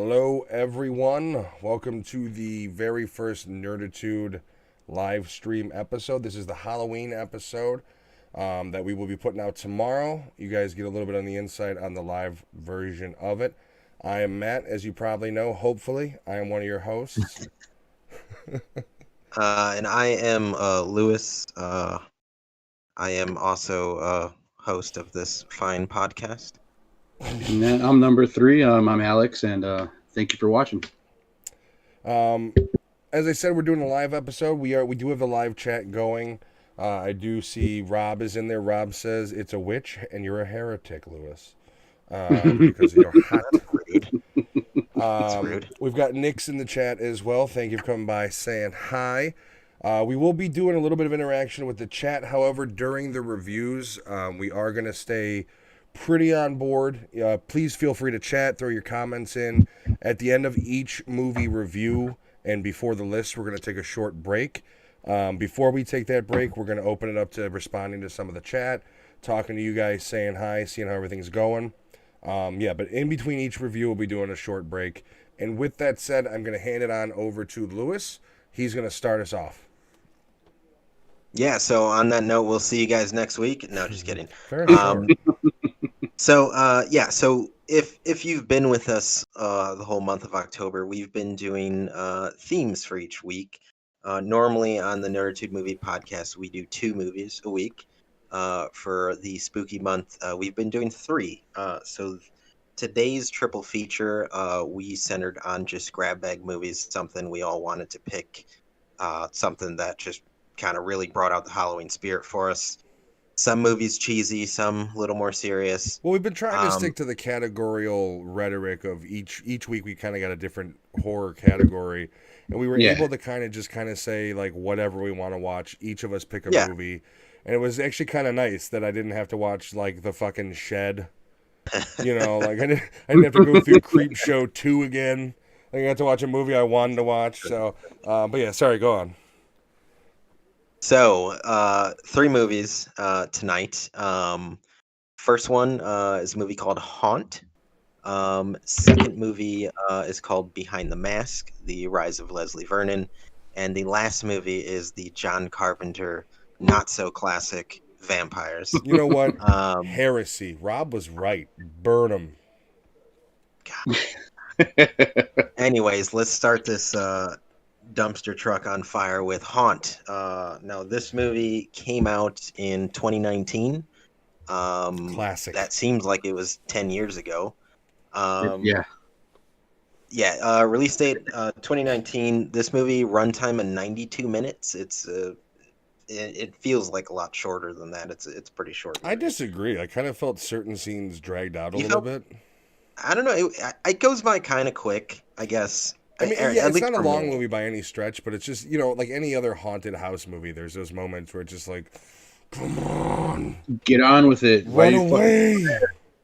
Hello, everyone. Welcome to the very first Nerditude live stream episode. This is the Halloween episode that we will be putting out tomorrow. You guys get a little bit on the inside on the live version of it. I am Matt, as you probably know. Hopefully, I am one of your hosts. And I am Lewis. I am also host of this fine podcast. And then I'm number 3. I'm Alex, and thank you for watching. As I said, we're doing a live episode. We do have a live chat going. I do see Rob is in there. Rob says it's a witch and you're a heretic, Lewis, because you're hot. Rude. We've got Nick's in the chat as well. Thank you for coming by, saying hi. We will be doing a little bit of interaction with the chat. However, during the reviews, we are going to stay pretty on board. Please feel free to chat, throw your comments in. At the end of each movie review and before the list, we're going to take a short break. Before we take that break, we're going to open it up to responding to some of the chat, talking to you guys, saying hi, seeing how everything's going. But in between each review, we'll be doing a short break. And with that said, I'm going to hand it on over to Lewis. He's going to start us off. Yeah, so on that note, we'll see you guys next week. No, just kidding. Fair enough. So if you've been with us the whole month of October, we've been doing themes for each week. Normally on the Nerditude Movie Podcast, we do 2 movies a week. For the spooky month, we've been doing 3. So today's triple feature, we centered on just grab bag movies, something we all wanted to pick, something that just kind of really brought out the Halloween spirit for us. Some movies cheesy, some a little more serious. Well, we've been trying to stick to the categorical rhetoric of each week. We kind of got a different horror category, and we were able to kind of say like whatever we want to watch. Each of us pick a movie, and it was actually kind of nice that I didn't have to watch like the fucking Shed. Like I didn't have to go through Creep Show 2 again. I got to watch a movie I wanted to watch. So, but yeah, sorry, go on. So, 3 movies tonight. First one is a movie called Haunt. Second movie is called Behind the Mask, The Rise of Leslie Vernon. And the last movie is the John Carpenter not-so-classic Vampires. You know what? Heresy. Rob was right. Burn him. Anyways, let's start this dumpster truck on fire with Haunt. Now, this movie came out in 2019. Classic. That seems like it was 10 years ago. Yeah. Release date 2019. This movie runtime of 92 minutes. It feels like a lot shorter than that. It's pretty short movie. I disagree. I kind of felt certain scenes dragged out a little bit. I don't know. It goes by kind of quick, I guess. I mean, it's not a long movie by any stretch, but it's just, like any other haunted house movie, there's those moments where it's just like, come on. Get on with it. Run away.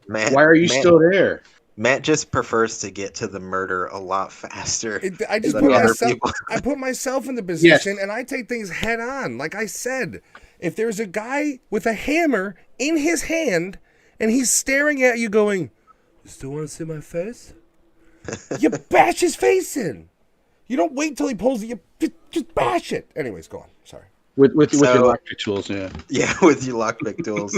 Matt, why are you still there? Matt just prefers to get to the murder a lot faster. I put myself in the position, and I take things head on. Like I said, if there's a guy with a hammer in his hand, and he's staring at you going, you still want to see my face? You bash his face in. You don't wait till he pulls it. You just bash it. Anyways, go on. Sorry. With your lockpick tools, yeah. Yeah, with your lockpick tools.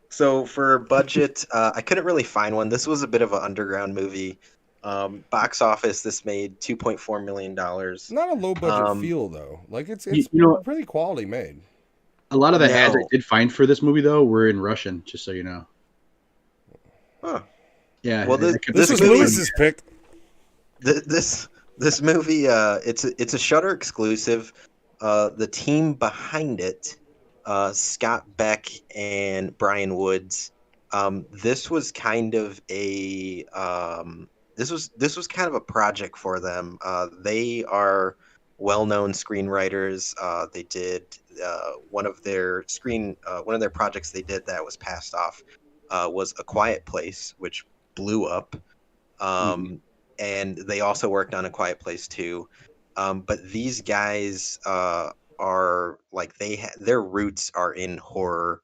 So for budget, I couldn't really find one. This was a bit of an underground movie. Box office, this made $2.4 million. Not a low budget feel though. Like it's pretty quality made. A lot of the ads I did find for this movie though were in Russian, just so you know. Huh. Yeah. Well, this was Lewis's pick. This movie, it's a Shudder exclusive. The team behind it, Scott Beck and Brian Woods. This was kind of a this was kind of a project for them. They are well-known screenwriters. They did one of their projects they did that was passed off was A Quiet Place, which blew up. And they also worked on A Quiet Place 2. But these guys are like their roots are in horror.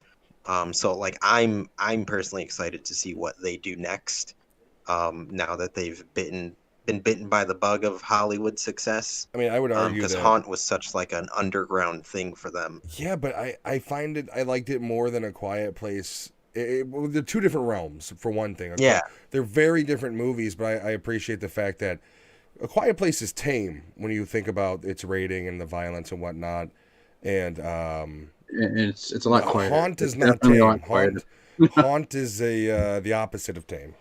So like I'm personally excited to see what they do next. now that they've been bitten by the bug of Hollywood success. I mean, I would argue Because that Haunt was such like an underground thing for them. yeah, but I find it I liked it more than A Quiet Place. Well, they're two different realms for one thing. Yeah. They're very different movies, but I appreciate the fact that A Quiet Place is tame when you think about its rating and the violence and whatnot. And And it's a lot quieter. Haunt is It's not definitely a tame. lot quieter. Haunt is the opposite of tame.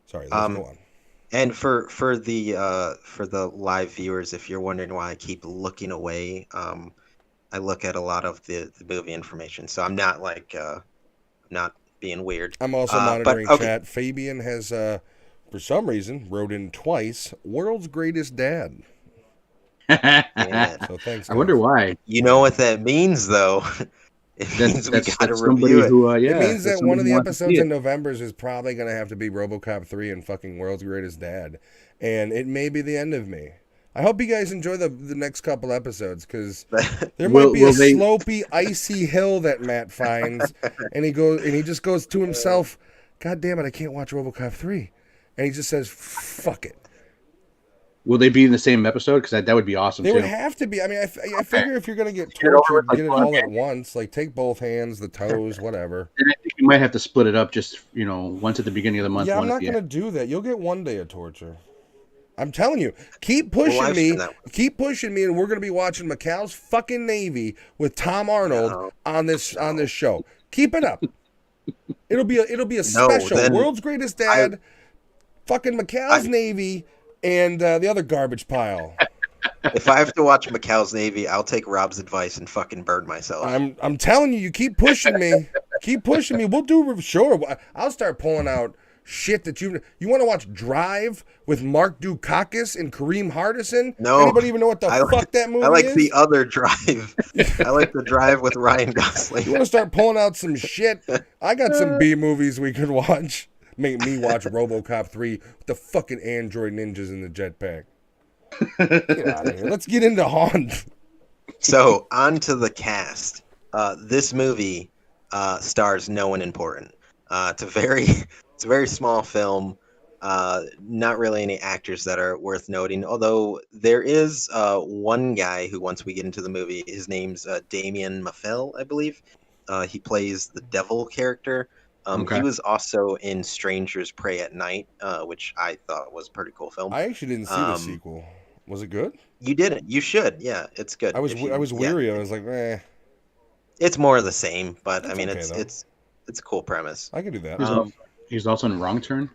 Sorry, let's go on. And for the live viewers, if you're wondering why I keep looking away, I look at a lot of the movie information, so I'm not like not being weird. I'm also but, monitoring okay. chat. Fabian has, for some reason, wrote in twice, "World's Greatest Dad." Yeah. So thanks. I wonder why. You know what that means, though. It means we got to review it. Who, It means that's that one of somebody the who wants to see episodes it. in November's is probably going to have to be RoboCop 3 and fucking World's Greatest Dad. And it may be the end of me. I hope you guys enjoy the next couple episodes, because there might be a slopey, icy hill that Matt finds, and he just goes to himself, "God damn it, I can't watch RoboCop 3." And he just says, "Fuck it." Will they be in the same episode? Because that would be awesome They too. would have to be. I mean, I figure if you're going to get Get it over tortured, with, like, get it one all at day. once. Like, take both hands, the toes, whatever. And I think you might have to split it up, just once at the beginning of the month. Yeah, I'm one at not the going to end. do that. You'll get one day of torture. I'm telling you. Keep pushing Well, I've me. seen that one. Keep pushing me, and we're going to be watching McCall's fucking Navy with Tom Arnold No. on this show. Keep it up. It'll be a No, special. then World's Greatest Dad, fucking McCall's Navy, and the other garbage pile. If I have to watch McCall's Navy, I'll take Rob's advice and fucking burn myself. I'm telling you, you keep pushing me. Keep pushing me. We'll do sure. I'll start pulling out shit that you want to watch Drive with Mark Dukakis and Kareem Hardison. No, Anybody even know what the fuck that movie I like is? the other Drive. I like the Drive with Ryan You Gosling. want to start pulling out some shit? I got some B movies we could watch. Make me watch RoboCop 3 with the fucking android ninjas in the jetpack. Get out of here. Let's get into Haunt. So on to the cast. This movie stars no one important. It's a very small film. Not really any actors that are worth noting. Although there is one guy who, once we get into the movie, his name's Damien Maffel, I believe. He plays the devil character. Okay. He was also in Strangers Prey at Night, which I thought was a pretty cool film. I actually didn't see the sequel. Was it good? You didn't. You should. Yeah, it's good. I was If you- weary. yeah. I was like, eh, It's more of the same, but I That's mean, okay, it's though. it's a cool premise. I could do that. He's also in Wrong Turn.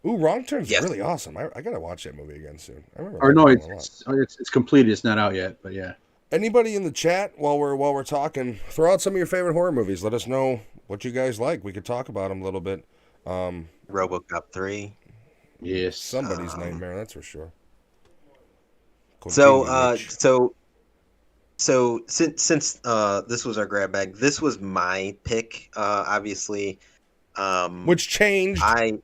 Ooh, Wrong Turn's Yes. really awesome. I gotta watch that movie again soon. I remember. Or no, liking it a lot. it's completed. It's not out yet, but yeah. Anybody in the chat while we're talking, throw out some of your favorite horror movies. Let us know what you guys like. We could talk about them a little bit. RoboCop 3. Yes. Somebody's nightmare, that's for sure. So Continue, so since this was our grab bag, this was my pick. Obviously, which changed. I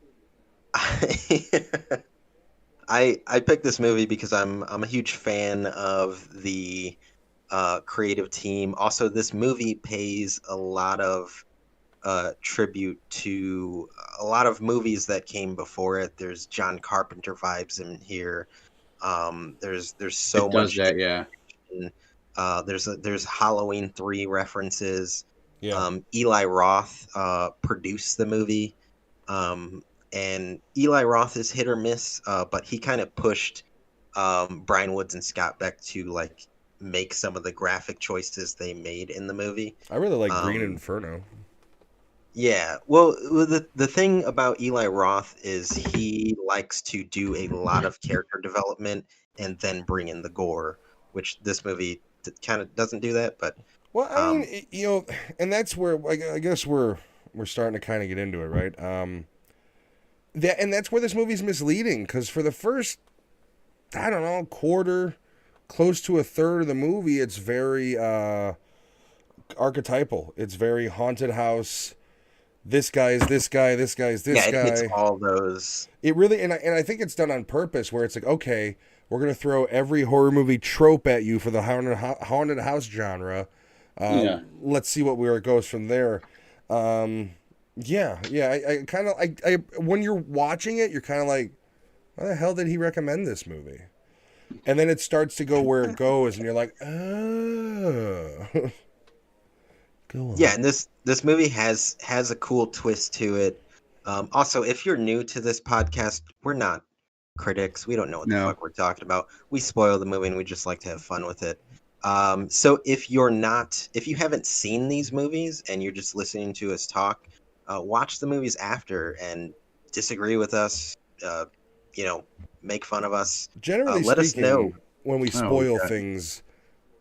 picked this movie because I'm a huge fan of the creative team. Also, this movie pays a lot of tribute to a lot of movies that came before it. There's John Carpenter vibes in here. There's so It does much. that, yeah. There's Halloween 3 references. Yeah. Eli Roth produced the movie. And Eli Roth is hit or miss, but he kind of pushed Brian Woods and Scott Beck to like make some of the graphic choices they made in the movie. I really like Green Inferno. Yeah, well, the thing about Eli Roth is he likes to do a lot of character development and then bring in the gore, which this movie kind of doesn't do that. But Well, I mean, and that's where I guess we're starting to kind of get into it, right? And that's where this movie's misleading, because for the first, I don't know, quarter, close to a third of the movie, it's very archetypal. It's very haunted house. This guy is this guy. This guy is this yeah, it guy. hits all those. It really, and I think it's done on purpose, where it's like, okay, we're gonna throw every horror movie trope at you for the haunted house genre. Yeah. Let's see where it goes from there. Yeah, yeah. I kind of I when you're watching it, you're kind of like, why the hell did he recommend this movie? And then it starts to go where it goes, and you're like, oh. Go on. Yeah, and this movie has a cool twist to it. Also, if you're new to this podcast, we're not critics. We don't know what the No. fuck we're talking about. We spoil the movie and we just like to have fun with it. So if you haven't seen these movies and you're just listening to us talk, watch the movies after and disagree with us. Make fun of us. Generally Let us speaking, know. when we spoil okay. things,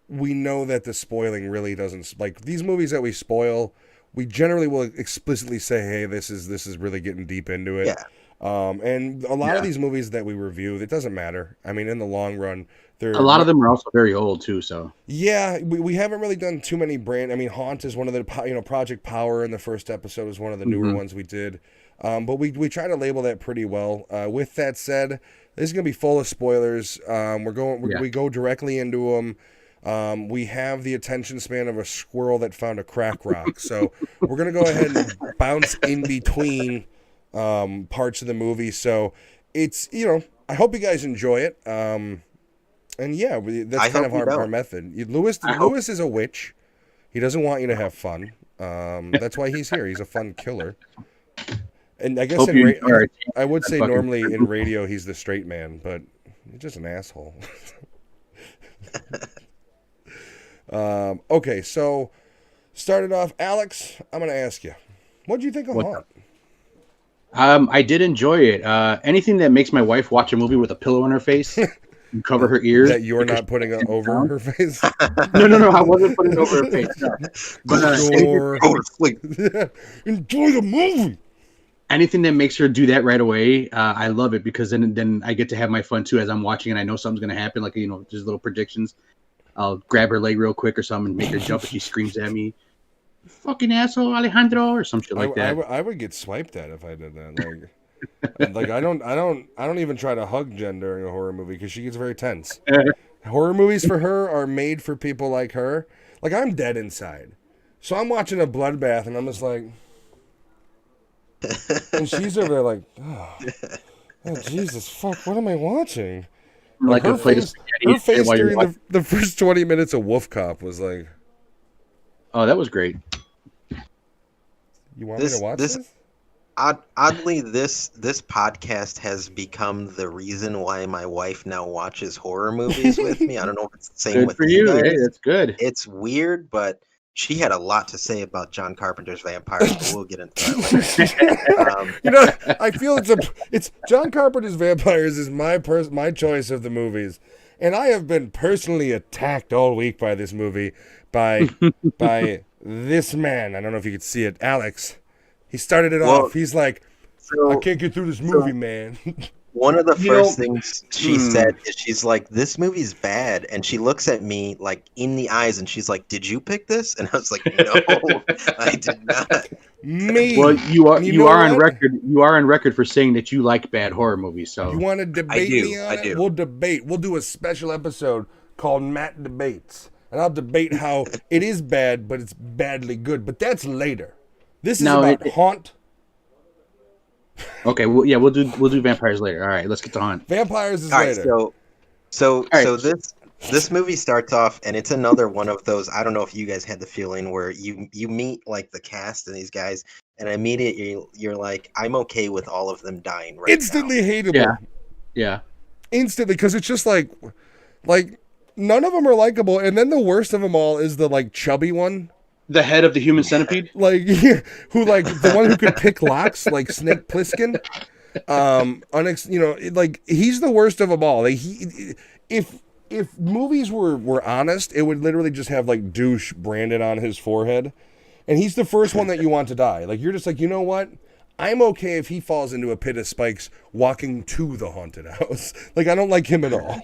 we know that the spoiling really doesn't like these movies that we spoil. We generally will explicitly say, "Hey, this is really getting deep into it." Yeah. And a lot of Yeah. these movies that we review, it doesn't matter. I mean, in the long run, they're A lot of them are also very old too. So Yeah, we haven't really done too many brand. I mean, Haunt is one of the Project Power in the first episode is one of the newer ones we did. But we try to label that pretty well. With that said, this is gonna be full of spoilers. We go directly into them. We have the attention span of a squirrel that found a crack rock, so we're gonna go ahead and bounce in between parts of the movie. So it's I hope you guys enjoy it. And yeah, that's I kind hope of you our don't. method. Lewis is a witch. He doesn't want you to have fun. That's why he's here. He's a fun killer. And I guess Hope you enjoy it. I would say fucking- normally in radio he's the straight man, but he's just an asshole. Okay, so started off, Alex. I'm gonna ask you, what do you think of What's Haunt? I did enjoy it. Anything that makes my wife watch a movie with a pillow on her face and cover her ears. That you're because not putting it can't over sound. her face. No, I wasn't putting it over her face. No. But Sure. Go to sleep. Enjoy the movie. anything that makes her do that right away, I love it because then I get to have my fun too as I'm watching and I know something's gonna happen. Like just little predictions. I'll grab her leg real quick or something and make her jump if she screams at me. Fucking asshole, Alejandro, or some shit like that. I would get swiped at if I did that. Like I don't even try to hug Jen during a horror movie because she gets very tense. Horror movies for her are made for people like her. Like I'm dead inside, so I'm watching a bloodbath and I'm just like, and she's over there like, oh Jesus fuck, what am I watching? Like her a plate of face, spaghetti her face while you're during watching. the first 20 minutes of Wolf Cop was like, Oh, that was great. you want me to watch this? Oddly, this podcast has become the reason why my wife now watches horror movies with me. I don't know if it's the same Good with for you you. guys. Hey, that's good. It's weird, but she had a lot to say about John Carpenter's vampires. But we'll get into that later. I feel it's John Carpenter's Vampires is my choice of the movies, and I have been personally attacked all week by this movie by this man. I don't know if you could see it, Alex. He started it Well, off. He's like, So I can't get through this movie, man. one of the You first know- things she said is she's like, "This movie's bad," and she looks at me like in the eyes and she's like, "Did you pick this?" And I was like, "No, I did not." Me. Well, you are You you know are on what? record. You are on record for saying that you like bad horror movies. So You want to debate do, me on I it? do. We'll debate. We'll do a special episode called Matt Debates. And I'll debate how it is bad, but it's badly good. But that's later. This is No, about Haunt. okay, well, yeah, we'll do vampires later. All right, let's get to Haunt. Vampires is All right, later. so right. this movie starts off, and it's another one of those. I don't know if you guys had the feeling where you meet like the cast and these guys, and immediately you're like, I'm okay with all of them dying right Instantly hateable. Yeah. Yeah. Instantly, because it's just like none of them are likable. And then the worst of them all is the like chubby one. The head of the human centipede. Like who like the one who could pick locks, like Snake Plissken. Like he's the worst of them all. Like if movies were honest, it would literally just have like douche branded on his forehead, and he's the first one that you want to die. Like you're just like, you know what? I'm okay if he falls into a pit of spikes walking to the haunted house. Like I don't like him at all.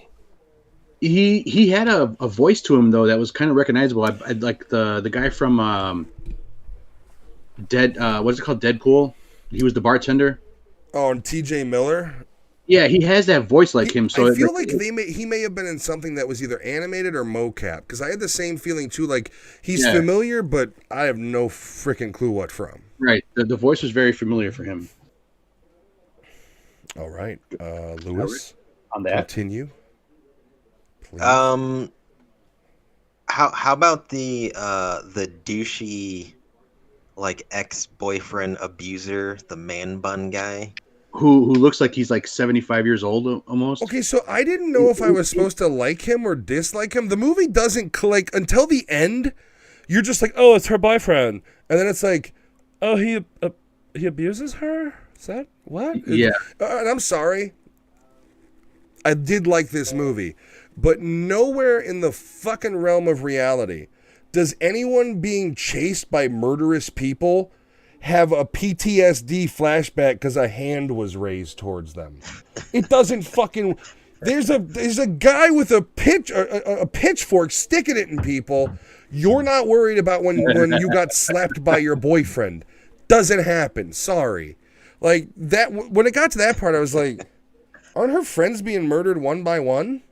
He had a voice to him though that was kind of recognizable. I like the guy from what is it called, Deadpool. He was the bartender. Oh, and T.J. Miller. Yeah, he has that voice like him. So I feel like he may have been in something that was either animated or mocap, because I had the same feeling too. Like he's familiar, but I have no freaking clue what from. Right, the voice was very familiar for him. All right, Lewis, on that, continue. Please. How about the douchey, like ex-boyfriend abuser, the man bun guy? Who looks like he's like 75 years old almost. Okay, so I didn't know if I was supposed to like him or dislike him. The movie doesn't click until the end. You're just like, oh, it's her boyfriend, and then it's like, oh, he abuses her. Is that what? Yeah. And I'm sorry. I did like this movie, but nowhere in the fucking realm of reality does anyone being chased by murderous people have a PTSD flashback because a hand was raised towards them. It doesn't fucking. There's a guy with a pitchfork sticking it in people. You're not worried about when you got slapped by your boyfriend. Doesn't happen. Sorry. Like that. When it got to that part, I was like, aren't her friends being murdered one by one?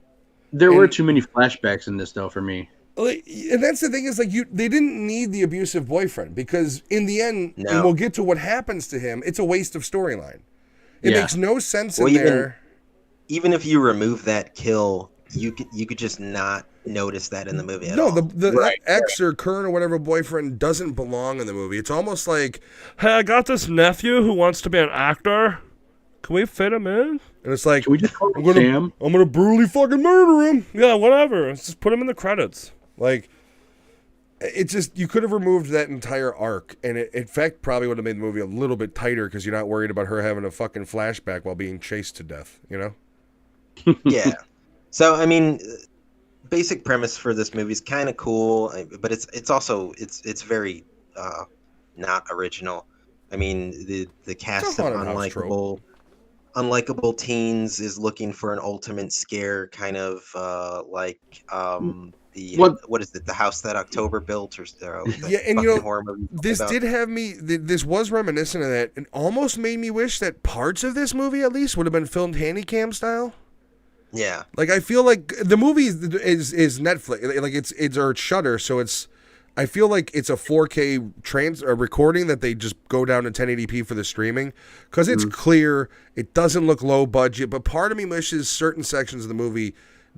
There were too many flashbacks in this though for me. And that's the thing is like they didn't need the abusive boyfriend, because in the end, and we'll get to what happens to him, it's a waste of storyline. It makes no sense in there. Even if you remove that kill, you could just not notice that in the movie at all. No, the ex or current or whatever boyfriend doesn't belong in the movie. It's almost like, hey, I got this nephew who wants to be an actor. Can we fit him in? And it's like, can we just call him Sam? I'm gonna brutally fucking murder him. Yeah, whatever. Let's just put him in the credits. Like, it's just, you could have removed that entire arc, and it, in fact, probably would have made the movie a little bit tighter, because you're not worried about her having a fucking flashback while being chased to death, you know? Yeah. So, I mean, basic premise for this movie is kind of cool, but it's also very not original. I mean, the cast of unlikable teens is looking for an ultimate scare, kind of like what is it? The House That October Built, or yeah, and you know, this did have me. This was reminiscent of that. It almost made me wish that parts of this movie, at least, would have been filmed handycam style. Yeah, like I feel like the movie is Netflix, like it's or Shudder, so it's. I feel like it's a 4K recording that they just go down to 1080p for the streaming, because it's clear. It doesn't look low budget, but part of me wishes certain sections of the movie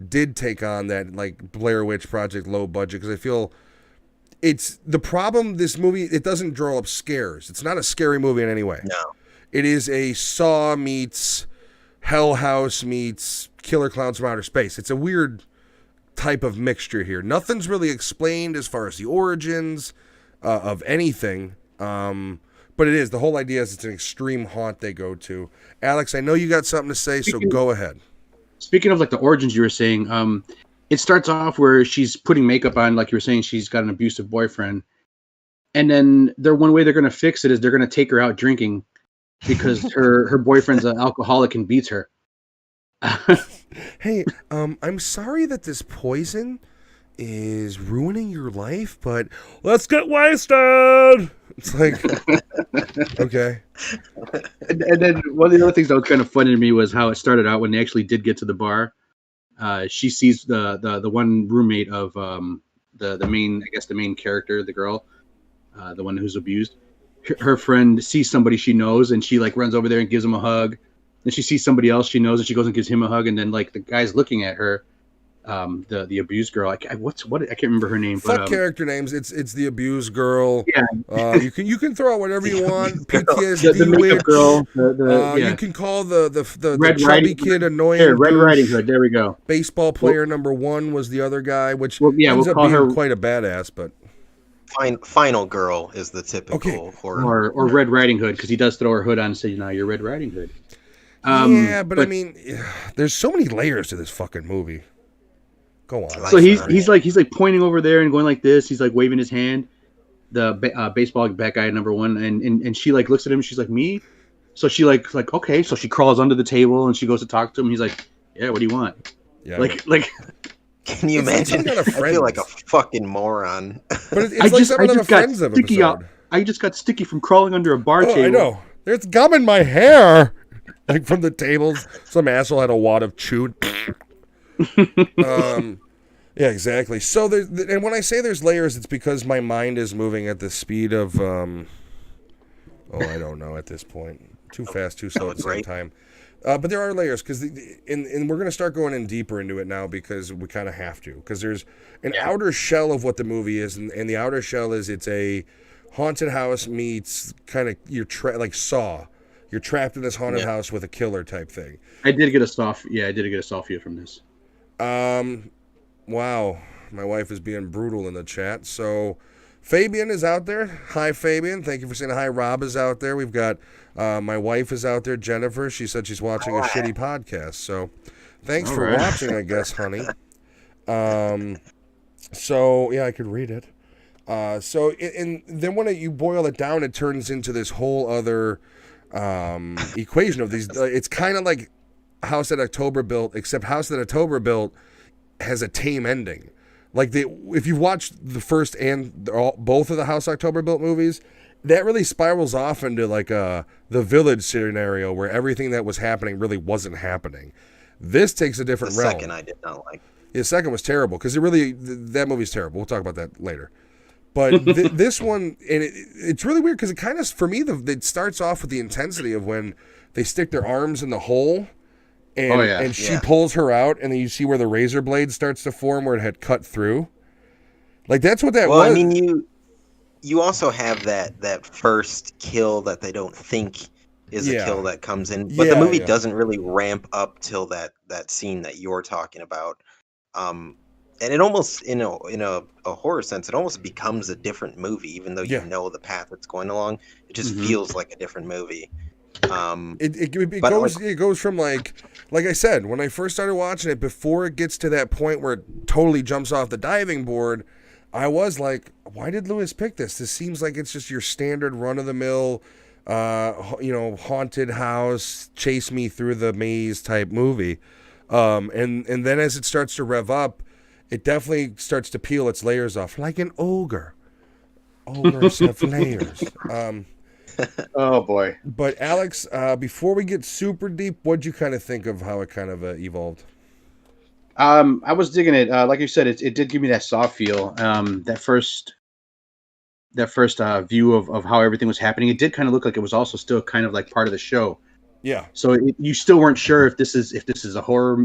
did take on that, like Blair Witch Project low budget, because I feel it's the problem. This movie, it doesn't draw up scares. It's not a scary movie in any way. No, it is a Saw meets Hell House meets Killer Clowns from Outer Space. It's a weird type of mixture here. Nothing's really explained as far as the origins of anything, but it is, the whole idea is it's an extreme haunt they go to. Alex, I know you got something to say, so go ahead. Speaking of like the origins you were saying, it starts off where she's putting makeup on, like you were saying, she's got an abusive boyfriend, and then one way they're going to fix it is they're going to take her out drinking because her boyfriend's an alcoholic and beats her. Hey, I'm sorry that this poison is ruining your life, but let's get wasted. It's like, okay. And then one of the other things that was kind of funny to me was how it started out when they actually did get to the bar. She sees the one roommate of the main character, the girl, the one who's abused. Her friend sees somebody she knows, and she like runs over there and gives him a hug. Then she sees somebody else she knows, and she goes and gives him a hug. And then like the guy's looking at her, the abused girl. I can't remember her name. Fuck character names. It's the abused girl. Yeah. You can throw out whatever you want. PTSD the witch. Girl. You can call the Red chubby kid annoying. Here, Red Riding Hood. There we go. Baseball player number 1 was the other guy, which ends up call being her quite a badass, but. Final Girl is the typical horror. Or Red Riding Hood, because he does throw her hood on and say, "Now you're Red Riding Hood." But I mean, there's so many layers to this fucking movie. Go on. So he's like pointing over there and going like this. He's like waving his hand. The baseball bat guy number 1, and she like looks at him. She's like, me. So she like okay. So she crawls under the table and she goes to talk to him. He's like, yeah, what do you want? Yeah. Like. Can you imagine? I feel like a fucking moron. But it's like some of the Friends episode. I just got sticky from crawling under a bar table. I know. There's gum in my hair. Like from the tables, some asshole had a wad of chewed. Yeah, exactly. So and when I say there's layers, it's because my mind is moving at the speed of I don't know at this point. Too fast, too slow at the same time. But there are layers because and we're going to start going in deeper into it now because we kind of have to, because there's an outer shell of what the movie is, and the outer shell is it's a haunted house meets kind of like Saw. You're trapped in this haunted house with a killer type thing. I did get a soft feel from this. Wow, my wife is being brutal in the chat. So Fabian is out there. Hi, Fabian. Thank you for saying hi. Rob is out there. We've got my wife is out there, Jennifer. She said she's watching a shitty podcast. So thanks for watching, I guess, honey. So, yeah, I could read it. So, and then when you boil it down, it turns into this whole other equation of these. It's kind of like House That October Built, except House That October Built has a tame ending. Like if you've watched the first and both of the House October Built movies, that really spirals off into like the Village scenario where everything that was happening really wasn't happening. This takes a different realm. The second I did not like. The second was terrible because that movie's terrible. We'll talk about that later. But this one, and it's really weird because it kind of, for me, it starts off with the intensity of when they stick their arms in the hole. And she pulls her out, and then you see where the razor blade starts to form where it had cut through. Like, that's what that was. Well, I mean, you also have that first kill that they don't think is a kill that comes in. But the movie doesn't really ramp up till that scene that you're talking about. And it almost, in a horror sense, it almost becomes a different movie, even though you know the path it's going along. It just feels like a different movie. It goes from like I said, when I first started watching it, before it gets to that point where it totally jumps off the diving board, I was like, why did Lewis pick this? This seems like it's just your standard run-of-the-mill, haunted house, chase me through the maze type movie. And then as it starts to rev up, it definitely starts to peel its layers off, like an ogre. Ogres have layers. Oh boy! But Alex, before we get super deep, what'd you kind of think of how it kind of evolved? I was digging it. Like you said, it did give me that Saw feel. That first view of how everything was happening, it did kind of look like it was also still kind of like part of the show. Yeah. So you still weren't sure if this is a horror,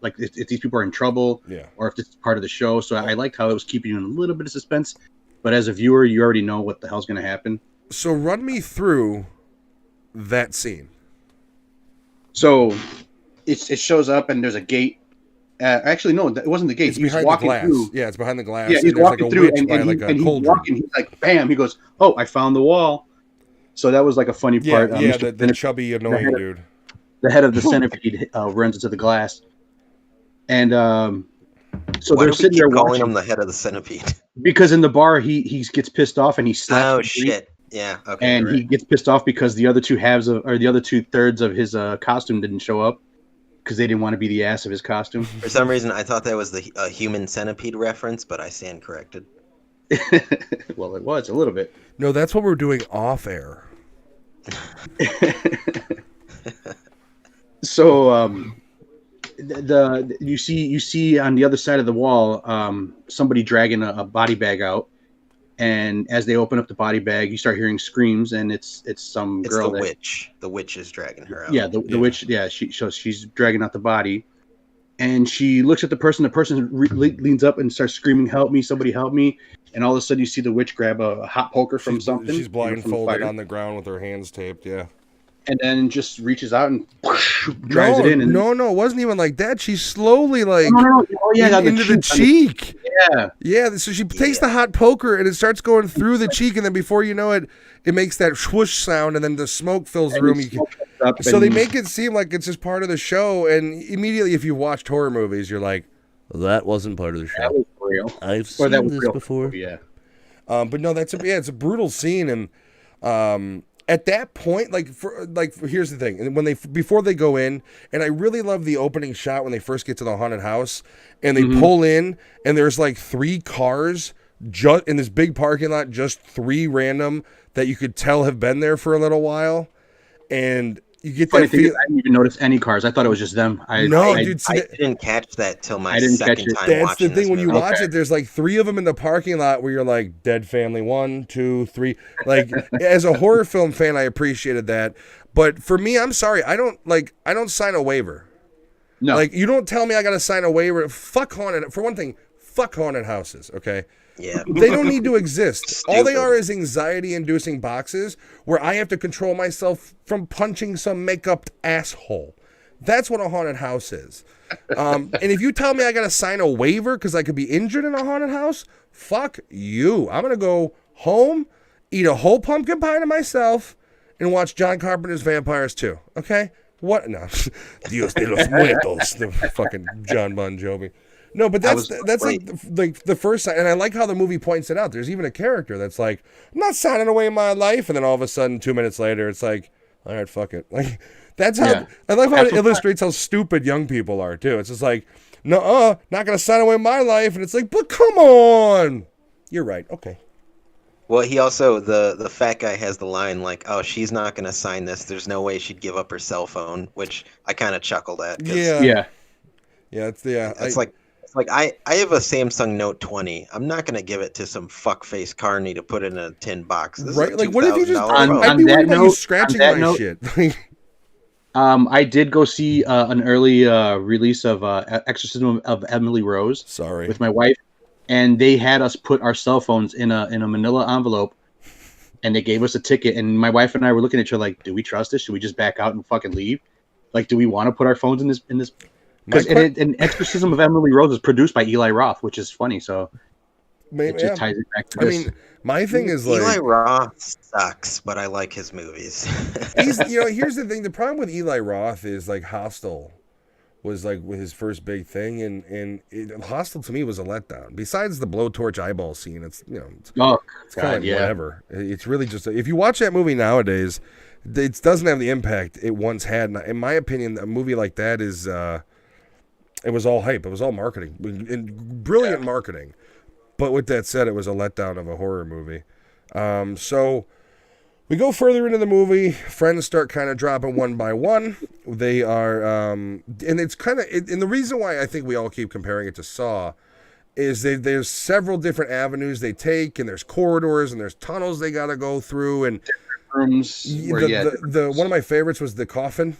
like if these people are in trouble, or if this is part of the show. So I liked how it was keeping you in a little bit of suspense, but as a viewer, you already know what the hell's going to happen. So run me through that scene. So it shows up and there's a gate. Actually, no, it wasn't the gate. It's behind the glass. Yeah, it's behind the glass. Yeah, he's walking through, and he's walking. He's like, bam! He goes, "Oh, I found the wall." So that was like a funny part. The chubby, annoying dude. The head of the centipede runs into the glass, and so they're sitting there calling him the head of the centipede. Because in the bar, he gets pissed off and he slaps. Oh shit! Yeah. Okay. And he gets pissed off because the other two the other 2/3 of his costume didn't show up because they didn't want to be the ass of his costume. For some reason, I thought that was the human centipede reference, but I stand corrected. Well, it was a little bit. No, that's what we're doing off air. So you see on the other side of the wall somebody dragging a body bag out, and as they open up the body bag, you start hearing screams, and it's some girl. The witch. The witch is dragging her out. Yeah, the witch. Yeah, she's dragging out the body, and she looks at the person. The person leans up and starts screaming, "Help me! Somebody help me!" And all of a sudden, you see the witch grab a hot poker from something. She's blindfolded on the ground with her hands taped. Yeah. And then just reaches out and drives it in. And no, it wasn't even like that. She's slowly like into the cheek. Yeah. So she takes the hot poker and it starts going through the cheek, and then before you know it, it makes that swoosh sound, and then the smoke fills the room. So they make it seem like it's just part of the show, and immediately, if you've watched horror movies, you're like, well, that wasn't part of the show. That was real. I've seen this before. Yeah. But no, it's a brutal scene, and at that point, here's the thing. And before they go in, and I really love the opening shot when they first get to the haunted house, and they pull in, and there's like 3 cars just in this big parking lot, just 3 random that you could tell have been there for a little while, and You get Funny that thing is, feel. I didn't even notice any cars. I thought it was just them. No, I, dude, see I that- didn't catch that till my I didn't catch second it. time That's watching the thing this when you movie. watch it. There's like 3 of them in the parking lot where you're like, dead family, 1, 2, 3. Like as a horror film fan, I appreciated that. But for me, I'm sorry, I don't sign a waiver. No, Like you don't tell me I got to sign a waiver. Fuck haunted. For one thing, fuck haunted houses. Okay. Yeah. They don't need to exist. All they Stupid. are is anxiety-inducing boxes where I have to control myself from punching some makeup asshole. That's what a haunted house is. And if you tell me I got to sign a waiver because I could be injured in a haunted house, fuck you. I'm going to go home, eat a whole pumpkin pie to myself, and watch John Carpenter's Vampires 2. Okay? What? No. Dios de los Muertos. The fucking John Bon Jovi. No, but that's like the first sign, and I like how the movie points it out. There's even a character that's like, I'm not signing away my life, and then all of a sudden, 2 minutes later, it's like, all right, fuck it. Like that's how I like how it illustrates how stupid young people are too. It's just like, no, not gonna sign away my life, and it's like, but come on, you're right. Okay. Well, he also the fat guy has the line like, "Oh, she's not going to sign this. There's no way she'd give up her cell phone," which I kind of chuckled at. 'Cause yeah. It's like I have a Samsung Note 20. I'm not going to give it to some fuckface carny to put it in a tin box. This Right? is a Like, what if you just? $2,000 phone. I'd be On that worried about you note- scratching on that my note- shit. I did go see an early release of Exorcism of Emily Rose Sorry. with my wife, and they had us put our cell phones in a manila envelope, and they gave us a ticket. And my wife and I were looking at each other like, do we trust this? Should we just back out and fucking leave? Like, do we want to put our phones in this? Because and Exorcism of Emily Rose is produced by Eli Roth, which is funny. So it just ties it back to I this. mean, my thing is like, Eli Roth sucks, but I like his movies. he's, here's the thing. The problem with Eli Roth is like Hostel was like his first big thing, and Hostel to me was a letdown. Besides the blowtorch eyeball scene, it's it's oh, it's God, kind of like yeah. whatever. It's really just if you watch that movie nowadays, it doesn't have the impact it once had. And in my opinion, a movie like that is it was all hype. It was all marketing, and brilliant marketing. But with that said, it was a letdown of a horror movie. So we go further into the movie. Friends start kind of dropping one by one. They are, and it's kind of, and the reason why I think we all keep comparing it to Saw is there's several different avenues they take, and there's corridors and there's tunnels they got to go through. And Rooms the one of my favorites was the coffin,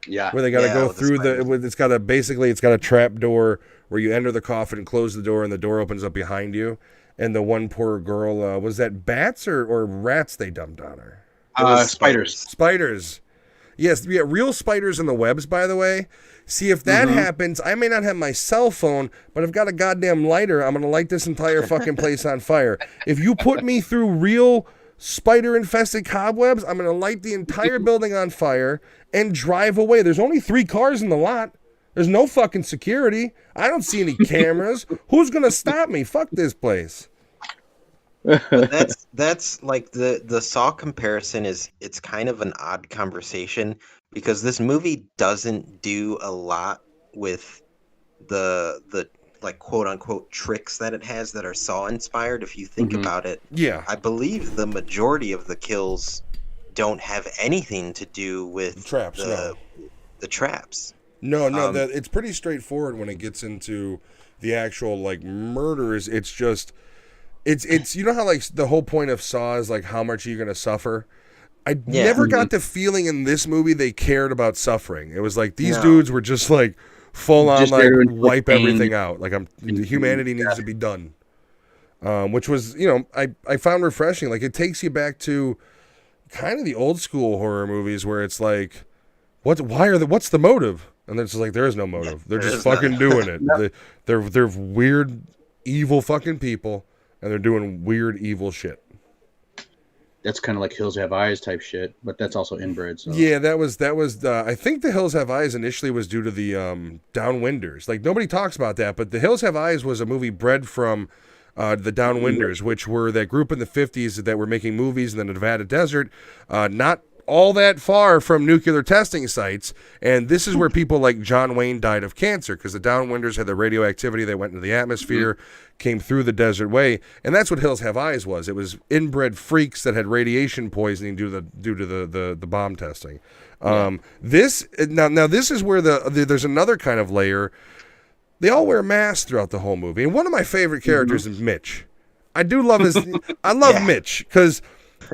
yeah. where they got to go with the through spiders. it's got a trap door where you enter the coffin and close the door, and the door opens up behind you. And the one poor girl, was that bats or rats they dumped on her? It was Spiders. Spiders. Yes, yeah, real spiders in the webs, by the way. See, if that happens, I may not have my cell phone, but I've got a goddamn lighter. I'm going to light this entire fucking place on fire. If you put me through real spider-infested cobwebs, I'm going to light the entire building on fire and drive away. There's only 3 cars in the lot. There's no fucking security. I don't see any cameras. Who's going to stop me? Fuck this place. That's like the Saw comparison it's kind of an odd conversation because this movie doesn't do a lot with the like quote unquote tricks that it has that are Saw inspired. If you think about it, Yeah. I believe the majority of the kills don't have anything to do with Traps, no. the traps. No, it's pretty straightforward when it gets into the actual like murders. It's just, it's you know how like the whole point of Saw is like how much are you gonna suffer. I never got the feeling in this movie they cared about suffering. It was like these dudes were just like full on Just like there to wipe pain. everything out. Like humanity needs to be done. Which was I found refreshing. Like it takes you back to kind of the old school horror movies where it's like, what's the motive? And it's just like there is no motive. They're there just is fucking none. doing it. They're weird, evil fucking people, and they're doing weird, evil shit. That's kind of like Hills Have Eyes type shit, but that's also inbred. So. Yeah, that was. I think The Hills Have Eyes initially was due to the Downwinders. Like nobody talks about that, but The Hills Have Eyes was a movie bred from the Downwinders, which were that group in the 50s that were making movies in the Nevada desert, not all that far from nuclear testing sites. And this is where people like John Wayne died of cancer because the Downwinders had the radioactivity that went into the atmosphere, came through the desert way. And that's what Hills Have Eyes was. It was inbred freaks that had radiation poisoning due to the bomb testing. This now this is where there's another kind of layer. They all wear masks throughout the whole movie, and one of my favorite characters is Mitch. I do love his. I love Mitch because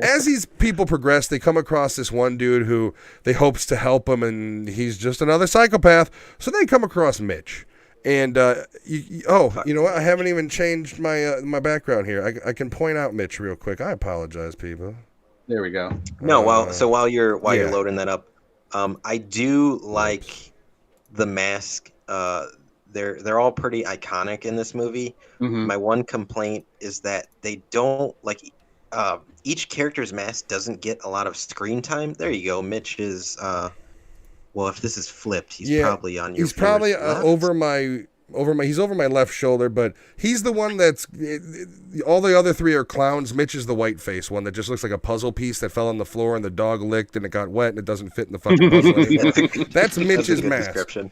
as these people progress, they come across this one dude who they hopes to help them, and he's just another psychopath. So they come across Mitch, and you know what? I haven't even changed my my background here. I can point out Mitch real quick. I apologize, people. There we go. No, while you're loading that up, I do like the mask. They're all pretty iconic in this movie. Mm-hmm. My one complaint is that they don't like each character's mask doesn't get a lot of screen time. There you go. Mitch is well, if this is flipped, he's probably on your. He's probably left. over my. He's over my left shoulder, but he's the one that's all the other three are clowns. Mitch is the white face one that just looks like a puzzle piece that fell on the floor and the dog licked and it got wet and it doesn't fit in the fucking puzzle anymore. That's Mitch's mask. Description.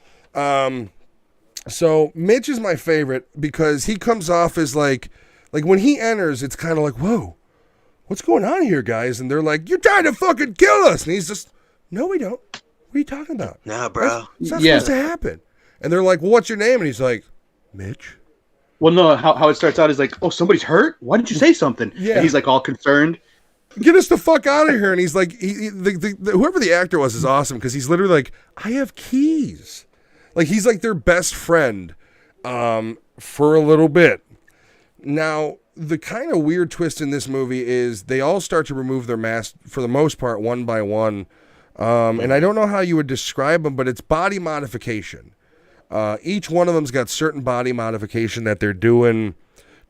So Mitch is my favorite because he comes off as like when he enters, it's kind of like, whoa, what's going on here, guys? And they're like, you're trying to fucking kill us. And he's just, no, we don't. What are you talking about? Nah, bro. It's not supposed to happen. And they're like, well, what's your name? And he's like, Mitch. Well, no, how it starts out is like, oh, somebody's hurt? Why didn't you say something? Yeah. And he's like all concerned. Get us the fuck out of here. And he's like, whoever the actor was is awesome because he's literally like, I have keys. Like, he's like their best friend for a little bit. Now, the kind of weird twist in this movie is they all start to remove their masks for the most part, one by one. And I don't know how you would describe them, but it's body modification. Each one of them's got certain body modification that they're doing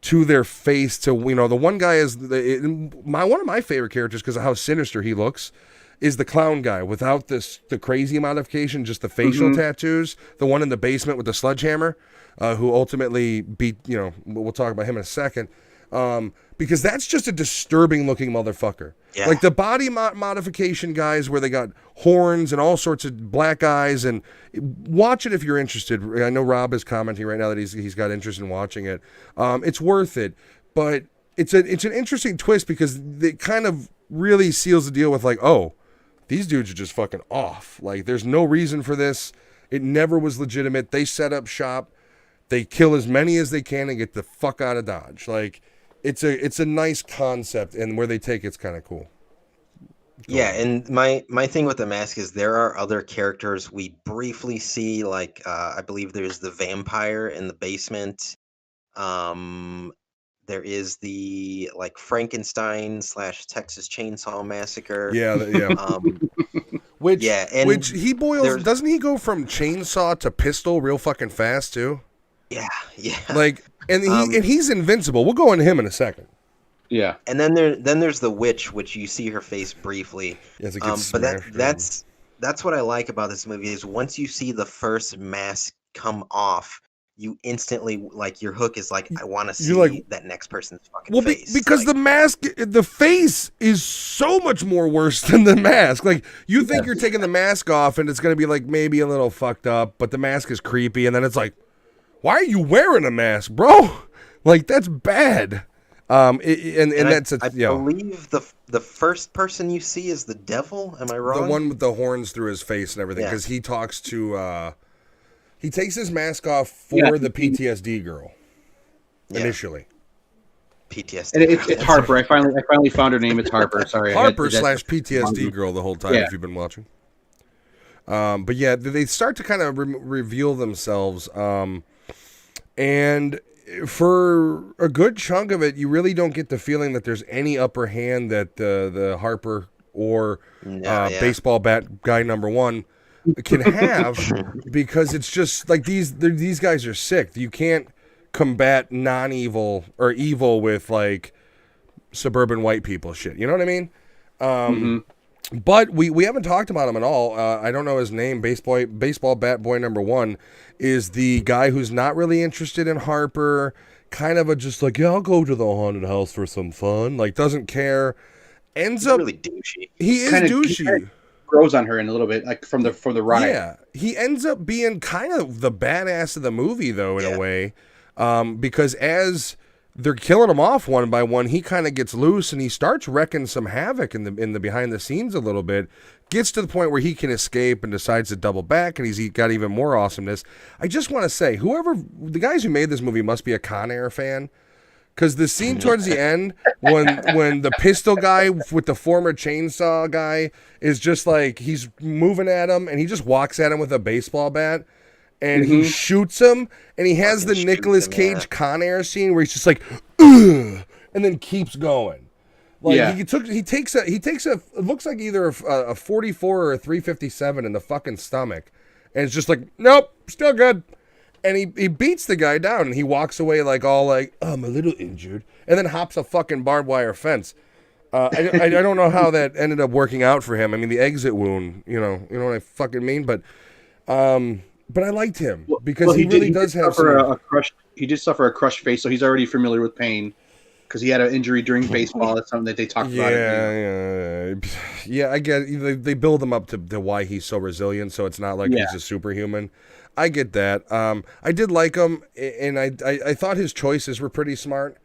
to their face. To the one guy is one of my favorite characters because of how sinister he looks. Is the clown guy without the crazy modification, just the facial tattoos. The one in the basement with the sledgehammer, who ultimately beat. We'll talk about him in a second. Because that's just a disturbing looking motherfucker. Yeah. Like the body modification guys where they got horns and all sorts of black eyes. And watch it if you're interested. I know Rob is commenting right now that he's got interest in watching it. It's worth it, but it's an interesting twist because it kind of really seals the deal with like, oh, these dudes are just fucking off. Like there's no reason for this. It never was legitimate. They set up shop. They kill as many as they can and get the fuck out of Dodge. Like it's a nice concept, and where they take it's kind of cool. Yeah, and my thing with the mask is there are other characters we briefly see, like I believe there's the vampire in the basement. There is the like Frankenstein / Texas Chainsaw Massacre. Yeah. Which he boils. Doesn't he go from chainsaw to pistol real fucking fast too? Yeah. Like, and he's invincible. We'll go into him in a second. Yeah. And then there's the witch, which you see her face briefly. Yes, it gets but that's what I like about this movie is once you see the first mask come off, you instantly like your hook is like I want to see that next person's fucking face. Because the mask, the face is so much more worse than the mask. Like you think you're taking the mask off and it's gonna be like maybe a little fucked up, but the mask is creepy, and then it's like, why are you wearing a mask, bro? Like that's bad. I believe the first person you see is the devil. Am I wrong? The one with the horns through his face and everything, because he talks to. He takes his mask off for the PTSD girl. Initially. PTSD. And it's Harper. I finally found her name. It's Harper. Sorry. Harper / PTSD girl the whole time. If you've been watching. But yeah, they start to kind of reveal themselves, and for a good chunk of it, you really don't get the feeling that there's any upper hand that the Harper or baseball bat guy number one can have, because it's just like these guys are sick. You can't combat non-evil or evil with like suburban white people shit. You know what I mean? But we haven't talked about him at all. I don't know his name. Baseball bat boy number one is the guy who's not really interested in Harper. Kind of just like, I'll go to the haunted house for some fun. Like, doesn't care. He's really douchey. He is douchey. He kind of grows on her in a little bit, like from the ride. Yeah, he ends up being kind of the badass of the movie, though, in a way, because as they're killing him off one by one. He kind of gets loose and he starts wrecking some havoc in the behind the scenes a little bit. Gets to the point where he can escape and decides to double back, and he's got even more awesomeness. I just want to say, the guys who made this movie must be a Con Air fan, because the scene towards the end when the pistol guy with the former chainsaw guy is just like he's moving at him, and he just walks at him with a baseball bat. And he shoots him, and he has the Nicolas Cage Con Air scene where he's just like, ugh, and then keeps going. Like he takes a it looks like either a 44 or a 357 in the fucking stomach, and it's just like, nope, still good. And he beats the guy down, and he walks away like all like, oh, I'm a little injured, and then hops a fucking barbed wire fence. I don't know how that ended up working out for him. I mean, the exit wound, you know what I fucking mean, but I liked him because he really does have a crush. He did suffer a crushed face, so he's already familiar with pain because he had an injury during baseball. That's something that they talked about. Yeah. I get it. They build him up to why he's so resilient, so it's not like he's a superhuman. I get that. I did like him, and I thought his choices were pretty smart.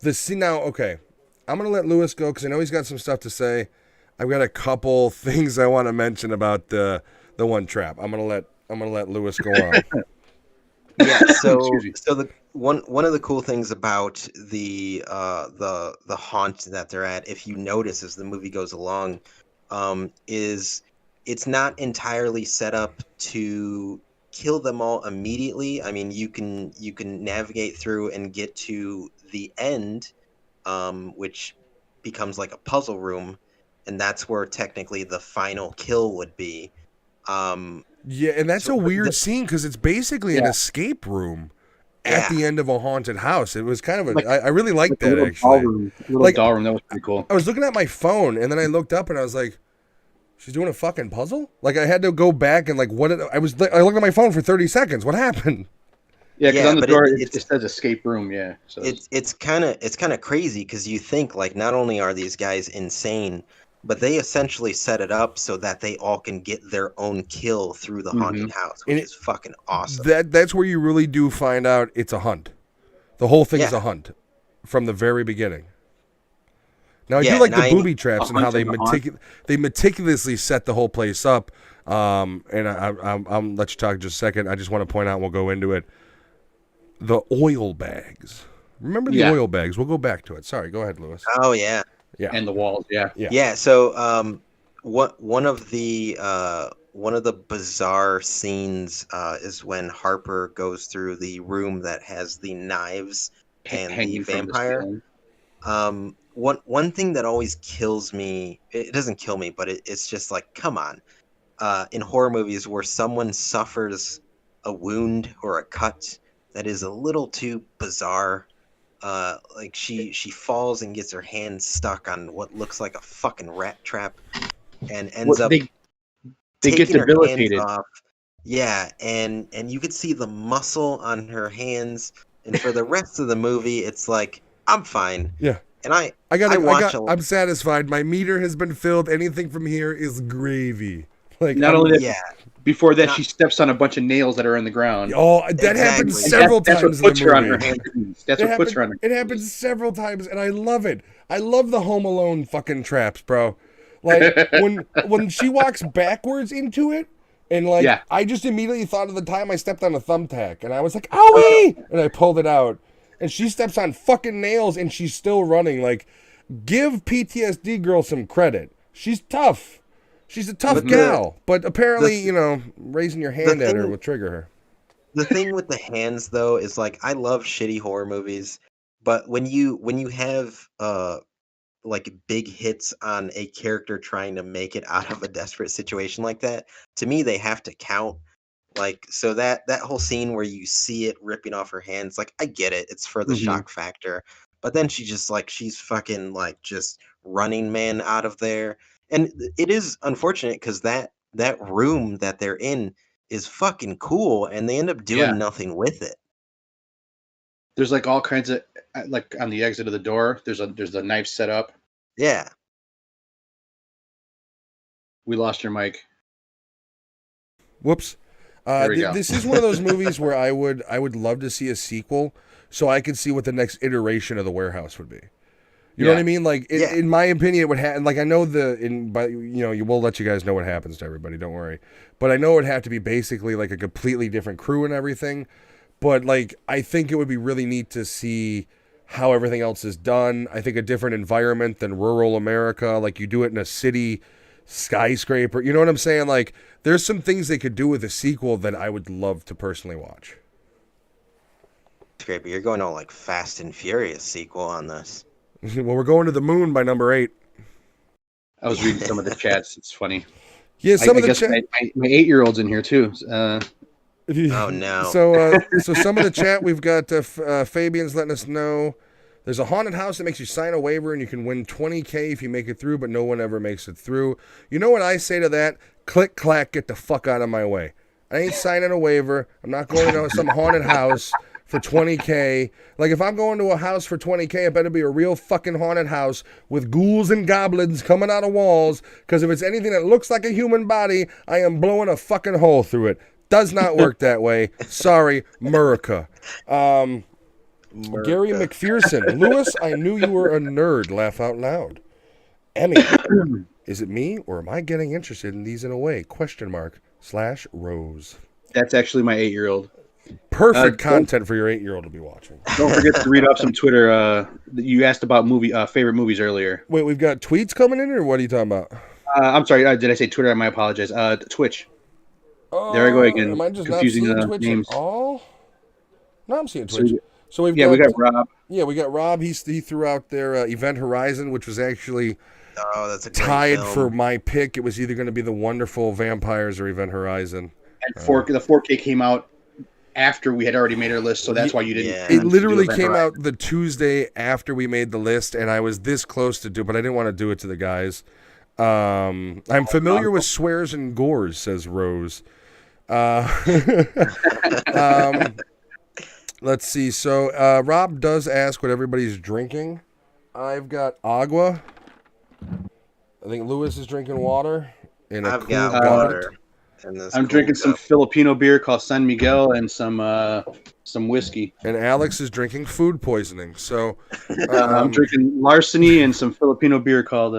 Okay, I'm gonna let Lewis go because I know he's got some stuff to say. I've got a couple things I want to mention about the one trap. I'm gonna let Lewis go on. Yeah, so the one of the cool things about the haunt that they're at, if you notice as the movie goes along, is it's not entirely set up to kill them all immediately. I mean, you can navigate through and get to the end, which becomes like a puzzle room, and that's where technically the final kill would be. Yeah, and that's a weird scene because it's basically an escape room at the end of a haunted house. It was kind of I really liked that actually. Doll room, that was pretty cool. I was looking at my phone and then I looked up and I was like, she's doing a fucking puzzle? Like I had to go back and like I looked at my phone for 30 seconds. What happened? Yeah, because on the door it says escape room. Yeah, so it's kind of crazy because you think like not only are these guys insane, but they essentially set it up so that they all can get their own kill through the haunted house, which is fucking awesome. That's where you really do find out it's a hunt. The whole thing is a hunt from the very beginning. Now I do like the booby traps and how they meticulously set the whole place up. And I'll let you talk just a second. I just want to point out, and we'll go into it. The oil bags. Remember the oil bags? We'll go back to it. Sorry, go ahead, Lewis. Oh yeah. Yeah. And the walls, yeah. So, one of the bizarre scenes is when Harper goes through the room that has the knives and the vampire. One thing that always kills me, it doesn't kill me, but it's just like, come on. In horror movies where someone suffers a wound or a cut that is a little too bizarre. Like she falls and gets her hand stuck on what looks like a fucking rat trap, and ends up they get debilitated. Off. Yeah, and you could see the muscle on her hands, and for the rest of the movie, it's like I'm fine. Yeah, and I'm satisfied. My meter has been filled. Anything from here is gravy. Like not only that, before that, she steps on a bunch of nails that are in the ground. Oh, that happens several times in the movie. On her hand. That's what puts her on her. It happens several times, and I love it. I love the Home Alone fucking traps, bro. Like when she walks backwards into it, and like I just immediately thought of the time I stepped on a thumbtack, and I was like, "Owie!" and I pulled it out, and she steps on fucking nails, and she's still running. Like, give PTSD girl some credit. She's tough. She's a tough gal, but apparently, raising your hand at her will trigger her. The thing with the hands, though, is like I love shitty horror movies, but when you have like big hits on a character trying to make it out of a desperate situation like that, to me they have to count. Like so that whole scene where you see it ripping off her hands, like I get it, it's for the shock factor, but then she's fucking like just Running Man out of there. And it is unfortunate because that room that they're in is fucking cool, and they end up doing nothing with it. There's like all kinds of like on the exit of the door. There's the knife set up. Yeah. We lost your mic. Whoops. This is one of those movies where I would love to see a sequel. so I could see what the next iteration of the warehouse would be. You know Yeah. what I mean? Like, Yeah. in my opinion, it would have. Like, I know you will let you guys know what happens to everybody. Don't worry. But I know it would have to be basically like a completely different crew and everything. But like, I think it would be really neat to see how everything else is done. I think a different environment than rural America. Like, you do it in a city skyscraper. You know what I'm saying? Like, there's some things they could do with a sequel that I would love to personally watch. Scraper, you're going all like Fast and Furious sequel on this. Well, we're going to the moon by number 8. I was reading some of the chats. It's funny. Yeah, some I of the guess chat. my 8-year-old's in here too. Oh, no. So some of the chat we've got Fabian's letting us know there's a haunted house that makes you sign a waiver and you can win $20,000 if you make it through, but no one ever makes it through. You know what I say to that? Click clack, get the fuck out of my way. I ain't signing a waiver. I'm not going to some haunted house for $20,000. Like, if I'm going to a house for $20,000, it better be a real fucking haunted house with ghouls and goblins coming out of walls. Because if it's anything that looks like a human body, I am blowing a fucking hole through it. Does not work that way. Sorry, Murica. Gary McPherson. Lewis, I knew you were a nerd. Laugh out loud. Emmy, is it me or am I getting interested in these in a way? !/Rose. That's actually my 8-year-old. Perfect content for your 8-year-old to be watching. Don't forget to read off some Twitter. You asked about favorite movies earlier. Wait, we've got tweets coming in, or what are you talking about? I'm sorry. Did I say Twitter? I apologize. Twitch. There I go again. Am I just confusing not seeing the Twitch names. at all? No, I'm seeing So Twitch. So we've we got Rob. Yeah, we got Rob. He threw out their Event Horizon, which was actually Oh, that's a great tied film. for my pick. It was either going to be The Wonderful Vampires or Event Horizon. And the 4K came out after we had already made our list, so that's why you didn't. Yeah. It literally do came out the Tuesday after we made the list, and I was this close to do, but I didn't want to do it to the guys. I'm familiar with swears and gores, says Rose. Let's see. So Rob does ask what everybody's drinking. I've got agua. I think Lewis is drinking water. In a I've cool got goblet. water. in this I'm cool drinking some cup. Filipino beer called San Miguel and some whiskey. And Alex is drinking food poisoning. So I'm drinking Larceny and some Filipino beer called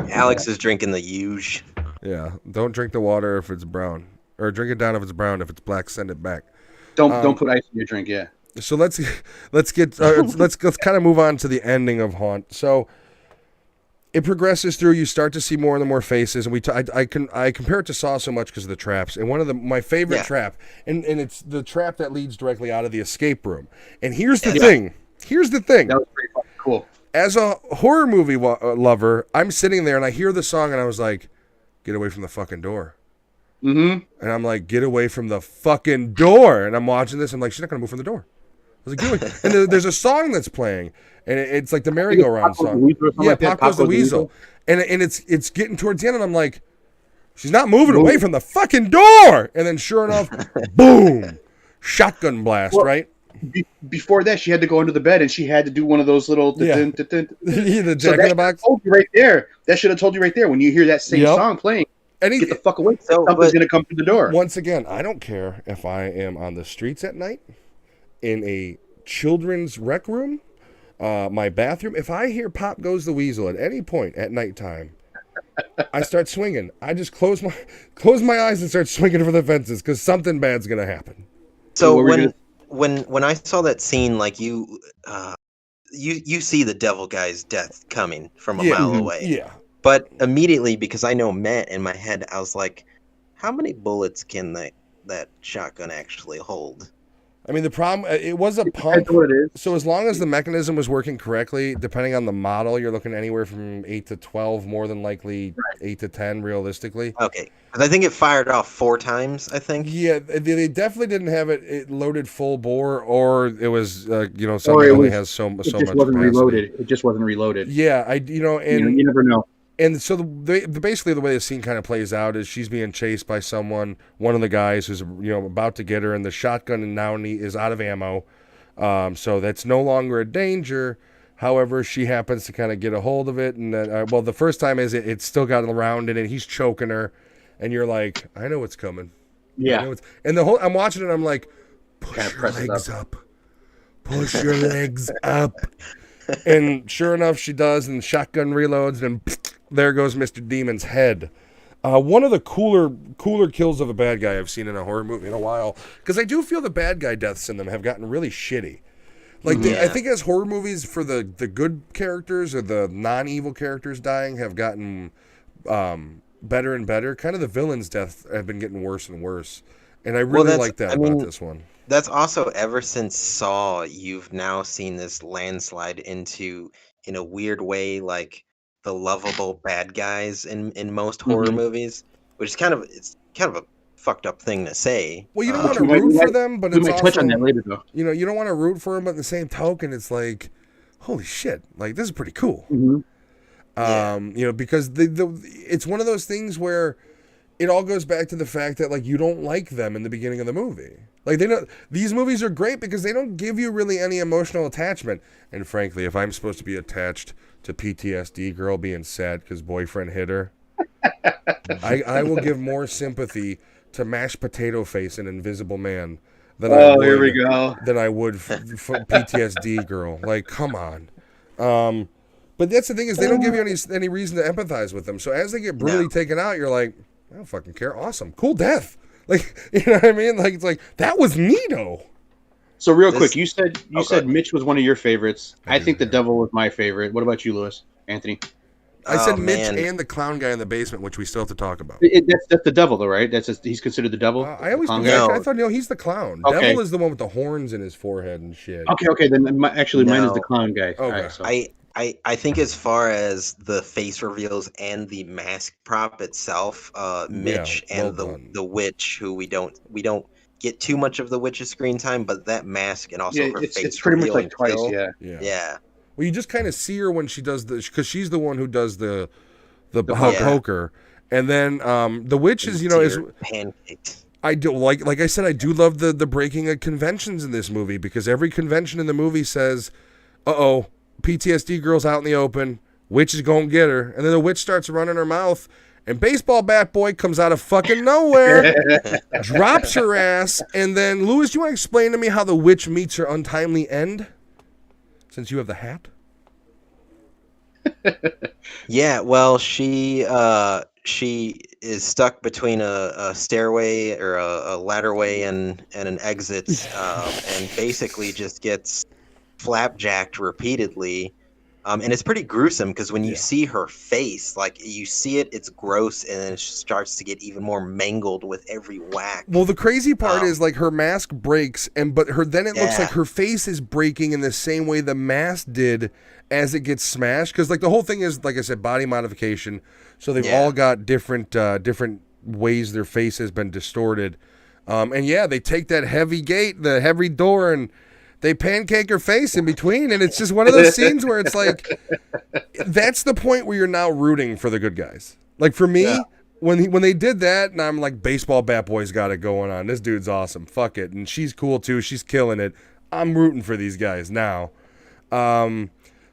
Alex is drinking the huge. yeah, don't drink the water if it's brown, or drink it down if it's brown. If it's black, send it back. Don't put ice in your drink. Yeah. So let's get let's kind of move on to the ending of Haunt. So it progresses through. You start to see more and more faces, and I compare it to Saw so much because of the traps. And one of my favorite trap, and it's the trap that leads directly out of the escape room. And here's the thing. Here's the thing. That was pretty fucking cool. As a horror movie lover, I'm sitting there and I hear the song and I was like, "Get away from the fucking door." Mm-hmm. And I'm like, "Get away from the fucking door!" And I'm watching this. I'm like, "She's not gonna move from the door." I was like, "Get away!" And there's a song that's playing, and it's like the merry-go-round song. Yeah, Pop Goes the Weasel. And it's getting towards the end, and I'm like, "She's not moving away from the fucking door." And then, sure enough, boom, shotgun blast, right? Before that, she had to go under the bed and she had to do one of those little. The So Jack in the Box. told you right there. That should have told you right there when you hear that same song playing. Get the fuck away. Something's gonna come through the door. Once again, I don't care if I am on the streets at night, in a children's rec room, my bathroom. If I hear Pop Goes the Weasel at any point at nighttime, I start swinging. I just close my eyes and start swinging for the fences because something bad's gonna happen. So when I saw that scene, like you see the devil guy's death coming from a mile away. Yeah. But immediately, because I know Matt in my head, I was like, how many bullets can that shotgun actually hold? I mean, the problem, it was a pump. So as long as the mechanism was working correctly, depending on the model, you're looking anywhere from 8 to 12, more than likely 8 to 10, realistically. Okay. Because I think it fired off 4 times, I think. Yeah, they definitely didn't have it loaded full bore, or it was, something only has so much capacity. It just wasn't reloaded. It just wasn't reloaded. Yeah, and you never know. And so basically the way the scene kind of plays out is she's being chased by one of the guys who's about to get her, and the shotgun now is out of ammo, so that's no longer a danger. However, she happens to kind of get a hold of it, and then the first time is it's still got around it, and he's choking her, and you're like, I know what's coming. Yeah. And I'm watching it, and I'm like, push your legs up. push your legs up. And sure enough, she does, and shotgun reloads, and there goes Mr. Demon's head. One of the cooler kills of a bad guy I've seen in a horror movie in a while, because I do feel the bad guy deaths in them have gotten really shitty. Like, I think as horror movies, for the good characters or the non-evil characters dying have gotten better and better, kind of the villains' deaths have been getting worse and worse. And I really like that about this one. That's also ever since Saw, you've now seen this landslide into, in a weird way, like the lovable bad guys in most horror movies, which is kind of a fucked up thing to say. Well, you don't want to root for them, but We it's might also, touch on that later, though. you know, you don't want to root for them, but at the same token, it's like, holy shit, like this is pretty cool. Mm-hmm. You know, because it's one of those things where it all goes back to the fact that like you don't like them in the beginning of the movie. Like these movies are great because they don't give you really any emotional attachment. And frankly, if I'm supposed to be attached to PTSD girl being sad because boyfriend hit her, I will give more sympathy to mashed potato face and Invisible Man than Here we go. than I would for PTSD girl. Like, come on. But that's the thing is they don't give you any reason to empathize with them. So as they get brutally taken out, you're like, I don't fucking care. Awesome. Cool death. Like, you know what I mean? Like, it's like, that was neato. So real quick, you said Mitch was one of your favorites. I think the devil was my favorite. What about you, Lewis? Anthony? I said Mitch and the clown guy in the basement, which we still have to talk about. That's the devil, though, right? He's considered the devil. I always The clown forget. guy? I thought, he's the clown. Okay. Devil is the one with the horns in his forehead and shit. Okay. Then mine is No. the clown guy. Okay. All right, so. I think as far as the face reveals and the mask prop itself, Mitch well and done. the witch, who we don't get too much of the witch's screen time, but that mask and also her face it's pretty much reveal like twice. kill, Yeah. Yeah. Well, you just kind of see her when she does because she's the one who does the poker. poker. And then the witch is, is pancakes. I do like I said, I do love the breaking of conventions in this movie because every convention in the movie says, uh-oh, PTSD girl's out in the open, witch is gonna get her, and then the witch starts running her mouth, and baseball bat boy comes out of fucking nowhere, drops her ass, and then Lewis, you want to explain to me how the witch meets her untimely end? Since you have the hat. Yeah, well, she is stuck between a stairway or a ladderway and an exit, and basically just gets flapjacked repeatedly. And it's pretty gruesome because when you see her face, like you see it's gross, and then it starts to get even more mangled with every whack. Well, the crazy part is like her mask breaks, but then it looks Yeah. like her face is breaking in the same way the mask did as it gets smashed. Because like the whole thing is, like I said, body modification. So they've all got different ways their face has been distorted. And they take that heavy gate, the heavy door, and they pancake her face in between, and it's just one of those scenes where it's like, that's the point where you're now rooting for the good guys. Like for me, when they did that, and I'm like, baseball bat boy's got it going on. This dude's awesome. Fuck it, and she's cool too. She's killing it. I'm rooting for these guys now.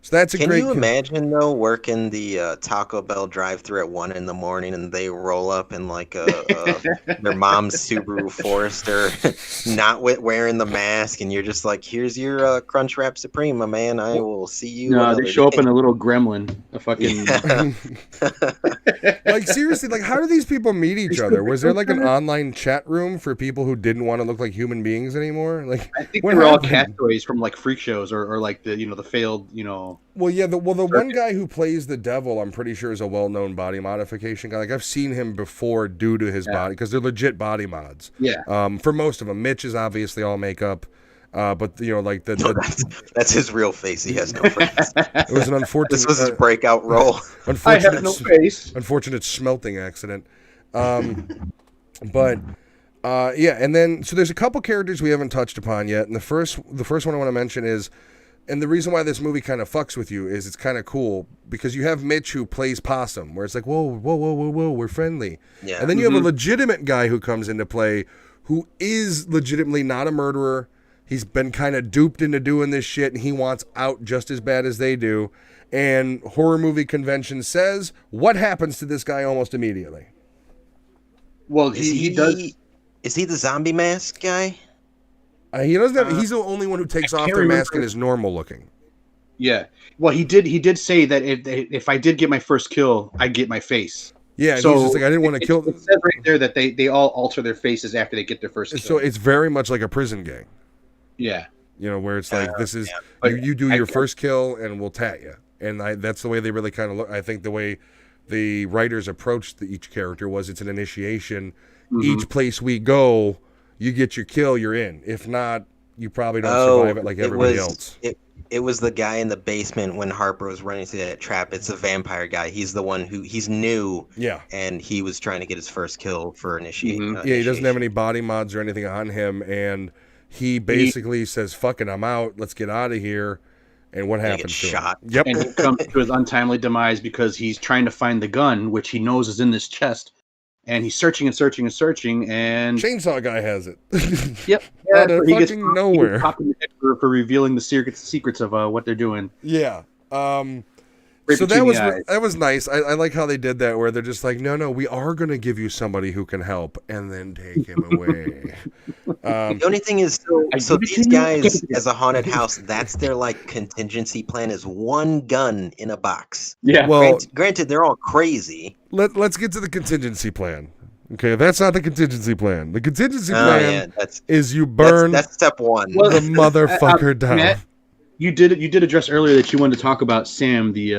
So that's a Can great. you imagine though working the Taco Bell drive-thru at 1 a.m. and they roll up in like their mom's Subaru Forester, not wearing the mask, and you're just like, "Here's your Crunchwrap Supreme, my man. I will see you." No, another they show up day." in a little gremlin. A fucking. Like seriously, like how do these people meet each other? Was there like an online chat room for people who didn't want to look like human beings anymore? Like I think what they were all happened? castaways from like freak shows or like the the failed Well, yeah, the one guy who plays the devil, I'm pretty sure is a well-known body modification guy. Like I've seen him before due to his body because they're legit body mods. Yeah. For most of them, Mitch is obviously all makeup, but like that's his real face. He has no friends. it was an unfortunate. This was his breakout role. I have no face. Unfortunate smelting accident. But and then so there's a couple characters we haven't touched upon yet, and the first one I want to mention is. And the reason why this movie kind of fucks with you is it's kind of cool because you have Mitch who plays possum, where it's like, whoa, we're friendly. Yeah. And then you have a legitimate guy who comes into play who is legitimately not a murderer. He's been kind of duped into doing this shit, and he wants out just as bad as they do. And horror movie convention says, what happens to this guy almost immediately? Well, Is he does. Is he the zombie mask guy? He doesn't have. He's the only one who takes I off can't their mask remember. and is normal looking. Yeah. Well, he did say that if I did get my first kill, I'd get my face. Yeah, and So he's just like, I didn't want to kill. It says right there that they all alter their faces after they get their first kill. So it's very much like a prison gang. Yeah. You know, where it's like this is But you do I- your first kill and we'll tat you, and that's the way they really kind of look. I think the way the writers approached each character was it's an initiation. Each place we go, you get your kill, you're in. If not, you probably don't survive it like everybody else. It was the guy in the basement when Harper was running through that trap. It's the vampire guy. He's the one he's new. Yeah. And he was trying to get his first kill for initiation. Yeah, he doesn't have any body mods or anything on him, and he basically says, "Fuck it, I'm out. Let's get out of here." And what happens gets to shot. him? Yep. And he comes to his untimely demise because he's trying to find the gun, which he knows is in this chest. And he's searching and searching and searching, and Chainsaw guy has it. yep, Out of he gets fucking nowhere. popped in the head for revealing the secrets of what they're doing. Yeah. Right So between the eyes. that was nice. I like how they did that, where they're just like, no, we are gonna give you somebody who can help, and then take him away. The only thing is, so give it these to you. guys, as a haunted house, that's their like contingency plan is one gun in a box. Yeah, Well, Granted, they're all crazy. let's get to the contingency plan. Okay, that's not the contingency plan. The contingency Oh plan yeah, that's is you burn that's step one. Well, the motherfucker down. Matt, you did address earlier that you wanted to talk about Sam, the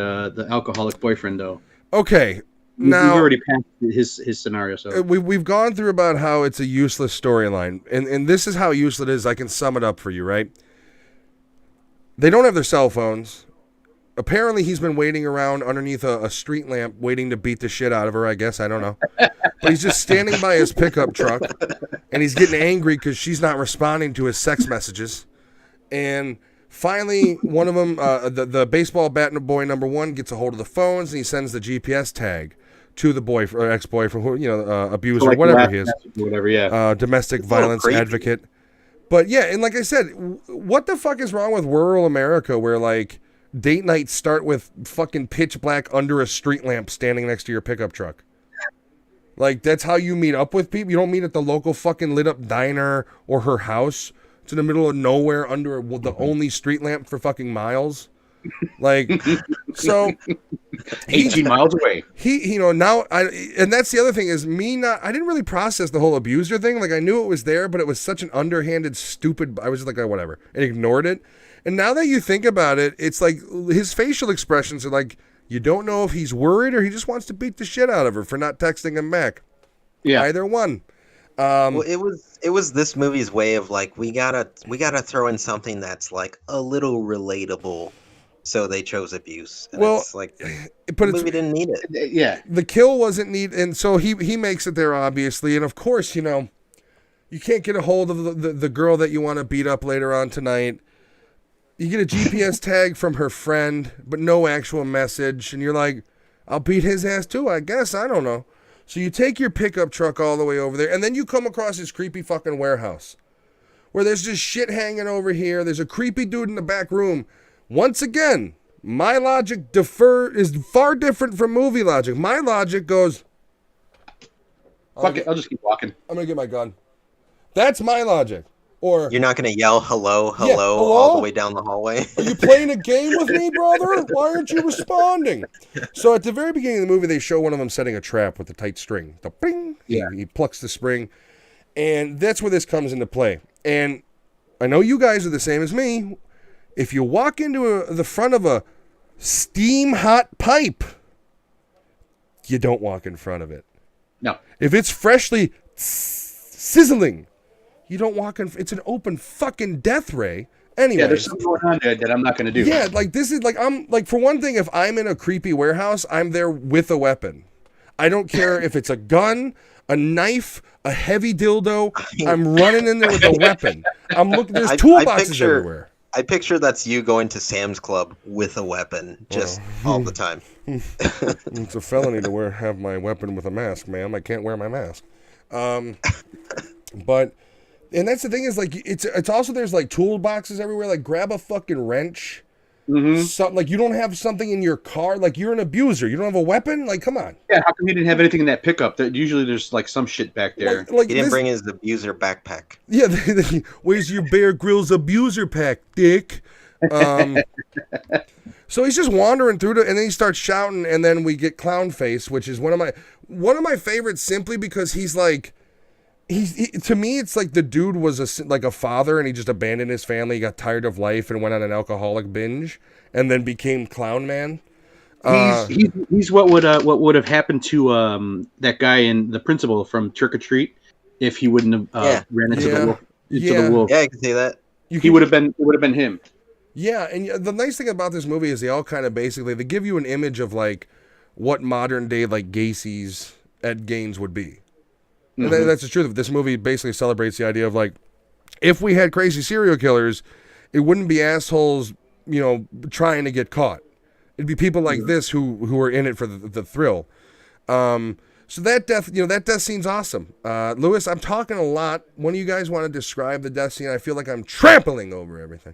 alcoholic boyfriend, though. Okay, We've now already passed his scenario, so we've gone through about how it's a useless storyline, and this is how useless it is. I can sum it up for you, right? They don't have their cell phones. Apparently, he's been waiting around underneath a street lamp, waiting to beat the shit out of her. I guess I don't know, but he's just standing by his pickup truck, and he's getting angry because she's not responding to his sext messages. And finally, one of them, the baseball bat boy number one, gets a hold of the phones, and he sends the GPS tag to the boyfriend or ex-boyfriend, who abuser, So, like, whatever last he is, message or whatever. Yeah, domestic It's a little violence creepy. advocate. But yeah, and like I said, what the fuck is wrong with rural America, where like date nights start with fucking pitch black under a street lamp standing next to your pickup truck? Like, that's how you meet up with people. You don't meet at the local fucking lit up diner or her house. It's in the middle of nowhere under the only street lamp for fucking miles. Like, so 18 miles away. and that's the other thing is I didn't really process the whole abuser thing. Like, I knew it was there, but it was such an underhanded, stupid, I was just like, oh, whatever, and ignored it. And now that you think about it, it's like his facial expressions are like, you don't know if he's worried or he just wants to beat the shit out of her for not texting him back. Yeah, Either one. Well, it was this movie's way of like we gotta throw in something that's like a little relatable. So they chose abuse. And Well, it's like but the it's movie didn't need it. yeah. the kill wasn't neat, and so he makes it there, obviously. And of course, you can't get a hold of the girl that you want to beat up later on tonight. You get a GPS tag from her friend, but no actual message, and you're like, I'll beat his ass too, I guess. I don't know. So you take your pickup truck all the way over there, and then you come across this creepy fucking warehouse where there's just shit hanging over here. There's a creepy dude in the back room. Once again, my logic is far different from movie logic. My logic goes, Fuck it, I'll just keep walking. I'm gonna get my gun. That's my logic. Or You're not gonna yell hello hello? all the way down the hallway. are you playing a game with me, brother? Why aren't you responding? So at the very beginning of the movie, they show one of them setting a trap with a tight string. The bing, Yeah. he plucks the spring, and that's where this comes into play. And I know you guys are the same as me. If you walk into the front of a steam hot pipe, you don't walk in front of it. No, If it's freshly sizzling, you don't walk in. It's an open fucking death ray. Anyway, yeah, there's something going on there that I'm not going to do. yeah, like this is like I'm like for one thing, if I'm in a creepy warehouse, I'm there with a weapon. I don't care if it's a gun, a knife, a heavy dildo. I'm running in there with a weapon. I'm looking. There's I toolboxes picture- everywhere. I picture that's you going to Sam's Club with a weapon, just all the time. It's a felony to have my weapon with a mask, ma'am. I can't wear my mask. But and that's the thing is like it's also there's like toolboxes everywhere. Like grab a fucking wrench. Something like you don't have something in your car, like you're an abuser. You don't have a weapon. Like, come on. Yeah, how come he didn't have anything in that pickup? That usually there's like some shit back there. Like He didn't this, bring his abuser backpack. yeah. Where's your Bear Grylls abuser pack, dick? So he's just wandering through and then he starts shouting, and then we get Clown Face, which is one of my favorites, simply because he's like. To me, it's like the dude was like a father, and he just abandoned his family. He got tired of life and went on an alcoholic binge, and then became Clown Man. He's what would have happened to that guy in The Principal from Trick or Treat if he wouldn't have ran into the wolf. The wolf. Yeah, I can see that. It would have been him. Yeah, and the nice thing about this movie is they all kind of basically they give you an image of like what modern day like Gacy's Ed Gaines would be. And that's the truth. This movie basically celebrates the idea of like, if we had crazy serial killers, it wouldn't be assholes, trying to get caught. It'd be people like this who are in it for the thrill. So that death scene's awesome. Lewis, I'm talking a lot. One of you guys want to describe the death scene? I feel like I'm trampling over everything.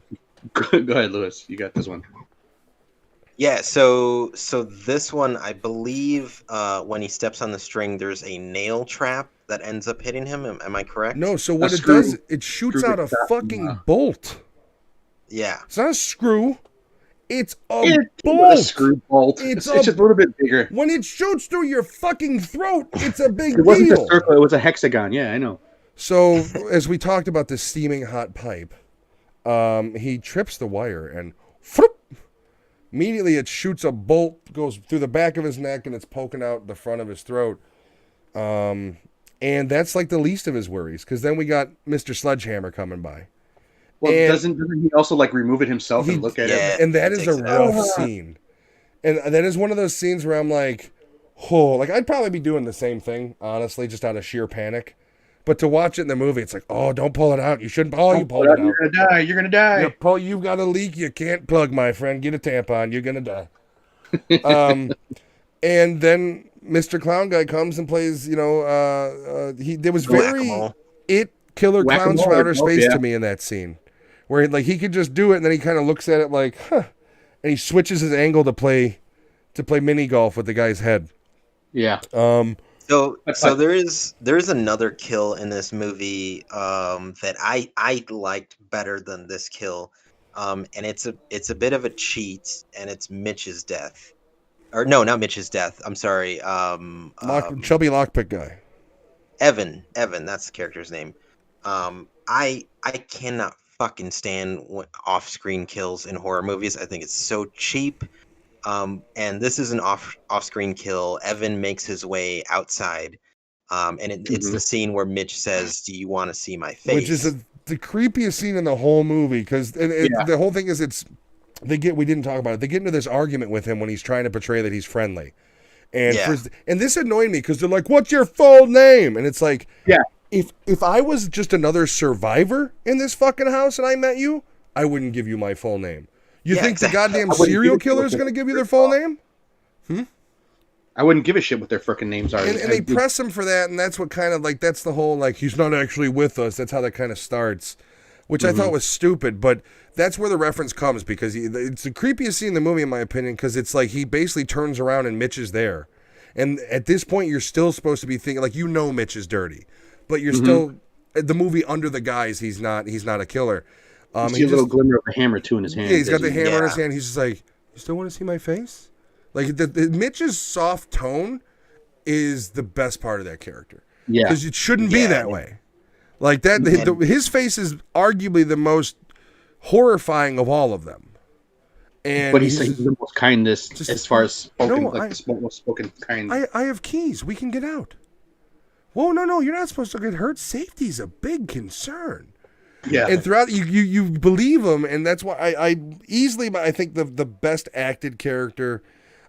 Go ahead, Lewis. You got this one. Yeah, so this one, I believe, when he steps on the string, there's a nail trap that ends up hitting him. Am I correct? No, so what it does, it shoots out a fucking bolt. Yeah. It's not a screw. It's a bolt. A screw bolt. It's just a little bit bigger. When it shoots through your fucking throat, it's a big deal. It wasn't a circle. It was a hexagon. Yeah, I know. So, as we talked about the steaming hot pipe, he trips the wire and immediately it shoots a bolt, goes through the back of his neck, and it's poking out the front of his throat. And that's like the least of his worries, because then we got Mr. Sledgehammer coming by. Well, doesn't he also like remove it himself and look at it? And that is a rough scene. And that is one of those scenes where I'm like, like I'd probably be doing the same thing, honestly, just out of sheer panic. But to watch it in the movie, it's like, oh, don't pull it out. You shouldn't. Oh, you pulled it out. You're gonna die. You're gonna die. You've got a leak. You can't plug, my friend. Get a tampon. You're gonna die. And then Mr. Clown Guy comes and plays. There was very killer clowns from outer space to me in that scene, where like he could just do it, and then he kind of looks at it like, and he switches his angle to play mini golf with the guy's head. Yeah. So there is another kill in this movie that I liked better than this kill, and it's a bit of a cheat, and it's Mitch's death, or no, not Mitch's death. I'm sorry. Chubby lockpick guy. Evan, that's the character's name. I cannot fucking stand off-screen kills in horror movies. I think it's so cheap. And this is an off-screen kill. Evan makes his way outside, and it's the scene where Mitch says, "Do you want to see my face?" Which is the creepiest scene in the whole movie, because the whole thing is we didn't talk about it. They get into this argument with him when he's trying to portray that he's friendly, and this annoyed me because they're like, "What's your full name?" And it's like, if I was just another survivor in this fucking house and I met you, I wouldn't give you my full name. You think exactly. The goddamn serial killer is going to give you their full name? I wouldn't give a shit what their freaking names are. And they press him for that, and that's what kind of like, that's the whole like, he's not actually with us. That's how that kind of starts, which I thought was stupid, but that's where the reference comes, because it's the creepiest scene in the movie, in my opinion, because it's like he basically turns around and Mitch is there. And at this point, you're still supposed to be thinking, like, Mitch is dirty, but you're still, the movie under the guise, he's not a killer. You see a little glimmer of a hammer too in his hand. Yeah, he's got the hammer in his hand. He's just like, you still want to see my face? Like Mitch's soft tone is the best part of that character. Yeah, because it shouldn't be that way. Like that, his face is arguably the most horrifying of all of them. But he's the most kindest as far as spoken, most spoken kind. I have keys. We can get out. Whoa, no, you're not supposed to get hurt. Safety's a big concern. Yeah, and throughout you believe him, and that's why I think the best acted character.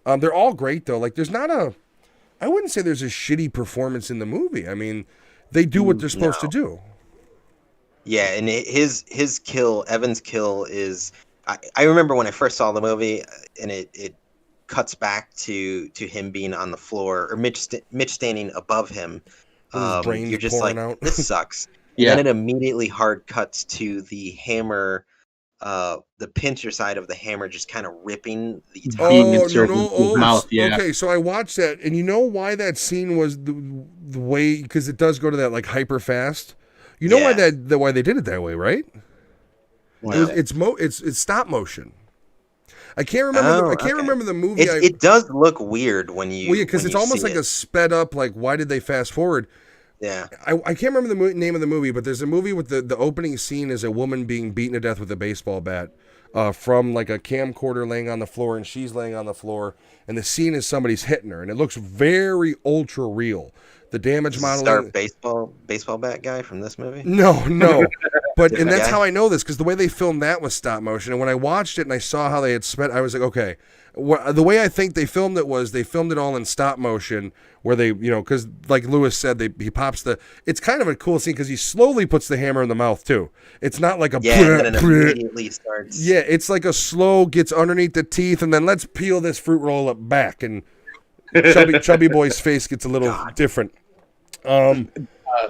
They're all great though. Like there's not I wouldn't say there's a shitty performance in the movie. I mean, they do what they're supposed to do. Yeah, and his kill, Evan's kill is. I remember when I first saw the movie, and it cuts back to him being on the floor, or Mitch standing above him. You're just like, this sucks. Yeah. Then it immediately hard cuts to the hammer the pincher side of the hammer just kind of ripping the top. Being Oh inserted no! into his mouth, yeah. Okay, so I watched that, and you know why that scene was the way, because it does go to that like hyper fast. You know why Yeah. why they did it that way, right? Wow. It's stop motion. I can't remember. Oh, I can't okay. remember the movie. It does look weird when you. Well, yeah, because when it's you almost see like it. a sped up. Like, why did they fast forward? Yeah. I can't remember the name of the movie, but there's a movie with the opening scene is a woman being beaten to death with a baseball bat from like a camcorder laying on the floor, and she's laying on the floor, and the scene is somebody's hitting her, and it looks very ultra real. The damage Does it star modeling. baseball bat guy from this movie. No, but and Different that's guy? how I know this because the way they filmed that was stop motion, and when I watched it and I saw how they had spent, I was like, okay. The way I think they filmed it was they filmed it all in stop motion, where they, because like Lewis said, he pops the. It's kind of a cool scene because he slowly puts the hammer in the mouth too. It's not like a Yeah, and then it immediately starts. yeah, it's like a slow gets underneath the teeth, and then let's peel this fruit roll up back, and chubby boy's face gets a little different.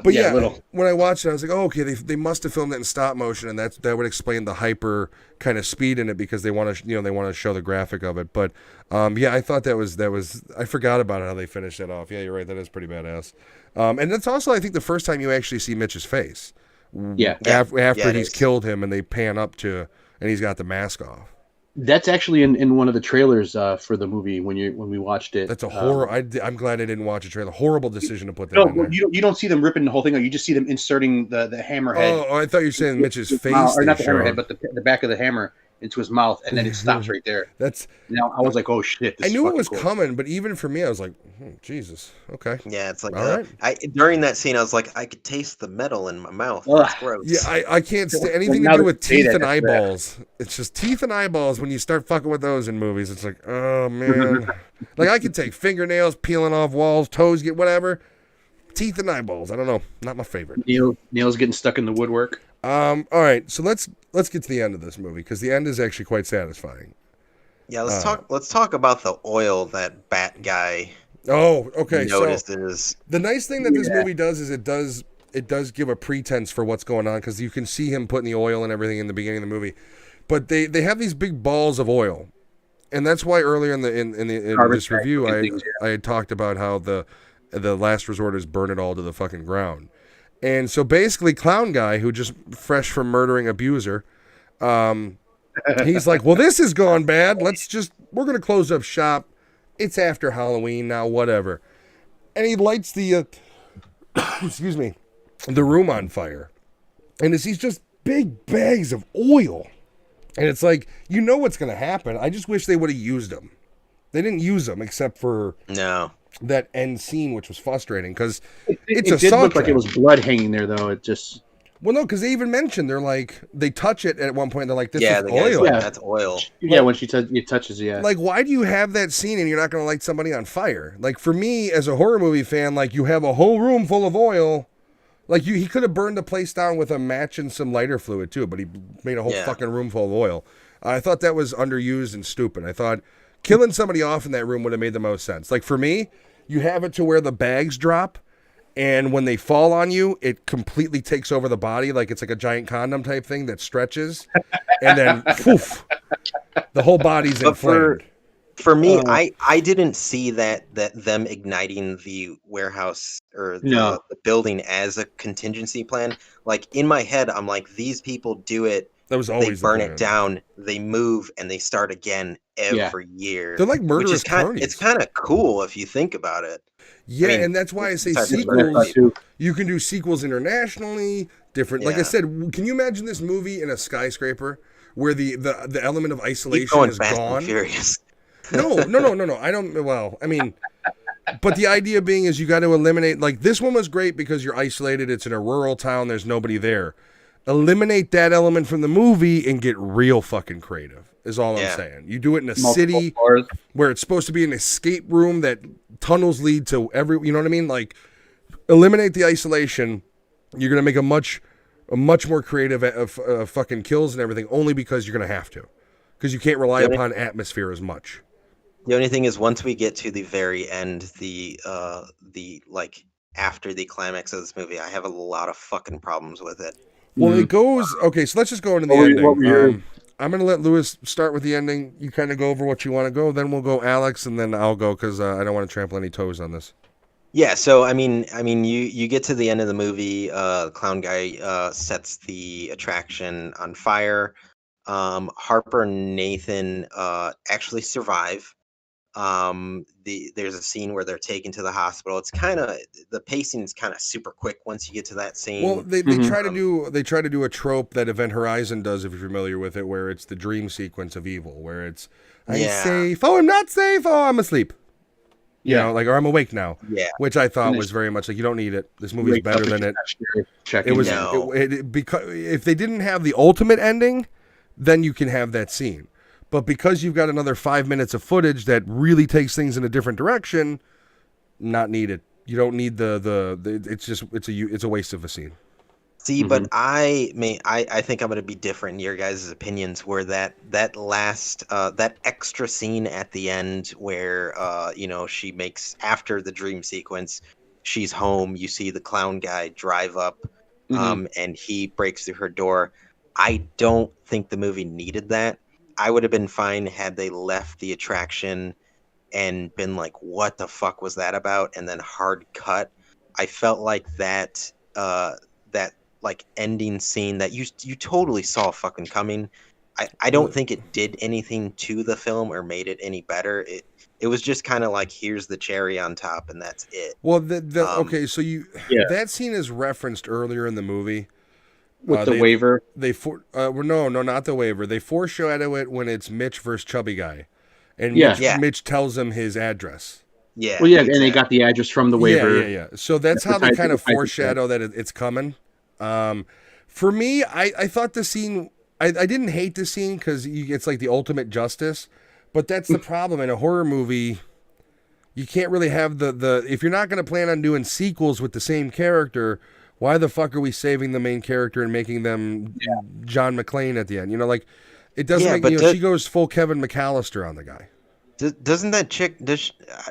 But yeah, little. when I watched it, I was like, oh, okay, they must have filmed it in stop motion, and that would explain the hyper kind of speed in it because they want to they want to show the graphic of it. But yeah, I thought that was I forgot about how they finished that off. Yeah, you're right, that is pretty badass. And that's also I think the first time you actually see Mitch's face. Yeah. After it he's is. killed him, and they pan up to, and he's got the mask off. That's actually in one of the trailers for the movie when we watched it. That's a horror. I'm glad I didn't watch a trailer. Horrible decision to put that No, in there. you don't see them ripping the whole thing out. You just see them inserting the hammerhead. Oh, I thought you were saying Mitch's face. Or not they the hammerhead, showed. but the back of the hammer into his mouth, and then it stops right there. That's. Now I was like, oh shit! I knew it was coming, but even for me, I was like, Jesus, okay. Yeah, it's like All right. during that scene, I was like, I could taste the metal in my mouth. Ugh. That's gross. Yeah, I can't stand anything now to do that with you say teeth that, and that's bad. eyeballs. It's just teeth and eyeballs when you start fucking with those in movies. It's like, oh man. Like I could take fingernails, peeling off walls, toes, get whatever. Teeth and eyeballs. I don't know. Not my favorite. Neil's getting stuck in the woodwork. All right, so let's get to the end of this movie because the end is actually quite satisfying. Yeah, let's talk about the oil that bat guy Oh, okay. So notices. the nice thing that this movie does is it does give a pretense for what's going on because you can see him putting the oil and everything in the beginning of the movie, but they have these big balls of oil, and that's why earlier in this review I had talked about how the last resort is burn it all to the fucking ground. And so basically, Clown Guy, who just fresh from murdering abuser, he's like, well, this has gone bad. We're going to close up shop. It's after Halloween now, whatever. And he lights the, excuse me, the room on fire. And it's these just big bags of oil. And it's like, you know what's going to happen. I just wish they would have used them. They didn't use them except for No. that end scene, which was frustrating because It it's a did saw look like trap. it was blood hanging there, though. It just Well, no, because they even mentioned they touch it at one point. They're like, "This Yeah, is the guy's oil." like, Yeah. that's oil. when it touches, yeah. Like, why do you have that scene and you're not going to light somebody on fire? Like, for me as a horror movie fan, like you have a whole room full of oil. Like he could have burned the place down with a match and some lighter fluid too, but he made a whole fucking room full of oil. I thought that was underused and stupid. I thought killing somebody off in that room would have made the most sense. Like for me, you have it to where the bags drop. And when they fall on you, it completely takes over the body, like it's like a giant condom type thing that stretches, and then poof, the whole body's But inflamed. For me, I didn't see that them igniting the warehouse or the building as a contingency plan. Like in my head, I'm like, these people do it. That was They always burn the it plan. down, they move, and they start again every year. They're like which murderous is carnies. it's kind of cool if you think about it. Yeah, I mean, and that's why I say besides the sequels. too. You can do sequels internationally, different. Like I Yeah. said, can you imagine this movie in a skyscraper where the element of Keep isolation going is Fast gone? and Furious. No. I don't. Well, I mean, but the idea being is you got to eliminate. Like this one was great because you're isolated. It's in a rural town. There's nobody there. Eliminate that element from the movie and get real fucking creative. Is all I'm Yeah. saying. You do it in a Multiple city floors. where it's supposed to be an escape room that tunnels lead to every. You know what I mean? Like eliminate the isolation. You're gonna make a much more creative fucking kills and everything. Only because you're gonna have to, because you can't rely Yeah. upon atmosphere as much. The only thing is, once we get to the very end, the like after the climax of this movie, I have a lot of fucking problems with it. Well, it goes okay. So let's just go into the What were ending. your I'm going to let Lewis start with the ending. You kind of go over what you want to go. Then we'll go Alex, and then I'll go because I don't want to trample any toes on this. Yeah, so I mean, you get to the end of the movie. The clown guy sets the attraction on fire. Harper and Nathan actually survive. There's a scene where they're taken to the hospital. It's the pacing is kind of super quick once you get to that scene. Well, they try to do a trope that Event Horizon does, if you're familiar with it, where it's the dream sequence of evil, where it's I'm safe. Oh, I'm not safe. Oh, I'm asleep. You know, like, or I'm awake now. Yeah. Which I thought was very much like, you don't need it. This movie's better than it. It was because if they didn't have the ultimate ending, then you can have that scene. But because you've got another 5 minutes of footage that really takes things in a different direction, not needed. You don't need it's a waste of a scene. See, but I think I'm going to be different in your guys' opinions. Where that last that extra scene at the end, where she makes after the dream sequence, she's home. You see the clown guy drive up, and he breaks through her door. I don't think the movie needed that. I would have been fine had they left the attraction and been like, "What the fuck was that about?" and then hard cut. I felt like that like ending scene that you totally saw fucking coming. I don't think it did anything to the film or made it any better. It was just kind of like, here's the cherry on top and that's it. Well, okay, so that scene is referenced earlier in the movie with the waiver. No, not the waiver. They foreshadow it when it's Mitch versus Chubby Guy, and Mitch tells him his address. Yeah. Well, yeah, exactly. And they got the address from the waiver. Yeah. So that's how they kind of foreshadow that it's coming. For me, I thought the scene, I didn't hate the scene because it's like the ultimate justice, but that's the problem in a horror movie. You can't really have the if you're not going to plan on doing sequels with the same character, why the fuck are we saving the main character and making them John McClane at the end? Like it doesn't make, she goes full Kevin McAllister on the guy. Doesn't that chick,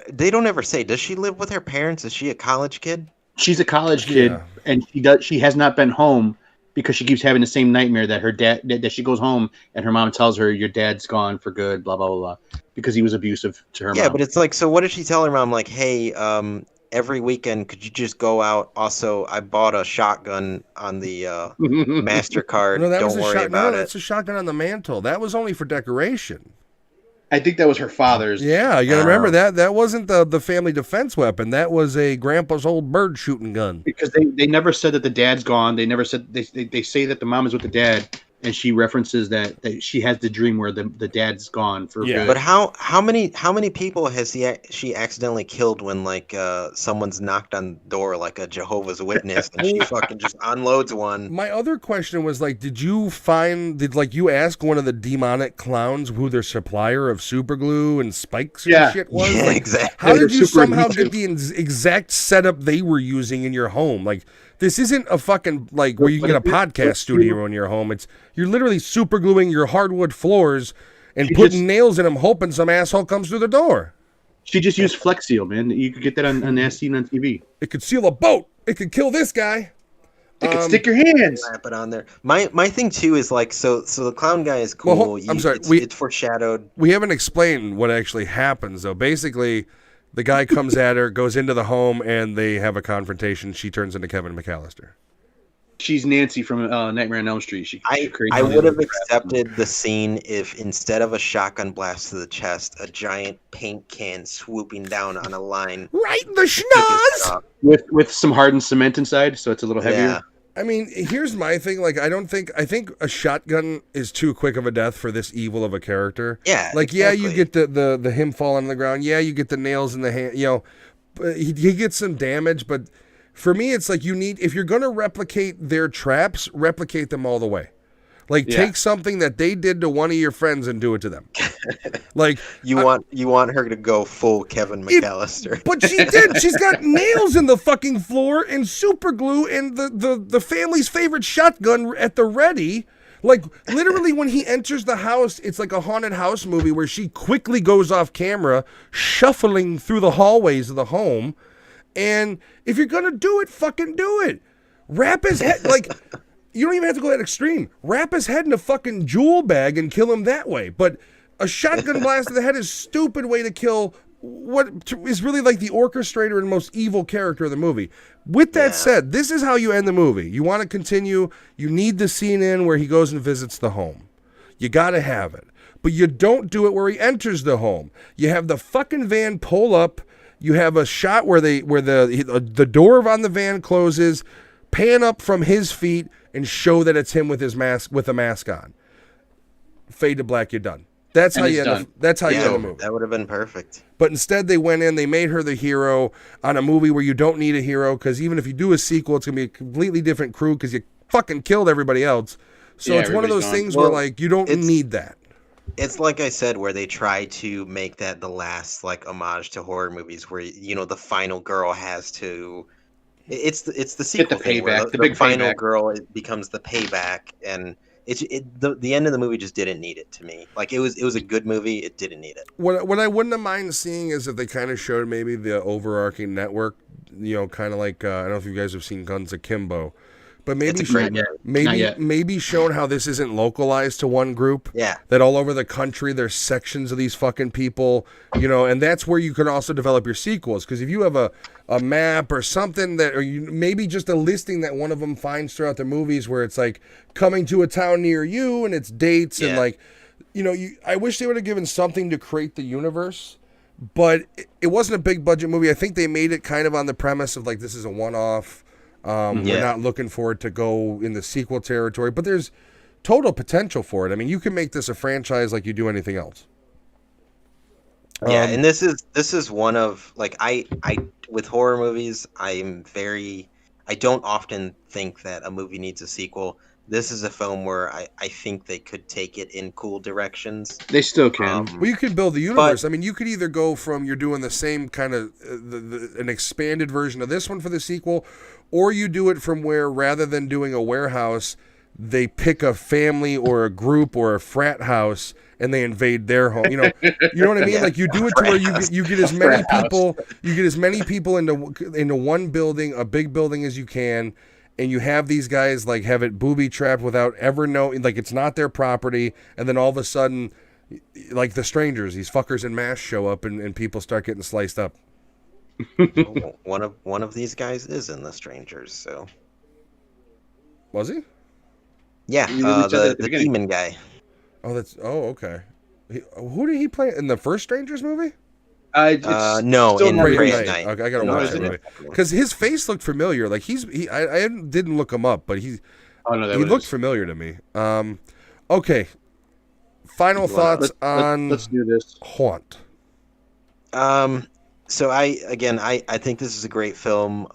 they don't ever say, does she live with her parents? Is she a college kid? She's a college kid, and she has not been home because she keeps having the same nightmare that her dad, that she goes home and her mom tells her, your dad's gone for good, blah, blah, blah, blah, because he was abusive to her mom. Yeah, but it's like, so what did she tell her mom? Like, hey, every weekend, could you just go out? Also, I bought a shotgun on the MasterCard. Don't worry about it. That's a shotgun on the mantle. That was only for decoration. I think that was her father's. Yeah, you gotta remember that. That wasn't the family defense weapon. That was a grandpa's old bird shooting gun. Because they never said that the dad's gone. They never said, they say that the mom is with the dad, and she references that she has the dream where the dad's gone for good. But how many people has she accidentally killed when someone's knocked on the door like a Jehovah's Witness and she fucking just unloads one? My other question was did you ask one of the demonic clowns who their supplier of super glue and spikes and shit was? Yeah, exactly. How did you somehow get the exact setup they were using in your home? This isn't a fucking where you get a podcast studio in your home. You're literally super gluing your hardwood floors and putting nails in them, hoping some asshole comes through the door. She just used Flex Seal, man. You could get that on that scene on TV. It could seal a boat. It could kill this guy. It could stick your hands. Wrap it on there. My thing too is so the clown guy is cool. Well, I'm sorry. It's foreshadowed. We haven't explained what actually happens though. Basically, the guy comes at her, goes into the home, and they have a confrontation. She turns into Kevin McAllister. She's Nancy from Nightmare on Elm Street. I would have accepted the scene if instead of a shotgun blast to the chest, a giant paint can swooping down on a line. Right in the schnoz! With some hardened cement inside, so it's a little heavier. Yeah. I mean, here's my thing. I think a shotgun is too quick of a death for this evil of a character. Yeah. Exactly. You get the him falling on the ground. Yeah, you get the nails in the hand. But he gets some damage. But for me, it's if you're going to replicate their traps, replicate them all the way. Take something that they did to one of your friends and do it to them. You want her to go full Kevin McAllister. But she did. She's got nails in the fucking floor and super glue and the family's favorite shotgun at the ready. Literally when he enters the house, it's like a haunted house movie where she quickly goes off camera, shuffling through the hallways of the home. And if you're going to do it, fucking do it. Wrap his head you don't even have to go that extreme. Wrap his head in a fucking jewel bag and kill him that way. But a shotgun blast to the head is a stupid way to kill what is really like the orchestrator and most evil character of the movie. With that said, this is how you end the movie. You want to continue, you need the scene in where he goes and visits the home. You got to have it. But you don't do it where he enters the home. You have the fucking van pull up. You have a shot where the door on the van closes, pan up from his feet and show that it's him with his mask, with a mask on. Fade to black, you're done. That's how you end. That's how you end the movie. That would have been perfect. But instead, they went in. They made her the hero on a movie where you don't need a hero, because even if you do a sequel, it's gonna be a completely different crew because you fucking killed everybody else. So it's one of those things where like you don't need that. It's like I said, where they try to make that the last like homage to horror movies, where the final girl has to. It's the sequel. Get the payback. The big final girl becomes the payback, and the end of the movie just didn't need it to me. Like it was a good movie. It didn't need it. What I wouldn't have mind seeing is if they kind of showed maybe the overarching network, kind of like I don't know if you guys have seen Guns Akimbo, but maybe shown how this isn't localized to one group. Yeah. That all over the country there's sections of these fucking people, and that's where you can also develop your sequels. Because if you have a map or something maybe just a listing that one of them finds throughout the movies where it's like coming to a town near you and it's dates and like, I wish they would have given something to create the universe, but it wasn't a big budget movie. I think they made it kind of on the premise of like, this is a one-off. We're not looking for it to go in the sequel territory, but there's total potential for it. I mean, you can make this a franchise like you do anything else. Yeah, and this is one of like I with horror movies, I don't often think that a movie needs a sequel. This is a film where I think they could take it in cool directions. They still can. Well, you could build the universe. I mean, you could either go from you're doing the same kind of an expanded version of this one for the sequel, or you do it from where rather than doing a warehouse, they pick a family or a group or a frat house and they invade their home. You know what I mean? Yeah. Like you do it to where you get as many people into one building, a big building as you can. And you have these guys like have it booby trapped without ever knowing, like it's not their property. And then all of a sudden, like The Strangers, these fuckers in mass show up and people start getting sliced up. One of these guys is in The Strangers, so. Was he? Yeah, the demon guy. Okay. Who did he play in the first Strangers movie? No, in Praise Night. Okay, I gotta watch that movie because his face looked familiar. Like I didn't look him up, but he looked familiar to me. Okay. Final thoughts on let's do this. Haunt. So I think this is a great film.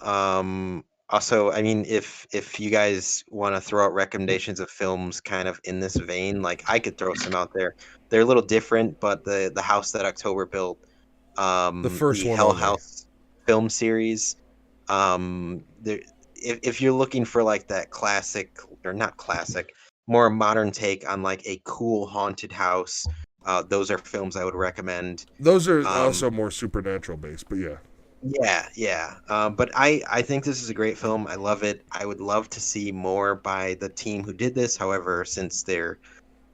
Also, I mean, if you guys want to throw out recommendations of films kind of in this vein, like I could throw some out there. They're a little different, but the House That October Built. The first one, Hell House film series. If you're looking for like that classic, or not classic, more modern take on like a cool haunted house, those are films I would recommend. Those are also more supernatural based, but yeah. Yeah. But I think this is a great film. I love it. I would love to see more by the team who did this. However, since they're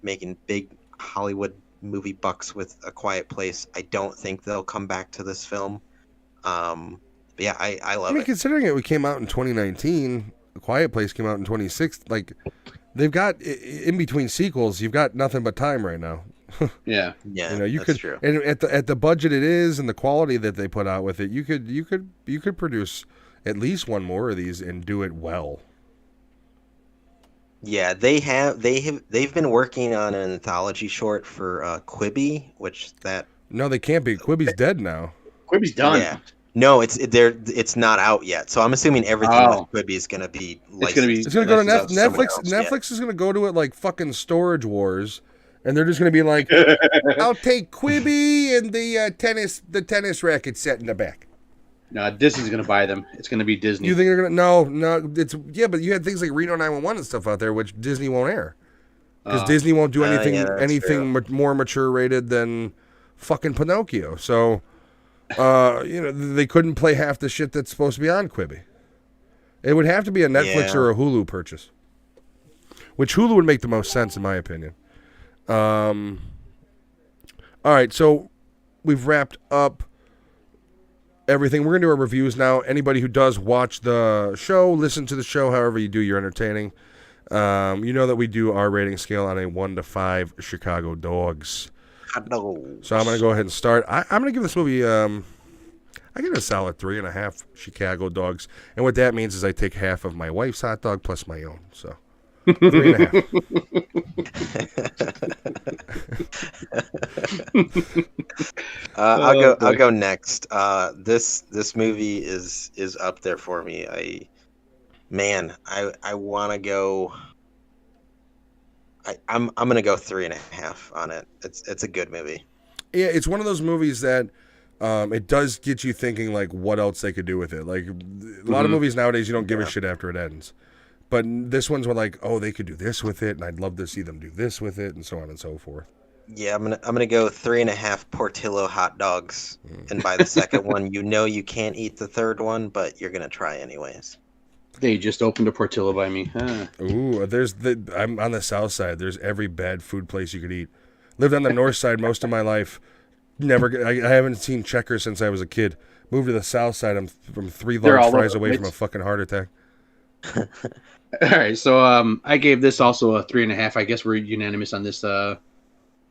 making big Hollywood movie bucks with A Quiet Place, I don't think they'll come back to this film. But yeah, I love it. Considering it came out in 2019, A Quiet Place came out in 2016. Like they've got in between sequels, you've got nothing but time right now. Yeah, that's true. And at the budget it is and the quality that they put out with it, you could produce at least one more of these and do it well. Yeah, they've been working on an anthology short for Quibi, No, they can't be. Quibi's dead now. Quibi's done. Yeah. No, it's not out yet. So I'm assuming everything with Quibi is going to be licensed. It's going to go to Netflix. Netflix is going to go to it like fucking Storage Wars, and they're just going to be like, "I'll take Quibi and the tennis racket set in the back." No, Disney's going to buy them. It's going to be Disney. You think they're going to? No. But you had things like Reno 911 and stuff out there, which Disney won't air. Because Disney won't do anything more mature rated than fucking Pinocchio. So, they couldn't play half the shit that's supposed to be on Quibi. It would have to be a Netflix or a Hulu purchase. which Hulu would make the most sense in my opinion. All right, so we've wrapped up everything. We're going to do our reviews now. Anybody who does watch the show, listen to the show, however you do, you're entertaining. You know that we do our rating scale on a 1 to 5 Chicago dogs. So I'm going to go ahead and start. I'm going to give this movie, I give it a solid 3.5 Chicago dogs. And what that means is I take half of my wife's hot dog plus my own. So 3.5. I'll go next. This movie is up there for me. I want to go. I'm gonna go 3.5 on it. It's a good movie. Yeah, it's one of those movies that it does get you thinking like what else they could do with it. Like a lot of movies nowadays, you don't give a shit after it ends. But this one's like, oh, they could do this with it, and I'd love to see them do this with it, and so on and so forth. Yeah, I'm gonna go 3.5 Portillo hot dogs, and by the second one, you can't eat the third one, but you're gonna try anyways. They just opened a Portillo by me. Ooh, I'm on the south side. There's every bad food place you could eat. Lived on the north side most of my life. I haven't seen Checkers since I was a kid. Moved to the south side. I'm from 3 large fries away from a fucking heart attack. All right, so I gave this also a 3.5. I guess we're unanimous on this. I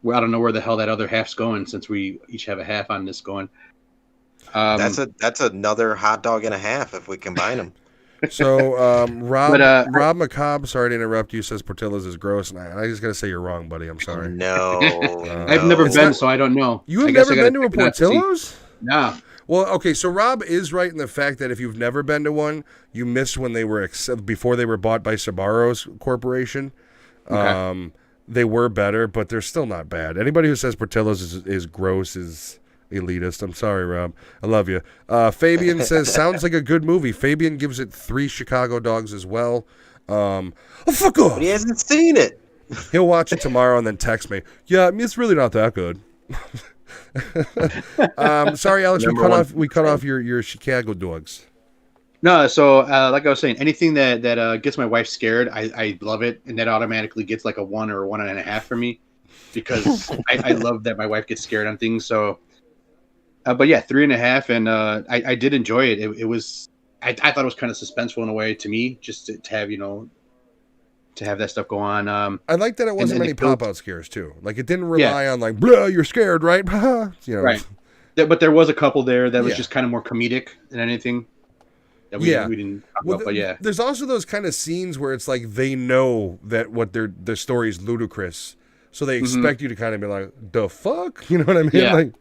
don't know where the hell that other half's going since we each have a half on this going. That's another hot dog and a half if we combine them. So Rob McCobb, sorry to interrupt you, says Portillo's is gross, and I just gotta say you're wrong, buddy. I'm sorry. No, I've never been, so I don't know. You have never been to a Portillo's? No. Well, okay, so Rob is right in the fact that if you've never been to one, you missed when they were before they were bought by Sbarro's Corporation. Okay. They were better, but they're still not bad. Anybody who says Portillo's is gross is elitist. I'm sorry, Rob. I love you. Fabian says, sounds like a good movie. Fabian gives it 3 Chicago dogs as well. Fuck off. He hasn't seen it. He'll watch it tomorrow and then text me. Yeah, it's really not that good. Sorry, Alex, we cut off your Chicago dogs. No, so like I was saying, anything that gets my wife scared, I love it, and that automatically gets like a 1 or 1.5 for me because I love that my wife gets scared on things. So, but yeah, 3.5, and I did enjoy it. It was I thought it was kind of suspenseful in a way to me, just to have to have that stuff go on. I like that it wasn't many pop-out scares too. Like it didn't rely on like, blah, you're scared, right? Right. But there was a couple there that was just kind of more comedic than anything. That we didn't talk about, but yeah. There's also those kind of scenes where it's like they know that what their story is ludicrous, so they expect you to kind of be like, "The fuck," you know what I mean? Yeah. Like,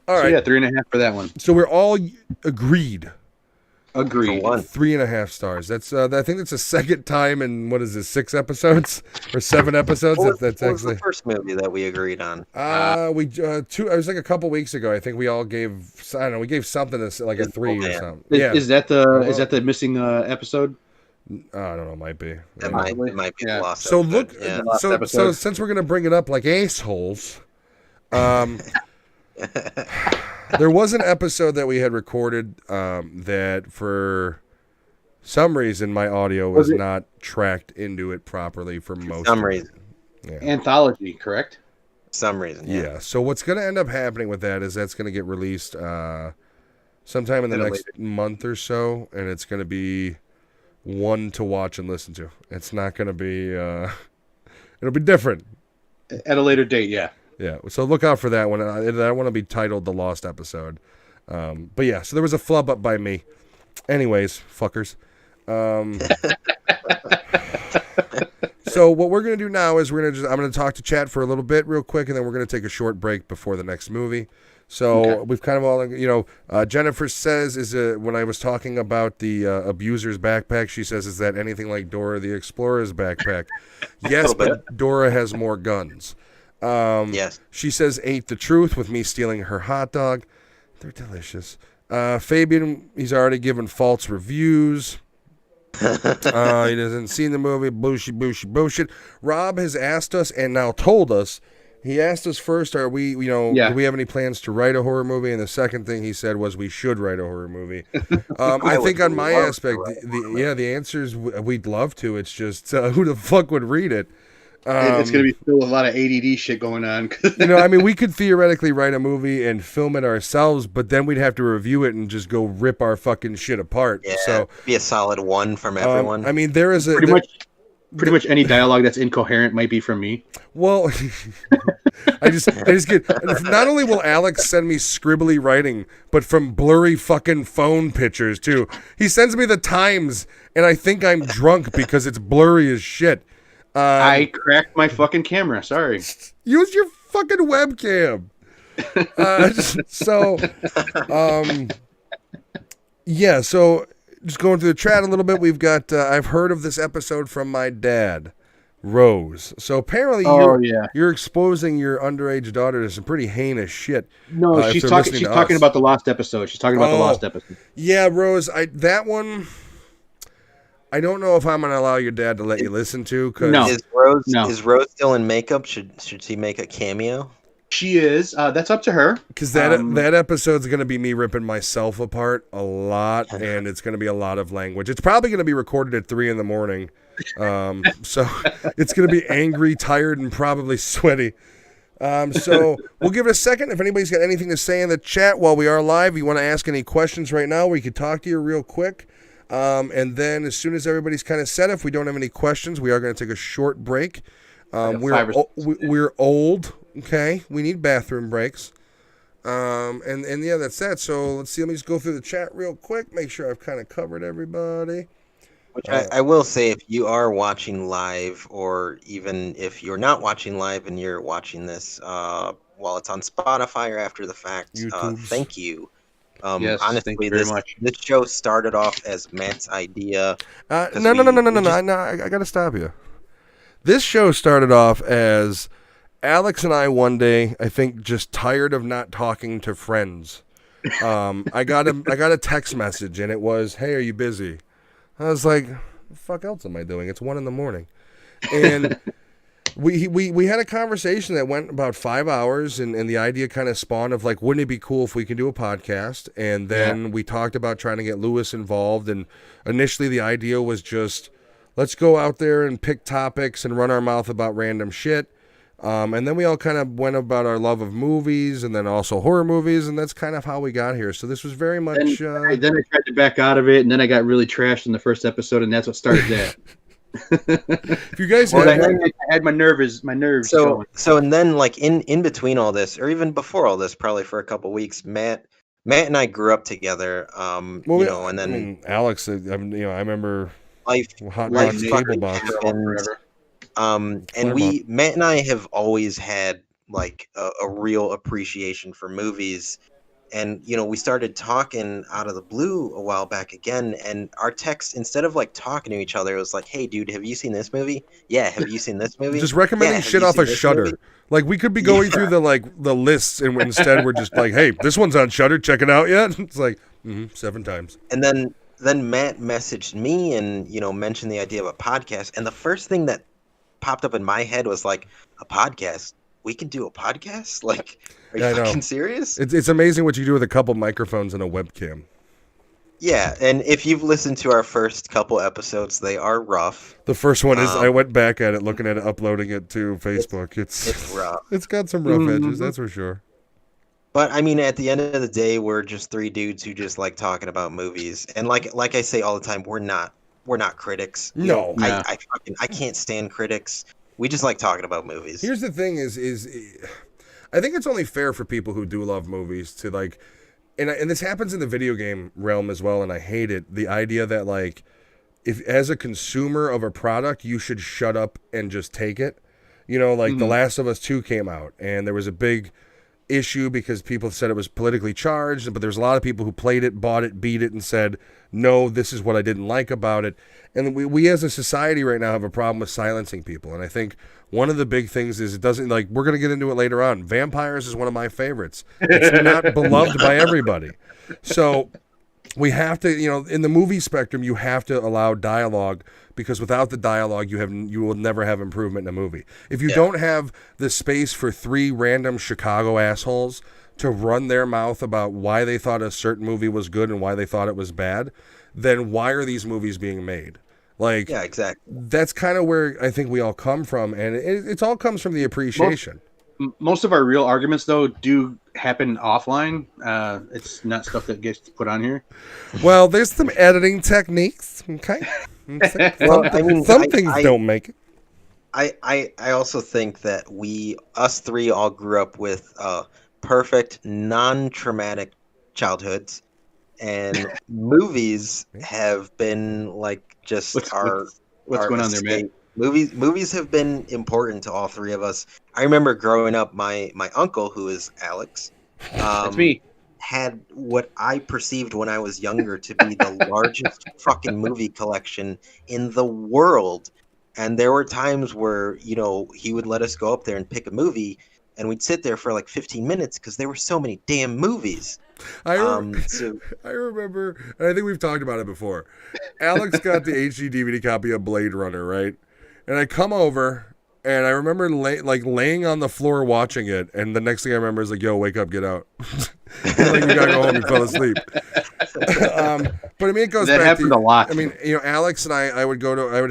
all right, yeah, 3.5 for that one. So we're all agreed. Agreed. 3.5 stars. That's I think that's the second time in 6 episodes or 7 episodes. What that's was actually the first movie that we agreed on. We it was like a couple weeks ago. I think we all gave we gave something like a 3 or something. Is that the missing episode? I don't know. Might be. It might be the lost. So episode. look. So since we're gonna bring it up like assholes, there was an episode that we had recorded that for some reason my audio was not tracked into it properly for most some reason. Yeah. Anthology, correct? Some reason. Yeah. So what's going to end up happening with that is that's going to get released sometime in the next month or so, and it's going to be one to watch and listen to. It's not going to be it'll be different at a later date. Yeah. Yeah, so look out for that one. I want to be titled The Lost Episode. But yeah, so there was a flub up by me. Anyways, fuckers. So what we're going to do now is I'm going to talk to chat for a little bit real quick, and then we're going to take a short break before the next movie. So we've kind of all, Jennifer says, when I was talking about the abuser's backpack, she says, is that anything like Dora the Explorer's backpack? Yes, but Dora has more guns. Yes. She says, ain't the truth with me stealing her hot dog. They're delicious. Fabian, he's already given false reviews. He hasn't seen the movie. Bullshit. Rob has asked us and now told us He asked us first, are we, Yeah. do we have any plans to write a horror movie? And the second thing he said was we should write a horror movie. I I would think on my love to aspect, write a horror movie. the answer is we'd love to. It's just who the fuck would read it? It's going to be filled with a lot of ADD shit going on. I mean, we could theoretically write a movie and film it ourselves, but then we'd have to review it and just go rip our fucking shit apart. Yeah, So, be a solid 1 from everyone. I mean, there is a Pretty much any dialogue that's incoherent might be from me. well, I just get. Not only will Alex send me scribbly writing, but from blurry fucking phone pictures too. He sends me the times, and I think I'm drunk because it's blurry as shit. I cracked my fucking camera. Sorry. Use your fucking webcam. Yeah. So just going through the chat a little bit, we've got. I've heard of this episode from my dad, Rose. So apparently, you're exposing your underage daughter to some pretty heinous shit. No, if she's they're talking. listening She's to talking us. about the lost episode. She's talking about the lost episode. Yeah, Rose. That one. I don't know if I'm gonna allow your dad to let you listen to because No. Is Rose still in makeup? Should she make a cameo? She is. That's up to her. Because that episode's going to be me ripping myself apart a lot, and it's going to be a lot of language. It's probably going to be recorded at 3 a.m. So it's going to be angry, tired, and probably sweaty. So we'll give it a second. If anybody's got anything to say in the chat while we are live, you want to ask any questions right now, we could talk to you real quick. And then as soon as everybody's kind of set, if we don't have any questions, we are going to take a short break. We're old. Okay, we need bathroom breaks. And yeah, that's that. So let's see. Let me just go through the chat real quick. Make sure I've kind of covered everybody. Which I will say, if you are watching live, or even if you're not watching live and you're watching this while it's on Spotify or after the fact, YouTubes. thank you. Yes, honestly, thank you very much. this show started off as Matt's idea. No. we I got to stop you. This show started off as Alex and I one day, I think, just tired of not talking to friends. I got a text message, and it was, "Hey, are you busy?" I was like, "The fuck else am I doing? It's 1 a.m." And we had a conversation that went about 5 hours, and the idea kind of spawned of like, wouldn't it be cool if we could do a podcast? And then we talked about trying to get Lewis involved, and initially the idea was just, let's go out there and pick topics and run our mouth about random shit. And then we all kind of went about our love of movies and then also horror movies, and that's kind of how we got here. So this was very much... Then I tried to back out of it, and then I got really trashed in the first episode, and that's what started that. If you guys I had... had my nerves going. So and then like in between all this, or even before all this, probably for a couple weeks, Matt and I grew up together. And then I mean, Alex, I remember life hot life dog fucking table box. happened. And Matt and I have always had like a real appreciation for movies, and we started talking out of the blue a while back again, and our text, instead of like talking to each other, it was like, "Hey dude, have you seen this movie? Yeah, have you seen this movie?" Just recommending Yeah, have shit you off seen of this Shudder. movie? Like we could be going through the lists, and instead we're just like, "Hey, this one's on Shudder. Check it out yet?" It's like 7 times. And then Matt messaged me and mentioned the idea of a podcast, and the first thing that popped up in my head was like, a podcast? We can do a podcast? Like, are you fucking serious? It's amazing what you do with a couple microphones and a webcam. Yeah, and if you've listened to our first couple episodes, they are rough. The first one is I went back at it, looking at it, uploading it to Facebook. It's rough. It's got some rough edges, that's for sure. But I mean, at the end of the day, we're just 3 dudes who just like talking about movies. And like I say all the time, we're not critics. No. I can't stand critics. We just like talking about movies. Here's the thing is I think it's only fair for people who do love movies to like, and this happens in the video game realm as well, and I hate it. The idea that like, if as a consumer of a product, you should shut up and just take it. The Last of Us 2 came out, and there was a big issue because people said it was politically charged, but there's a lot of people who played it, bought it, beat it, and said, no, this is what I didn't like about it. And we as a society right now have a problem with silencing people. And I think one of the big things is it doesn't, like, we're going to get into it later on. Vampires is one of my favorites. It's not beloved by everybody. So we have to, in the movie spectrum, you have to allow dialogue, because without the dialogue, you will never have improvement in a movie. If you don't have the space for 3 random Chicago assholes to run their mouth about why they thought a certain movie was good and why they thought it was bad, then why are these movies being made? Like, Yeah, exactly. that's kind of where I think we all come from, and it all comes from the appreciation. Most of our real arguments, though, do happen offline. It's not stuff that gets put on here. Well, there's some editing techniques, okay? Well, I mean, some things don't make it. I also think that us three all grew up with perfect, non-traumatic childhoods, and movies have been like just What's our going on there, man? Movies have been important to all three of us. I remember growing up, my uncle, who is Alex, That's me. had what I perceived when I was younger to be the largest fucking movie collection in the world. And there were times where, he would let us go up there and pick a movie, and we'd sit there for like 15 minutes because there were so many damn movies. I remember, and I think we've talked about it before. Alex got the HD DVD copy of Blade Runner, right? And I come over, and I remember laying on the floor watching it, and the next thing I remember is like, "Yo, wake up, get out!" Like, we gotta go home. You fell asleep. But I mean, it goes That back happened to, a lot. I mean, Alex and I would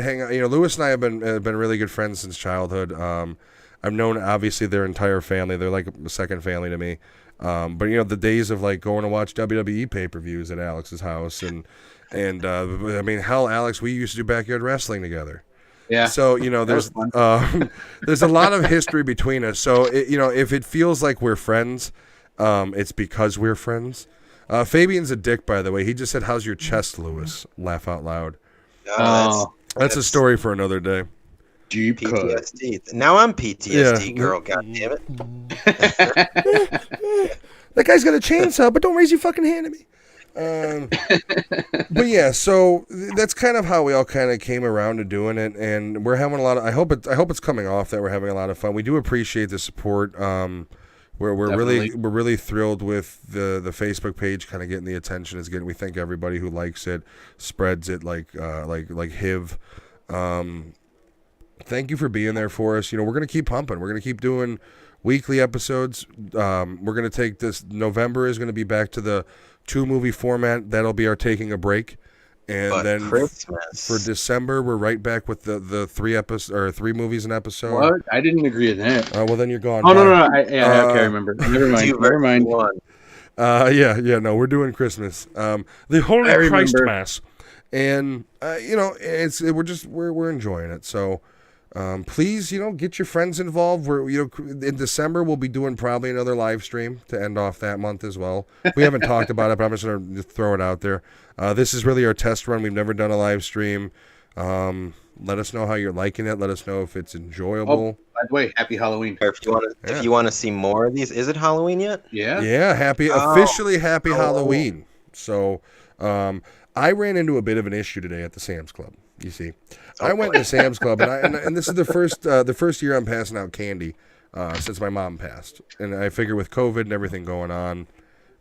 hang out. Lewis and I have been really good friends since childhood. I've known obviously their entire family. They're like a second family to me. But the days of like going to watch WWE pay-per-views at Alex's house, and I mean, hell, Alex, we used to do backyard wrestling together. Yeah. So there's a lot of history between us. So if it feels like we're friends, it's because we're friends. Fabian's a dick, by the way. He just said, "How's your chest, Lewis?" Laugh out loud. That's a story for another day. Deep PTSD. Now I'm PTSD, Yeah. girl. God damn it. That guy's got a chainsaw, but don't raise your fucking hand at me. But yeah, so that's kind of how we all kind of came around to doing it, and we're having a lot of. I hope it's coming off that we're having a lot of fun. We do appreciate the support. We're really thrilled with the Facebook page kind of getting the attention it's getting. We thank everybody who likes it, spreads it like HIV. Thank you for being there for us. We're gonna keep pumping. We're gonna keep doing weekly episodes. We're gonna take this. November is gonna be back to the 2-movie format. That'll be our taking a break, and But then Christmas. for December we're right back with the 3 movies an episode. What? I didn't agree with that. Well then you're gone. Oh, no. Bye. Okay, I remember. Never mind. No, we're doing Christmas. The Holy Christ Mass, and we're enjoying it. So. Please, get your friends involved. We're, in December we'll be doing probably another live stream to end off that month as well. We haven't talked about it, but I'm just gonna throw it out there. This is really our test run. We've never done a live stream. Let us know how you're liking it. Let us know if it's enjoyable. By the way, happy Halloween. Or if you want to see more of these, is it Halloween yet? Yeah. Yeah, officially happy Halloween. So, I ran into a bit of an issue today at the Sam's Club. You see, I went to Sam's Club, and this is the first year I'm passing out candy since my mom passed, and I figure with COVID and everything going on,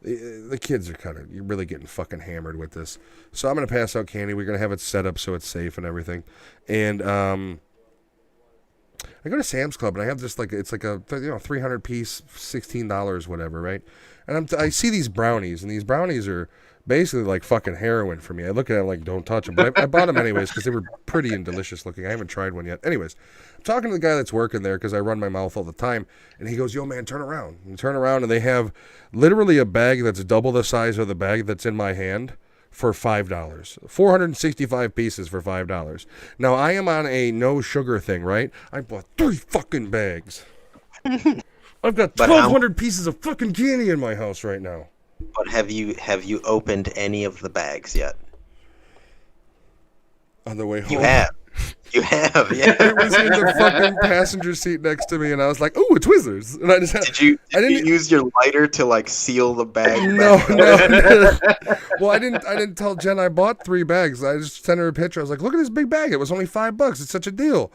the kids are you're really getting fucking hammered with this. So I'm gonna pass out candy. We're gonna have it set up so it's safe and everything, and I go to Sam's Club and I have this it's like a 300 piece, $16 whatever, right? And I see these brownies, and these brownies are basically like fucking heroin for me. I look at them like, don't touch them, but I bought them anyways because they were pretty and delicious looking. I haven't tried one yet. Anyways, I'm talking to the guy that's working there because I run my mouth all the time, and he goes, "Yo, man, turn around." And turn around, and they have literally a bag that's double the size of the bag that's in my hand for $5. 465 pieces for $5. Now, I am on a no sugar thing, right? I bought 3 fucking bags. I've got 1,200 pieces of fucking candy in my house right now. But have you opened any of the bags yet? On the way home. You have, yeah. It was in the fucking passenger seat next to me, and I was like, "Ooh, a Twizzlers!" And I just Did you use your lighter to like seal the bag? No. Well, I didn't tell Jen I bought 3 bags. I just sent her a picture. I was like, "Look at this big bag. It was only $5. It's such a deal."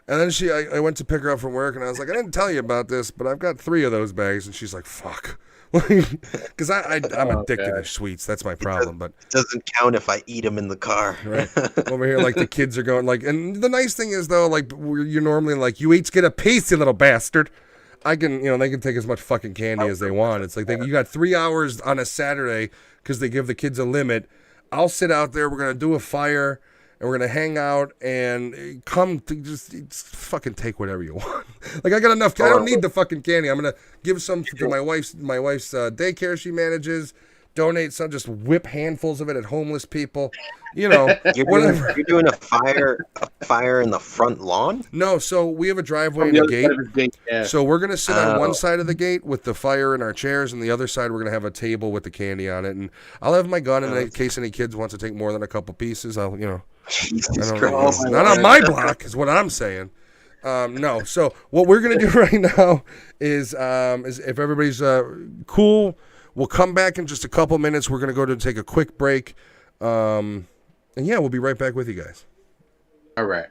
And then I went to pick her up from work, and I was like, "I didn't tell you about this, but I've got 3 of those bags." And she's like, "Fuck." Because I'm Oh, addicted to God. sweets. That's my problem. But It doesn't count if I eat them in the car. right over here, like the kids are going like, and the nice thing is though, like you're normally like, you each get a piece, you little bastard. I can, they can take as much fucking candy as they want. It's like you got 3 hours on a Saturday because they give the kids a limit. I'll sit out there. We're gonna do a fire and we're gonna hang out and come to just fucking take whatever you want. Like I got enough. I don't need the fucking candy. I'm gonna give some to my wife's daycare she manages. Donate some. Just whip handfuls of it at homeless people. Whatever. You're doing a fire in the front lawn? No, so we have a driveway From and the a other side gate. of his gate, yeah. So we're gonna sit on one Oh. side of the gate with the fire in our chairs, and the other side we're gonna have a table with the candy on it. And I'll have my gun in case any kids wants to take more than a couple pieces. I Jesus don't Christ. know. Not on my block is what I'm saying. No. So what we're gonna do right now is if everybody's cool, we'll come back in just a couple minutes. We're gonna go to take a quick break, and yeah, we'll be right back with you guys. All right.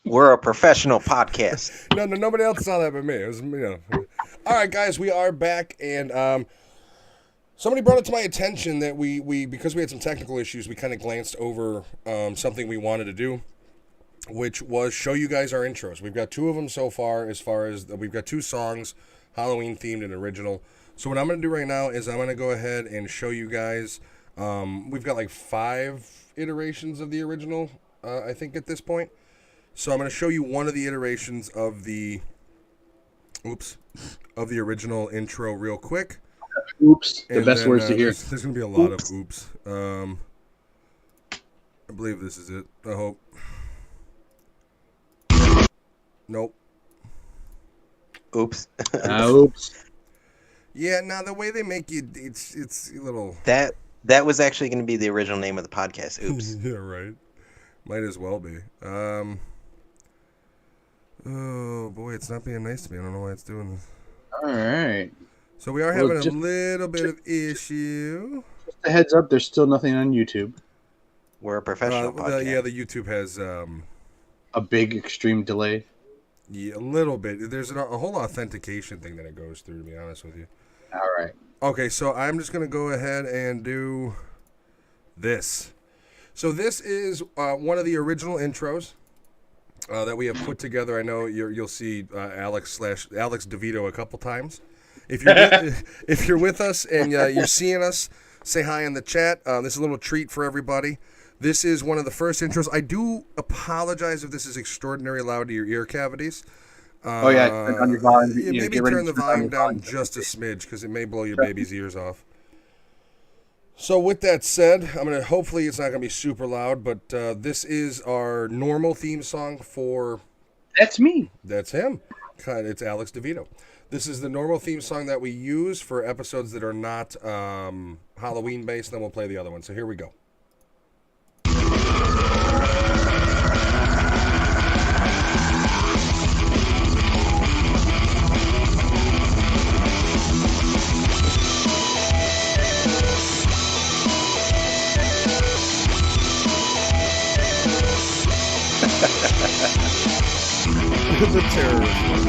We're a professional podcast. No, nobody else saw that but me. It was, All right, guys, we are back, and somebody brought it to my attention that we because we had some technical issues, we kind of glanced over something we wanted to do, which was show you guys our intros. We've got 2 of them so far. As far as we've got 2 songs, Halloween themed and original. So what I'm going to do right now is I'm going to go ahead and show you guys. We've got like 5 iterations of the original, I think, at this point. So I'm going to show you one of the iterations of the original intro real quick. Oops, the And best then, words to hear. There's going to be a lot of oops. I believe this is it. I hope. Nope. Oops. Oops. Yeah, now the way they make you, it's a little. That was actually going to be the original name of the podcast. Oops. Yeah, right. Might as well be. Oh boy, it's not being nice to me. I don't know why it's doing this. All right. So we are having a little bit of issue. Just a heads up, there's still nothing on YouTube. We're a professional podcast. The YouTube has A big extreme delay. a little bit. There's a whole authentication thing that it goes through. To be honest with you. All right. Okay, so I'm just gonna go ahead and do this. So this is one of the original intros that we have put together. I know you'll see Alex DeVito a couple times. If you're with us and you're seeing us, say hi in the chat. This is a little treat for everybody. This is one of the first intros. I do apologize if this is extraordinarily loud to your ear cavities. Oh yeah, turn on your volume. Yeah, maybe turn the volume down just a smidge because it may blow your baby's ears off. So with that said, hopefully it's not gonna be super loud, but this is our normal theme song for. That's me. That's him. It's Alex DeVito. This is the normal theme song that we use for episodes that are not Halloween based. Then we'll play the other one. So here we go. The terrorist one.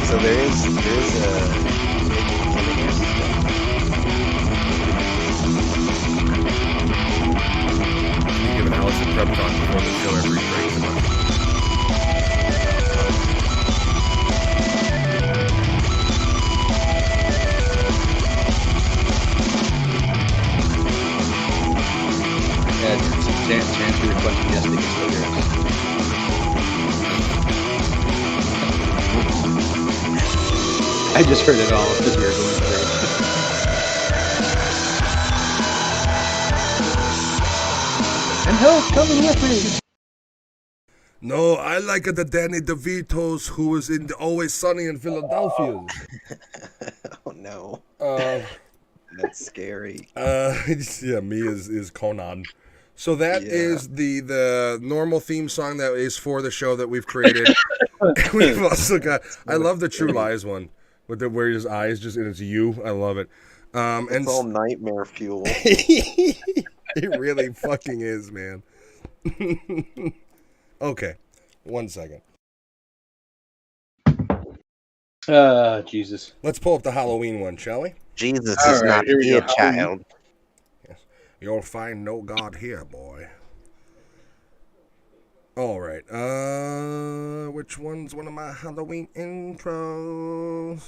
So there is a Giving Alex a prep talk before the show every break. Yeah, chance for your question. Yes, they can still hear us. I just heard it all because we were going through. And help coming with me. No, I like the Danny DeVitos who was in the Always Sunny in Philadelphia. Oh no, Uh, that's scary. yeah, me is Conan. So that is the normal theme song that is for the show that we've created. We've also got. I love the True Lies one with where his eyes just and it's you. I love it. It's all nightmare fuel. It really fucking is, man. Okay, 1 second. Jesus. Let's pull up the Halloween one, shall we? Jesus All is right, not here we a go. child. You'll find no God here, boy. All right. Which one's one of my Halloween intros?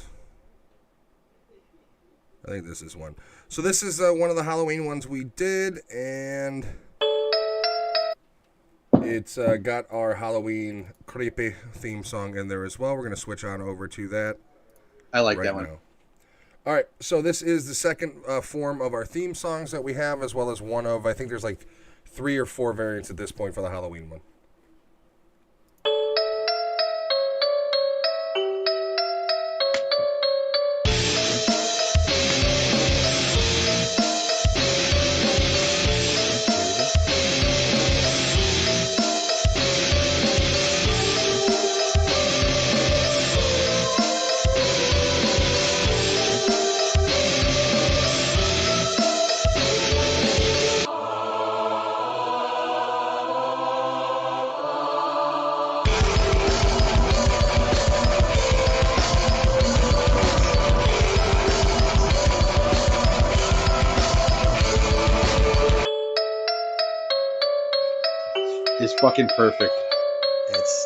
I think this is one. So this is one of the Halloween ones we did, and it's got our Halloween creepy theme song in there as well. We're gonna switch on over to that. I like right that one. now. All right, so this is the second form of our theme songs that we have, as well as one of, I think there's like 3 or 4 variants at this point for the Halloween one. fucking perfect. It's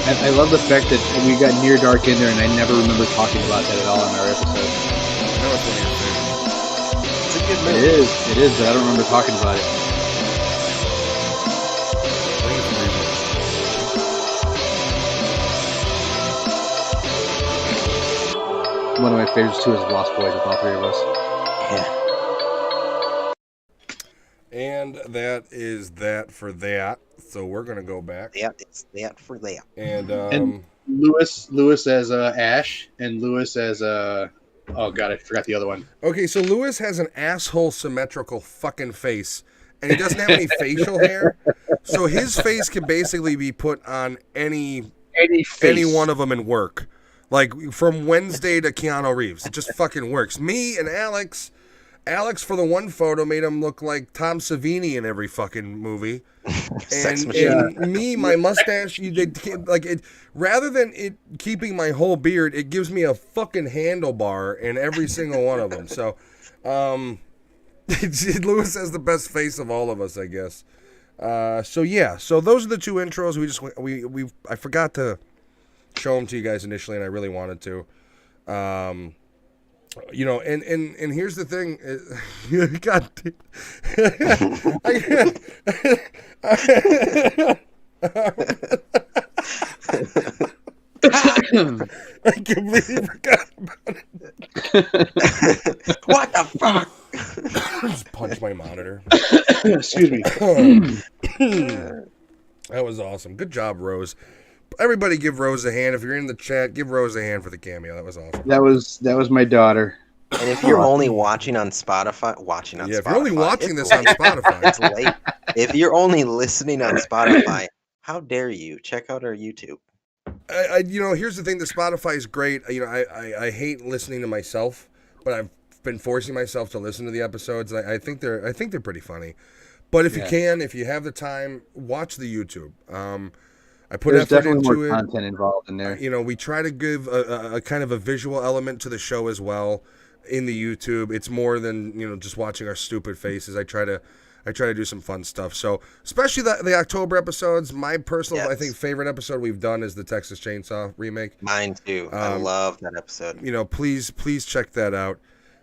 I love the fact that we got Near Dark in there, and I never remember talking about that at all in our episode. That was one of your favorites. it's a good It movie. is, but I don't remember talking about it. I think it's a One of my favorites too is Lost Boys with all three of us. Yeah. And that is that for that. So we're gonna go back It's that for that. and Lewis as Ash, and Lewis as oh god, I forgot the other one. okay. So Lewis has an asshole symmetrical fucking face, and he doesn't have any facial hair. So his face can basically be put on any one of them and work. Like from Wednesday to Keanu Reeves, it just fucking works. Me and Alex for the one photo made him look like Tom Savini in every fucking movie. Sex And machine. me, my mustache, like it. Rather than it keeping my whole beard, it gives me a fucking handlebar in every single one of them. So, Lewis has the best face of all of us, I guess. So yeah, so those are the two intros. I forgot to show them to you guys initially, and I really wanted to. You know, and here's the thing. God, I completely forgot about it. What the fuck? Just punch my monitor. Excuse me. That was awesome. Good job, Rose. Everybody give Rose a hand. If you're in the chat, give Rose a hand for the cameo. That was awesome. That was my daughter. And if you're only watching on Spotify, If you're only watching this it's on late. Spotify, It's late. If you're only listening on Spotify, how dare you? Check out our YouTube. you know, here's the thing: the Spotify is great. You know, I hate listening to myself, but I've been forcing myself to listen to the episodes. I think they're pretty funny. But if you can, if you have the time, watch the YouTube. I put There's effort definitely into more it. content involved in there. You know, we try to give a kind of a visual element to the show as well in the YouTube. It's more than, you know, just watching our stupid faces. I try to do some fun stuff. So, especially the October episodes. My personal, I think, favorite episode we've done is the Texas Chainsaw remake. Mine too. I love that episode. You know, please check that out.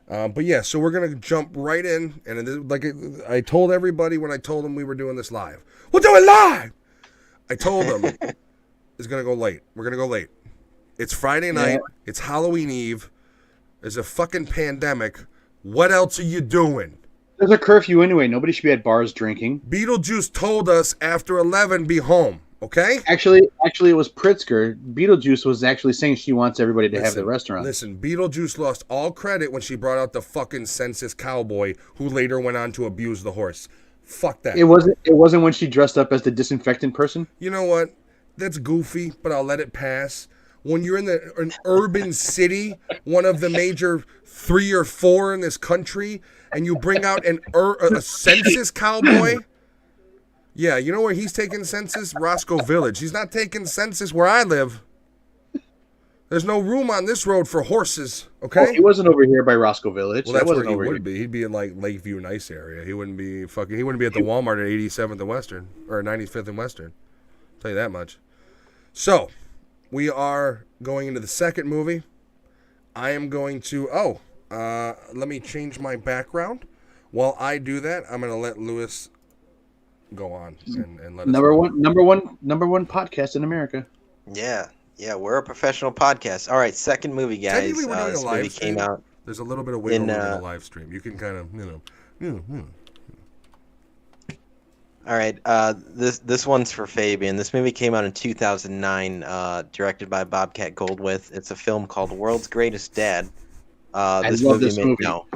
But yeah, so we're gonna jump right in, and like I told everybody when I told them we were doing this live, we'll do it live. I told them it's gonna go late. We're gonna go late. It's Friday night. Yeah. It's Halloween Eve. There's a fucking pandemic. What else are you doing? There's a curfew anyway. Nobody should be at bars drinking. Beetlejuice told us after 11 be home. Okay. Actually, it was Pritzker. Beetlejuice was actually saying she wants everybody to have the restaurant. Listen, Beetlejuice lost all credit when she brought out the fucking census cowboy who later went on to abuse the horse. Fuck that. It wasn't when she dressed up as the disinfectant person. You know what? That's goofy, but I'll let it pass. When you're in an urban city, one of the major 3 or 4 in this country, and you bring out a census cowboy. Yeah, you know where he's taking census? Roscoe Village. He's not taking census where I live. There's no room on this road for horses, okay? Oh, he wasn't over here by Roscoe Village. Well, that's where he over would here. be. He'd be in like Lakeview Nice area. He wouldn't be at the Walmart at 87th and Western or 95th and Western. I'll tell you that much. So, we are going into the second movie. I am going to let me change my background. While I do that, I'm going to let Lewis go on and let us number know. one podcast in America. Yeah, we're a professional podcast. All right, second movie, guys. Technically, we're doing This a live movie stream. came out. There's a little bit of wiggle room in the In, live stream. You can kind of, All right, this one's for Fabian. This movie came out in 2009, directed by Bobcat Goldthwait. It's a film called World's Greatest Dad. This love movie this made movie. No,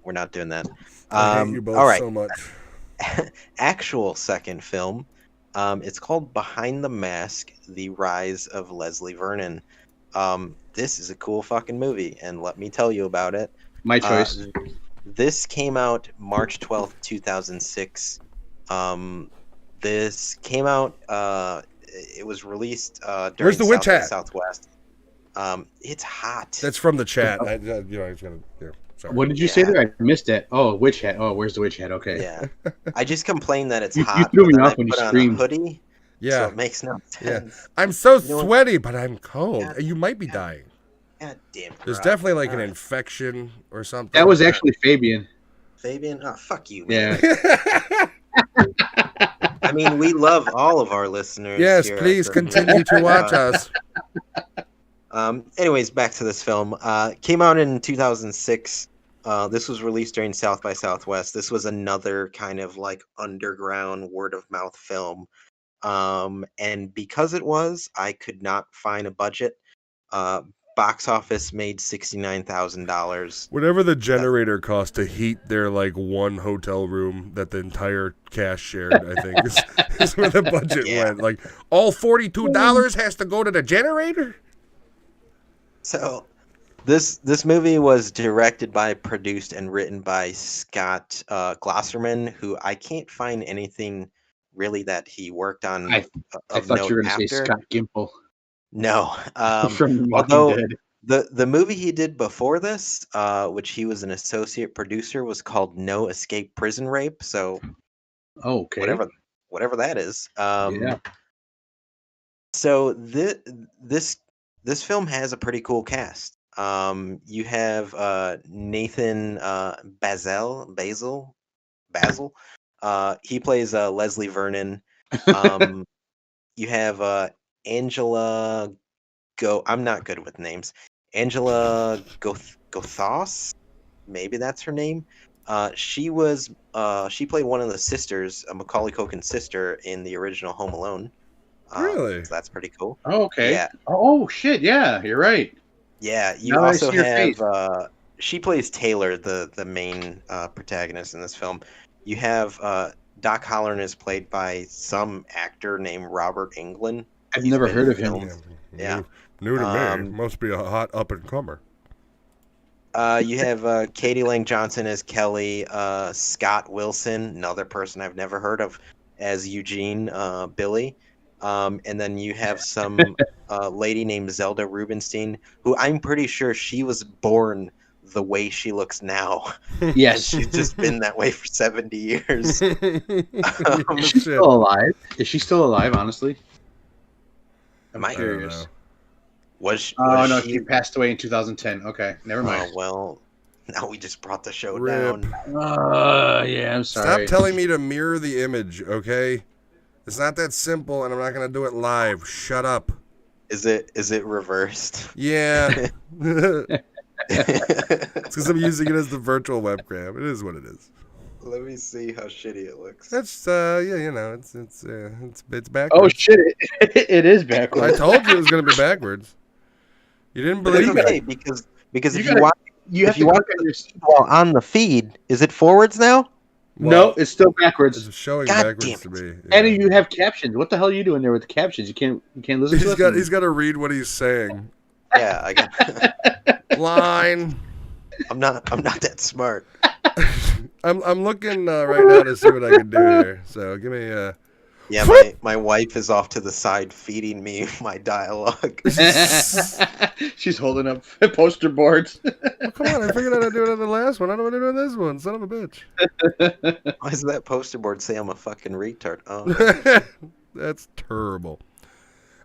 we're not doing that. I hate you both all right, so much. actual second film. It's called Behind the Mask: The Rise of Leslie Vernon. This is a cool fucking movie, and let me tell you about it. My choice. This came out March 12th, 2006. This came out. It was released during Where's the witch South by hat? Southwest. It's hot. That's from the chat. I was gonna. Yeah, sorry. What did you say Yeah. there? I missed it. Oh, witch hat. Oh, where's the witch hat? Okay. Yeah. I just complained that it's You hot, threw but me then off I when you put on a screamed. hoodie, Yeah. so it makes no Yeah. sense. I'm so You know what? sweaty, but I'm cold. Yeah. You might be dying. God damn it. There's Rob. definitely like an All right. infection or something. That was actually Fabian. Fabian. Oh, fuck you, man. Yeah. I mean, we love all of our listeners. Yes, here please at continue to watch us. Anyways, back to this film. Came out in 2006. This was released during South by Southwest. This was another kind of like underground word of mouth film. And because it was, I could not find a budget. Box office made $69,000. Whatever the generator cost to heat their like one hotel room that the entire cast shared, I think is where the budget Yeah. went. Like all $42 has to go to the generator. So, this movie was directed by, produced, and written by Scott Glosserman, who I can't find anything really that he worked on I of thought note you were going to say after. Scott Gimple No. from Walking although Dead. the movie he did before this, which he was an associate producer, was called No Escape Prison Rape. So Oh, okay. whatever that is. Yeah. So this film has a pretty cool cast. You have Nathan Basil. He plays Leslie Vernon. You have Angela I'm not good with names. Angela Gothos, maybe that's her name. She played one of the sisters, Macaulay Culkin's sister, in the original Home Alone. Really? So that's pretty cool. Oh, okay. Yeah. Oh, shit. Yeah, you're right. Yeah, you Now that I also see her have face. she plays Taylor, the main protagonist in this film. You have Doc Holland is played by some actor named Robert Englund. I've He's never been heard in of him. films. Yeah. New to me. Um, Must be a hot up and comer. You have Katie Lang Johnson as Kelly, Scott Wilson, another person I've never heard of, as Eugene, Billy. And then you have some lady named Zelda Rubinstein, who I'm pretty sure she was born the way she looks now. Yes. She's just been that way for 70 years. Is she still alive? Is she still alive, honestly? I'm I don't curious. Was Oh, no, she? she passed away in 2010. Okay, never Oh, mind. well, now we just brought the show Rip. down. Yeah, I'm Stop sorry. telling me to mirror the image, okay? It's not that simple, and I'm not gonna do it live. Shut up. Is it reversed? Yeah. It's because I'm using it as the virtual webcam. It is what it is. Let me see how shitty it looks. That's it's backwards. Oh, shit. It is backwards. I told you it was gonna be backwards. You didn't But it's believe okay me. because You if gotta- you watch You have if you to want click on your... well, on the feed, is it forwards now? No, it's still backwards. It's showing God backwards to damn me. And you have captions. What the hell are you doing there with the captions? You can't listen to it? He's got to read what he's saying. Yeah, I got. Line. I'm not that smart. I'm looking right now to see what I can do here. So give me Yeah, my wife is off to the side feeding me my dialogue. She's holding up poster boards. Oh, come on, I figured out how to do it on the last one. I don't want to do it on this one. Son of a bitch. Why does that poster board say I'm a fucking retard? Oh, That's terrible.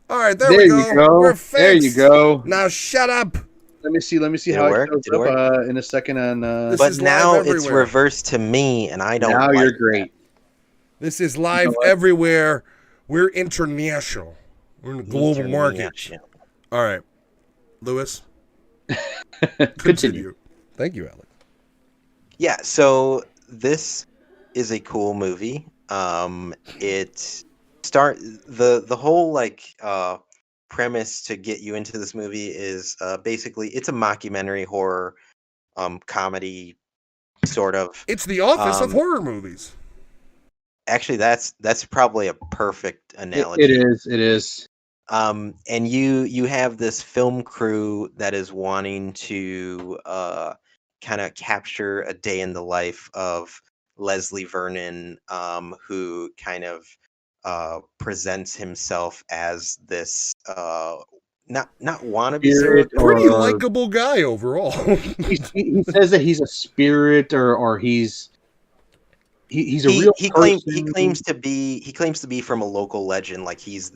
All right, there There we you go. We're There you fixed. go. Now shut up. Let me see Did how it work? it shows Did it up in a second on. This but is now live it's everywhere. reversed to me, and I don't. now like you're that. great. This is live what? everywhere. We're international. We're in the global market. International. All right, Lewis. Continue. Thank you, Alex. Yeah, so this is a cool movie. The whole premise to get you into this movie is basically it's a mockumentary horror comedy sort of. It's the office of Um, horror movies. Actually, that's probably a perfect analogy. It is. It is. And you have this film crew that is wanting to kind of capture a day in the life of Leslie Vernon, who kind of presents himself as this not wannabe Spirit serial Pretty or likable guy overall. he says that he's a spirit or he's a real person. he claims to be from a local legend. Like he's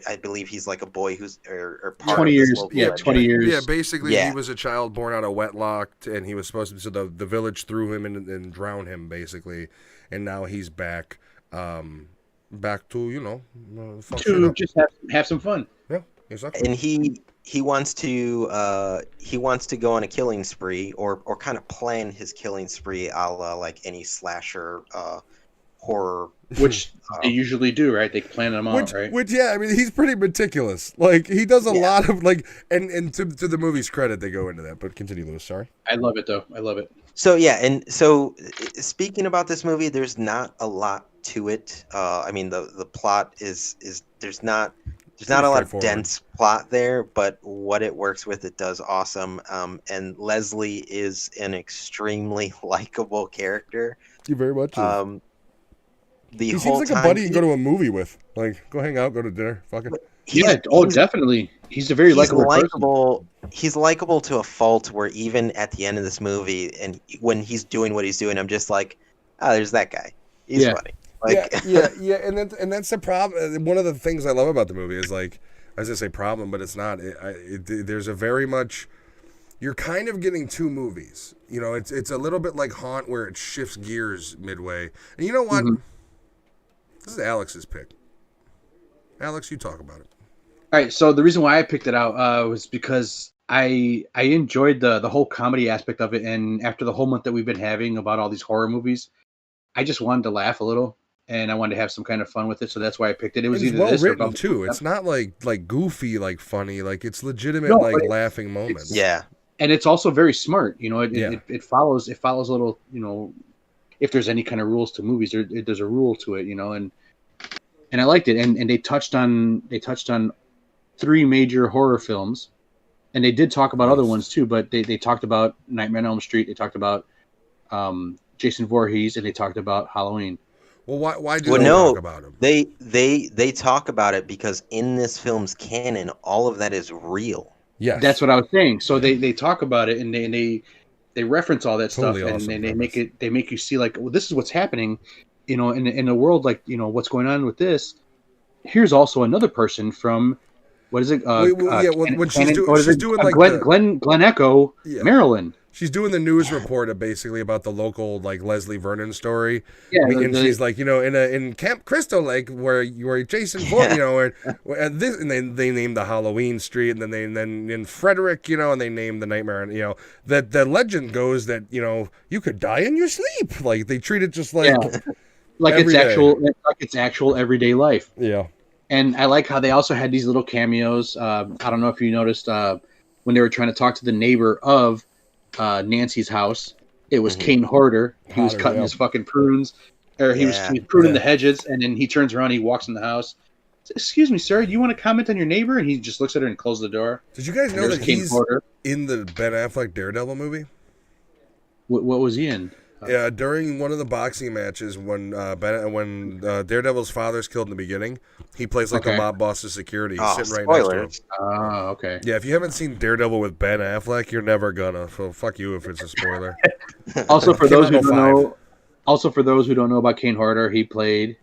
I believe he's like a boy who's or part 20 of this years, local yeah, legend. 20 years. Yeah, basically, he Yeah. was a child born out of wedlock, and he was supposed to. So the village threw him and drowned him, basically, and now he's back, back to fuck shit To up. just have some fun. Yeah, exactly. And he wants to go on a killing spree or kind of plan his killing spree a la like any slasher horror. Which they usually do, right? They plan them out, right? Which, yeah, I mean, he's pretty meticulous. Like he does a Yeah. lot of and to the movie's credit, they go into that. But continue, Lewis. Sorry. I love it though. I love it. So yeah, and so speaking about this movie, there's not a lot to it. I mean, the plot is there's not a lot of straightforward. dense plot there, but what it works with, it does awesome. And Leslie is an extremely likable character. You very much. The He whole seems like a time, buddy you go to a movie with. Like, go hang out, go to dinner, fucking. he's- he's- Definitely. He's a very likable person. He's likable to a fault where even at the end of this movie and when he's doing what he's doing, I'm just like, oh, there's that guy. He's Yeah. funny. Like, yeah, and that's the problem. One of the things I love about the movie is like, I was gonna say problem, but it's not. There's a very much. You're kind of getting two movies. You know, it's a little bit like Haunt, where it shifts gears midway. And you know what? Mhm. This is Alex's pick. Alex, you talk about it. All right, so the reason why I picked it out was because I enjoyed the whole comedy aspect of it, and after the whole month that we've been having about all these horror movies, I just wanted to laugh a little, and I wanted to have some kind of fun with it, so that's why I picked it. It was It's either well this or written Bump- too. It's not like goofy, like funny. Like it's legitimate, No, like but laughing moments. yeah. and it's also very smart. You know, Yeah. it follows a little. You know, if there's any kind of rules to movies, there's a rule to it. You know, and I liked it, and they touched on three major horror films, and they did talk about other ones too. But they talked about Nightmare on Elm Street. They talked about Jason Voorhees, and they talked about Halloween. Well, why do Well, they no, talk about him? they talk about it because in this film's canon, all of that is real. Yes, That's what I was saying. So they talk about it, and they reference all that Totally stuff, awesome and they premise. make you see like, well, this is what's happening, you know, in the world, like, you know, what's going on with this. Here's also another person from what is it? When she's doing like Glen Echo, Yeah. Maryland. She's doing the news report basically about the local like Leslie Vernon story. Yeah, And she's like, in Camp Crystal Lake where Jason Voorhees, and this, and they named the Halloween street, and then in Frederick, and they named the Nightmare, and that the legend goes that you could die in your sleep. Like they treat it just like like every it's actual everyday life. yeah. And I like how they also had these little cameos. I don't know if you noticed when they were trying to talk to the neighbor of Nancy's house. It was Kane Horder. He was Hodder, cutting yeah. his fucking prunes, or he was pruning the hedges, and then he turns around, he walks in the house. Says, "Excuse me, sir, do you want to comment on your neighbor?" And he just looks at her and closes the door. Did you guys And know there's that Kane he's Horder. in the Ben Affleck Daredevil movie? What was he in? Yeah, during one of the boxing matches when Daredevil's father's killed in the beginning, he plays like the Okay. mob boss's security. He's Oh, sitting right next to him. spoilers. Oh, okay. Yeah, if you haven't seen Daredevil with Ben Affleck, you're never gonna. So fuck you if it's a spoiler. Also, for Came those out who in don't 05. know, about Kane Horder, he played.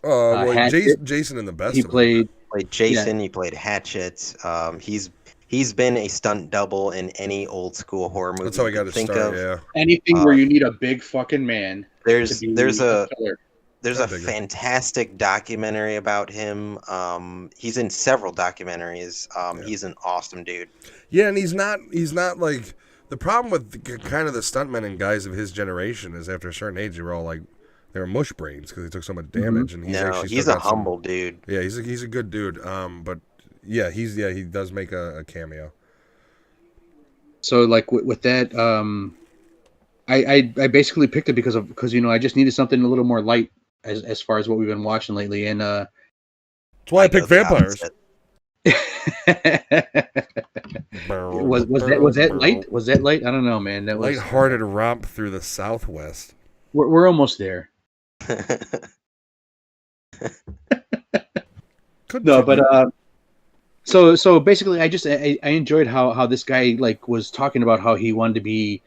Hatchet. Jason in the best. He of them. played. Played Jason. He played Hatchet. He's been a stunt double in any old school horror movie. That's how he you got could his think start. of. Yeah. Anything where you need a big fucking man. There's to be there's a killer. there's Go a figure. fantastic documentary about him. He's in several documentaries. He's an awesome dude. Yeah, and he's not like the problem with kind of the stuntmen and guys of his generation is after a certain age they were mush brains because he took so much damage and he's No, actually he's still a got some- humble dude. Yeah, he's a good dude. But yeah, he does make a cameo. So like with that, I basically picked it because I just needed something a little more light as far as what we've been watching lately, and That's why I go picked the vampires. opposite. was that light? Was that light? I don't know, man. That was Lighthearted romp through the Southwest. we're almost there. No, but So basically, I enjoyed how this guy like was talking about how he wanted to be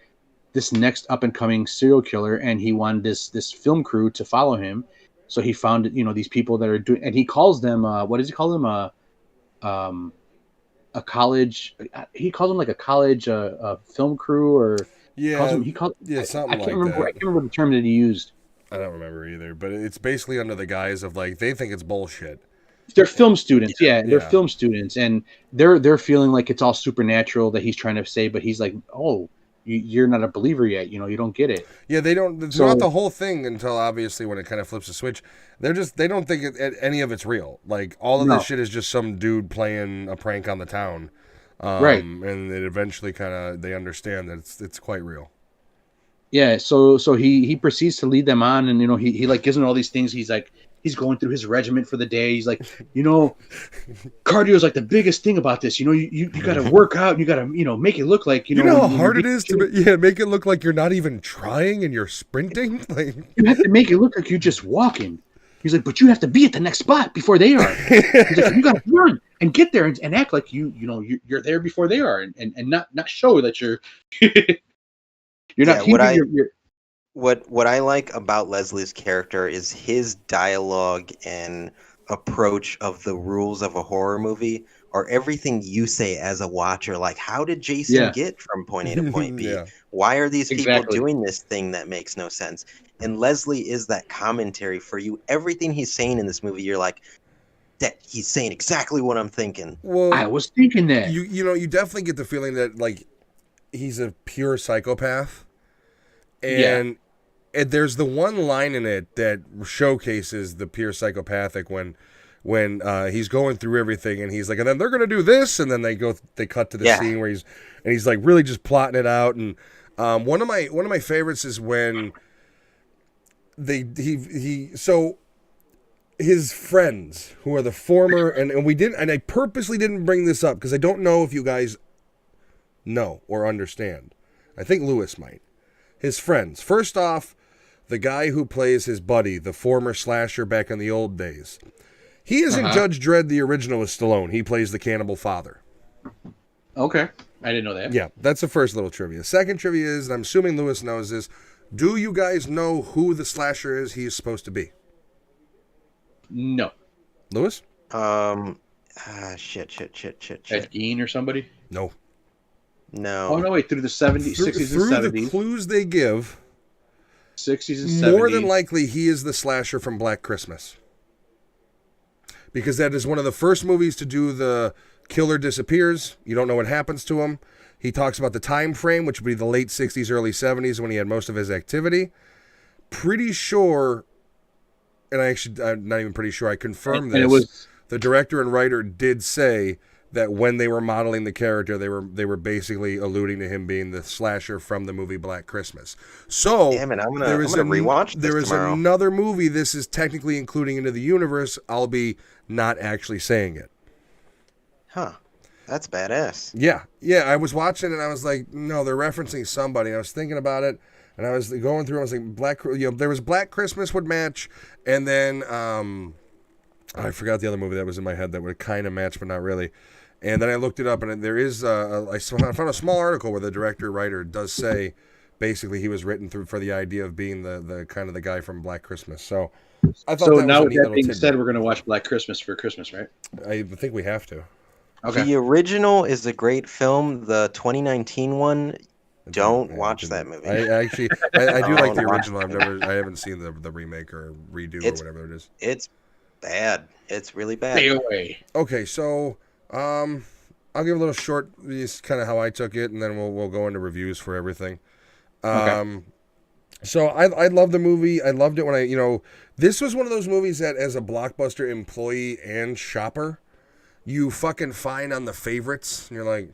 this next up and coming serial killer, and he wanted this film crew to follow him. So he found these people that are doing, and he calls them what does he call them um a college. He calls them like a college film crew, or Yeah, he called yeah, something I can't like remember. that. I can't remember the term that he used. I don't remember either, but it's basically under the guise of like they think it's bullshit. They're film students, they're Yeah. film students, and they're feeling like it's all supernatural that he's trying to say, but he's like, oh, you're not a believer yet, you don't get it. Yeah, they don't. So- Throughout the whole thing, until obviously when it kind of flips a switch, they don't think any of it's real. Like all of No. this shit is just some dude playing a prank on the town, Right. And it eventually kind of they understand that it's quite real. Yeah, so he proceeds to lead them on, and he like gives them all these things. He's going through his regiment for the day. He's like, cardio is like the biggest thing about this. You got to work out, and you got to make it look like You know how when hard you're it is to make it look like you're not even trying and you're sprinting. Like You have to make it look like you're just walking. He's like, but you have to be at the next spot before they are. He's like, you got to run and get there and act like you're there before they are, and not show that you're you're not. What I like about Leslie's character is his dialogue and approach of the rules of a horror movie are everything you say as a watcher. Like, how did Jason Yeah. get from point A to point B? Yeah. Why are these people Exactly. doing this thing that makes no sense? And Leslie is that commentary for you. Everything he's saying in this movie, you're like, that he's saying exactly what I'm thinking. well, I was thinking that. you definitely get the feeling that like he's a pure psychopath, Yeah. and there's the one line in it that showcases the pure psychopathic when he's going through everything and he's like, and then they're gonna do this, and then they cut to the Yeah. scene where he's like really just plotting it out. And one of my favorites is when so his friends who are the former and I purposely didn't bring this up because I don't know if you guys know or understand. I think Lewis might. His friends. First off, the guy who plays his buddy, the former slasher back in the old days. He isn't Judge Dredd, the original with Stallone. He plays the cannibal father. Okay, I didn't know that. Yeah, that's the first little trivia. Second trivia is, and I'm assuming Lewis knows this, do you guys know who the slasher is he is supposed to be? No, Lewis? Shit. Ed Gein or somebody. No. No. Oh no, wait, through the 70s, 60s, Through and the 70s, clues they give, 60s and 70s. more than likely he is the slasher from Black Christmas. Because that is one of the first movies to do the killer disappears. You don't know what happens to him. He talks about the time frame, which would be the late 60s, early 70s when he had most of his activity. Pretty sure, and I'm not even pretty sure, I confirmed this. And it was The director and writer did say that when they were modeling the character, they were basically alluding to him being the slasher from the movie Black Christmas. So Damn it, I'm gonna there is rewatch this there is tomorrow. another movie this is technically including into the universe. I'll be not actually saying it. Huh. That's badass. Yeah. I was watching and I was like, no, they're referencing somebody. I was thinking about it and I was going through. I was like, there was Black Christmas would match, and then I forgot the other movie that was in my head that would kind of match, but not really. And then I looked it up, and there is I found a small article where the director-writer does say basically he was written through for the idea of being the kind of the guy from Black Christmas. So I thought so that now was a with neat that little being tidbit. said, we're gonna watch Black Christmas for Christmas, right? I think we have to. Okay. The original is a great film. The 2019 one, don't Yeah, watch didn't- that movie. I actually I do like the Don't watch original. I haven't seen the remake or redo It's- or whatever it is. It's bad. It's really Stay bad. away. Okay, so I'll give a little short, just kind of how I took it, and then we'll go into reviews for everything. So I love the movie. I loved it when this was one of those movies that as a Blockbuster employee and shopper, you fucking find on the favorites, and you're like,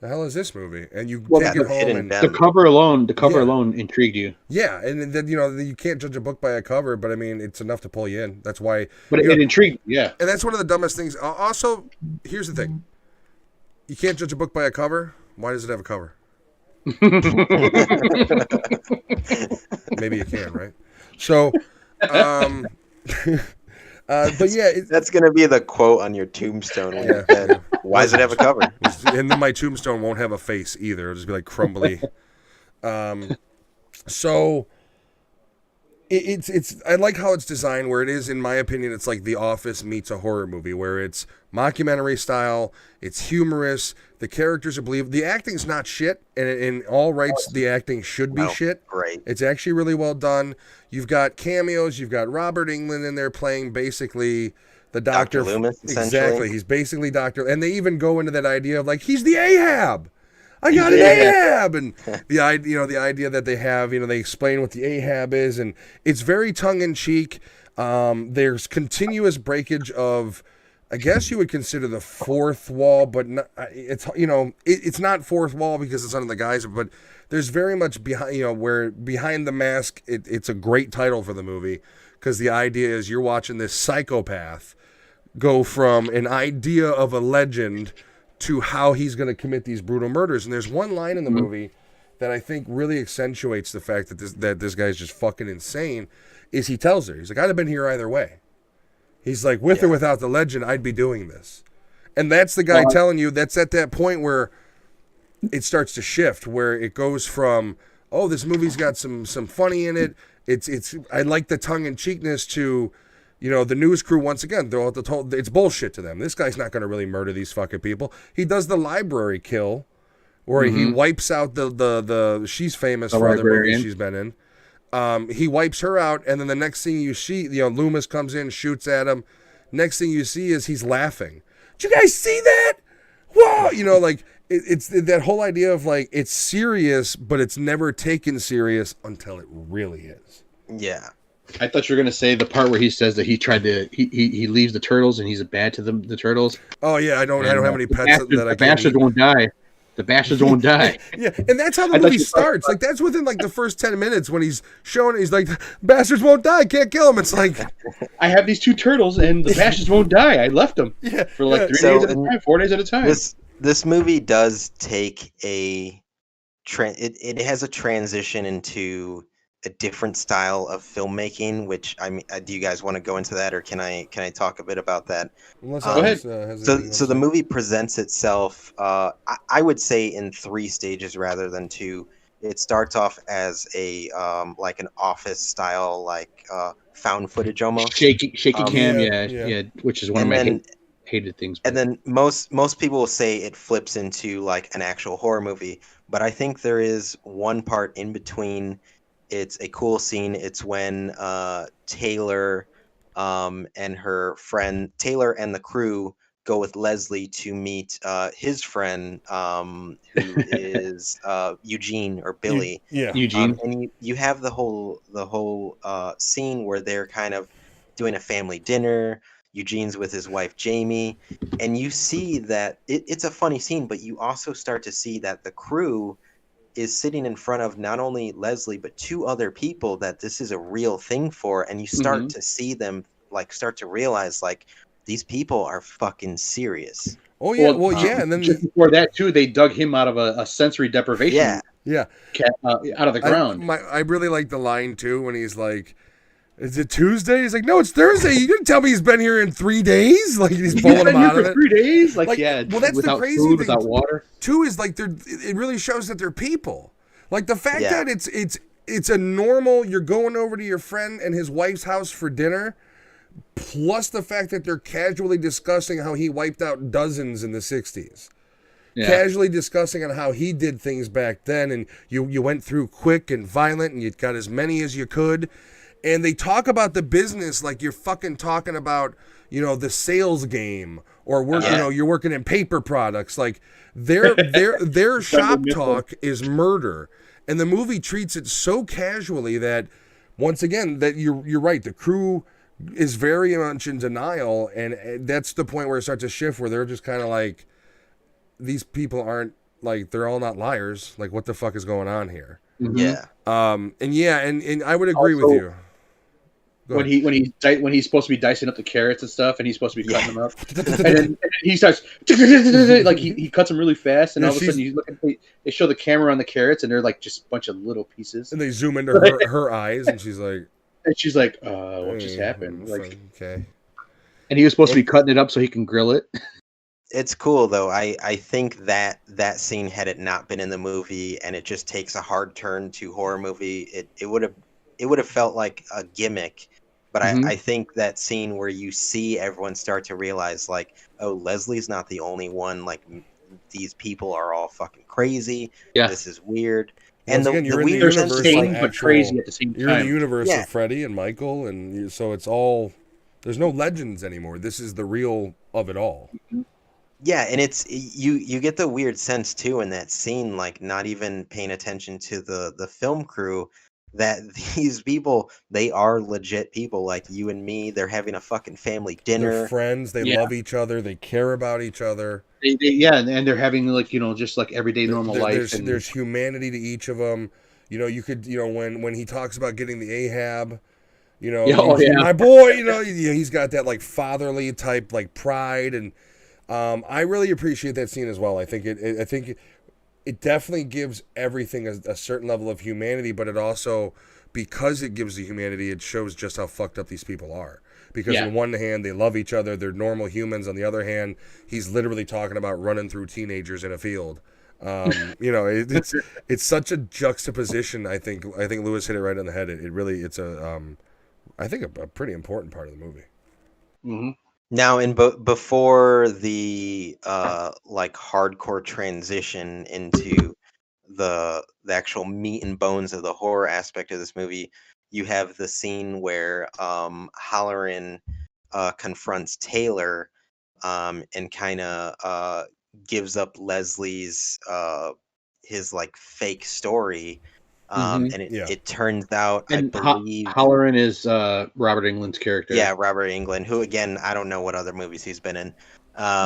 the hell is this movie? And you Well, take it that's home hidden and down. The cover alone Yeah. intrigued you, yeah, and then you can't judge a book by a cover, but I mean it's enough to pull you in. That's why. but you know, it intrigued. Yeah. and that's one of the dumbest things. Also, here's the thing: you can't judge a book by a cover. Why does it have a cover? Maybe you can, right? So, But yeah, That's gonna be the quote on your tombstone when Yeah. you're dead. Why does it have a cover? and then my tombstone won't have a face either. It'll just be like crumbly. So it's I like how it's designed where it is, in my opinion, it's like The Office meets a horror movie where it's mockumentary style, it's humorous, the characters are believable, the acting's not shit, and in all rights the acting should be No, shit. great. It's actually really well done. You've got cameos, you've got Robert Englund in there playing basically the doctor. Dr. Loomis, Exactly. essentially. He's basically Doctor, and they even go into that idea of like he's the Ahab. I got an Yeah. Ahab, and the idea, the idea that they have, they explain what the Ahab is, and it's very tongue in cheek. There's continuous breakage of, I guess you would consider the fourth wall, but not, it's not fourth wall because it's under the guise, but there's very much behind, where Behind the Mask, it's a great title for the movie because the idea is you're watching this psychopath go from an idea of a legend to how he's going to commit these brutal murders. And there's one line in the movie that I think really accentuates the fact that this guy's just fucking insane, is he tells her, he's like, I'd have been here either way. He's like, with or without the legend, I'd be doing this. And that's the guy telling you, that's at that point where it starts to shift, where it goes from, oh, this movie's got some funny in it. It's I like the tongue-in-cheekness to, the news crew, once again, it's bullshit to them. This guy's not going to really murder these fucking people. He does the library kill where he wipes out the she's famous for other movies she's been in. He wipes her out, and then the next thing you see, Loomis comes in, shoots at him. Next thing you see is he's laughing. Did you guys see that? Whoa! It's that whole idea of like, it's serious, but it's never taken serious until it really is. Yeah. I thought you were gonna say the part where he says that he tried to he leaves the turtles and he's bad to the turtles. Oh yeah, I don't have any pets that I the can bastards eat. won't die. The bastards won't die. Yeah, and that's how the movie starts. Like that's within like the first 10 minutes when he's showing. He's like, bastards won't die, can't kill them. It's like, I have these 2 turtles and the bastards won't die. I left them for like 3 days at a time, 4 days at a time. This movie does take it has a transition into a different style of filmmaking, which do you guys want to go into that, or can I talk a bit about that? Go ahead. So the movie presents itself, I would say, in 3 stages rather than 2. It starts off as a like an Office style, like found footage almost. Shaky cam, yeah, which is one of my hated things. And then most people will say it flips into like an actual horror movie, but I think there is one part in between. It's a cool scene. It's when Taylor and her friend, Taylor and the crew go with Leslie to meet his friend, who is Eugene or Billy. Eugene. And you have the whole scene where they're kind of doing a family dinner. Eugene's with his wife Jamie, and you see that it's a funny scene, but you also start to see that the crew is sitting in front of not only Leslie but 2 other people that this is a real thing for, and you start to see them start to realize like these people are fucking serious. Oh yeah, yeah, and then just before that too, they dug him out of a sensory deprivation. Yeah, out of the ground. I really like the line too when he's like, is it Tuesday? He's like, no, it's Thursday. You didn't tell me he's been here in 3 days? Like he's pulling him out of it. 3 days? Well, that's without the crazy food, thing. Without water. Too is like it really shows that they're people. Like the fact that it's a normal, you're going over to your friend and his wife's house for dinner, plus the fact that they're casually discussing how he wiped out dozens in the 60s. Yeah. Casually discussing on how he did things back then, and you went through quick and violent and you got as many as you could. And they talk about the business like you're fucking talking about, the sales game, or you're working in paper products. Like their shop talk is murder, and the movie treats it so casually that, once again, that you're right. The crew is very much in denial, and that's the point where it starts to shift, where they're just kind of like, these people aren't like, they're all not liars. Like, what the fuck is going on here? Mm-hmm. Yeah. And I would agree with you. When he's supposed to be dicing up the carrots and stuff, and he's supposed to be cutting them up, and then he starts like he cuts them really fast, and all of a sudden you look at they show the camera on the carrots, and they're like just a bunch of little pieces, and they zoom into her eyes, and she's like, what just happened? Like, okay. And he was supposed to be cutting it up so he can grill it. It's cool though. I think that that scene, had it not been in the movie and it just takes a hard turn to horror movie, it would have felt like a gimmick. But Mhm. I think that scene where you see everyone start to realize like, oh, Leslie's not the only one. Like these people are all fucking crazy. Yeah. This is weird. Once And again, you're in the weird They're universe sense, of sane but actual. crazy at the same You're in the time. universe Yeah. of Freddy and Michael, and so it's all. There's no legends anymore. This is the real of it all. yeah, and it's you get the weird sense too in that scene, like not even paying attention to the film crew, that these people, they are legit people like you and me. They're having a fucking family They're dinner. friends. They Yeah. love each other. They care about each other. Yeah, and they're having like just like everyday normal life. There's And there's humanity to each of them. You could when he talks about getting the Ahab, Yeah, oh, he's yeah. my boy. He's got that like fatherly type like pride, and I really appreciate that scene as well. I think it definitely gives everything a certain level of humanity, but it also, because it gives the humanity, it shows just how fucked up these people are. Because Yeah. on one hand, they love each other, they're normal humans. On the other hand, he's literally talking about running through teenagers in a field. It's such a juxtaposition. I think Lewis hit it right on the head. It really it's I think a pretty important part of the movie. Mhm. Now, before the like hardcore transition into the actual meat and bones of the horror aspect of this movie, you have the scene where Halloran confronts Taylor, and kind of gives up Leslie's his like fake story, Mhm. and Yeah. it turns out, I And believe, Halloran is Robert Englund's character. yeah, Robert Englund, who again, I don't know what other movies he's been in.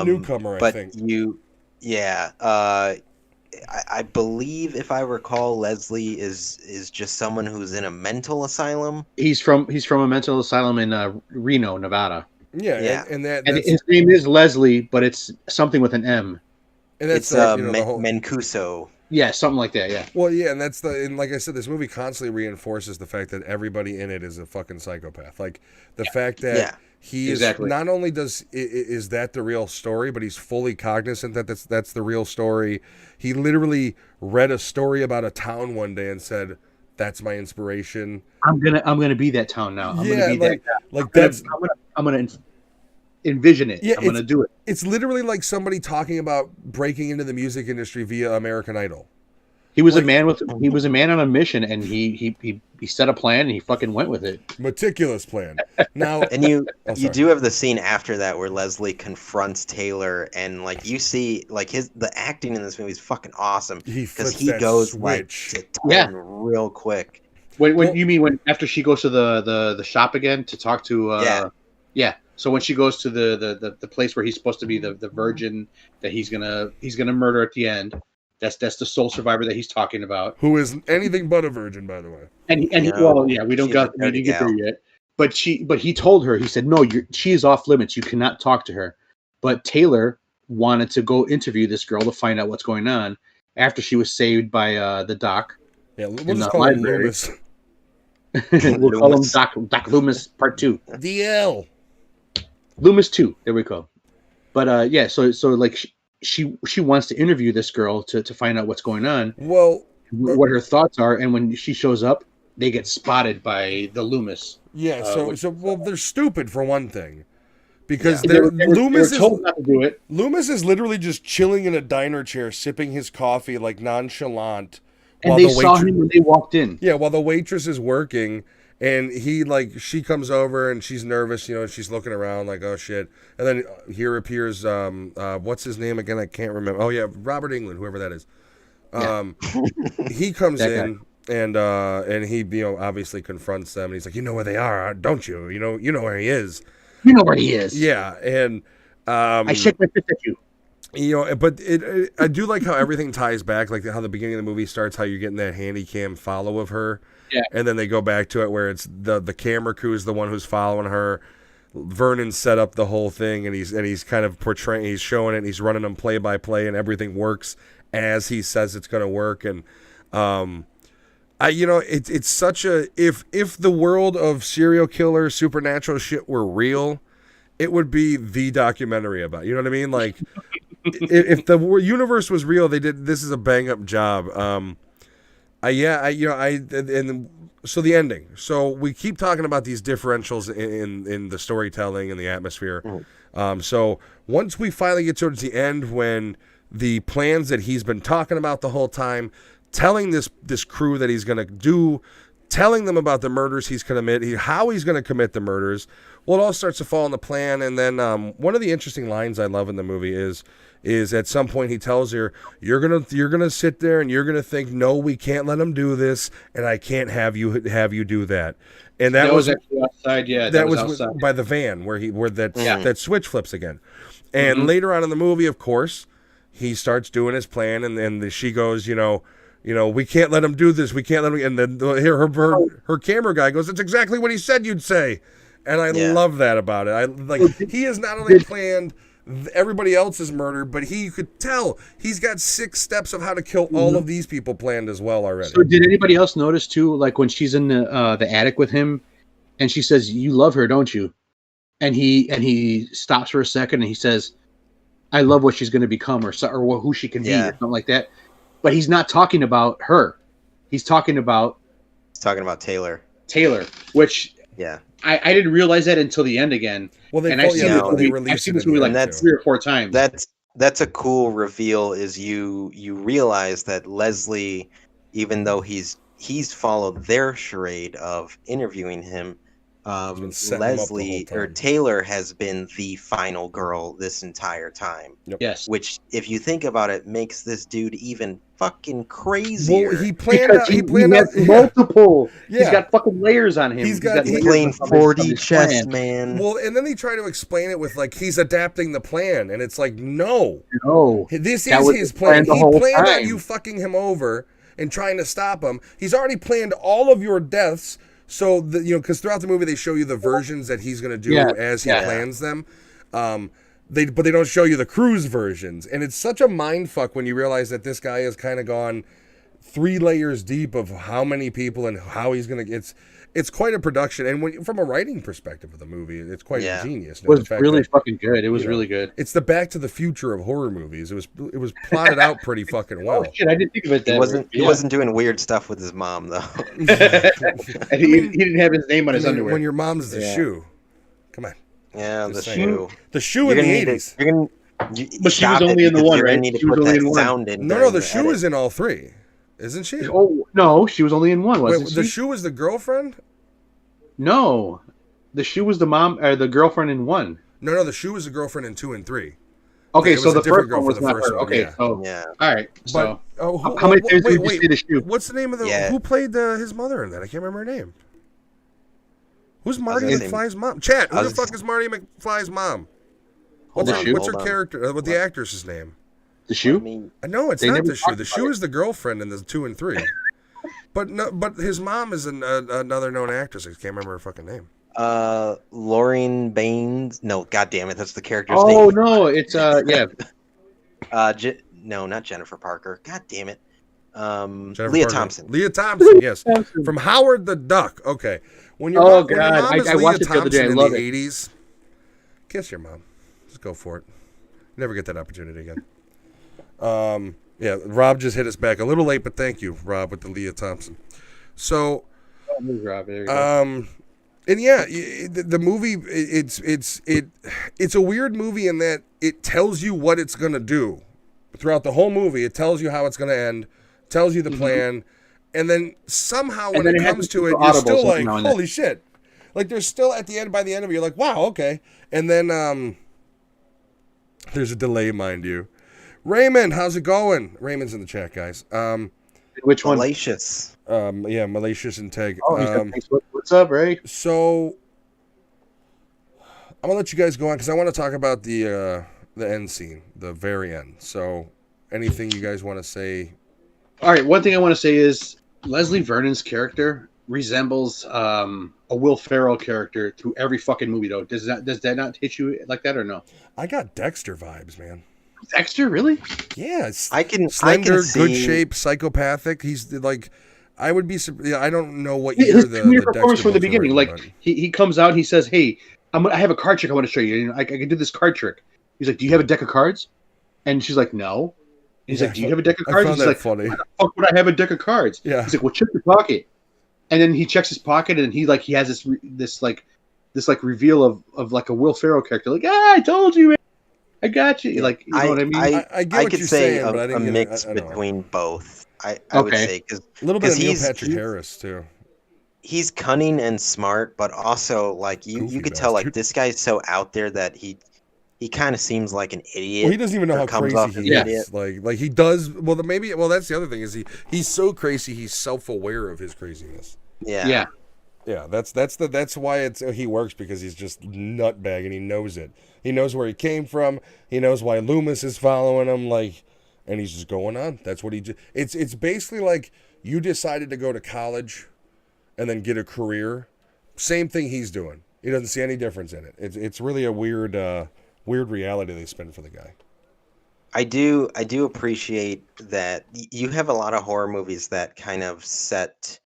Newcomer, I But think. yeah, I believe, if I recall, Leslie is just someone who's in a mental asylum. He's from a mental asylum in Reno, Nevada. Yeah, Yeah. and And that's his name is Leslie, but it's something with an M. and that's It's the whole. Mancuso. Yeah, something like that. Yeah. Well, yeah, and like I said, this movie constantly reinforces the fact that everybody in it is a fucking psychopath. Like the fact that Yeah, he exactly. is not only is that the real story, but he's fully cognizant that that's the real story. He literally read a story about a town one day and said, "That's my inspiration." I'm gonna be that town now. I'm Yeah, gonna be like- that guy. Like that's I'm gonna envision it. Yeah, I'm gonna do it. it's literally like somebody talking about breaking into the music industry via American Idol. He was like- he was a man on a mission, and he set a plan and he fucking went with it. Meticulous plan. Now, and you Oh, you sorry. do have the scene after that where Leslie confronts Taylor, and like you see, like the acting in this movie is fucking awesome, he because flips he that goes switch. like to 10 Yeah. real quick. When Well- you mean when after she goes to the shop again to talk to yeah. So when she goes to the place where he's supposed to be the virgin that he's gonna murder at the end, that's the sole survivor that he's talking about. Who is anything but a virgin, by the way. And he, No, well, yeah, we she's a didn't dirty get there gal. yet. But he told her, he said, no, she is off limits. You cannot talk to her. But Taylor wanted to go interview this girl to find out what's going on after she was saved by the doc. Yeah, we'll In just the call him library. Loomis. We'll call him Loomis. Doc Loomis Part 2. DL. Loomis 2. There we go. But yeah, so like she wants to interview this girl to find out what's going on, Well, what her thoughts are, and when she shows up, they get spotted by the Loomis. yeah. which- Well, they're stupid for one thing, because They were Loomis told not to do it. is literally just chilling in a diner chair, sipping his coffee like nonchalant, And while they the saw waitress. him when they walked in. Yeah, while the waitress is working, and she comes over and she's nervous, she's looking around like, oh shit, and then here appears what's his name again? I can't remember. Oh yeah, Robert Englund, whoever that is. He comes That in and he obviously confronts them, and he's like, you know where they are, don't you? You know where he is. You know where he is. Yeah, and I shake my fist at you. But I do like how everything ties back, like how the beginning of the movie starts, how you're getting that handy cam follow of her. Yeah. And then they go back to it where it's the camera crew is the one who's following her. Vernon set up the whole thing, and he's kind of portraying, he's showing it, and he's running them play by play, and everything works as he says it's going to work. And it's such a if the world of serial killer supernatural shit were real, it would be the documentary about. You know what I mean? Like, if the universe was real, this is a bang up job. So the ending. So we keep talking about these differentials in the storytelling and the atmosphere. So once we finally get towards the end, when the plans that he's been talking about the whole time, telling this crew that he's going to do, telling them about the murders he's going to commit, how he's going to commit the murders, well, it all starts to fall in the plan. And then one of the interesting lines I love in the movie is at some point he tells her, you're gonna sit there and you're gonna think, no, we can't let him do this, and I can't have you do that. And that was actually outside. Yeah, that was outside. by the van where that switch flips again. And later on in the movie, of course, he starts doing his plan, and then she goes, you know, we can't let him do this. We can't let him. And then her camera guy goes, that's exactly what he said you'd say. And I love that about it. He has not only planned everybody else's murder, but you could tell he's got 6 steps of how to kill all of these people planned as well already. So did anybody else notice too, like when she's in the attic with him and she says, you love her, don't you? And he stops for a second and he says, I love what she's going to become, or who she can be, or something like that. But he's not talking about her. He's talking about Taylor, which yeah. I didn't realize that until the end again. Well, I've seen this movie like 3 or 4 times. That's a cool reveal. Is you realize that Leslie, even though he's followed their charade of interviewing him, Leslie or Taylor has been the final girl this entire time. Yep. Yes. Which, if you think about it, makes this dude even fucking crazier. Well, he planned out multiple. Yeah. He's got fucking layers on him. He's playing 40 chess, man. Well, and then they try to explain it with like he's adapting the plan, and it's like no, this is his plan. He planned on you fucking him over and trying to stop him. He's already planned all of your deaths. So, because throughout the movie they show you the versions that he's going to do as he plans them. But they don't show you the crew's versions. And it's such a mind fuck when you realize that this guy has kind of gone 3 layers deep of how many people and how he's going to... It's quite a production. And from a writing perspective of the movie, it's quite ingenious. It was really fucking good. It was really good. It's the Back to the Future of horror movies. It was plotted out pretty fucking well. Oh, shit, I didn't think of it that way. He wasn't doing weird stuff with his mom, though. And he didn't have his name on his underwear. When your mom's the shoe. Come on. Yeah, the shoe. The shoe in the 80s. But she was only in the one, right? She was only in one. No, the shoe is in all 3. Isn't she? Oh, no, she was only in one, wasn't she? The shoe was the girlfriend? No. The shoe was the mom or the girlfriend in 1. No, the shoe was the girlfriend in 2 and 3. Okay, so the first one was not her. Okay, so all right. So how many times did you see the shoe? What's the name of who played his mother in that? I can't remember her name. Who's Marty McFly's mom? Chat. Who the fuck is Marty McFly's mom? What's her character? What the actress's name? The shoe? No, it's not the shoe. The shoe is the girlfriend in the 2 and 3. But his mom is another known actress. I can't remember her fucking name. Lauren Baines. No, god damn it, that's the character's name. Oh no, it's yeah. No, not Jennifer Parker. God damn it. Leah Thompson. Leah Thompson, yes. From Howard the Duck. Okay. When your mom is Leah Thompson in the 80s, kiss your mom. Just go for it. Never get that opportunity again. Yeah, Rob just hit us back a little late, but thank you, Rob, with the Leah Thompson. So, Rob, there you go. And yeah, the movie it's a weird movie in that it tells you what it's gonna do throughout the whole movie. It tells you how it's gonna end, tells you the plan, and then somehow when it comes to it, you're still like, holy shit! Like there's still by the end of it, you're like, wow, okay. And then there's a delay, mind you. Raymond, how's it going? Raymond's in the chat, guys. Which one? Malicious. Yeah, Malicious and Teg. What's up, Ray? So I'm gonna let you guys go on because I want to talk about the end scene, the very end. So anything you guys want to say? All right. One thing I want to say is Leslie Vernon's character resembles a Will Ferrell character through every fucking movie. Though, does that not hit you like that or no? I got Dexter vibes, man. Dexter, really? Yeah, slender, good shape, psychopathic. He's like, I don't know what year his performance from the beginning. Like he comes out, and he says, "Hey, I have a card trick I want to show you. I can do this card trick. He's like, do you have a deck of cards? And she's like, no. And he's Yeah, like, do you have a deck of I cards? found And she's that like, funny. why the fuck would I have a deck of cards? Yeah. He's like, well, check your pocket. And then he checks his pocket, and he has this reveal of like a Will Ferrell character, like, I told you, man. I got you. Like, you know what I mean? I get what could you're say saying, but I a didn't get it. mix I don't know. between both. I would Okay. say because A little bit of Neil he's- Patrick he's- Harris too. he's cunning and smart, but also like you Goofy could tell like bastard. this guy's so out there that he kind of seems like an idiot. Well, he doesn't even know or how comes off crazy as he an is. idiot. Like he does. Well, that's the other thing is he's so crazy. He's self-aware of his craziness. Yeah. Yeah, that's why he works, because he's just nutbag and he knows it. He knows where he came from. He knows why Loomis is following him. And he's just going on. That's what it's basically like you decided to go to college, and then get a career. Same thing he's doing. He doesn't see any difference in it. It's really a weird reality they spin for the guy. I do appreciate that you have a lot of horror movies that kind of set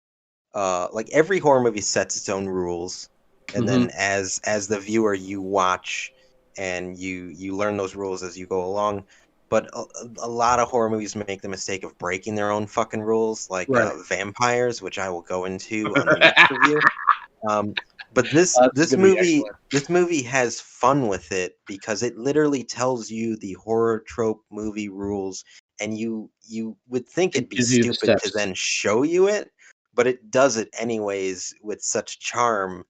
like every horror movie sets its own rules, and then as the viewer you watch and you learn those rules as you go along. But a lot of horror movies make the mistake of breaking their own fucking rules, like Right. Vampires, which I will go into on the next review. But this That's gonna be movie has fun with it because it literally tells you the horror trope movie rules, and you would think it'd be gives you the stupid to steps. then show you it, but it does it anyways with such charm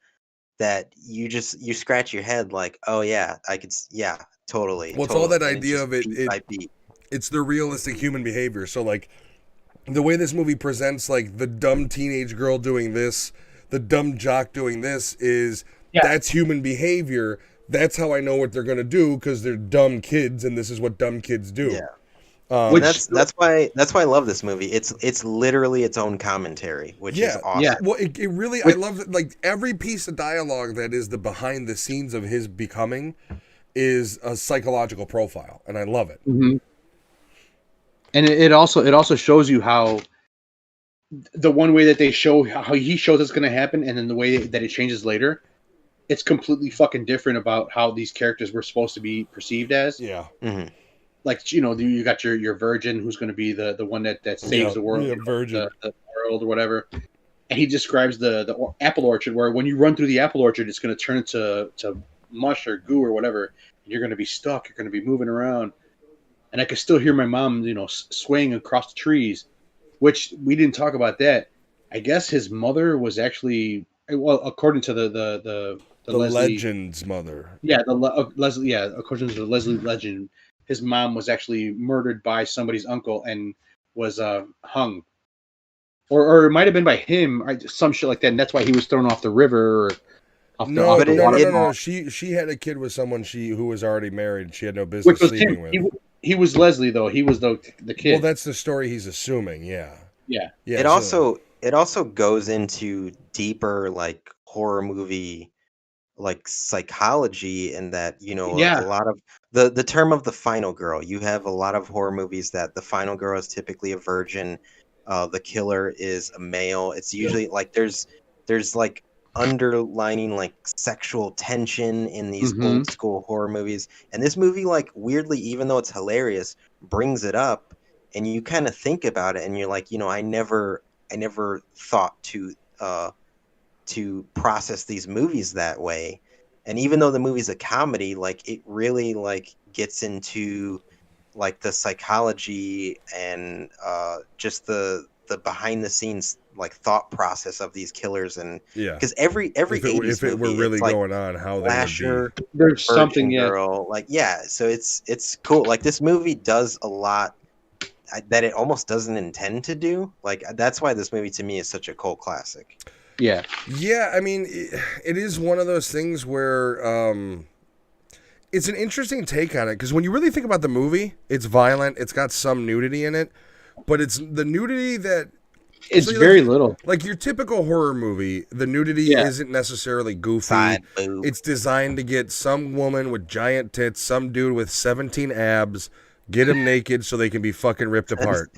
that you scratch your head like, oh yeah, totally. Well, it's all that And idea just of it- beat by beat. It's the realistic human behavior. So like the way this movie presents like the dumb teenage girl doing this, the dumb jock doing this that's human behavior. That's how I know what they're gonna do, because they're dumb kids, and this is what dumb kids do. Yeah. Which- That's why I love this movie. It's literally its own commentary, which is awesome. Yeah. Well, it really, I love that. Like every piece of dialogue that is the behind the scenes of his becoming is a psychological profile, and I love it. Mm-hmm. And it also shows you how the one way that they show how he shows it's going to happen, and then the way that it changes later, it's completely fucking different about how these characters were supposed to be perceived as. Yeah. hmm Like, you know, you got your virgin who's going to be the one that saves the world, Yeah, virgin. the world or whatever. And he describes the apple orchard, where when you run through the apple orchard, it's going to turn into mush or goo or whatever. And you're going to be stuck. You're going to be moving around. And I could still hear my mom, you know, swaying across the trees, which we didn't talk about that. I guess his mother was actually, well, according to the Leslie, legend's mother. yeah, Leslie, yeah, according to the Leslie legend, his mom was actually murdered by somebody's uncle and was hung, or it might have been by him, or some shit like that, and that's why he was thrown off the river or off the, No, off but the it- water. no. She had a kid with someone who was already married. She had no business Which was sleeping him. with. He was Leslie though. He was the kid. Well, that's the story he's assuming. Yeah. Yeah. Yeah. It also goes into deeper like horror movie like psychology, in that, you know, Yeah. a lot of the term of the final girl. You have a lot of horror movies that the final girl is typically a virgin. The killer is a male. It's usually like there's like underlining like sexual tension in these Mhm. old school horror movies, and this movie, like, weirdly, even though it's hilarious, brings it up, and you kind of think about it and you're like, you know, I never thought to process these movies that way. And even though the movie's a comedy, like, it really like gets into like the psychology and just the behind the scenes like thought process of these killers. And Yeah. because every If 80s it were movie, really it's like going on, how they slasher, would There's virgin something, yeah. girl, like, yeah, so it's cool. Like, this movie does a lot that it almost doesn't intend to do. Like, that's why this movie to me is such a cult classic. Yeah. be. Yeah, I mean, it is one of those things where it's an interesting take on it, because when you really think about the movie, it's violent. It's got some nudity in it, but it's the nudity that. It's So, very little. Like your typical horror movie, the nudity Yeah. isn't necessarily goofy. Side boob. It's designed to get some woman with giant tits, some dude with 17 abs, get them naked so they can be fucking ripped apart.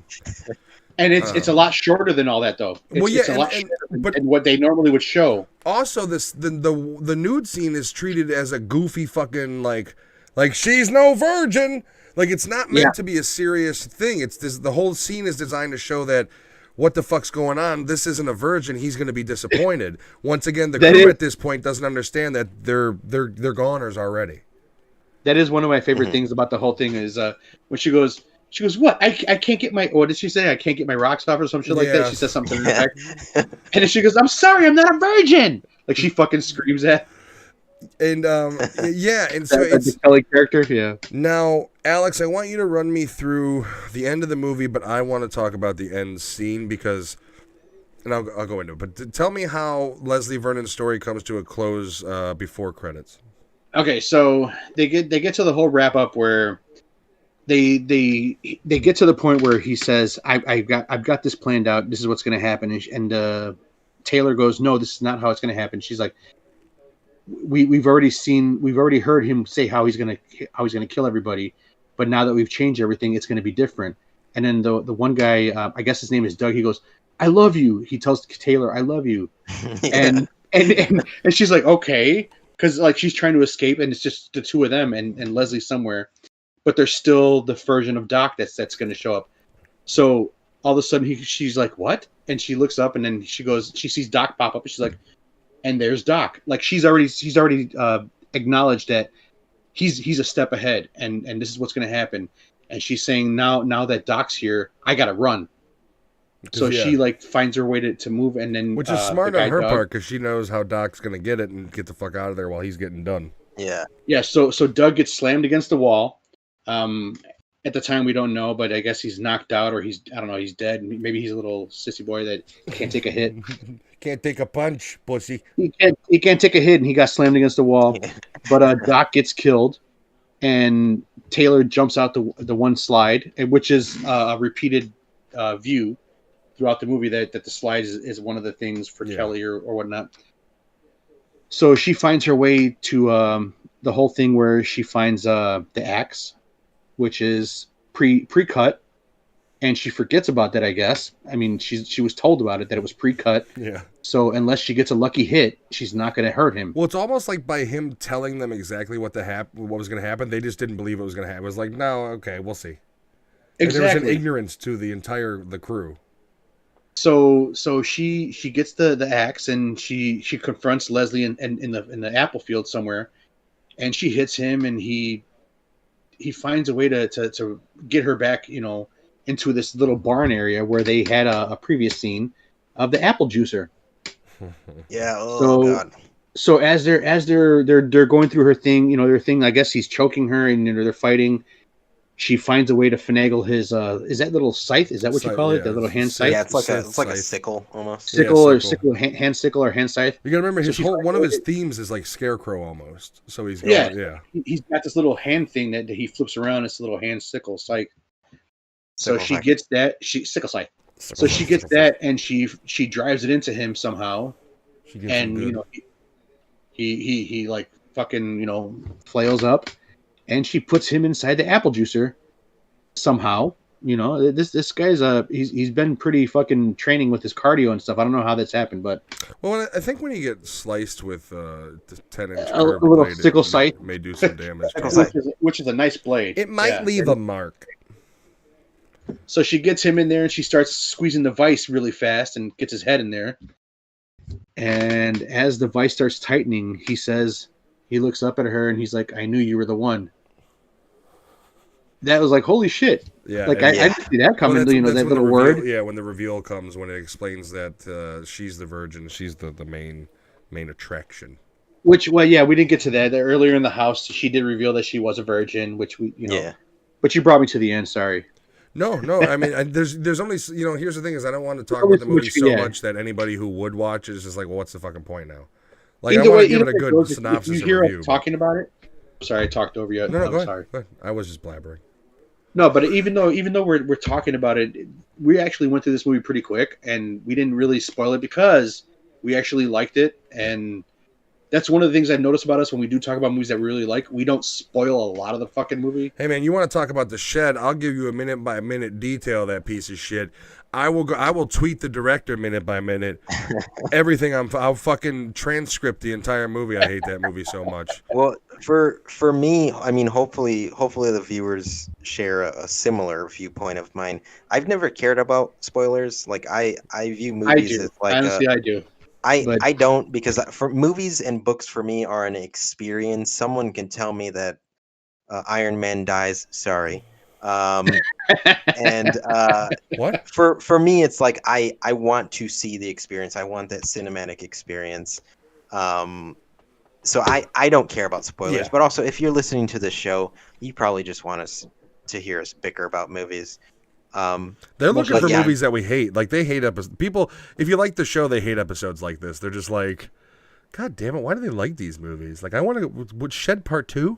And it's a lot shorter than all that, though. It's a lot shorter than what they normally would show. Also, the nude scene is treated as a goofy fucking like she's no virgin. Like it's not meant to be a serious thing. It's this. The whole scene is designed to show that what the fuck's going on. This isn't a virgin. He's going to be disappointed. Once again, the crew at this point doesn't understand that they're goners already. That is one of my favorite things about the whole thing is when she goes, what? I can't get my, what did she say? I can't get my rocks off or some shit like that. She says something to the effect. And then she goes, I'm sorry, I'm not a virgin. Like she fucking screams that. And and so it's the Kelly character, yeah. Now, Alex, I want you to run me through the end of the movie, but I want to talk about the end scene because, and I'll go into it. But tell me how Leslie Vernon's story comes to a close before credits. Okay, so they get to the whole wrap up where they get to the point where he says, I've got this planned out. This is what's going to happen. And Taylor goes, no, this is not how it's going to happen. She's like, we've already heard him say how he's gonna kill everybody, but now that we've changed everything, it's gonna be different. And then the one guy, I guess his name is Doug, he goes, I love you. He tells Taylor, I love you. and she's like, okay, because like she's trying to escape, and it's just the two of them and Leslie somewhere, but there's still the version of Doc that's gonna show up. So all of a sudden she's like, what? And she looks up, and then she sees Doc pop up, and she's like, and there's Doc. Like he's already acknowledged that he's a step ahead, and this is what's going to happen. And she's saying now that Doc's here, I got to run. So she like finds her way to move, and then which is smart on her part because she knows how Doc's going to get it and get the fuck out of there while he's getting done. Yeah. Yeah. So Doug gets slammed against the wall. At the time, we don't know, but I guess he's knocked out, or he's dead. Maybe he's a little sissy boy that can't take a hit. Can't take a punch, pussy. He can't take a hit, and he got slammed against the wall. But Doc gets killed, and Taylor jumps out the one slide, which is a repeated view throughout the movie. That the slide is one of the things for Kelly or whatnot. So she finds her way to the whole thing where she finds the axe, which is pre-cut, and she forgets about that, I guess. I mean, she was told about it, that it was pre-cut. Yeah. So unless she gets a lucky hit, she's not going to hurt him. Well, it's almost like by him telling them exactly what was going to happen, they just didn't believe it was going to happen. It was like, no, okay, we'll see. Exactly. And there was an ignorance to the crew. So she gets the axe, and she confronts Leslie in the apple field somewhere, and she hits him, and he finds a way to get her back, into this little barn area where they had a previous scene of the apple juicer. Yeah. God. So as they're going through her thing, their thing, I guess he's choking her, and they're fighting. She finds a way to finagle his is that little scythe? Is that what you call it? That little hand scythe? Yeah, it's like a sickle almost. Sickle. Hand sickle or hand scythe. You gotta remember one of his themes is like Scarecrow almost. So he's he's got this little hand thing that he flips around. It's a little hand sickle scythe. So she gets that. Sickle scythe. So she gets that, and she drives it into him somehow. And he like fucking flails up. And she puts him inside the apple juicer somehow. This guy's he's been pretty fucking training with his cardio and stuff. I don't know how that's happened, but I think when you get sliced with the 10-inch a little sickle scythe may do some damage, which is a nice blade. It might leave a mark. So she gets him in there, and she starts squeezing the vise really fast and gets his head in there. And as the vise starts tightening, he looks up at her, and he's like, I knew you were the one. That was like, holy shit. Yeah. Like, I didn't see that coming, that little word. Yeah, when the reveal comes, when it explains that she's the virgin, she's the main attraction. Which, we didn't get to that. Earlier in the house, she did reveal that she was a virgin, which Yeah. But you brought me to the end, sorry. No. I mean, there's only, here's the thing is I don't want to talk about the movie so much that anybody who would watch is just like, well, what's the fucking point now? Like, I want to give it a good synopsis. If you hear us talking about it, sorry, I talked over you. No, go ahead. Sorry. Go ahead. I was just blabbering. No, but even though we're talking about it, we actually went through this movie pretty quick, and we didn't really spoil it because we actually liked it, and That's one of the things I've noticed about us when we do talk about movies that we really like. We don't spoil a lot of the fucking movie. Hey man, you want to talk about The Shed? I'll give you a minute by minute detail of that piece of shit. I will tweet the director minute by minute. Everything I'll fucking transcript the entire movie. I hate that movie so much. Well, for me, I mean, hopefully the viewers share a similar viewpoint of mine. I've never cared about spoilers. Like I view I movies do. as like Honestly, I do. But- I don't, because for movies and books for me are an experience. Someone can tell me that Iron Man dies. Sorry. And What? for me, it's like I want to see the experience. I want that cinematic experience. So I don't care about spoilers. Yeah. But also, if you're listening to this show, you probably just want us to hear us bicker about movies. They're looking But for yeah. movies that we hate. Like they hate episodes. People, if you like the show, they hate episodes like this. They're just like, God damn it, why do they like these movies? Like I want to. Would Shed Part 2?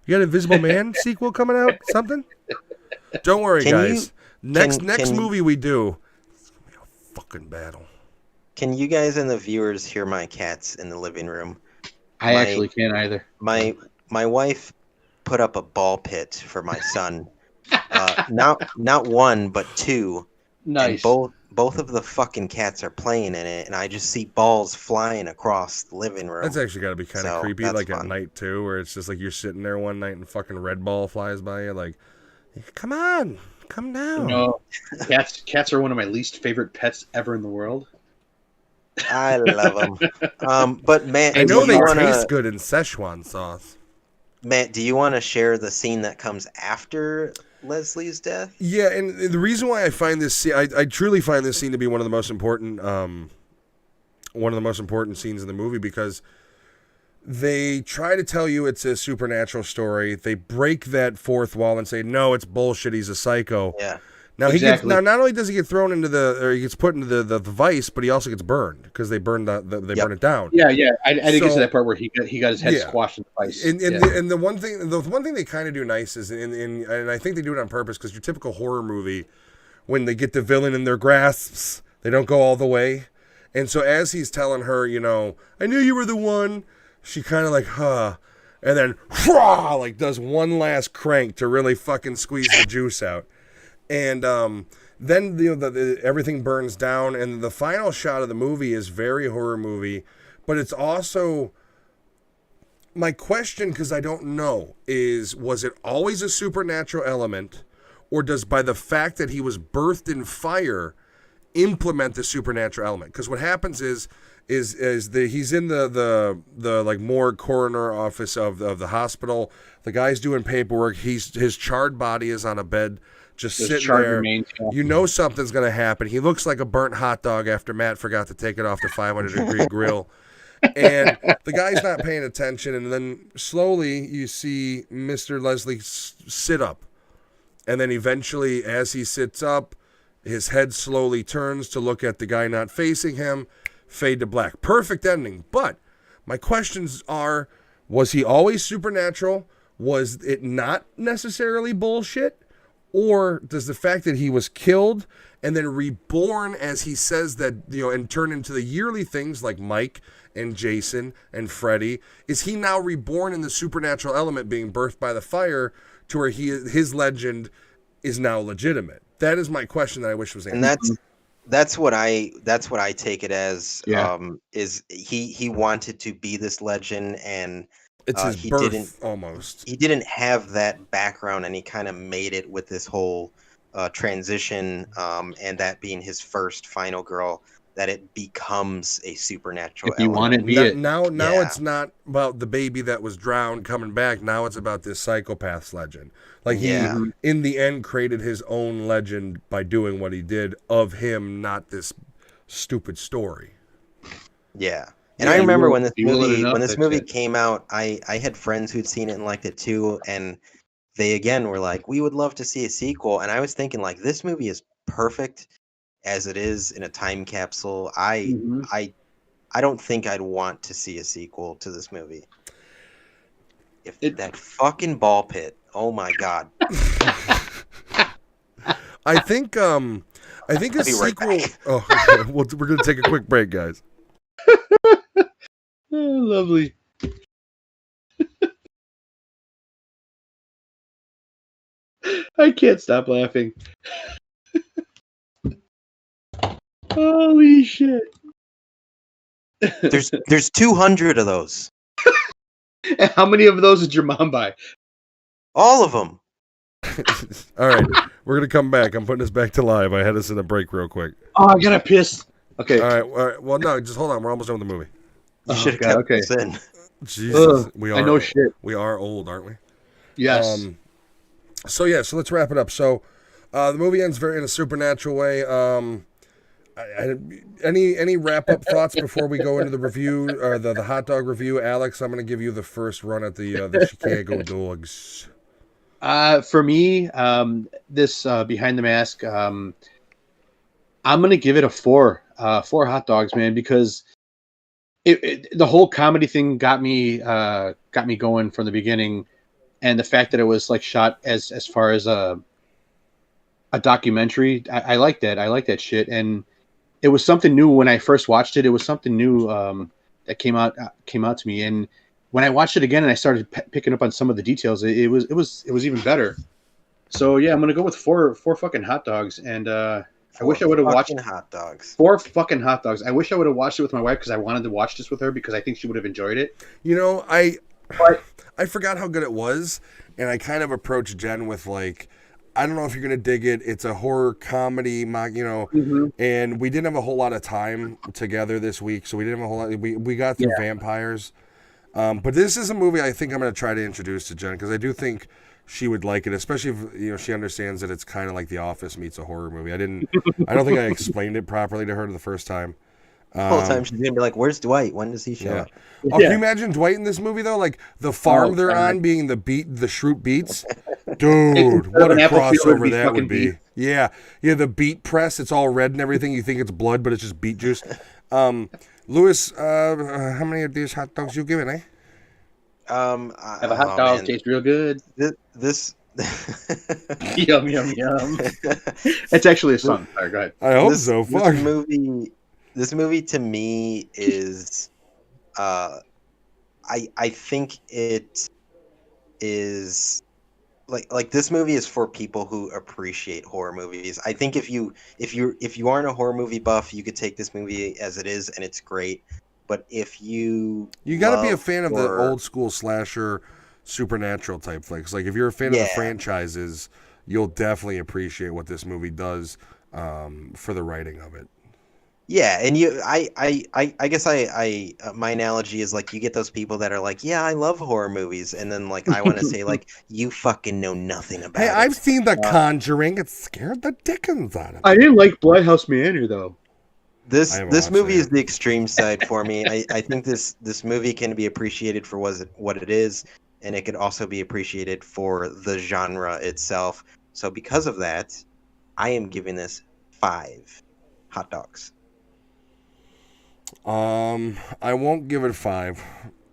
You got Invisible Man sequel coming out? Something? Don't worry, Can guys. Next can- movie we do, it's gonna be a fucking battle. Can you guys and the viewers hear my cats in the living room? I My- actually can't either. My wife put up a ball pit for my son. Not one, but two. Nice. And both of the fucking cats are playing in it, and I just see balls flying across the living room. That's actually got to be kind of So, creepy, that's like at fun. night too, where it's just like you're sitting there one night and fucking red ball flies by you. Like, come on, come down. No, cats are one of my least favorite pets ever in the world. I love them. But Matt, I know do they you wanna, taste good in Szechuan sauce. Matt, do you want to share the scene that comes after Leslie's death? Yeah, and the reason why I find this, I truly find this scene to be one of the most important scenes in the movie, because they try to tell you it's a supernatural story. They break that fourth wall and say, no, it's bullshit. He's a psycho. Yeah. Now Exactly. not only does he get thrown into he gets put into the vice, but he also gets burned because they burn burn it down. Yeah. I didn't get So- to that part where he got his head Yeah. squashed in the ice. And the one thing they kind of do nice is, and I think they do it on purpose, because your typical horror movie, when they get the villain in their grasps, they don't go all the way. And so as he's telling her, I knew you were the one, she kind of like, huh, and then like does one last crank to really fucking squeeze the juice out. And then everything burns down, and the final shot of the movie is very horror movie, but it's also, my question, because I don't know, is was it always a supernatural element, or does by the fact that he was birthed in fire implement the supernatural element? Because what happens is he's in the like morgue coroner office of the hospital. The guy's doing paperwork. His charred body is on a bed, just Those sitting charred there. remains, yeah. You know something's gonna happen. He looks like a burnt hot dog after Matt forgot to take it off the 500-degree grill. And the guy's not paying attention, and then slowly you see Mr. Leslie sit up. And then eventually, as he sits up, his head slowly turns to look at the guy not facing him, fade to black. Perfect ending. But my questions are, was he always supernatural? Was it not necessarily bullshit? Or does the fact that he was killed and then reborn, as he says that, and turn into the yearly things like Mike and Jason and Freddy, is he now reborn in the supernatural element, being birthed by the fire, to where his legend is now legitimate? That is my question that I wish was answered. And that's what I take it as. Yeah. Is he wanted to be this legend, and It's his he birth, didn't- almost. he didn't have that background, and he kind of made it with this whole transition, and that being his first final girl, that it becomes a supernatural If you element. want it, be Now, it. now Yeah. it's not about the baby that was drowned coming back. Now it's about this psychopath's legend. Like he, Yeah. in the end, created his own legend by doing what he did of him, not this stupid story. Yeah. And Yeah, I you remember will- when this you will movie enough, when this that's movie it. came out, I had friends who'd seen it and liked it too, and they again were like, we would love to see a sequel. And I was thinking, like, this movie is perfect as it is in a time capsule. Mhm. I don't think I'd want to see a sequel to this movie. If It- that fucking ball pit, oh my god. I think a I'll be right sequel. back. Oh, we're gonna take a quick break, guys. Lovely. I can't stop laughing. Holy shit. There's 200 of those. How many of those did your mom buy? All of them. All right, we're gonna come back. I'm putting this back to live. I had us in a break real quick. Oh, I gotta piss. Okay. All right. Well, no, just hold on. We're almost done with the movie. You Oh, should have God, kept this in. Jesus, Ugh, we I are. know shit. We are old, aren't we? Yes. So let's wrap it up. So, the movie ends in a supernatural way. Any wrap up thoughts before we go into the review or the hot dog review, Alex? I'm going to give you the first run at the Chicago dogs. For me, this Behind the Mask, I'm gonna give it a 4. 4 hot dogs, man, because the whole comedy thing got me going from the beginning, and the fact that it was like shot as far as a documentary, I like that. I like that shit, and it was something new when I first watched it. It was something new that came out to me, and when I watched it again and I started picking up on some of the details, it was even better. So yeah, I'm gonna go with 4 fucking hot dogs, and I wish I would have watched hot dogs. 4 fucking hot dogs. I wish I would have watched it with my wife because I wanted to watch this with her because I think she would have enjoyed it. You know, I But forgot how good it was, and I kind of approached Jen with like, I don't know if you're gonna dig it. It's a horror comedy, and we didn't have a whole lot of time together this week, so we didn't have a whole lot. We got through vampires, but this is a movie I think I'm gonna try to introduce to Jen because I do think she would like it, especially if she understands that it's kind of like The Office meets a horror movie. I don't think I explained it properly to her the first time. The whole time she's gonna be like, "Where's Dwight? When does he show up?" Oh, can you imagine Dwight in this movie though? Like the farm they're on being the Shroot Beets. Dude, what a crossover that would be. Yeah, the beet press, it's all red and everything. You think it's blood, but it's just beet juice. Lewis, how many of these hot dogs you giving, eh? have a hot dog, man. tastes real good. This Yum yum yum. It's actually a song. All right, go ahead. I hope so. Fuck. This movie to me is, I think it is like this movie is for people who appreciate horror movies. I think if you aren't a horror movie buff, you could take this movie as it is and it's great. But if you got to be a fan of the old school slasher supernatural type flicks. Like if you're a fan of the franchises, you'll definitely appreciate what this movie does for the writing of it. Yeah, and I guess my analogy is like you get those people that are like, yeah, I love horror movies, and then like I want to say like you fucking know nothing about it. Hey, I've seen The Conjuring. It scared the dickens out of me. I didn't like Bloodhouse Manor though. This movie is the extreme side for me. I think this movie can be appreciated for what it is, and it could also be appreciated for the genre itself. So because of that, I am giving this 5 hot dogs. I won't give it 5.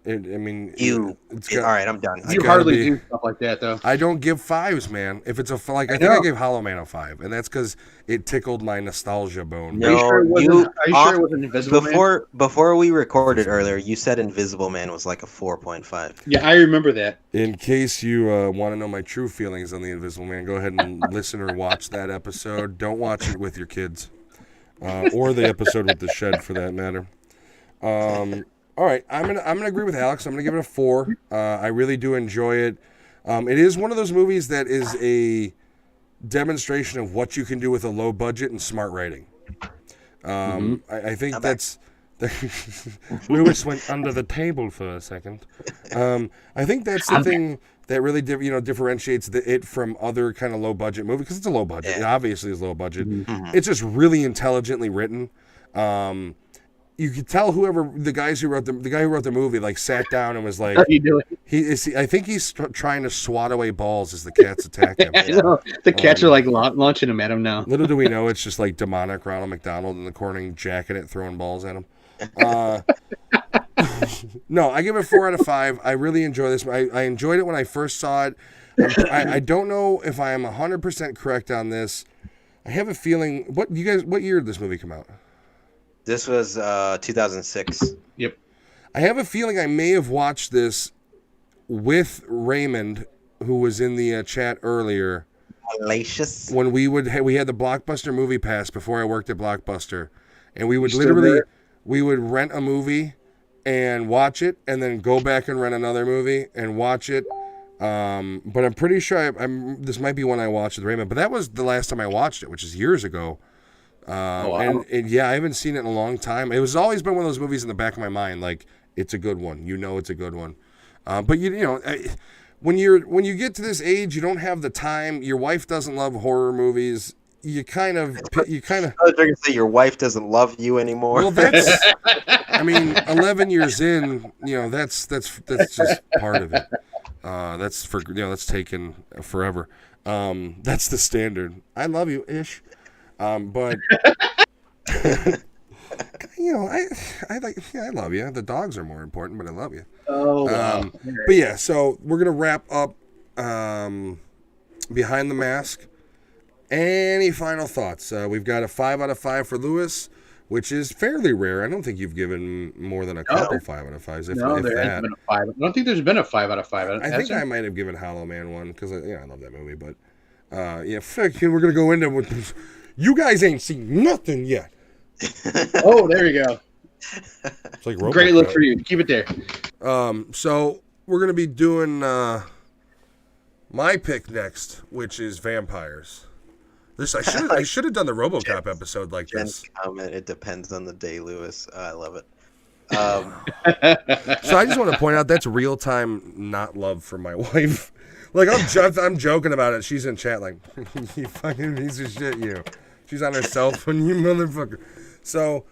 All right, I'm done. You hardly do stuff like that, though. I don't give 5s, man. If it's I think I gave Hollow Man a 5, and that's because it tickled my nostalgia bone. No, are you sure it wasn't Invisible Man? Before we recorded earlier, you said Invisible Man was like a 4.5. Yeah, I remember that. In case you want to know my true feelings on the Invisible Man, go ahead and listen or watch that episode. Don't watch it with your kids, or the episode with the shed for that matter. All right, I'm gonna agree with Alex. I'm gonna give it a 4. I really do enjoy it. It is one of those movies that is a demonstration of what you can do with a low budget and smart writing. I think that's Lewis went under the table for a second. I think that's the thing that really differentiates it from other kind of low budget movies because it's a low budget. Yeah. It obviously is low budget. Mm-hmm. It's just really intelligently written. You could tell the guy who wrote the movie like sat down and was like, How you doing? I think he's trying to swat away balls as the cats attack him. I know. The cats are like launching them at him now. Little do we know it's just like demonic Ronald McDonald in the corner jacking it, throwing balls at him. No, I give it 4 out of 5. I really enjoy this. I enjoyed it when I first saw it. I don't know if I am 100% correct on this. I have a feeling. What year did this movie come out? This was 2006. Yep. I have a feeling I may have watched this with Raymond, who was in the chat earlier. Hellacious. When we had the Blockbuster Movie Pass before I worked at Blockbuster, and we would You still literally there? we would rent a movie and watch it, and then go back and rent another movie and watch it. But I'm pretty sure this might be one I watched with Raymond, but that was the last time I watched it, which is years ago. Wow. And yeah, I haven't seen it in a long time. It was always been one of those movies in the back of my mind, like it's a good one. You know, it's a good one. But you know, when you get to this age, you don't have the time. Your wife doesn't love horror movies. You kind of. I was going to say your wife doesn't love you anymore. Well, that's. I mean, 11 years in, you know, that's just part of it. That's taken forever. That's the standard. I love you, ish. But you know, I love you. The dogs are more important, but I love you. Oh, wow. But yeah, so we're gonna wrap up Behind the Mask. Any final thoughts? We've got a 5 out of 5 for Lewis, which is fairly rare. I don't think you've given more than a couple 5 out of 5s. No, there hasn't been a 5. I don't think there's been a 5 out of 5. I think I might have given Hollow Man one because I love that movie. But yeah, we're gonna go into with. You guys ain't seen nothing yet. Oh, there you go. It's like RoboCop. Great look for you. Keep it there. So we're gonna be doing my pick next, which is vampires. I should have done the RoboCop episode like Jen's this. comment, it depends on the day, Lewis. I love it. So I just want to point out that's real time not love for my wife. Like I'm joking about it. She's in chat like, you fucking piece of shit, you. She's on her cell phone, you motherfucker. So,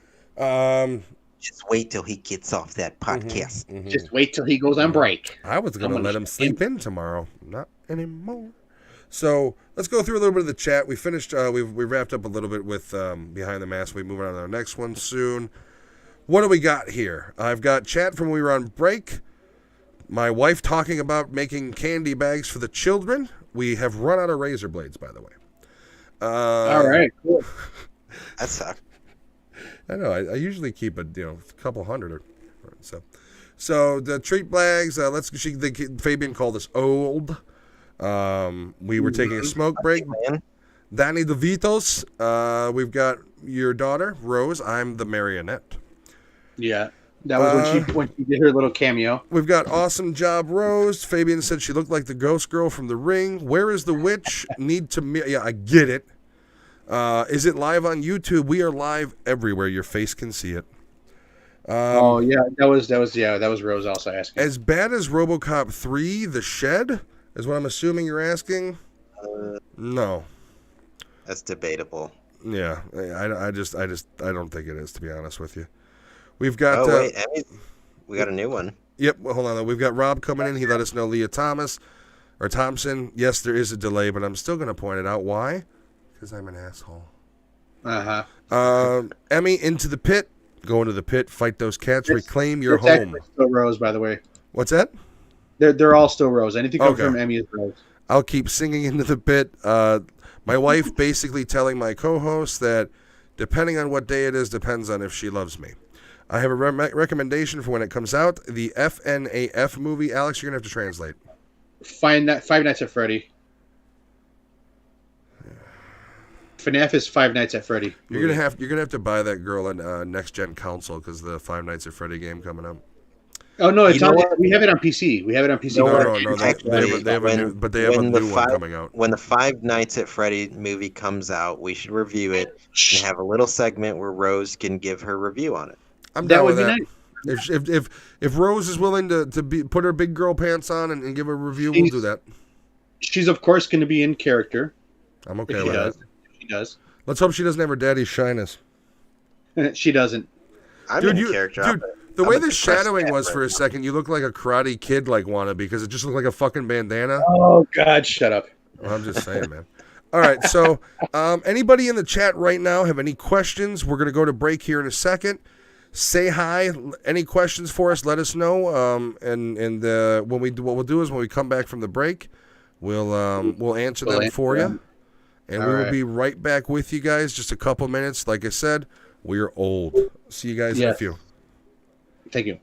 just wait till he gets off that podcast. Just wait till he goes on break. I was gonna let him sleep in tomorrow. Not anymore. So let's go through a little bit of the chat. We finished. We wrapped up a little bit with Behind the Mask. We move on to our next one soon. What do we got here? I've got chat from when we were on break. My wife talking about making candy bags for the children. We have run out of razor blades, by the way. All right, cool. That sucks. I know. I usually keep a couple hundred or so. The treat bags. Fabian called us old. We were taking a smoke break. Man. Danny DeVitos. We've got your daughter Rose. I'm the marionette. Yeah, that was when she did her little cameo. We've got awesome job Rose. Fabian said she looked like the ghost girl from The Ring. Where is the witch? Yeah, I get it. Is it live on YouTube? We are live everywhere. Your face can see it. Oh yeah, that was Rose also asking. As bad as RoboCop 3: The Shed is what I'm assuming you're asking. No. That's debatable. Yeah, I don't think it is, to be honest with you. We've got. Oh wait, we got a new one. Yep. Well, hold on. We've got Rob coming in. He let us know Leah Thompson. Yes, there is a delay, but I'm still going to point it out. Why? Because I'm an asshole. Emmy, into the pit. Go into the pit. Fight those cats. Reclaim your home. Still Rose, by the way. What's that? They're all still Rose. Anything comes from Emmy is Rose. I'll keep singing into the pit. My wife basically telling my co-host that depending on what day it is, depends on if she loves me. I have a recommendation for when it comes out. The FNAF movie. Alex, you're going to have to translate. Five Nights at Freddy. FNAF is Five Nights at Freddy. You're gonna have to buy that girl a next gen console because the Five Nights at Freddy game coming up. Oh no, we have it on PC. We have it on PC. No. They have a new one coming out. When the Five Nights at Freddy movie comes out, we should review it and have a little segment where Rose can give her review on it. I'm down with that. Nice. If Rose is willing to put her big girl pants on and give a review, we'll do that. She's of course going to be in character. I'm okay with that. She does. Let's hope she doesn't have her daddy's shyness. She doesn't. I'm in character. Dude, the way the shadowing was for a second, you look like a Karate Kid like wanna because it just looked like a fucking bandana. Oh God, shut up. Well, I'm just saying, man. All right, so anybody in the chat right now have any questions? We're gonna go to break here in a second. Say hi. Any questions for us? Let us know. And what we'll do is when we come back from the break, we'll answer them for you. And we will be right back with you guys. Just a couple minutes. Like I said, we're old. See you guys in a few. Thank you.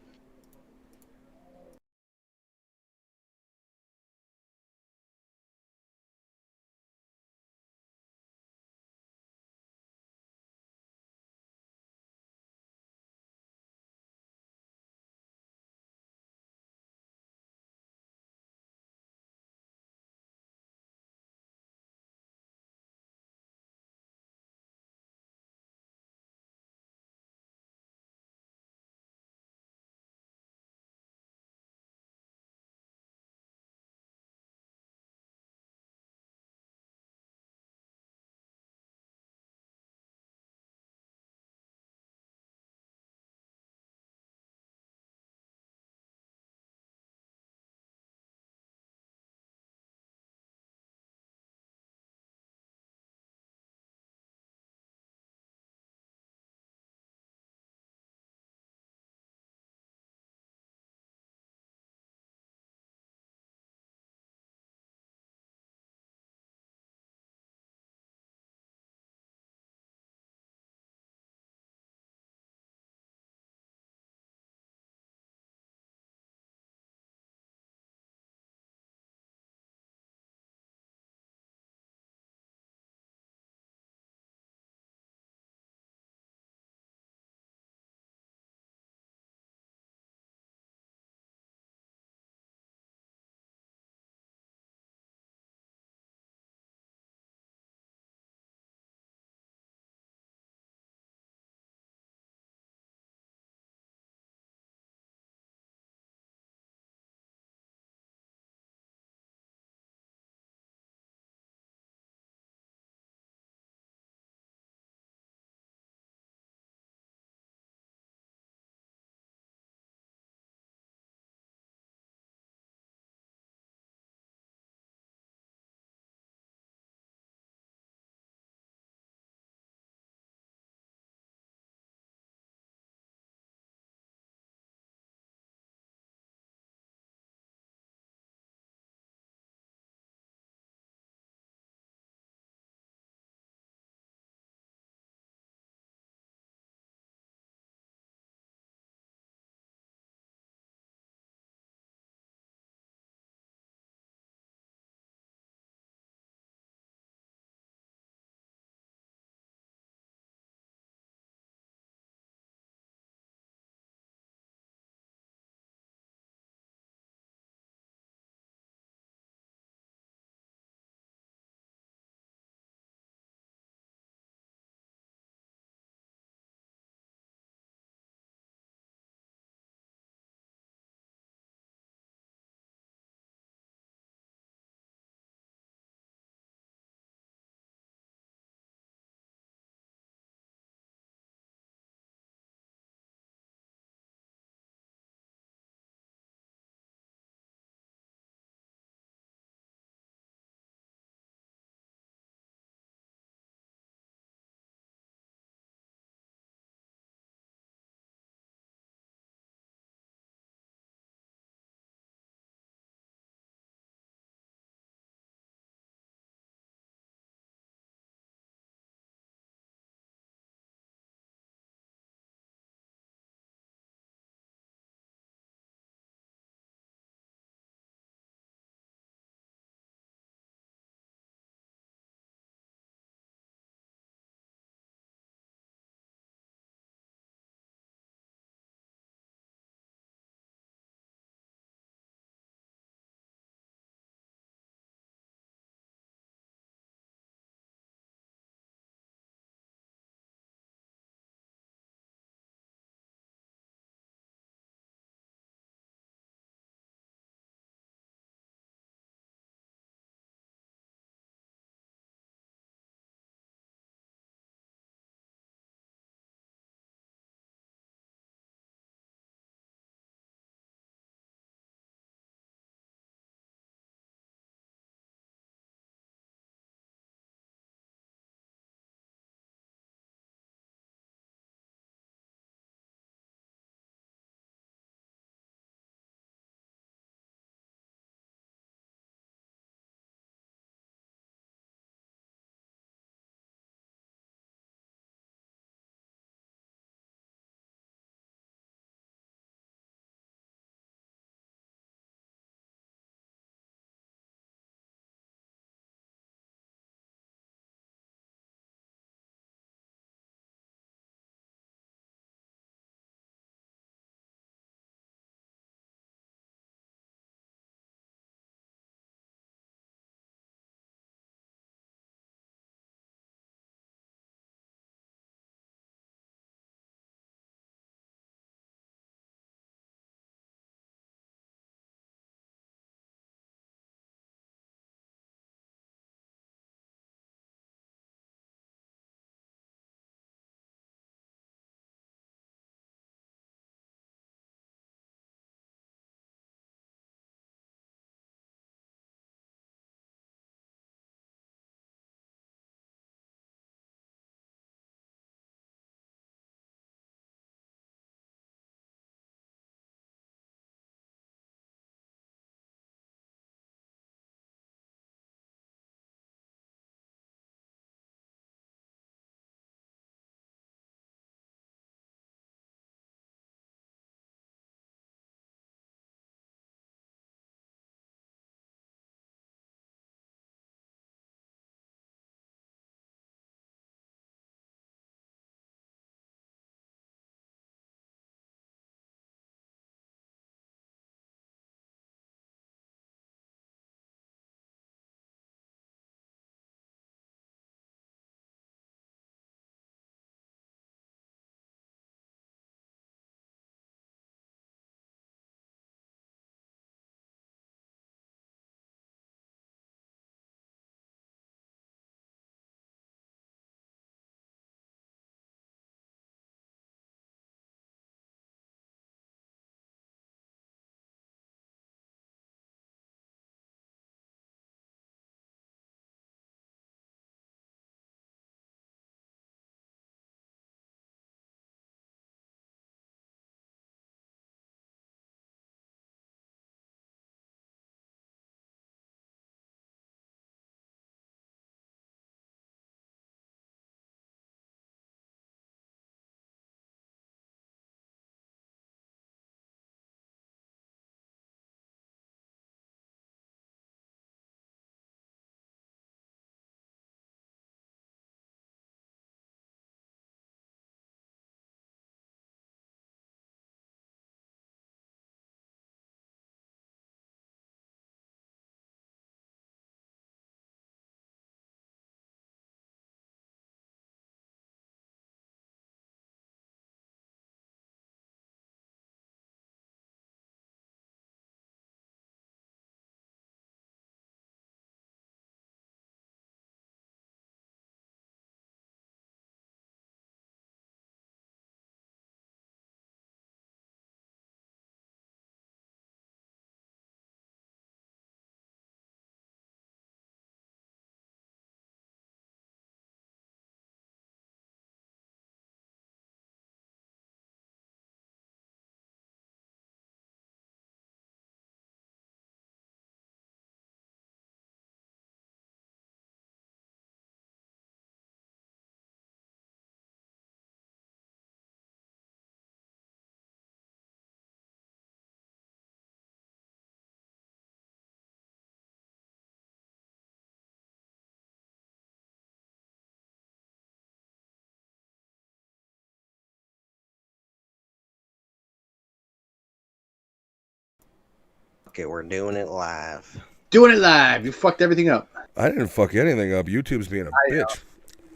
Fuck it, we're doing it live. Doing it live. You fucked everything up. I didn't fuck anything up. YouTube's being a bitch.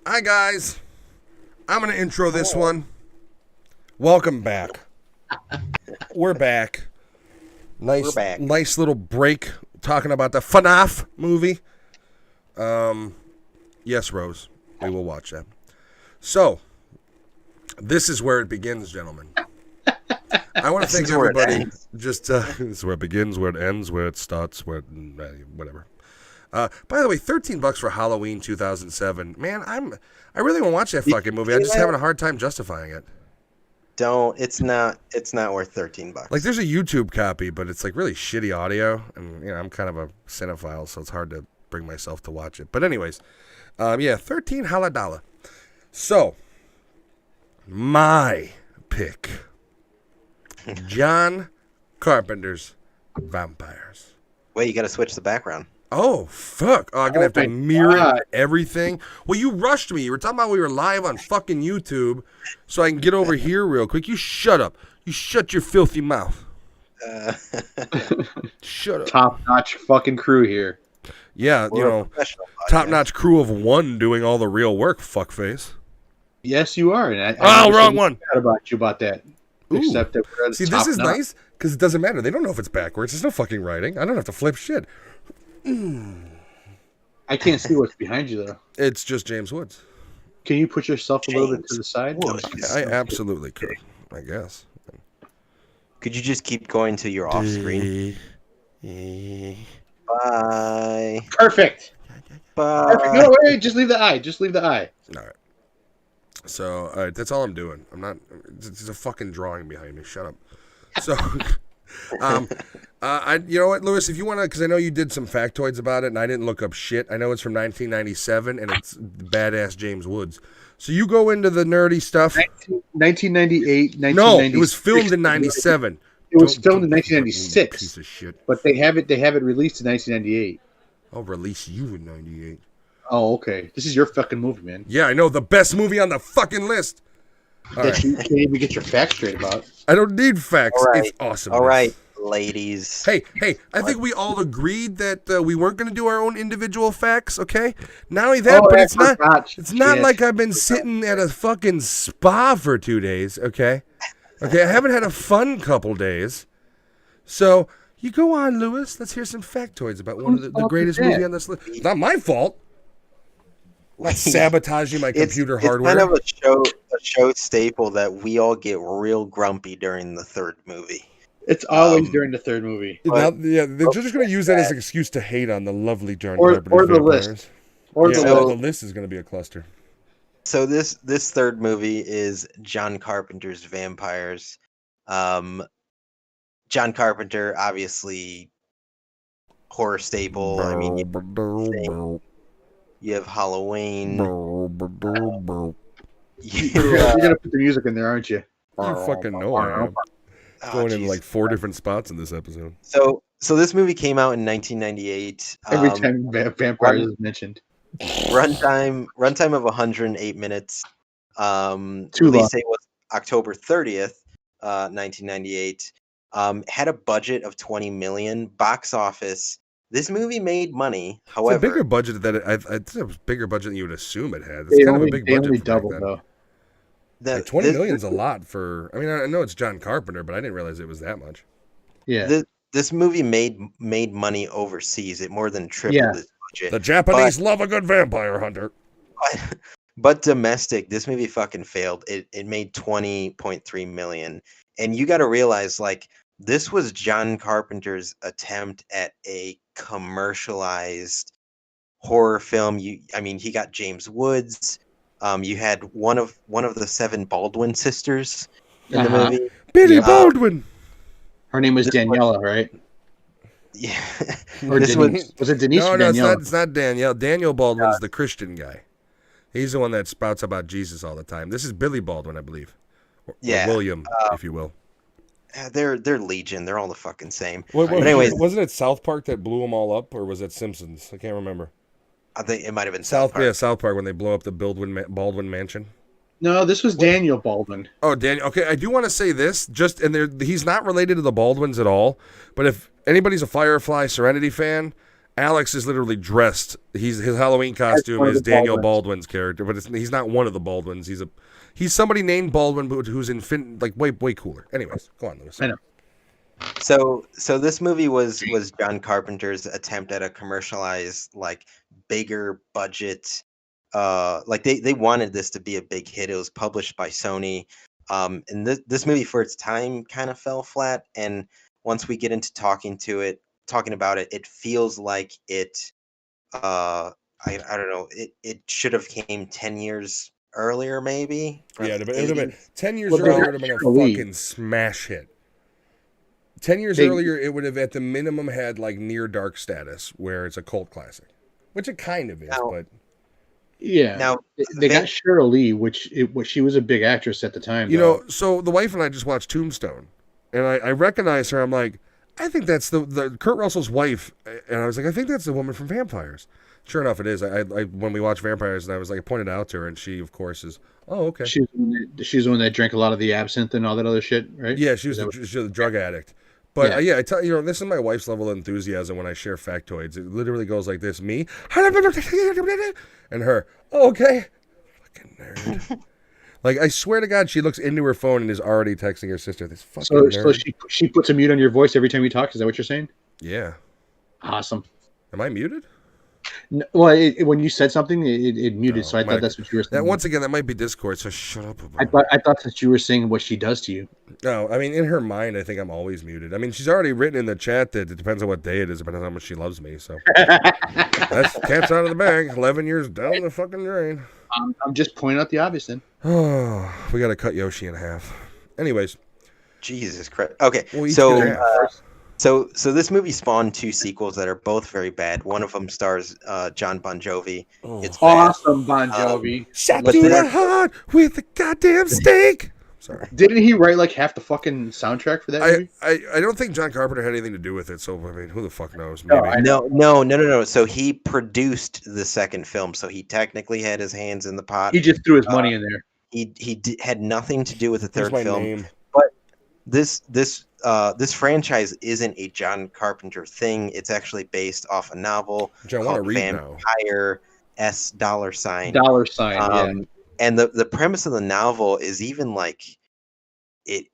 Hi, guys. I'm going to intro this one. Welcome back. We're back. We're back. Nice little break talking about the FNAF movie. Yes, Rose. We will watch that. So, this is where it begins, gentlemen. I want to thank everybody. This is where it begins, where it ends, where it starts, where whatever. By the way, $13 for Halloween 2007. Man, I really want to watch that fucking movie. I'm just having a hard time justifying it. It's not worth $13. Like, there's a YouTube copy, but it's like really shitty audio, and I'm kind of a cinephile, so it's hard to bring myself to watch it. But anyways, 13 $13. So, my pick. John Carpenter's Vampires. Wait, you got to switch the background. Oh, fuck. Oh, I'm going to have to my mirror God. everything. Well, you rushed me. You were talking about we were live on fucking YouTube, so I can get over here real quick. You shut up. You shut your filthy mouth. Shut up. Top-notch fucking crew here. Yeah, We're a professional podcast. top-notch crew of one doing all the real work, fuckface. Yes, you are. And Oh, never wrong said one. about that. Ooh. Except that we're See, this is nice because it doesn't matter. They don't know if it's backwards. There's no fucking writing. I don't have to flip shit. I can't see what's behind you, though. It's just James Woods. Can you put yourself a little bit to James the side? Woods. I absolutely could, I guess. Could you just keep going to your off screen? Bye. Perfect. Bye. Perfect. No, wait, just leave the eye. Just leave the eye. All right. So, all right, that's all I'm doing. I'm not. It's a fucking drawing behind me. Shut up. So, you know what, Lewis? If you want to, because I know you did some factoids about it, and I didn't look up shit. I know it's from 1997, and it's badass James Woods. So you go into the nerdy stuff. 1998, No, it was filmed in 97. It was Don't- filmed in don't fucking 1996. Piece of shit. But they have it released in 1998. I'll release you in 98. Oh, okay. This is your fucking movie, man. Yeah, I know, the best movie on the fucking list. All That right. you can't even get your facts straight about. I don't need facts. All right. It's awesome. All right, ladies. Hey, I think we all agreed that we weren't going to do our own individual facts, okay? Not only that, but it's not like I've been sitting at a fucking spa for 2 days, okay? Okay, I haven't had a fun couple days. So, you go on, Lewis. Let's hear some factoids about one of the greatest movie on this list. It's not my fault. I'm not sabotaging my computer hardware. It's kind of a show staple that we all get real grumpy during the third movie. It's always during the third movie. Now, yeah, they're just going to use that as an excuse to hate on the lovely John Or Carpenter's the list. Vampires. Or Yeah, the So- the list is going to be a cluster. So this third movie is John Carpenter's Vampires. John Carpenter, obviously, horror staple. I mean, you have Halloween. You're gonna put the music in there, aren't you? You fucking know I am. Oh, Going in jeez. like 4 different spots in this episode. So this movie came out in 1998. Every time vampires is mentioned. Runtime of 108 minutes. Too Release long. date was October 30th, 1998. Had a budget of 20 million. Box office. This movie made money. It's However, a bigger budget than it was a bigger budget than you would assume it had. It's They kind of a only, big they budget. only for back doubled then. though. the, Like 20 this, million's a lot for. I mean, I know it's John Carpenter, but I didn't realize it was that much. Yeah. this movie made money overseas. It more than tripled Yeah. its budget. The Japanese love a good vampire hunter. But domestic, this movie fucking failed. It made 20.3 million. And you got to realize, like, this was John Carpenter's attempt at a commercialized horror film. I mean, he got James Woods. You had one of the 7 Baldwin sisters in the Uh-huh. movie. Billy Yeah. Baldwin. Her name was This one- Daniela, right? Yeah, Or this Denise. Was it Denise No, or no, Daniela? it's not Danielle. Daniel Baldwin's the Christian guy. He's the one that spouts about Jesus all the time. This is Billy Baldwin, I believe. Or Yeah, William, if you will. they're Legion. They're all the fucking same. But anyways- wasn't it South Park that blew them all up, or was it Simpsons? I can't remember. I think it might have been South Park. Yeah, South Park when they blow up the Baldwin mansion. No, this was Daniel Baldwin. Oh, Daniel. Okay, I do want to say this. He's not related to the Baldwins at all. But anybody's a Firefly Serenity fan, Alex is literally dressed. His Halloween costume one of is the Daniel Baldwins. Baldwin's character, but he's not one of the Baldwins. He's somebody named Baldwin, but who's way cooler. Anyways, go on, Lewis. I know. So this movie was John Carpenter's attempt at a commercialized, like, bigger budget. Like they wanted this to be a big hit. It was published by Sony. And this movie for its time kind of fell flat. And once we get into talking about it, it feels like it. I don't know. It should have came 10 years earlier, maybe. Yeah, it would have been 80s. 10 years Well, earlier. It they would have been a actually- fucking smash hit. 10 years They- earlier, it would have at the minimum had like near dark status, where it's a cult classic, which it kind of is. Now- But Yeah. Now They got Cheryl Lee, which she was a big actress at the time. you though. know, so the wife and I just watched Tombstone, and I recognize her. I'm like, I think that's the Kurt Russell's wife, and I was like, I think that's the woman from Vampires. Sure enough, it is. I when we watched Vampires, and I was like, I pointed it out to her, and she, of course, is. Oh, okay. She's the one that drank a lot of the absinthe and all that other shit, right? Yeah, she was a drug addict. But Yeah. yeah, I tell you, this is my wife's level of enthusiasm when I share factoids. It literally goes like this: me, and her. Oh, okay, fucking nerd. Like, I swear to God, she looks into her phone and is already texting her sister. This fucking So nerd. she puts a mute on your voice every time you talk. Is that what you're saying? Yeah. Awesome. Am I muted? Well, when you said something, it muted. No, so I thought that's what you were saying. That once again, that might be Discord. So shut up about it. I thought that you were saying what she does to you. No, I mean, in her mind, I think I'm always muted. I mean, she's already written in the chat that it depends on what day it is, depending on how much she loves me. So that's cat's out of the bag. 11 years down the fucking drain. I'm just pointing out the obvious then. Oh, we got to cut Yoshi in half. Anyways, Jesus Christ. Okay, we'll each so get a half. so this movie spawned two sequels that are both very bad. One of them stars John Bon Jovi. Oh. It's bad. Awesome, Bon Jovi. Shot but through then- the heart with a goddamn steak. Sorry. Didn't he write like half the fucking soundtrack for that movie? I don't think John Carpenter had anything to do with it, so I mean, who the fuck knows? No, Maybe. I- No. So he produced the second film, so he technically had his hands in the pot. He just threw his money in there. He had nothing to do with the Here's third my film. name. This franchise isn't a John Carpenter thing. It's actually based off a novel Which I want to called read now. Vampire S dollar sign. Dollar sign. Yeah. And the premise of the novel is even like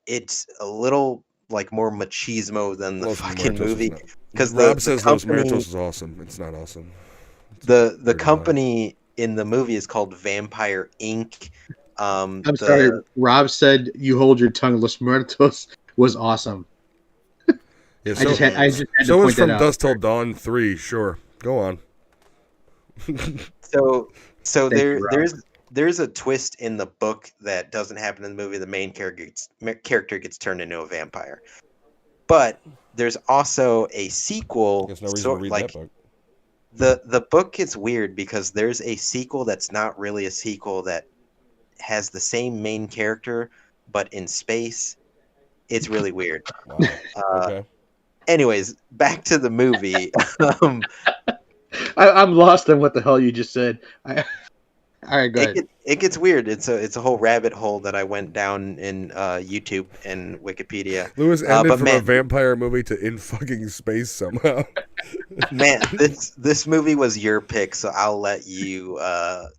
it's a little like more machismo than the Los fucking Muertos movie, is not- because Rob the says Los company, Muertos is awesome. It's not awesome. the Pretty company in the movie is called Vampire Inc. I'm sorry. Rob said you hold your tongue. Los Muertos was awesome. Yeah, I just had to so point is From that out. Dusk Till Dawn 3. Sure, go on. So Thank you, Rob. there's a twist in the book that doesn't happen in the movie. The main character gets turned into a vampire, but there's also a sequel. There's no reason to read like that book. the book gets weird because there's a sequel that's not really a sequel that has the same main character but in space. It's really weird. Wow. Uh, Okay. Anyways, back to the movie. I'm lost on what the hell you just said. All right, go ahead. It gets weird. It's a whole rabbit hole that I went down in YouTube and Wikipedia. Lewis ended but from a man- vampire movie to in fucking space somehow. Man, this movie was your pick, so I'll let you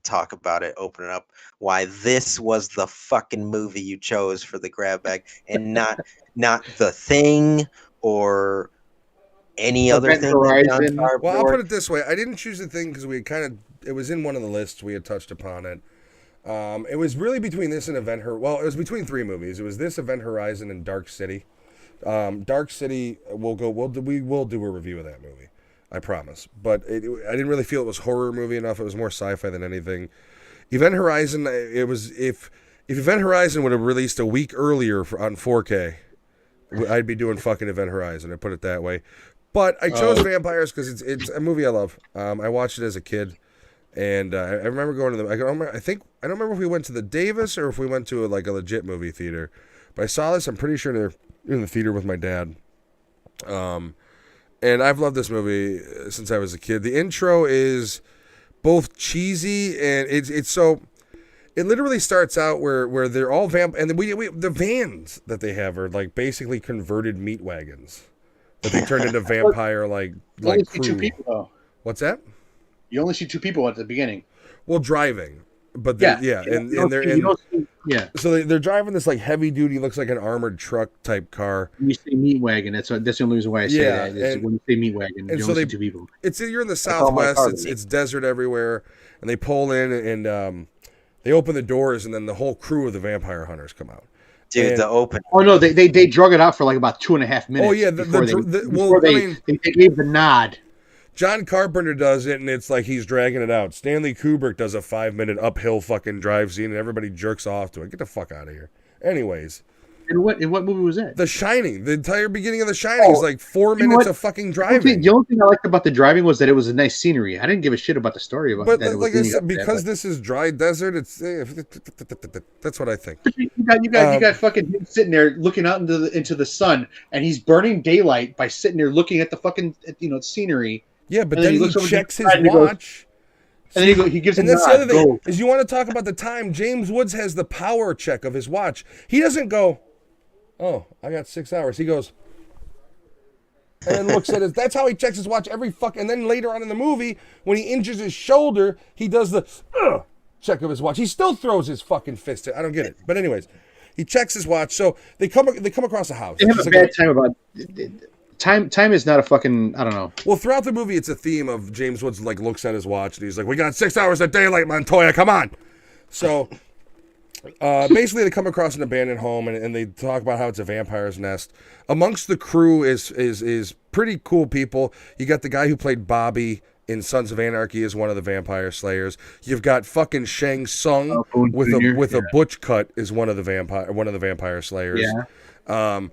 talk about it. Open it up. Why this was the fucking movie you chose for the grab bag, and not The Thing or any other Event thing. that John Horizon. Carpenter Well, I'll or- put it this way: I didn't choose the thing because it was in one of the lists. We had touched upon it. It was really between this and Event Horizon. Well, it was between three movies. It was this, Event Horizon, and Dark City. Dark City, we will do a review of that movie. I promise. But I didn't really feel it was horror movie enough. It was more sci-fi than anything. Event Horizon, it was if Event Horizon would have released a week earlier on 4K, I'd be doing fucking Event Horizon. I put it that way. But I chose Vampires because it's a movie I love. I watched it as a kid, and I remember going to the. I don't remember if we went to the Davis or if we went to a legit movie theater. But I saw this. I'm pretty sure in the theater with my dad. And I've loved this movie since I was a kid. The intro is both cheesy and it's so. It literally starts out where they're all and the vans that they have are like basically converted meat wagons. that they turned into vampire You only see two crew. people though. What's that? You only see two people at the beginning. Well, driving, but Yeah, and You they're don't see- yeah. so they're driving this like heavy duty, looks like an armored truck type car. When you say meat wagon, that's the only reason why I say Yeah, that. Is and- when you say meat wagon, and you so only they- see two people. You're in the call my Southwest. car It's the it's desert everywhere, and they pull in and they open the doors, and then the whole crew of the vampire hunters come out. Dude, And- the open. Oh no, they drug it out for like about 2.5 minutes. Oh, yeah, before well, I they, mean- they gave the nod. John Carpenter does it, and it's like he's dragging it out. Stanley Kubrick does a 5-minute uphill fucking drive scene, and everybody jerks off to it. Get the fuck out of here. Anyways, In what movie was that? The Shining, the entire beginning of The Shining is like 4 you know minutes what? of fucking The only driving. thing I liked about the driving was that it was a nice scenery. I didn't give a shit about the story about But that. It was like I leading said, up to that, because this is dry desert, it's that's what I think. but you got fucking him sitting there looking out into the sun, and he's burning daylight by sitting there looking at the fucking scenery. Yeah, but And then then he he looks over to checks the his side and he goes- watch. And then he gives him And that's the nod, other thing go. is you want to talk about the time. James Woods has the power check of his watch. He doesn't go, "Oh, I got 6 hours." He goes and then looks at his. That's how he checks his watch every fuck. And then later on in the movie, when he injures his shoulder, he does the check of his watch. He still throws his fucking fist. I don't get it. But anyways, he checks his watch. So they come across a house. They have It's a like bad time about time is not a fucking, I don't know. Well, throughout the movie, it's a theme of James Woods like looks at his watch and he's like, "We got 6 hours of daylight, Montoya. Come on." So basically, they come across an abandoned home and they talk about how it's a vampire's nest. Amongst the crew is pretty cool people. You got the guy who played Bobby in Sons of Anarchy as one of the vampire slayers. You've got fucking Shang Tsung Boone with Jr., a butch cut is one of the vampire slayers. Yeah.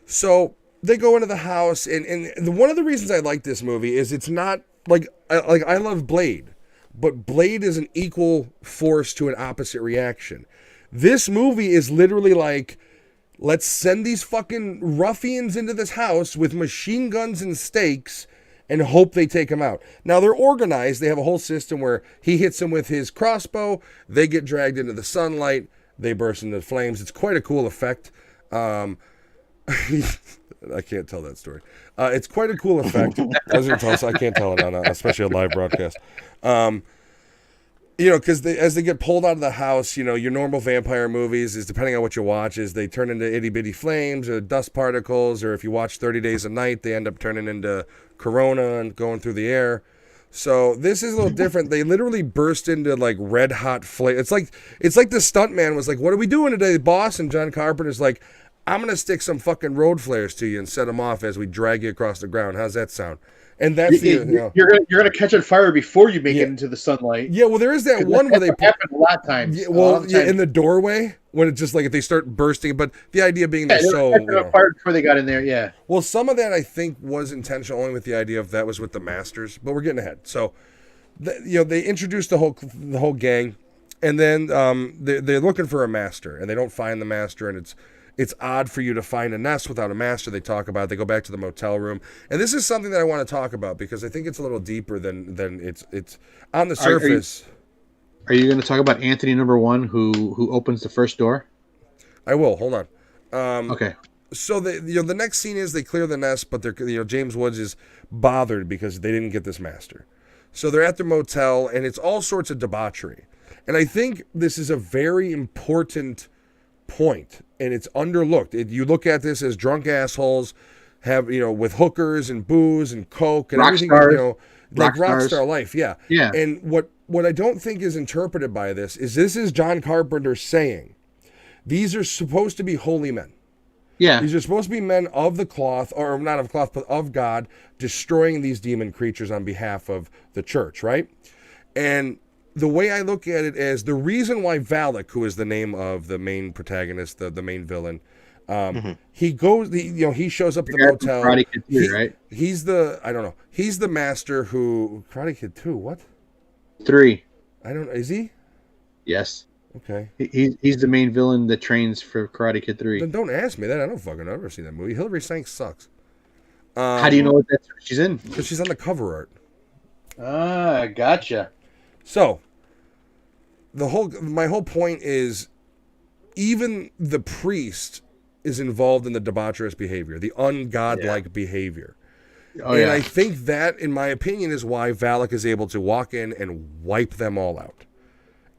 So they go into the house, and one of the reasons I like this movie is it's not like I love Blade, but Blade is an equal force to an opposite reaction. This movie is literally like, let's send these fucking ruffians into this house with machine guns and stakes and hope they take him out. Now they're organized. They have a whole system where he hits them with his crossbow. They get dragged into the sunlight. They burst into flames. It's quite a cool effect. I can't tell that story. It's quite a cool effect. I was gonna tell us, I can't tell it on especially a live broadcast. Because as they get pulled out of the house, your normal vampire movies is, depending on what you watch, is they turn into itty bitty flames or dust particles, or if you watch 30 Days a Night, they end up turning into Corona and going through the air. So this is a little different. They literally burst into like red hot flame. It's like the stuntman was like, "What are we doing today, boss?" And John Carpenter's like, "I'm gonna stick some fucking road flares to you and set them off as we drag you across the ground. How's that sound?" And that's You're gonna catch on fire before you make it into the sunlight. yeah. Well, there is that one where they happen a lot of times. Yeah, A lot well, of yeah, times. in the doorway when it's just like if they start bursting, but the idea being they're they were so. catching on fire before they got in there. Yeah. Well, some of that I think was intentional, only with the idea of that was with the masters, but we're getting ahead. So, they introduced the whole gang, and then they're looking for a master, and they don't find the master, and it's odd for you to find a nest without a master. They talk about it. They go back to the motel room, and this is something that I want to talk about because I think it's a little deeper than it's on the surface. Are you going to talk about Anthony number 1 who opens the first door? I will. Hold on. Okay. So the next scene is they clear the nest, but James Woods is bothered because they didn't get this master. So they're at the motel, and it's all sorts of debauchery. And I think this is a very important point, and it's underlooked. You look at this as drunk assholes have with hookers and booze and coke and Rock everything, stars. like rock stars. star life, yeah. Yeah. And what I don't think is interpreted by this is John Carpenter saying these are supposed to be holy men. Yeah. These are supposed to be men of the cloth, or not of cloth, but of God, destroying these demon creatures on behalf of the church, right? And the way I look at it is the reason why Valak, who is the name of the main protagonist, the main villain, he shows up at the motel. Karate Kid 2, right? He's the master who Karate Kid 2. What? 3. Is he? Yes. Okay. He's the main villain that trains for Karate Kid 3. Then don't ask me that. I don't fucking ever see that movie. Hilary Swank sucks. How do you know what that's what she's in? Because she's on the cover art. Ah, gotcha. So, my whole point is, even the priest is involved in the debaucherous behavior, the ungodlike behavior. Oh, And yeah. I think that, in my opinion, is why Valak is able to walk in and wipe them all out.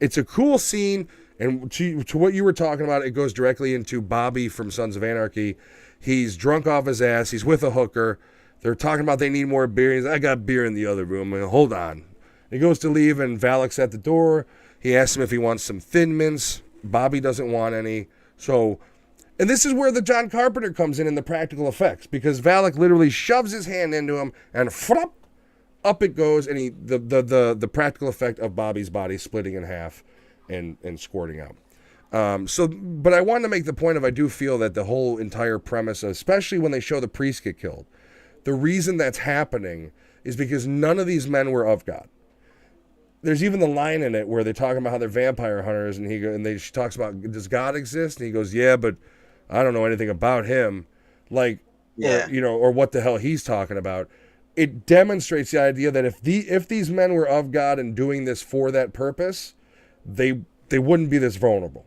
It's a cool scene, and to what you were talking about, it goes directly into Bobby from Sons of Anarchy. He's drunk off his ass. He's with a hooker. They're talking about they need more beer. He's, I got beer in the other room. And hold on. He goes to leave, and Valak's at the door. He asks him if he wants some Thin Mints. Bobby doesn't want any. So, and this is where the John Carpenter comes in the practical effects, because Valak literally shoves his hand into him, and flop, up it goes, and the practical effect of Bobby's body splitting in half and squirting out. But I wanted to make the point of, I do feel that the whole entire premise, especially when they show the priest get killed, the reason that's happening is because none of these men were of God. There's even the line in it where they're talking about how they're vampire hunters, and she talks about, does God exist? And he goes, yeah, but I don't know anything about him. Like, Yeah. or what the hell he's talking about. It demonstrates the idea that if these men were of God and doing this for that purpose, they wouldn't be this vulnerable.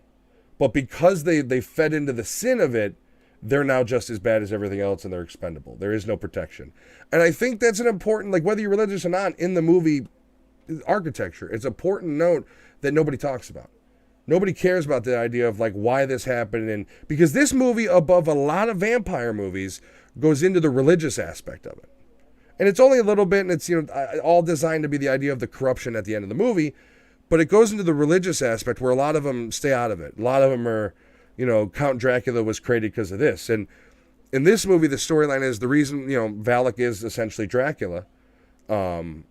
But because they fed into the sin of it, they're now just as bad as everything else, and they're expendable. There is no protection. And I think that's an important, like, whether you're religious or not, in the movie architecture, it's an important note that nobody talks about. Nobody cares about the idea of, like, why this happened. And because this movie, above a lot of vampire movies, goes into the religious aspect of it. And it's only a little bit, and it's, all designed to be the idea of the corruption at the end of the movie. But it goes into the religious aspect where a lot of them stay out of it. A lot of them are, Count Dracula was created because of this. And in this movie, the storyline is the reason, Valak is essentially Dracula, the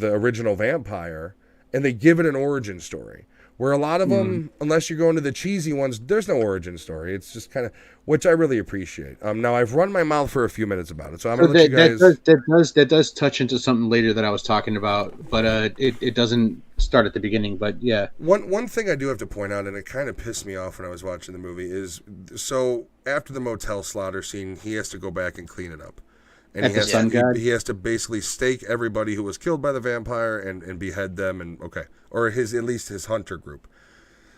original vampire, and they give it an origin story. Where a lot of them, unless you're going to the cheesy ones, there's no origin story. It's just kind of, which I really appreciate. Now I've run my mouth for a few minutes about it, so I'm gonna let you guys. That does touch into something later that I was talking about, but it doesn't start at the beginning. But yeah, one thing I do have to point out, and it kind of pissed me off when I was watching the movie, is so after the motel slaughter scene, he has to go back and clean it up. And At he the has, Sun to, God? he has to basically stake everybody who was killed by the vampire and behead them, and or at least his hunter group.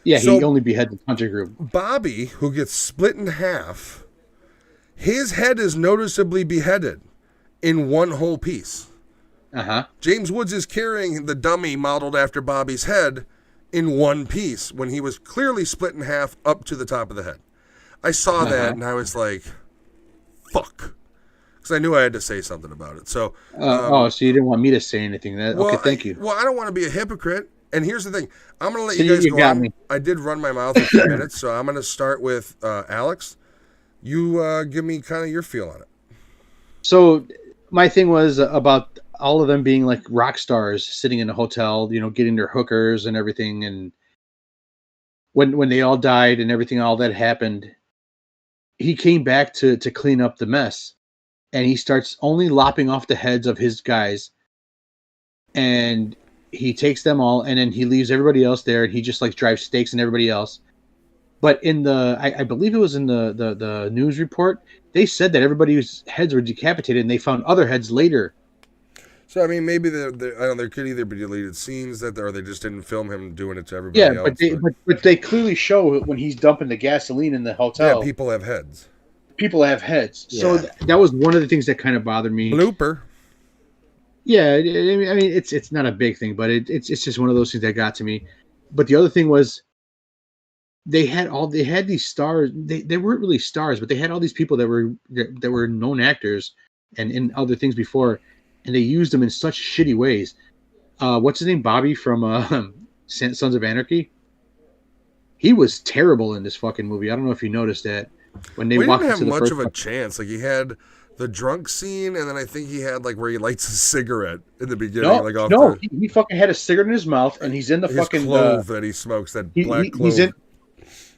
yeah, So- he only beheaded the hunter group. Bobby, who gets split in half, his head is noticeably beheaded in one whole piece. James Woods is carrying the dummy modeled after Bobby's head in one piece when he was clearly split in half up to the top of the head. I saw that and I was like, fuck. Because I knew I had to say something about it. So, So you didn't want me to say anything? Okay, thank you. I don't want to be a hypocrite. And here's the thing. I'm going to let So you guys you go got on. me. I did run my mouth a few minutes, so I'm going to start with Alex. You give me kind of your feel on it. So my thing was about all of them being like rock stars sitting in a hotel, getting their hookers and everything. And when they all died and everything, all that happened, he came back to clean up the mess, and he starts only lopping off the heads of his guys, and he takes them all, and then he leaves everybody else there, and he just like drives stakes in everybody else. But in I believe it was in the news report, they said that everybody's heads were decapitated, and they found other heads later. So, I mean, maybe I don't know, there could either be deleted scenes or they just didn't film him doing it to everybody Yeah, else. but they clearly show when he's dumping the gasoline in the hotel. Yeah, people have heads. People have heads. Yeah. So that was one of the things that kind of bothered me. Blooper. Yeah, I mean, it's not a big thing, but it's just one of those things that got to me. But the other thing was, they had these stars. They weren't really stars, but they had all these people that were known actors and in other things before, and they used them in such shitty ways. What's his name? Bobby from Sons of Anarchy. He was terrible in this fucking movie. I don't know if you noticed that when they We walked didn't have into the much first of a chance. Like, he had the drunk scene, and then I think he had, like, where he lights a cigarette in the beginning. He fucking had a cigarette in his mouth, and he's in the his fucking clove that he smokes, that black clove.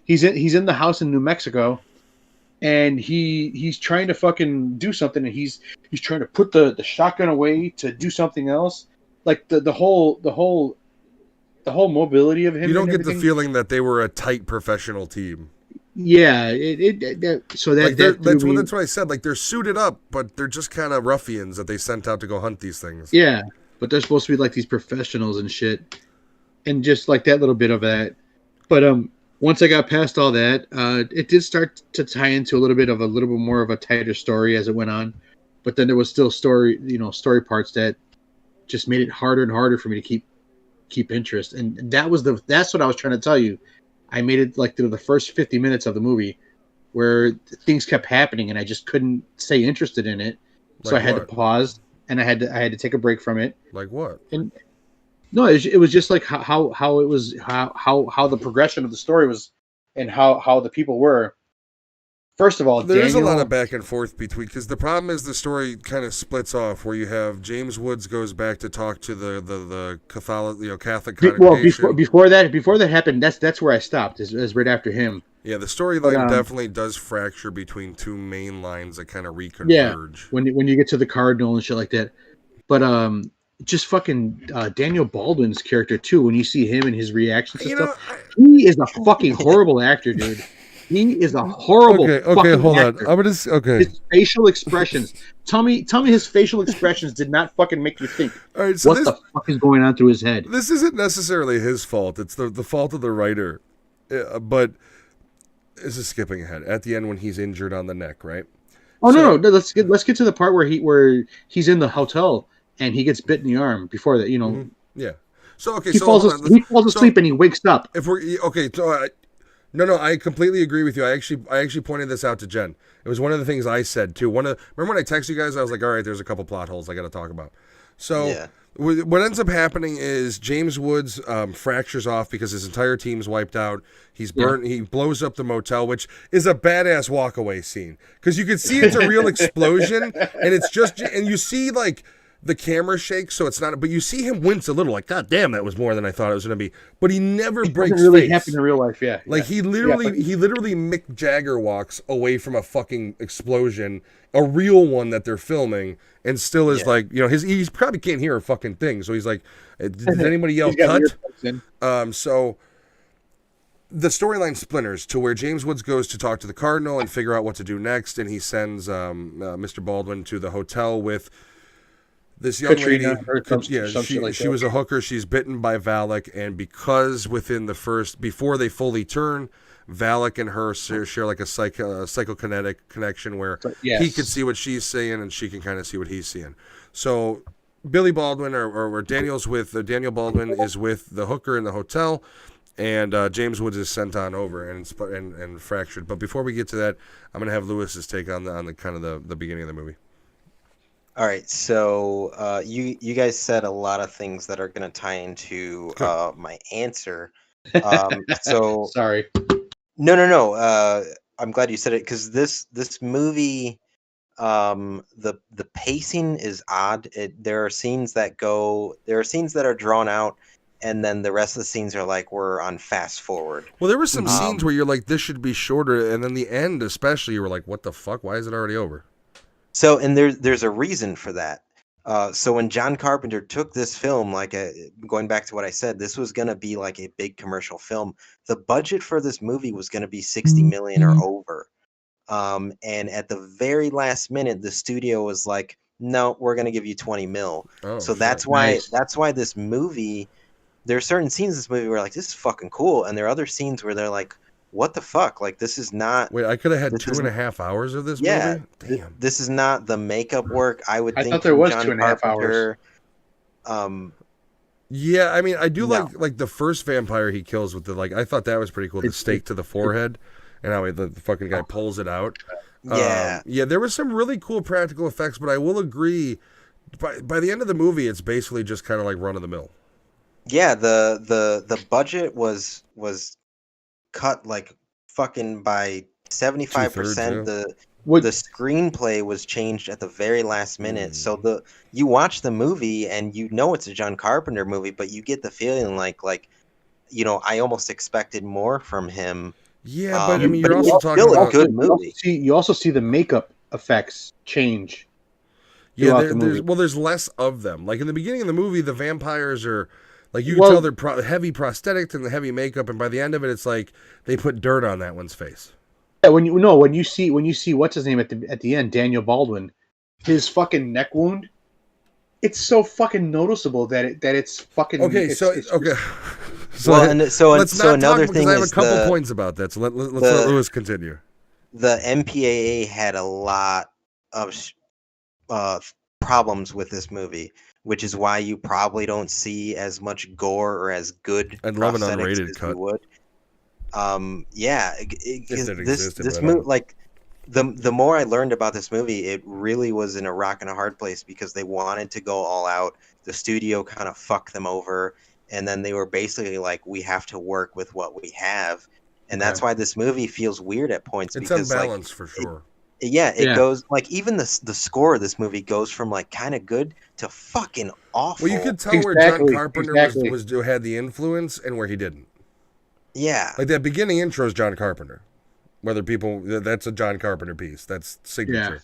He's in the house in New Mexico, and he's trying to fucking do something, and he's trying to put the shotgun away to do something else. Like the whole mobility of him. You don't and get everything. the feeling that they were a tight professional team. Yeah, so Like, that that's threw me- what I said. Like, they're suited up, but they're just kind of ruffians that they sent out to go hunt these things. Yeah, but they're supposed to be like these professionals and shit, and just like that little bit of that. But once I got past all that, it did start to tie into a little bit more of a tighter story as it went on. But then there was still story parts that just made it harder and harder for me to keep interest. And that's what I was trying to tell you. I made it like through the first 50 minutes of the movie where things kept happening and I just couldn't stay interested in it. So Like I had what? to pause and I had to take a break from it. Like what? And no, it was just like how it was how the progression of the story was and how the people were. First of all, There's a lot Daniel, of back and forth between, because the problem is the story kind of splits off where you have James Woods goes back to talk to the Catholic congregation. before that happened, that's where I stopped. Is right after him. Yeah, the storyline But, definitely does fracture between two main lines that kind of Yeah, reconverge. when you get to the cardinal and shit like that. But just fucking Daniel Baldwin's character too. When you see him and his reactions and You know, stuff, he is a fucking horrible actor, dude. He is a horrible. okay, fucking hold actor. on. I'm gonna okay. His facial expressions. Tell me his facial expressions did not fucking make you think. All right, so What the fuck is going on through his head? this isn't necessarily his fault. It's the fault of the writer. But this is skipping ahead. At the end when he's injured on the neck, right? Oh So- no, let's get to the part where he's in the hotel and he gets bit in the arm. Before that, Yeah. So okay, he so falls hold on. asleep, asleep and he wakes up. If we're okay, so no, I completely agree with you. I actually pointed this out to Jen. It was one of the things I said too. Remember when I texted you guys? I was like, all right, there's a couple plot holes I got to talk about. So Yeah. what ends up happening is James Woods fractures off because his entire team's wiped out. He's burnt. He blows up the motel, which is a badass walkaway scene because you can see it's a real explosion, and it's just and you see like the camera shakes, so it's not. But you see him wince a little, like God damn, that was more than I thought it was going to be. But he never breaks Doesn't really face. happen in real life, yeah. Like yeah. he literally Yeah, he literally Mick Jagger walks away from a fucking explosion, a real one that they're filming, and still is Yeah. like, he probably can't hear a fucking thing. So he's like, did anybody yell He's got cut? earplugs in. So the storyline splinters to where James Woods goes to talk to the cardinal and figure out what to do next, and he sends Mr. Baldwin to the hotel with this young Katrina, lady. or some shit like She that. was a hooker. She's bitten by Valak, and because before they fully turn, Valak and her share like a psychokinetic connection where Yes. he can see what she's seeing and she can kind of see what he's seeing. So Billy Baldwin or Daniel Baldwin is with the hooker in the hotel, and James Woods is sent on over and fractured. But before we get to that, I'm gonna have Lewis's take on the kind of the beginning of the movie. All right, so you guys said a lot of things that are going to tie into my answer. So Sorry. no. I'm glad you said it because this movie, the pacing is odd. There are scenes that are drawn out, and then the rest of the scenes are like we're on fast forward. Well, there were some scenes where you're like, this should be shorter, and then the end, especially, you were like, what the fuck? Why is it already over? So, and there's a reason for that. So when John Carpenter took this film, going back to what I said, this was going to be like a big commercial film. The budget for this movie was going to be 60 million or over. And at the very last minute, the studio was like, no, we're going to give you 20 mil. Oh, So shit. that's why Nice. this movie, there are certain scenes in this movie where like, this is fucking cool. And there are other scenes where they're like, what the fuck? Like, this is not. Wait, I could have had This 2.5 hours of this Yeah, movie? Damn. This is not the makeup work I would I think thought there from was John 2.5 Carpenter. Yeah, I mean, I do No. like the first vampire he kills with I thought that was pretty cool. The stake to the forehead, and how the fucking guy pulls it out. Yeah. Yeah, there was some really cool practical effects, but I will agree, by the end of the movie, it's basically just kind of like run of the mill. Yeah, the budget was cut like fucking by 75%. Two-thirds, What The screenplay was changed at the very last minute. So you watch the movie and you know it's a John Carpenter movie, but you get the feeling like I almost expected more from him. Yeah, but I mean, you're but also it's talking still a about good movie. You also see the makeup effects change. yeah. throughout the movie. There's less of them. Like in the beginning of the movie, the vampires are like you can Well- tell they're heavy prosthetics and the heavy makeup, and by the end of it, it's like they put dirt on that one's face. Yeah, when you see what's his name at the end, Daniel Baldwin, his fucking neck wound, it's so fucking noticeable that it's fucking Okay, it's, so it's- okay, So Well, and so let's so not another talk thing because I have a is couple the points about that. So let's the- let Lewis continue. the MPAA had a lot of problems with this movie, which is why you probably don't see as much gore or as good I'd love an prosthetics unrated as cut. you would. Yeah, If it this existed, this but I movie, don't. like the more I learned about this movie, it really was in a rock and a hard place because they wanted to go all out. The studio kind of fucked them over, and then they were basically like, "We have to work with what we have," and that's why this movie feels weird at points It's because like unbalanced for sure. yeah, it Yeah. goes like even the score of this movie goes from like kind of good to fucking awful. Well, you could tell where John Exactly, Carpenter exactly. was had the influence and where he didn't. Yeah, Like that beginning intro is John Carpenter. Whether people that's a John Carpenter piece. That's signature.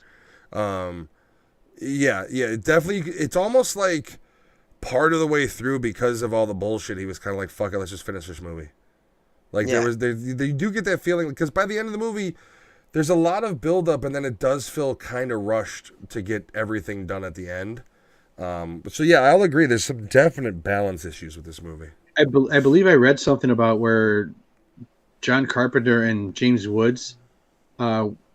Yeah, it definitely. It's almost like part of the way through because of all the bullshit. He was kind of like, "Fuck it, let's just finish this movie." Like Yeah. they do get that feeling because by the end of the movie, there's a lot of buildup, and then it does feel kind of rushed to get everything done at the end. So yeah, I'll agree. There's some definite balance issues with this movie. I believe I read something about where John Carpenter and James Woods.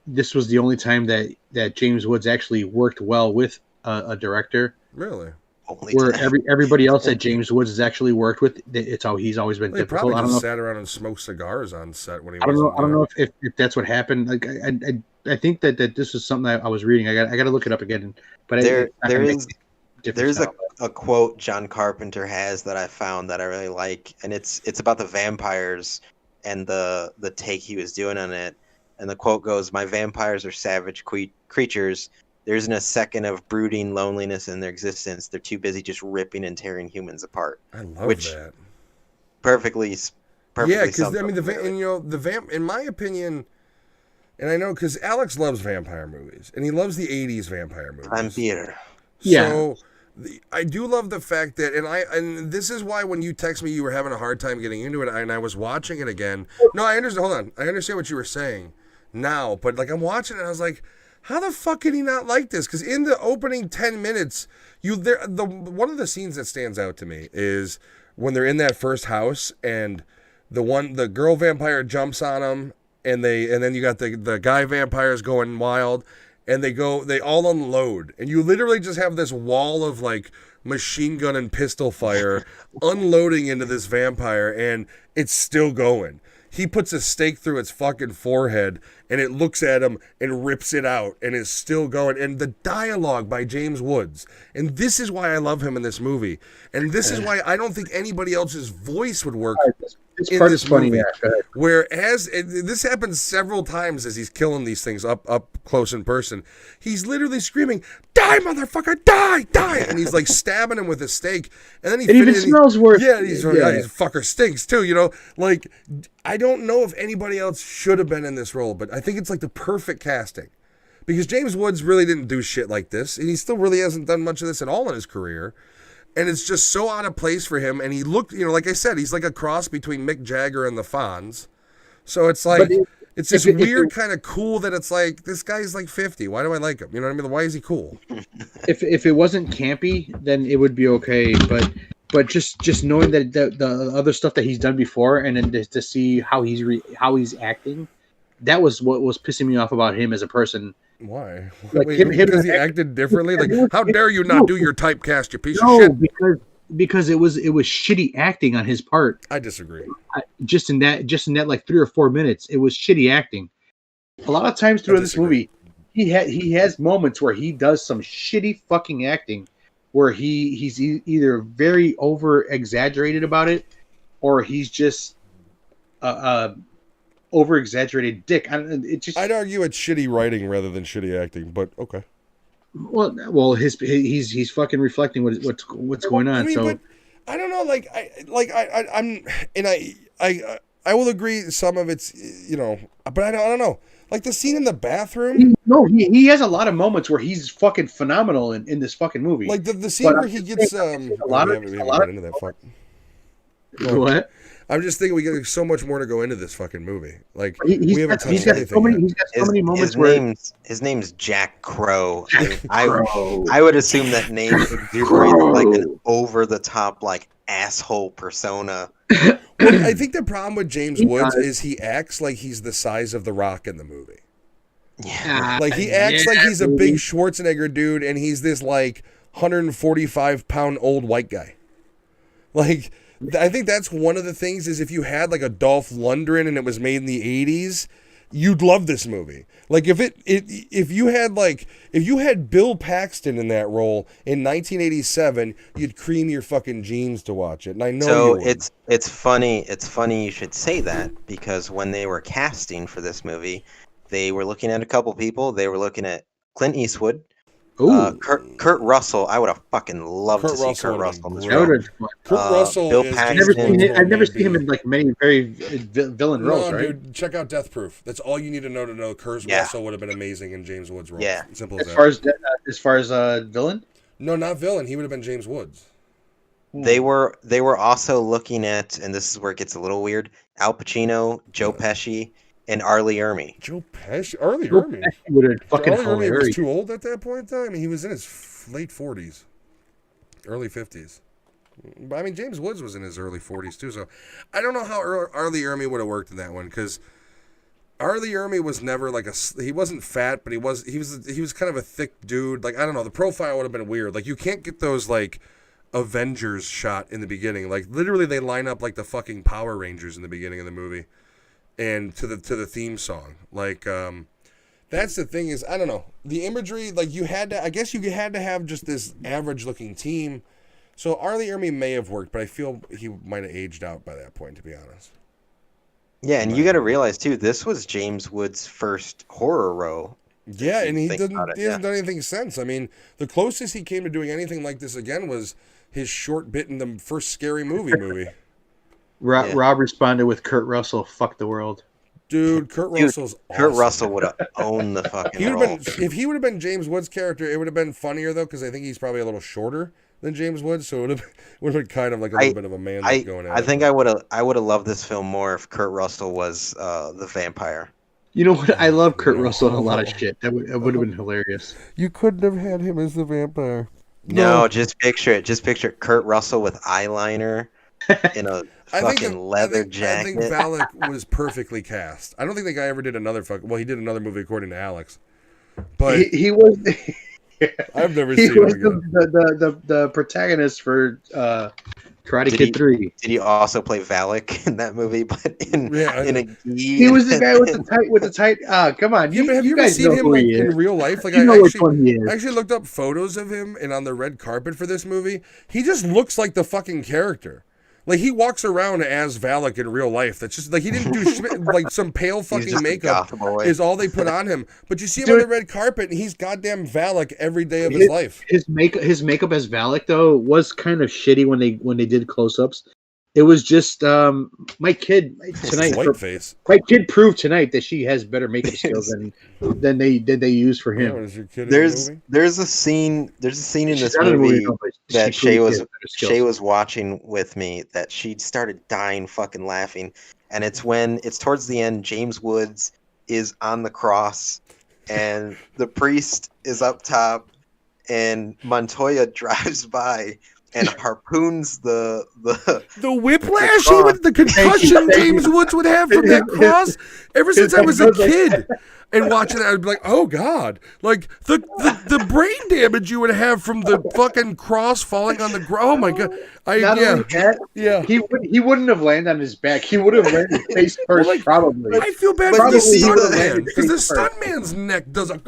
This was the only time that James Woods actually worked well with a director. Really? only Where time. everybody else that James Woods has actually worked with, it's how he's always been Well, he difficult. probably I don't just know. sat around and smoked cigars on set when he. I don't know if that's what happened. Like I think that this was something I was reading. I got to look it up again. But There's a quote John Carpenter has that I found that I really like, and it's about the vampires and the take he was doing on it. And the quote goes, "My vampires are savage creatures. There isn't a second of brooding loneliness in their existence. They're too busy just ripping and tearing humans apart." I love Which that. Perfectly. Yeah, because sums I mean up and you know the in my opinion, and I know because Alex loves vampire movies and he loves the '80s vampire movies. Vampire. Yeah. So I do love the fact that, and this is why when you text me you were having a hard time getting into it, and I was watching it again. No, I understand. Hold on, I understand what you were saying now, but like I'm watching it, and I was like, how the fuck can he not like this? Because in the opening 10 minutes, one of the scenes that stands out to me is when they're in that first house and the girl vampire jumps on them, and then you got the guy vampires going wild. And they all unload, and you literally just have this wall of like machine gun and pistol fire unloading into this vampire, and it's still going. He puts a stake through its fucking forehead, and it looks at him and rips it out, and is still going. And the dialogue by James Woods, and this is why I love him in this movie, and this is why I don't think anybody else's voice would work. This in part this is funny. movie. Yeah, go ahead. Whereas this happens several times as he's killing these things up close in person, he's literally screaming, "Die, motherfucker, die, die!" And he's like stabbing him with a stake, and then he It even smells worse. Yeah, he's fucker stinks too. You know, like I don't know if anybody else should have been in this role, but I think it's like the perfect casting because James Woods really didn't do shit like this, and he still really hasn't done much of this at all in his career. And it's just so out of place for him. And he looked, like I said, he's like a cross between Mick Jagger and the Fonz. So it's like, it's just weird, kind of cool that it's like, this guy's like 50. Why do I like him? You know what I mean? Why is he cool? If it wasn't campy, then it would be okay. But just knowing that the other stuff that he's done before, and then to see how he's acting, that was what was pissing me off about him as a person. Why? Like Wait, him because he acted differently? Like, how dare you not do your typecast, you piece of No, shit? because it was shitty acting on his part. I disagree. Just in that like 3 or 4 minutes, it was shitty acting. A lot of times through this movie, he has moments where he does some shitty fucking acting, where he's either very over exaggerated about it, or he's just over exaggerated dick. I'd argue it's shitty writing rather than shitty acting, but okay. Well, he's fucking reflecting what's going on. I mean, so but I don't know. I will agree. Some of it's but I don't know. Like the scene in the bathroom. He has a lot of moments where he's fucking phenomenal in this fucking movie. Like the scene where he gets into that fuck. What? I'm just thinking we got so much more to go into this fucking movie. Like He's we haven't got touched anything. He's got so many moments where his name's Jack Crow. I would assume that name exuberates like an over the top like asshole persona. Well, I think the problem with James He Woods does. is he acts like he's the size of The Rock in the movie. Yeah. Like he acts like he's a baby. big Schwarzenegger dude, and he's this like 145-pound old white guy. Like I think that's one of the things is if you had like a Dolph Lundgren and it was made in the 80s, you'd love this movie. Like if you had Bill Paxton in that role in 1987, you'd cream your fucking jeans to watch it. And I know you So would. it's funny you should say that, because when they were casting for this movie, they were looking at a couple people. They were looking at Clint Eastwood, Ooh, Kurt Russell. I would have fucking loved Kurt to see Russell Kurt would've Russell in been this that great. role. would have. Kurt Russell Bill is Paxton. James Woods I've never role seen him may in be- like many very villain roles, No, right? dude, check out Death Proof. That's all you need to know. Kurt Yeah. Russell would have been amazing in James Woods' role. Yeah. Simple as As that. far as villain. No, not villain. He would have been James Woods. They were also looking at, and this is where it gets a little weird, Al Pacino, Joe Pesci, and Arlie Ermy. Joe Pesci, Arlie Joe Ermy. Pesci would have fucking Arlie Ermy was hilarious. too old at that point in time. I mean, he was in his late 40s, early 50s. But I mean, James Woods was in his early 40s too. So I don't know how Arlie Ermy would have worked in that one because Arlie Ermy was never like he wasn't fat, but he was kind of a thick dude. Like I don't know, the profile would have been weird. Like you can't get those like Avengers shot in the beginning. Like literally, they line up like the fucking Power Rangers in the beginning of the movie, and to the theme song. Like that's the thing is I don't know the imagery. Like you had to, I guess you had to have just this average looking team. So Arlie Ermy may have worked, but I feel he might have aged out by that point, to be honest. Yeah, and you got to realize too, this was James Woods' first horror role. Yeah, you and he think doesn't. about it, He hasn't yeah. done anything since. I mean, the closest he came to doing anything like this again was his short bit in the first Scary Movie. Yeah. Rob responded with Kurt Russell, "Fuck the world." Dude, Kurt Dude, Russell's Kurt awesome. Russell would have owned the fucking He would role. have been if he would have been James Woods' character. It would have been funnier though, because I think he's probably a little shorter than James Woods, so it would have been kind of like a little bit of a man going at I it. think I would have loved this film more if Kurt Russell was the vampire. You know what? I love Kurt Russell in a lot of shit. That would have been hilarious. You couldn't have had him as the vampire. No, just picture it. Just picture Kurt Russell with eyeliner in a fucking leather I think jacket. Valak was perfectly cast. I don't think the guy ever did another well, he did another movie according to Alex, but He was I've never he seen him was again. the protagonist for Karate Did Kid he- 3. Did he also play Valak in that movie? But in Yeah, in a He was the guy with the tight. Come on, Yeah, but have you ever guys seen know him who like he in is. real life? Like You I know which actually, one he is. I actually looked up photos of him and on the red carpet for this movie, he just looks like the fucking character. Like he walks around as Valak in real life. That's just like he didn't do like some pale He's fucking just a makeup goth boy. is all they put on him. But you see him Dude. on the red carpet and he's goddamn Valak every day of his life. His makeup as Valak though was kind of shitty when they did close ups. It was just my kid tonight. White face. My kid proved tonight that she has better makeup skills than they use for Yeah, him. was your kid in the movie? There's a scene in She's this not in the movie though, but that she Shay proved was she has better skills. Shay was watching with me that she started dying fucking laughing, and it's towards the end. James Woods is on the cross, and the priest is up top, and Montoya drives by and harpoons the The whiplash, the concussion Thank you. James Woods would have from that cross. Ever since I was a kid, and watching that, I'd be like, "Oh God!" Like the brain damage you would have from the fucking cross falling on the ground. Oh my God! Not only that, yeah. he wouldn't have landed on his back. He would have landed face first, like, probably. I feel bad But for the you see stuntman because the face first. stuntman's neck does a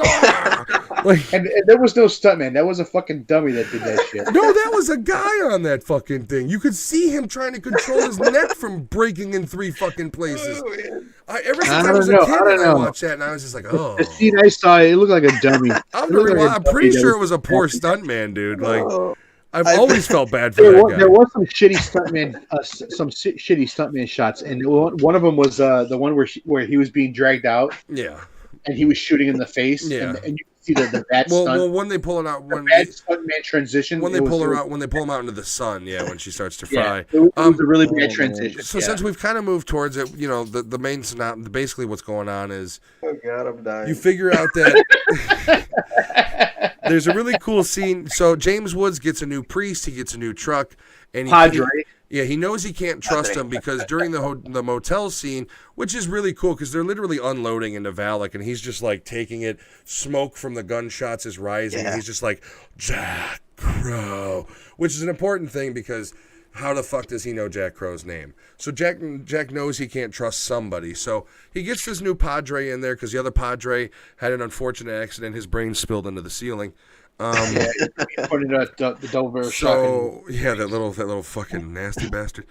like. And there was no stuntman. That was a fucking dummy that did that shit. No, that was a guy on that fucking thing. You could see him trying to control his neck from breaking in 3 fucking places. Ever since I was a don't kid, know. I and I don't know. watched that, and I was just like, oh. The scene I saw, it looked like a dummy. I'm, It looked like a I'm pretty dummy sure that it was a poor stuntman, dude. Like, I've I- always felt bad for There that was, guy. there was some shitty stuntman shots, and one of them was the one where he was being dragged out Yeah. and he was shooting in the face, Yeah. and you could see the bad Well, when they pull it out, the when bad stuntman transition. they it was- pull her it was- out, when they pull him out into the sun, yeah, when she starts to yeah, fry. it was a really bad transition. So yeah. since we've kind of moved towards it, you know, the main synopsis, basically what's going on is Oh God, I'm dying. you figure out that there's a really cool scene. So James Woods gets a new priest, he gets a new truck, and Padre. Yeah, he knows he can't trust they- him because during the motel scene, which is really cool because they're literally unloading into Valak and he's just like taking it. Smoke from the gunshots is rising. And Yeah. he's just like, Jack Crow, which is an important thing because how the fuck does he know Jack Crow's name? So Jack knows he can't trust somebody. So he gets this new Padre in there because the other Padre had an unfortunate accident. His brain spilled into the ceiling. Yeah, he pointed at the double barrel shotgun. So yeah, that little fucking nasty bastard.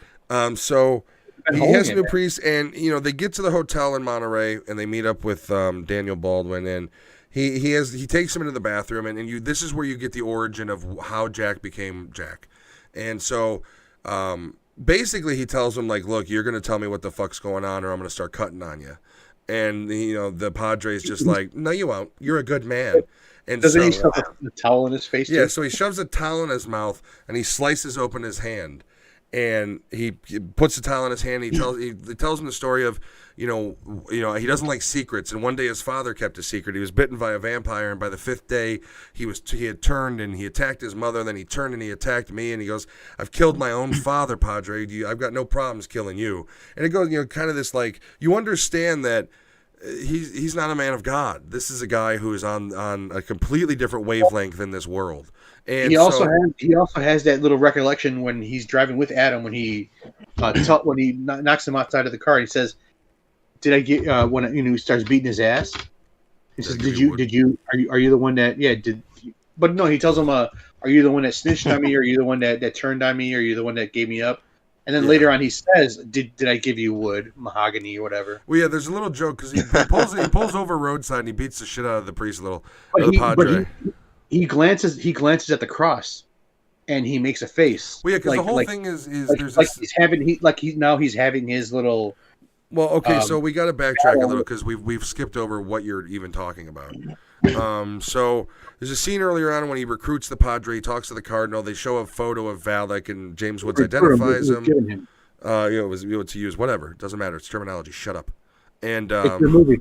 So Been he holding has a it new there. priest, and they get to the hotel in Monterey, and they meet up with Daniel Baldwin, and he takes him into the bathroom, and this is where you get the origin of how Jack became Jack, and so basically he tells him like, look, you're gonna tell me what the fuck's going on, or I'm gonna start cutting on you, and the Padre's just like, no, you won't. You're a good man. And Doesn't so, he shove the towel in his face? yeah, too? so he shoves a towel in his mouth and he slices open his hand, and he puts the towel in his hand. And he tells him the story of he doesn't like secrets, and one day his father kept a secret. He was bitten by a vampire, and by the 5th day he had turned and he attacked his mother. And then he turned and he attacked me, and he goes, "I've killed my own father, Padre. I've got no problems killing you." And it goes, kind of this like you understand that. He's not a man of God. This is a guy who is on a completely different wavelength in this world. And he also has that little recollection when he's driving with Adam when he knocks him outside of the car. He says, "Did I get when he starts beating his ass?" He says, "Did you are you the one that did?" But no, he tells him, "Are you the one that snitched on me? Or are you the one that turned on me? Or are you the one that gave me up?" And then later on, he says, "Did I give you wood, mahogany, or whatever?" Well, yeah, there's a little joke because he pulls over roadside and he beats the shit out of the priest a little. But The Padre. he glances at the cross, and he makes a face. Well, yeah, because the whole thing is there's this. He's having his little. Well, okay, so we got to backtrack a little because we've skipped over what you're even talking about. So there's a scene earlier on when he recruits the Padre, he talks to the Cardinal. They show a photo of Valak, and James Woods identifies him. It was to use whatever. It doesn't matter. It's terminology. Shut up. And It's your movie.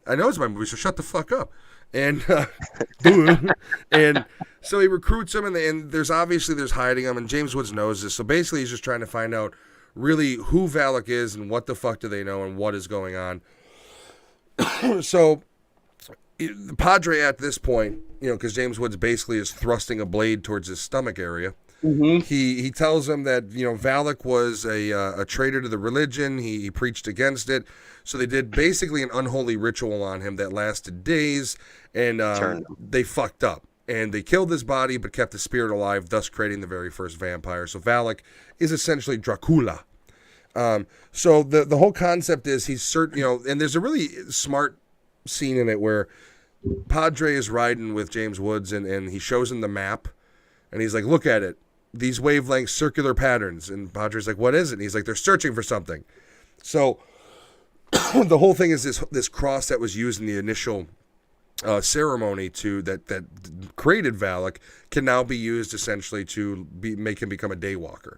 I know it's my movie, so shut the fuck up. And and so he recruits him, and there's hiding him, and James Woods knows this. So basically, he's just trying to find out really who Valak is and what the fuck do they know and what is going on. So the Padre at this point, because James Woods basically is thrusting a blade towards his stomach area. Mm-hmm. He tells him that Valak was a traitor to the religion. He preached against it. So they did basically an unholy ritual on him that lasted days, and they fucked up. And they killed his body but kept the spirit alive, thus creating the very first vampire. So Valak is essentially Dracula. So the whole concept is he's certain, and there's a really smart scene in it where Padre is riding with James Woods and he shows him the map, and he's like, "Look at it. These wavelengths, circular patterns." And Padre's like, "What is it?" And he's like, "They're searching for something." So the whole thing is this cross that was used in the initial ceremony that created Valak can now be used essentially to make him become a daywalker.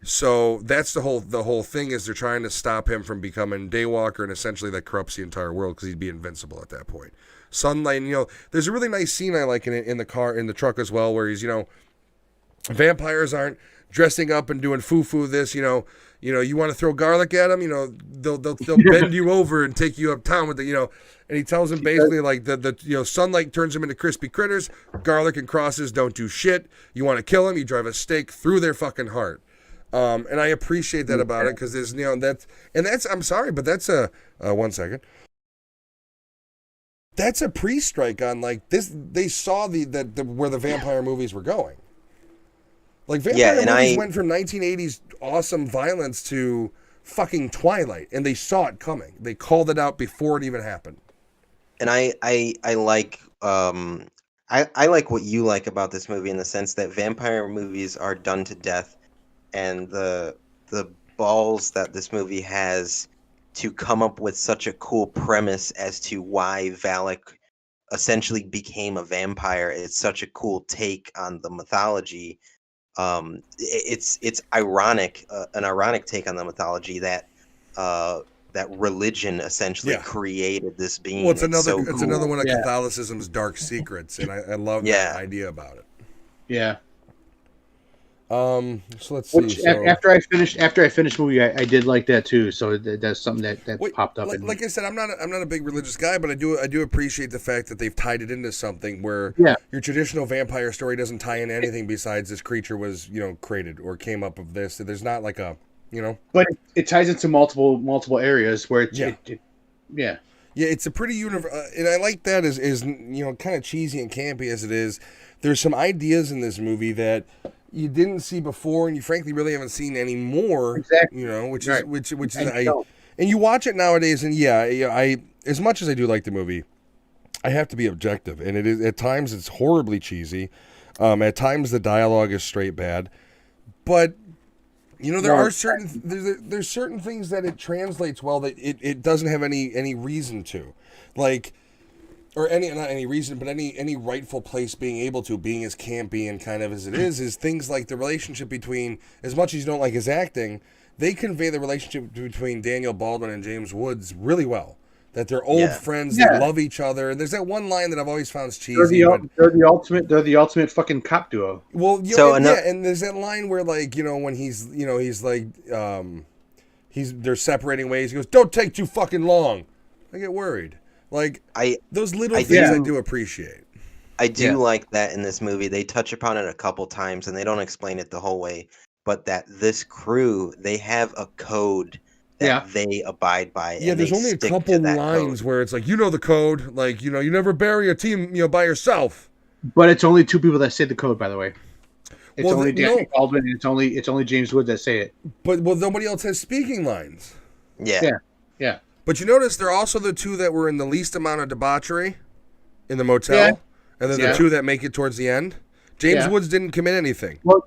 So that's the whole thing is they're trying to stop him from becoming daywalker, and essentially that corrupts the entire world because he'd be invincible at that point. Sunlight, there's a really nice scene I like in the truck as well, where he's, vampires aren't dressing up and doing foo-foo this, you want to throw garlic at them, they'll bend you over and take you uptown with the, and he tells him basically like the sunlight turns them into crispy critters, garlic and crosses don't do shit. You want to kill them, you drive a stake through their fucking heart. And I appreciate that about it because there's, that's I'm sorry, but that's a 1 second. That's a pre-strike on like this. They saw where the vampire movies were going. Like vampire movies went from 1980s awesome violence to fucking Twilight, and they saw it coming. They called it out before it even happened. And I like I like what you like about this movie in the sense that vampire movies are done to death, and the balls that this movie has to come up with such a cool premise as to why Valak essentially became a vampire. It's such a cool take on the mythology. It's ironic, an ironic take on the mythology that that religion essentially created this being. Well, it's another one of Catholicism's dark secrets, and I love that idea about it. Yeah. So let's see. Which So, after I finished movie, I did like that too. So that's something that wait, popped up. like I said, I'm not a big religious guy, but I do appreciate the fact that they've tied it into something where Yeah. your traditional vampire story doesn't tie in anything besides this creature was created or came up of this. There's not like a But it ties into multiple areas where it's Yeah. yeah. Yeah, it's a pretty and I like that as kind of cheesy and campy as it is. There's some ideas in this movie that you didn't see before, and you frankly really haven't seen anymore. Exactly. Which Right. is which is And so- and you watch it nowadays, and I as much as I do like the movie, I have to be objective, and it is at times it's horribly cheesy. At times the dialogue is straight bad, but there are there's certain things that it translates well that it doesn't have any reason to, like, or not any reason, but any rightful place being able to, being as campy and kind of as it is things like the relationship between, as much as you don't like his acting, they convey the relationship between Daniel Baldwin and James Woods really well. That they're old friends, they love each other, and there's that one line that I've always found cheesy. They're the ultimate fucking cop duo. Well, and there's that line where when he's they're separating ways. He goes, "Don't take too fucking long." I get worried. Like those little things I do appreciate. I do like that in this movie. They touch upon it a couple times, and they don't explain it the whole way. But that this crew, they have a code that they abide by. Yeah, and there's only a couple lines where it's like, the code. Like, you never bury a team, by yourself. But it's only two people that say the code, by the way. It's only Daniel Baldwin, and it's only James Woods that say it. But nobody else has speaking lines. Yeah. But you notice they're also the two that were in the least amount of debauchery in the motel, and then the two that make it towards the end. James Woods didn't commit anything. Well,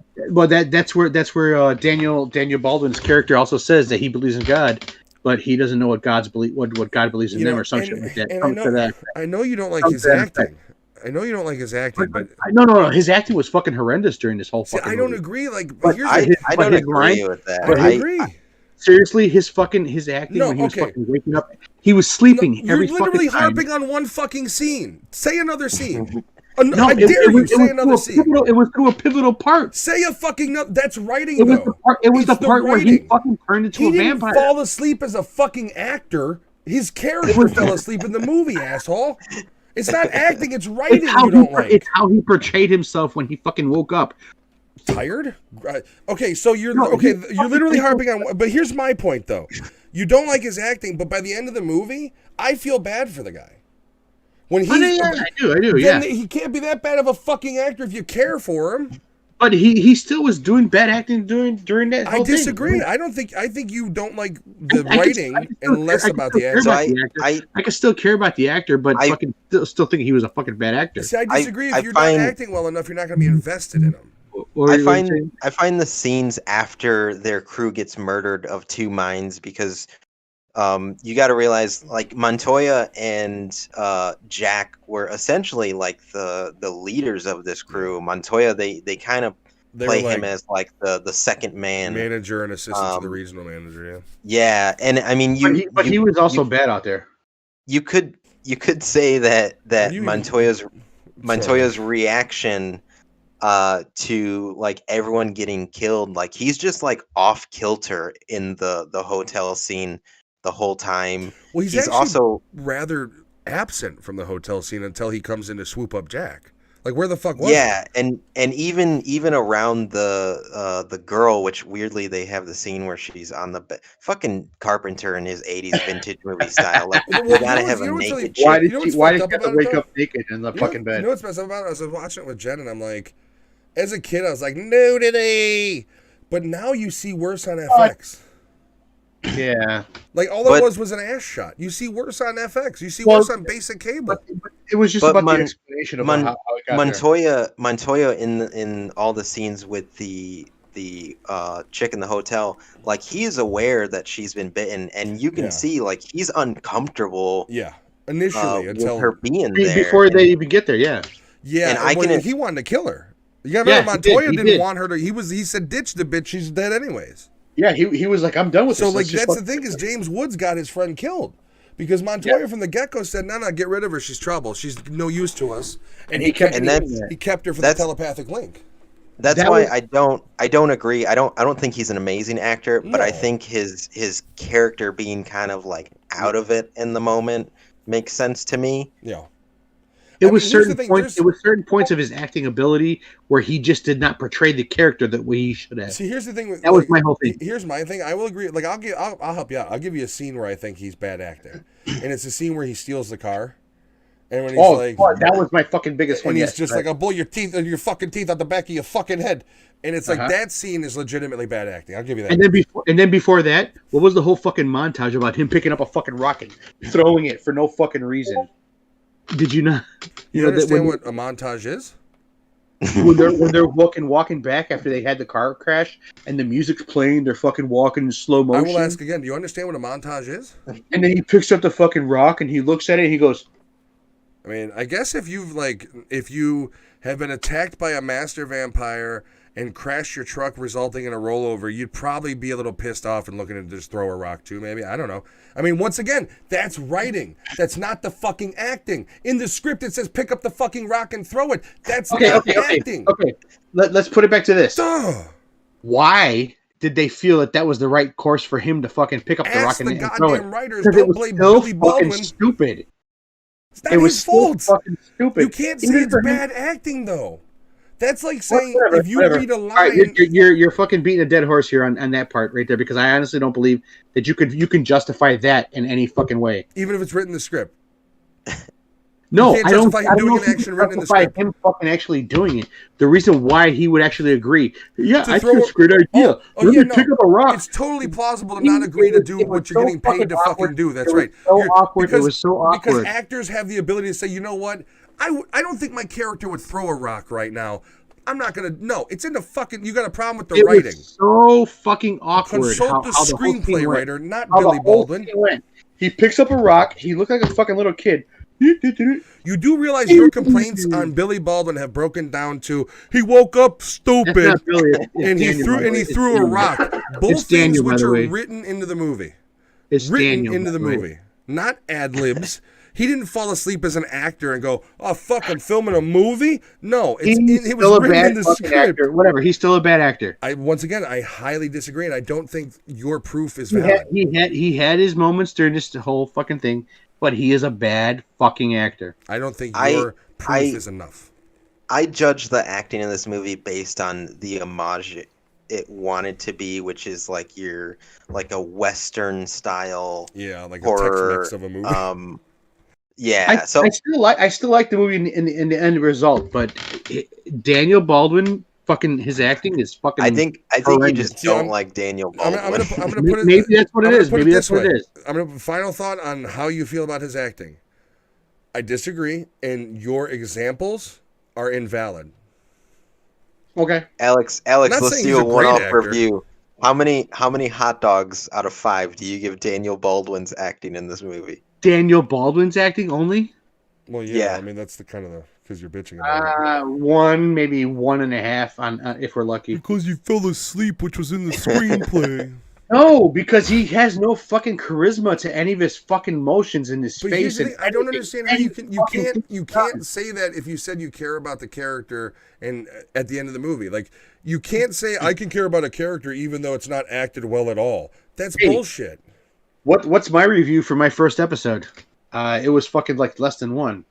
that's where Daniel Baldwin's character also says that he believes in God, but he doesn't know what God believes in them or some shit like that. And I know you don't like his acting. I know you don't like his acting, but no, his acting was fucking horrendous during this whole fucking. I don't movie. agree. Like, I don't agree with that. But I agree. Seriously, his acting when he was fucking waking up, he was sleeping every fucking time. You're literally harping on one fucking scene. Say another scene. I dare you say another scene. It was through a pivotal part. Say a fucking that's writing. It was the part where he fucking turned into a vampire. He didn't fall asleep as a fucking actor. His character fell asleep in the movie, asshole. It's not acting. It's writing. It's how he portrayed himself when he fucking woke up. Tired? Okay, so you're literally harping on. But here's my point, though. You don't like his acting, but by the end of the movie, I feel bad for the guy. When I do. Yeah, he can't be that bad of a fucking actor if you care for him. But he still was doing bad acting during that whole thing. I disagree. I think you don't like the writing and less about the actor. I can still care about the actor, but fucking still think he was a fucking bad actor. See, I disagree. If you're not acting well enough, you're not going to be invested in him. I find the scenes after their crew gets murdered of two minds because you got to realize like Montoya and Jack were essentially like the leaders of this crew. Montoya they kind of play him as like the second manager and assistant to the regional manager. Yeah, and I mean he was also bad out there. You could say that Montoya's reaction to like everyone getting killed, like he's just like off kilter in the hotel scene the whole time. Well, he's also rather absent from the hotel scene until he comes in to swoop up Jack. Like, where the fuck was he? And even around the girl, which weirdly they have the scene where she's on the bed. Fucking Carpenter in his 80s vintage movie style. Like, you gotta have a naked chick. Why did he have to wake up naked in the fucking bed? You know what's messed up about it? I was watching it with Jen, and I'm like, as a kid, I was like, nudity! But now you see worse on FX. Yeah. Like, all it was an ass shot. You see worse on FX. You see worse on basic cable. But it was just about the explanation of how it got Montoya in all the scenes with the chick in the hotel, like, he is aware that she's been bitten, and you can see, like, he's uncomfortable. Yeah. Initially, until with her being there. Before they even get there, yeah. Yeah, and he wanted to kill her. You gotta remember, Montoya didn't want her to. He said, ditch the bitch, she's dead anyways. Yeah, he was like, I'm done with this. So, like, that's the thing is James Woods got his friend killed. Because Montoya from the get-go said, no, get rid of her. She's trouble. She's no use to us. And he kept her for the telepathic link. That's That why was I don't agree. I don't think he's an amazing actor, but I No. think his character being kind of like out of it in the moment makes sense to me. Yeah. it I was mean, here's the certain thing. points. It was certain points of his acting ability where he just did not portray the character that way he should have. See, here's the thing with That was my whole thing. Here's my thing. I will agree. Like, I'll help you out. I'll give you a scene where I think he's bad acting, and it's a scene where he steals the car, and when he's like, God, that was my fucking biggest one. and he's Yes, just right. like, I'll blow your teeth, your fucking teeth out the back of your fucking head, and it's like Uh-huh. that scene is legitimately bad acting. I'll give you that. And then before that, what was the whole fucking montage about him picking up a fucking rocket, throwing it for no fucking reason? Did you not? you know that understand when, what a montage is? when they're walking back after they had the car crash and the music's playing, they're fucking walking in slow I motion. will ask again. Do you understand what a montage is? And then he picks up the fucking rock and he looks at it and he goes, I mean, I guess if you have been attacked by a master vampire and crash your truck resulting in a rollover, you'd probably be a little pissed off and looking to just throw a rock too, maybe. I don't know. I mean, once again, that's writing. That's not the fucking acting. In the script, it says pick up the fucking rock and throw it. That's not acting. okay. Let's put it back to this. Duh. Why did they feel that was the right course for him to fucking pick up the rock Ask the and throw it? goddamn writers. Because it Don't was blame so Billy fucking Baldwin. stupid. It's not It was his so fault. fucking stupid. You can't say Even it's for him- bad acting, though. That's like saying Whatever, if you whatever. read a All right, line. you're fucking beating a dead horse here on that part right there, because I honestly don't believe that you can justify that in any fucking way. Even if it's written in the script. No, can't I don't. justify him I don't doing know an if you action can written in the justify script. him fucking actually doing it. The reason why he would actually agree, yeah, To I throw think it's a great idea. Oh, Let yeah, me pick up a rock. It's totally plausible to not agree to do It was what you're so getting paid to fucking awkward. do. That's It was right. so You're- awkward. It was so Because awkward. actors have the ability to say, you know what? I don't think my character would throw a rock right now. I'm not gonna. No, it's in the fucking. You got a problem with the It writing. was so fucking awkward. Consult the how the whole screenplay thing went. writer, not How the Billy whole Baldwin. thing went. He picks up a rock. He looked like a fucking little kid. You do realize your complaints on Billy Baldwin have broken down to he woke up That's stupid not Billy. It's and he Daniel, threw by the and he way. It's threw a Daniel. rock. Both It's things Daniel, by which the are way. written into the movie. It's Written Daniel, into by the way. movie, not ad libs. He didn't fall asleep as an actor and go, "Oh fuck, I'm filming a movie." No, it He's was still a written in bad the fucking script. actor. Whatever. He's still a bad actor. Once again, I highly disagree, and I don't think your proof is He valid. he had his moments during this whole fucking thing, but he is a bad fucking actor. I don't think I- your proof I- is enough. I judge the acting in this movie based on the homage it wanted to be, which is like a Western style Yeah, like a horror. Tex-Mex of a movie. Yeah. So I still like the movie in the end result, but Daniel Baldwin, fucking his acting is fucking. I think you horrendous. just See, don't I'm- like Daniel I'm Baldwin. gonna put it. Maybe that's what I'm it gonna is. put Maybe this that's what it way. is. I'm gonna final thought on how you feel about his acting. I disagree, and your examples are invalid. Okay. Alex, not let's saying do he's a a great one-off actor. review. How many hot dogs out of 5 do you give Daniel Baldwin's acting in this movie? Daniel Baldwin's acting only. Well, yeah. Yeah. I mean, that's the kind of the because you're bitching about it. One, maybe 1.5 on if we're lucky. Because you fell asleep, which was in the screenplay. No, because he has no fucking charisma to any of his fucking motions in his But here's face. the and thing, I don't everything. understand how you Any you can't say that if you said you care about the character and at the end of the movie. Like you can't say I can care about a character even though it's not acted well at all. That's Hey. bullshit. What's my review for my first episode? It was fucking like less than 1.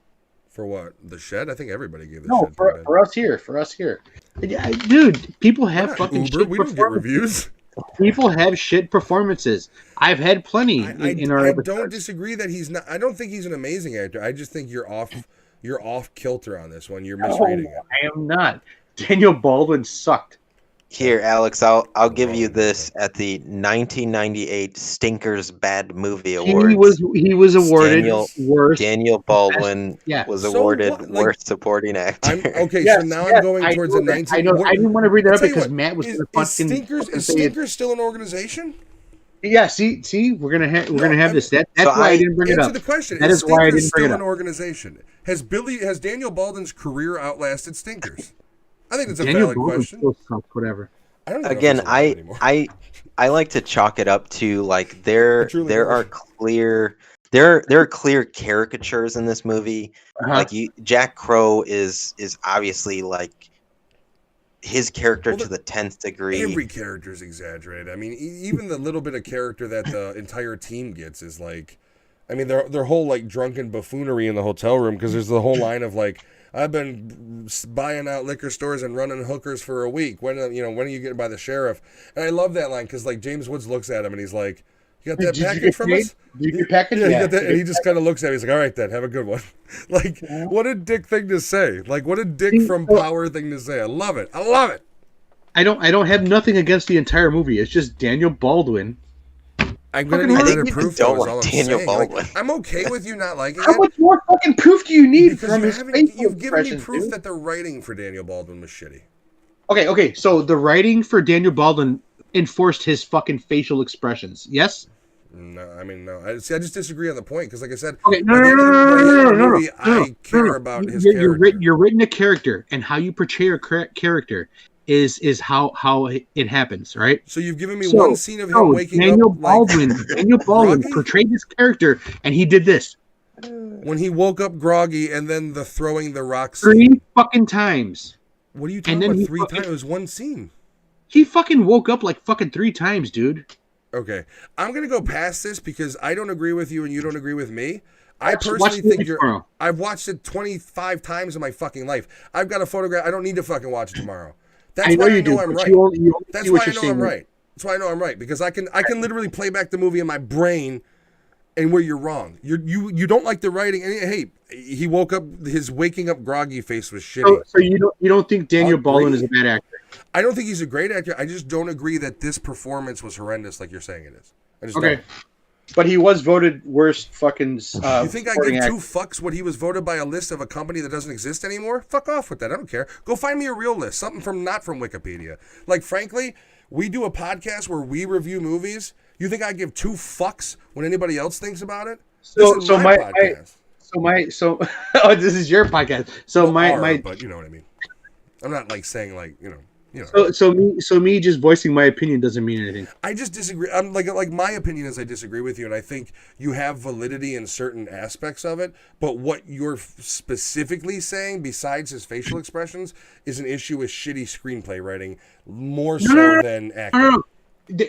For what? The Shed? I think everybody gave the No, Shed. for us here. Dude, people have Not fucking Uber. shit We don't get performances. reviews. People have shit performances. I've had plenty in our I episodes. don't disagree that he's not. I don't think he's an amazing actor. I just think you're off. You're off kilter on this one. You're misreading it. I am not. Daniel Baldwin sucked. Here, Alex, I'll give you this at the 1998 Stinkers Bad Movie Awards. He was awarded Daniel- worst. Daniel Baldwin Yeah. was So awarded what, like- Worst Supporting Actor. I'm okay. Yes, so now yes, I'm going I towards know the that. 19. I know. I didn't want to bring that I'll up tell you because what, Matt was is, going to is Stinkers. Is say it. Stinkers still an organization? Yeah. See, we're gonna have No, this. That's why I didn't bring it Answer up. the question. That is is why I Stinkers didn't bring still it an up. organization? Has Daniel Baldwin's career outlasted Stinkers? I think it's a Daniel valid Baldwin question. still sucks. Whatever. I don't even know if Again, he's alive anymore. I like to chalk it up to like I there truly there do. are clear there are clear caricatures in this movie. Uh-huh. Like Jack Crow is obviously like his character Well, to the 10th degree. Every character is exaggerated. I mean, even the little bit of character that the entire team gets is like, I mean, their whole like drunken buffoonery in the hotel room, because there's the whole line of like, I've been buying out liquor stores and running hookers for a week. When are you getting by the sheriff? And I love that line because like James Woods looks at him and he's like, "You got that Did you package get from paid? us?" Did you get package? Yeah, he got that, and he just kind of looks at me. He's like, "All right, then, have a good one." Like, what a dick thing to say. Like, what a dick from Power thing to say. I love it. I love it. I don't have nothing against the entire movie. It's just Daniel Baldwin. I'm gonna I need think better you proof. don't Though, is like all I'm Daniel saying. Like, Baldwin. I'm okay with you not liking How it much more fucking proof do you need because from his facial you've given me expressions, proof dude? that the writing for Daniel Baldwin was shitty. Okay. So the writing for Daniel Baldwin enforced his fucking facial expressions. Yes. No, I mean no. I just disagree on the point because, like I said, Okay. by the end of the movie, I care no. about his You're character. written a character, and how you portray a character is how it happens, right? So you've given me So- one scene of him No, waking Daniel up Baldwin. Daniel Baldwin groggy? portrayed his character, and he did this when he woke up groggy, and then the throwing the rocks. 3 fucking times. What are you talking then about? he 3 fucking- times? It was one scene. He fucking woke up like fucking 3 times, dude. Okay, I'm gonna go past this because I don't agree with you and you don't agree with me. I Watch personally the think movie you're. tomorrow. I've watched it 25 times in my fucking life. I've got a photograph. I don't need to fucking watch it tomorrow. That's I know why I you know do. I'm but right. you only That's see why what I you're know I'm saying. right. That's why I know I'm right because I can literally play back the movie in my brain, and where you're wrong. You don't like the writing. And hey, he woke up. His waking up groggy face was shitty. So you don't think Daniel Agree. Baldwin is a bad actor? I don't think he's a great actor. I just don't agree that this performance was horrendous, like you're saying it is. I just Okay. don't. But he was voted worst fucking. You think I supporting give actor. 2 fucks what he was voted by a list of a company that doesn't exist anymore? Fuck off with that. I don't care. Go find me a real list, something from not from Wikipedia. Like, frankly, we do a podcast where we review movies. You think I give 2 fucks when anybody else thinks about it? So This is so my podcast. oh, this is your podcast. So Well, my our, but you know what I mean. I'm not like saying like you know. so me just voicing my opinion doesn't mean anything. I just disagree. I'm like my opinion is I disagree with you, and I think you have validity in certain aspects of it. But what you're specifically saying, besides his facial expressions, is an issue with shitty screenplay writing, more so than acting. No.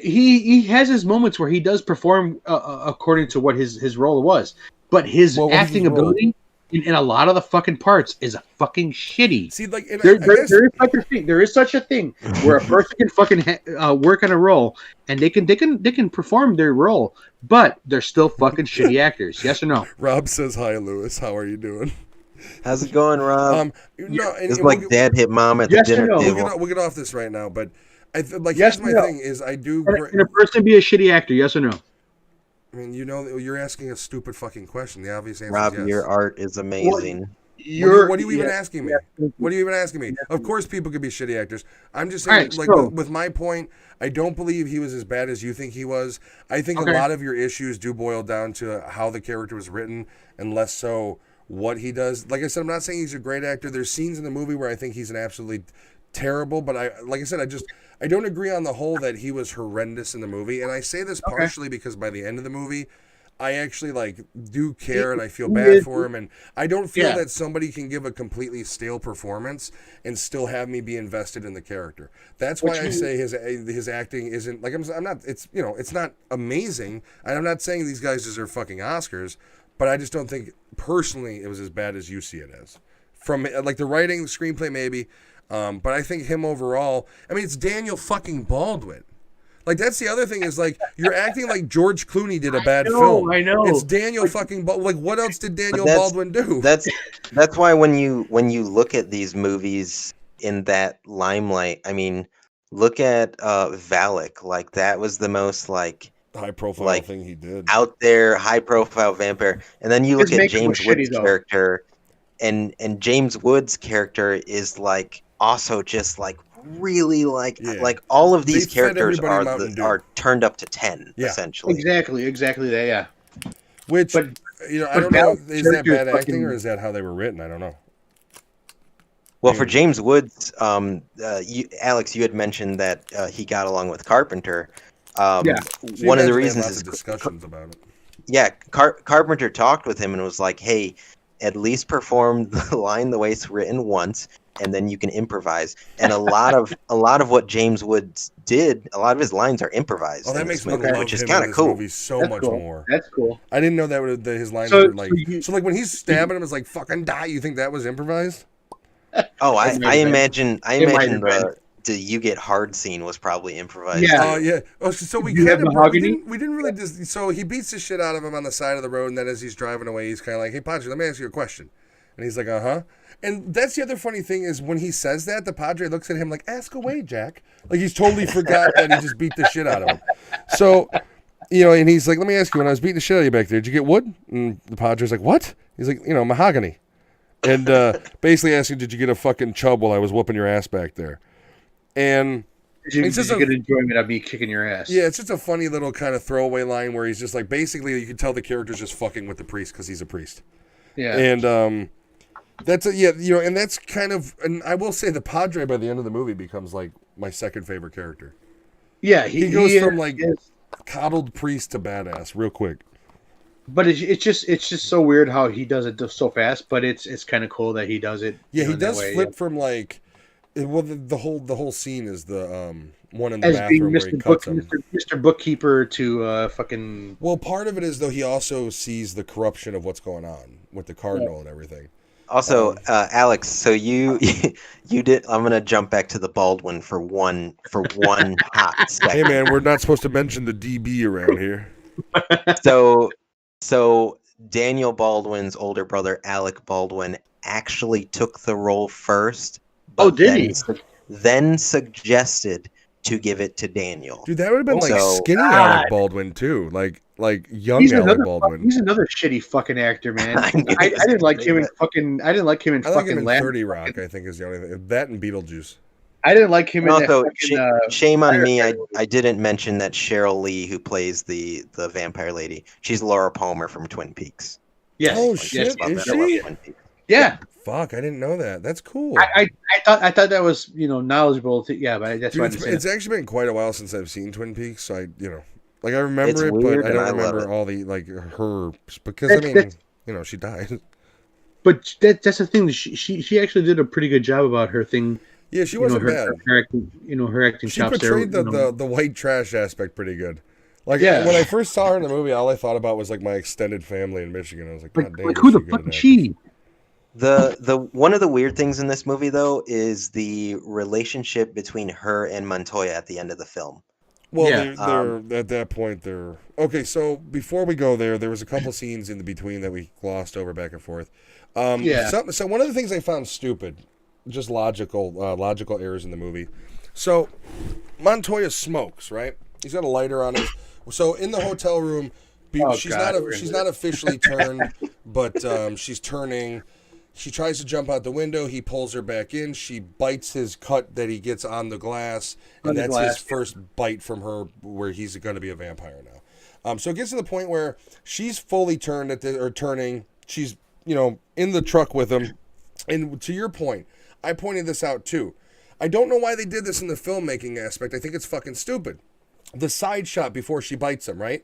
He has his moments where he does perform according to what his role was, but his Well, what was acting his role? ability in a lot of the fucking parts is fucking shitty. See, like, and There, I there, guess there is such a thing. There is such a thing where a person can fucking work on a role and they can perform their role, but they're still fucking shitty actors. Yes or no? Rob says hi, Lewis. How are you doing? How's it going, Rob? No, and, it's and like we'll, dad hit mom at the Yes or dinner no? table. we'll get off this right now, but like Yes here's my or no? thing is I do. Can a person be a shitty actor? Yes or no? I mean, you know, you're asking a stupid fucking question. The obvious answer Rob, is yes. your art is amazing. What are you even asking me? What are you even asking me? Of course, people could be shitty actors. I'm just saying, Alright, like, so- with my point, I don't believe he was as bad as you think he was. I think Okay. a lot of your issues do boil down to how the character was written, and less so what he does. Like I said, I'm not saying he's a great actor. There's scenes in the movie where I think he's an absolutely terrible, but like I said, I don't agree on the whole that he was horrendous in the movie. And I say this partially because by the end of the movie, I actually like do care and I feel bad for him, and I don't feel that somebody can give a completely stale performance and still have me be invested in the character. That's why I say his acting isn't like I'm not. It's it's not amazing, and I'm not saying these guys deserve fucking Oscars, but I just don't think personally it was as bad as you see it as. From like the writing, the screenplay, maybe, but I think him overall. I mean, it's Daniel fucking Baldwin. Like, that's the other thing is, like, you're acting like George Clooney did a bad film. I know. It's Daniel fucking Baldwin. Like, what else did Daniel that's- Baldwin do? That's why when you look at these movies in that limelight, I mean, look at Valak. Like, that was the most like High-profile thing he did. out there, high profile vampire. And then you look His at makeup was James Woods' shitty, though. character, and James Woods' character is like also just like really like all of these They fed characters everybody are Mountain Dew. are turned up to 10 Yeah. essentially. Exactly that. Yeah. Which, But- I but don't know, Valak's is that character is bad acting fucking- or is that how they were written? I don't know. Well, for James Woods, Alex, you had mentioned that he got along with Carpenter. Yeah. So One of the imagine they had reasons lots is of discussions about it. yeah, Carpenter talked with him and was like, "Hey, at least perform the line the way it's written once, and then you can improvise. And a lot of what James Woods did, a lot of his lines are improvised Oh, that in this makes me movie, love which is him kind in of this cool. movie so That's much cool. more. That's cool. I didn't know that his lines So- were like. so So like when he's stabbing him, it's like fucking die. You think that was improvised? Oh, I It might have been. imagine It might have the "you get hard" scene was probably improvised. Yeah. Oh yeah. Oh, so we Do you have kind of mahogany? we didn't really just. So he beats the shit out of him on the side of the road, and then as he's driving away, he's kind of like, "Hey, Padre, let me ask you a question." And he's like, "Uh-huh." And that's the other funny thing is when he says that, the Padre looks at him like, "Ask away, Jack." Like he's totally forgot that he just beat the shit out of him. So, and he's like, "Let me ask you, when I was beating the shit out of you back there, did you get wood?" And the Padre's like, "What?" He's like, "Mahogany." And basically asking, "Did you get a fucking chub while I was whooping your ass back there?" And Did It's you just get enjoyment of me kicking your ass? yeah, it's just a funny little kind of throwaway line where he's just like, basically, you can tell the character's just fucking with the priest because he's a priest. Yeah. And that's and that's kind of, and I will say the Padre by the end of the movie becomes like my second favorite character. Yeah. He goes he from like is- coddled priest to badass real quick. but it's just so weird how he does it so fast. But it's kind of cool that he does it. Yeah, he in that does way, flip from like, well, the whole scene is the one in the as being bathroom where he cuts him. Mr. Bookkeeper to fucking. Well, part of it is though he also sees the corruption of what's going on with the cardinal and everything. Also, Alex, so you you did. I'm gonna jump back to the Baldwin for one hot second. Hey man, we're not supposed to mention the DB around here. So Daniel Baldwin's older brother, Alec Baldwin, actually took the role first. Oh, did he? Then suggested to give it to Daniel. Dude, that would have been like So- skinny God. Alec Baldwin too, like young He's Alec another, Baldwin. he's another shitty fucking actor, man. I knew I he was didn't like gonna him in say fucking. I didn't like him in I like fucking him in Land. 30 Rock. I think is the only thing. That and Beetlejuice. I didn't like him And in that also, fucking. shame on me. Fireside I didn't mention that Cheryl Lee, who plays the vampire lady, she's Laura Palmer from Twin Peaks. Yes. Oh, yes, shit, Love is that. I love she? Twin Peaks. Yeah. Fuck, I didn't know that. That's cool. I thought that was knowledgeable. Yeah, but that's Dude, why I it's, didn't say it's actually been quite a while since I've seen Twin Peaks. So I remember It's it, but weird I and don't I love remember it. all the like her because That's- she died. But that's the thing. She actually did a pretty good job about her thing. Yeah, she wasn't her, bad. Her acting, her acting She chops. portrayed there, the white trash aspect pretty good. Like Yeah. when I first saw her in the movie, all I thought about was like my extended family in Michigan. I was like, God damn, like is who the she good fuck at is acting." she? The one of the weird things in this movie though is the relationship between her and Montoya at the end of the film. Well, Yeah. they're at that point. They're okay. So before we go there was a couple scenes in the between that we glossed over back and forth. Yeah. So one of the things I found stupid, just logical errors in the movie. So Montoya smokes, right? He's got a lighter on his. So in the hotel room, she's not officially turned, but she's turning. She tries to jump out the window. He pulls her back in. She bites his cut that he gets on the glass, and that's his first bite from her, where he's going to be a vampire now. So it gets to the point where she's fully turned turning. She's in the truck with him, and to your point, I pointed this out too. I don't know why they did this in the filmmaking aspect. I think it's fucking stupid. The side shot before she bites him, right?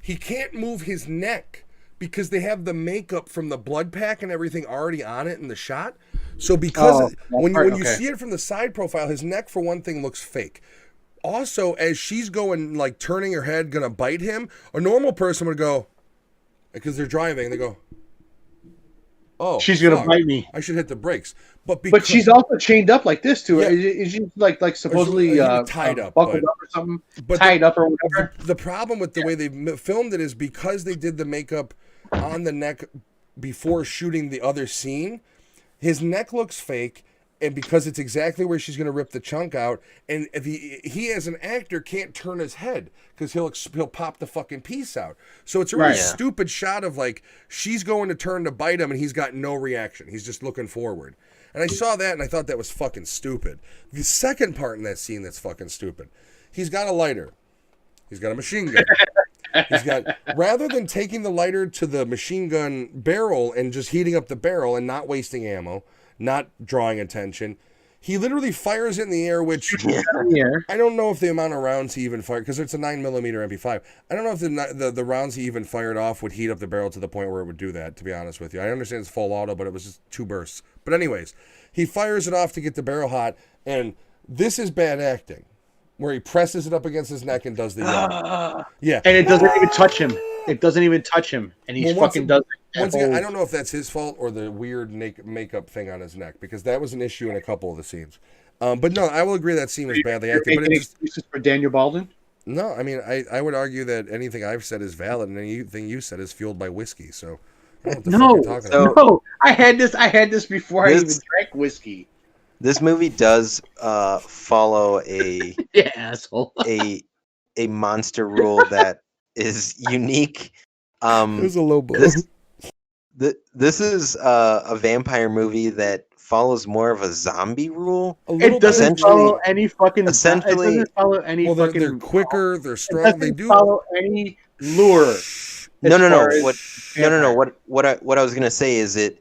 He can't move his neck because they have the makeup from the blood pack and everything already on it in the shot. So because when you see it from the side profile, his neck for one thing looks fake. Also, as she's going like turning her head, gonna bite him, a normal person would go, because they're driving, they go, "Oh, She's gonna fuck, bite me." I should hit the brakes." But But she's also chained up like this too. Yeah. Is she like supposedly tied up, buckled but- up or something? but Tied up or whatever. the problem with the way they filmed it is because they did the makeup on the neck before shooting the other scene, his neck looks fake, and because it's exactly where she's going to rip the chunk out, and he as an actor can't turn his head because he'll pop the fucking piece out. So it's a really Right. stupid shot of like she's going to turn to bite him and he's got no reaction. He's just looking forward. And I saw that and I thought that was fucking stupid. The second part in that scene that's fucking stupid. He's got a lighter. He's got a machine gun. He's got, rather than taking the lighter to the machine gun barrel and just heating up the barrel and not wasting ammo, not drawing attention, He literally fires it in the air, which Yeah. I don't know if the amount of rounds he even fired, because it's a 9mm MP5. I don't know if the rounds he even fired off would heat up the barrel to the point where it would do that, to be honest with you. I understand it's full auto, but it was just 2 bursts. But anyways, he fires it off to get the barrel hot, and this is bad acting, where he presses it up against his neck and does the yell. Yeah. And it doesn't even touch him. It doesn't even touch him, and he Well, once fucking it- does it. Once again, I don't know if that's his fault or the weird makeup thing on his neck, because that was an issue in a couple of the scenes. But no, I will agree that scene was badly acted. But Making it just, excuses for Daniel Baldwin. no, I mean, I would argue that anything I've said is valid, and anything you said is fueled by whiskey. So I don't know what the fuck you're talking So- about. No, I had this before I This- even drank whiskey. This movie does follow Yeah, asshole. a monster rule that is unique. It was a low blow. This is a vampire movie that follows more of a zombie rule. A little It doesn't bit. follow any fucking. essentially- it doesn't follow any Well, fucking. they're quicker, they're It strong. doesn't They do. follow any lure. No. far as vampire. What I was gonna say is it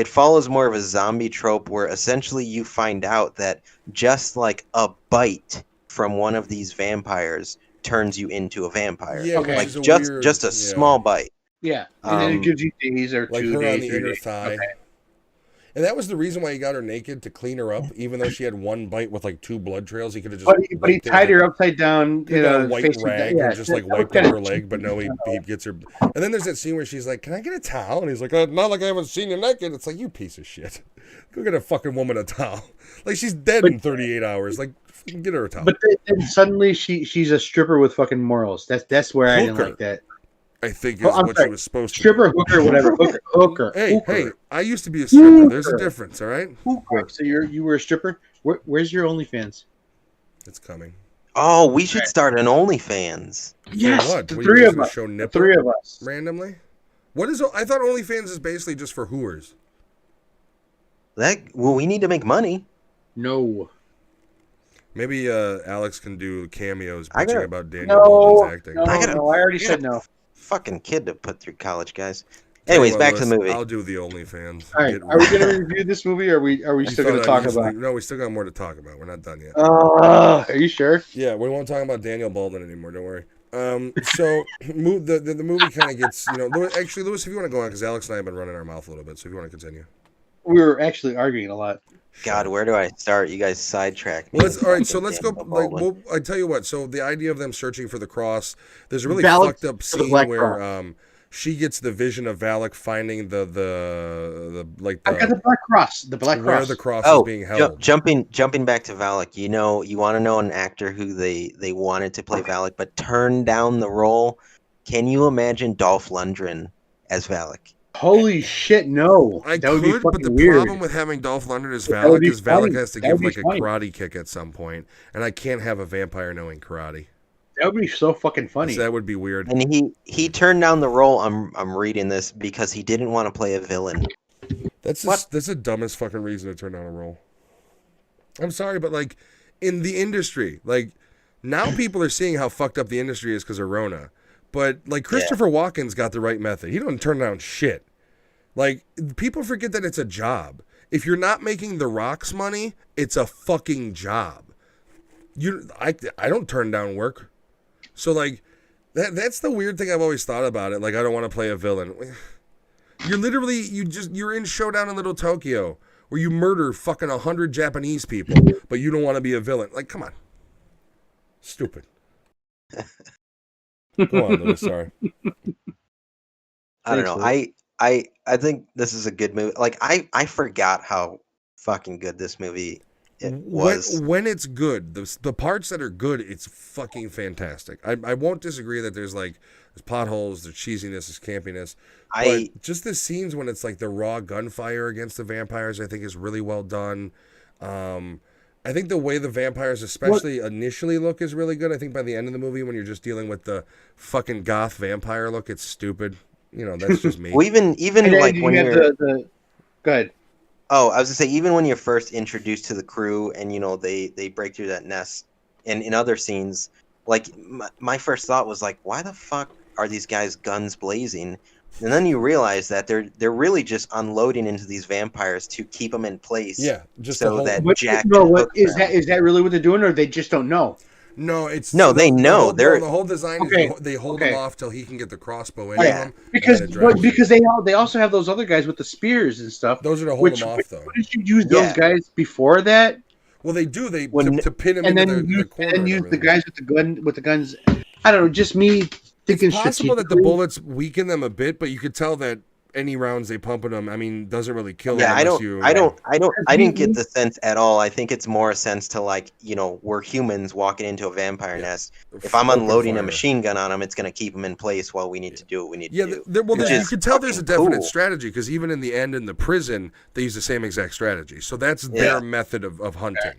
follows more of a zombie trope where essentially you find out that just like a bite from one of these vampires turns you into a vampire. Yeah, Okay. which Like is a just weird- just a yeah. small bite. Yeah, and then Um, it gives you days or like 2 her on days. the 3 inner days. thigh. Okay. And that was the reason why he got her naked, to clean her up, even though she had one bite with like 2 blood trails. He could have just But he wiped it tied with her upside down, He got a know, white facing rag down. and just like that was wiped up kinda her leg, but no, he gets her. And then there's that scene where she's like, "Can I get a towel?" And he's like, "Not like I haven't seen you naked." It's like, you piece of shit. Go get a fucking woman a towel. Like, she's dead in 38 hours. Like, fucking get her a towel. But then suddenly she's a stripper with fucking morals. That's where I didn't Hooker. like that. I think Oh, is I'm what sorry. she was supposed to. Stripper, hooker, whatever. Hooker. Hey, hooker. hey! I used to be a stripper. There's a Hooker. difference, all right? Hooker. So you were a stripper? Where's your OnlyFans? It's coming. Oh, we should start an OnlyFans. Yes, For what? the What, three you of gonna us. show The nipple 3 of us. randomly. What is? I thought OnlyFans is basically just for hooers. We need to make money. No. Maybe Alex can do cameos I bitching gotta- about Daniel No. Baldwin's acting. No, I gotta- no, I already yeah. said no. Fucking kid to put through college, guys. Tell you Anyways, what, back to the Lewis, movie. I'll do the OnlyFans. All right, Get are we real. going to review this movie, or are we You still going to thought talk I'd about? easily- No, we still got more to talk about. We're not done yet. Are you sure? Yeah, we won't talk about Daniel Baldwin anymore. Don't worry. So the movie kind of gets, actually, Lewis, if you want to go on, because Alex and I have been running our mouth a little bit. So if you want to continue. We were actually arguing a lot. God, where do I start? You guys sidetracked me. Well, all right, so let's go. Daniel Like, Baldwin. I tell you what. So the idea of them searching for the cross, there's a really Valak fucked up for the scene Black where Cross. she gets the vision of Valak finding the I got the Black Cross. The Black where Cross. the cross Oh, is being held. jumping back to Valak. You want to know an actor who they wanted to play Valak but turned down the role. Can you imagine Dolph Lundgren as Valak? Holy shit! No, I that would be could, fucking but the weird. problem with having Dolph Lundgren as That would Valak be is Valak funny. has to That give would like be a funny. karate kick at some point, and I can't have a vampire knowing karate. That would be so fucking funny. So that would be weird. And he turned down the role. I'm reading this because he didn't want to play a villain. That's the dumbest fucking reason to turn down a role. I'm sorry, but like in the industry, like now people are seeing how fucked up the industry is because of Rona. But like Christopher Walken's got the right method. He don't turn down shit. Like people forget that it's a job. If you're not making the Rock's money, it's a fucking job. I don't turn down work. So like that's the weird thing I've always thought about it. Like I don't want to play a villain. You're literally you're in Showdown in Little Tokyo where you murder fucking 100 Japanese people, but you don't want to be a villain. Like come on. Stupid. Go on, Lewis, sorry. I don't Thanks, know. I think this is a good movie. Like I forgot how fucking good this movie was. When it's good, the parts that are good, it's fucking fantastic. I won't disagree that there's potholes, there's cheesiness, there's campiness. But just the scenes when it's like the raw gunfire against the vampires, I think is really well done. I think the way the vampires especially initially look is really good. I think by the end of the movie when you're just dealing with the fucking goth vampire look, it's stupid. That's just me. Well, even And then like you when have you're the go ahead. Oh, I was gonna say even when you're first introduced to the crew and they break through that nest, and in other scenes, like my first thought was like, why the fuck are these guys guns blazing And then you realize that they're really just unloading into these vampires to keep them in place. Yeah, just so the whole, that But Jack no, can what hook is them. that really what they're doing, or they just don't know? No, it's No, they know. The whole, They're- the whole design Okay, is they hold okay. him off till he can get the crossbow into Yeah. him. Because and then it drags him. because they also have those other guys with the spears and stuff. Those are to hold Which him off, though. wouldn't you use Yeah. those guys before that? Well, they do. They When- to pin him And into then the corner. use the everything. guys with the guns. I don't know. Just me thinking It's possible that the strategically. bullets weaken them a bit, but you could tell that any rounds they pump in them, I mean, doesn't really kill them. Yeah, I I didn't get the sense at all. I think it's more a sense to like, we're humans walking into a vampire Yeah. nest. If I'm Open unloading a fire. machine gun on them, it's going to keep them in place while we need to do what we need Yeah, to do. well, Which you is can tell there's a fucking definite cool. strategy because even in the end in the prison, they use the same exact strategy. So that's Yeah. their method of hunting.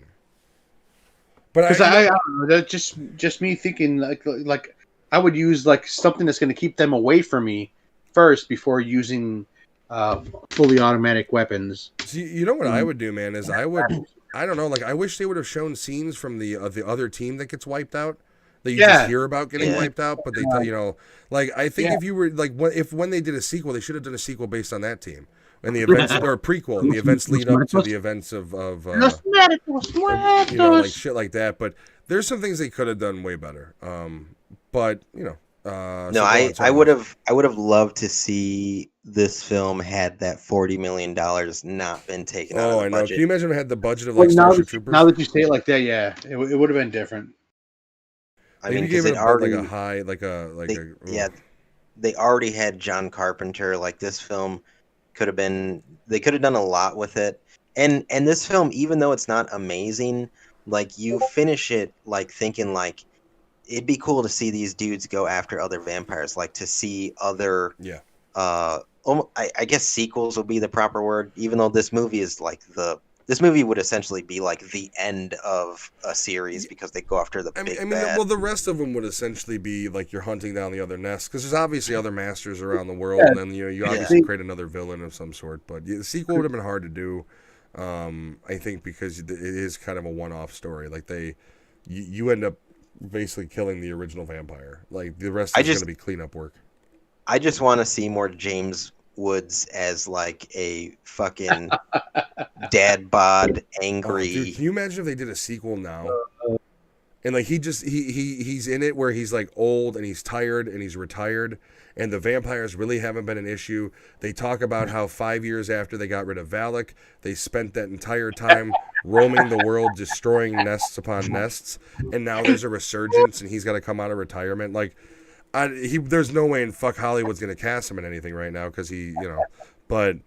But Because I don't know. That's just me thinking like I would use like something that's going to keep them away from me first before using fully automatic weapons. see, you know what I would do, man, is I don't know, like I wish they would have shown scenes from the other team that gets wiped out. That you Yeah. just hear about getting Yeah. wiped out, but they tell like I think Yeah. if you were like when they did a sequel, they should have done a sequel based on that team and the events or a prequel and the events lead up to the events of Los Muertos, like shit like that. But there's some things they could have done way better. But No, so go on, I sorry. would have loved to see this film had that $40 million not been taken out Oh, of I the know. Can budget. you imagine if it had the budget of Well, like Starship Troopers? now that you say it like that, yeah, it would have been different. I Maybe mean, give because it it already like a high, like a yeah, they already had John Carpenter. Like this film they could have done a lot with it. And this film, even though it's not amazing, like you finish it like thinking like it'd be cool to see these dudes go after other vampires, like to see other yeah. I guess sequels would be the proper word, even though this movie is like this movie would essentially be like the end of a series because they go after the big bad. Well, the rest of them would essentially be like you're hunting down the other nests because there's obviously other masters around the world, and then you obviously create another villain of some sort. But the sequel would have been hard to do, I think, because it is kind of a one-off story. Like you end up basically killing the original vampire. Like the rest is going to be cleanup work. I just want to see more James Woods as like a fucking dad bod angry. Oh, dude, can you imagine if they did a sequel now? And like he's in it where he's like old and he's tired and he's retired and the vampires really haven't been an issue. They talk about how 5 years after they got rid of Valak, they spent that entire time roaming the world, destroying nests upon nests, and now there's a resurgence and he's got to come out of retirement. Like, there's no way in fuck Hollywood's gonna cast him in anything right now because but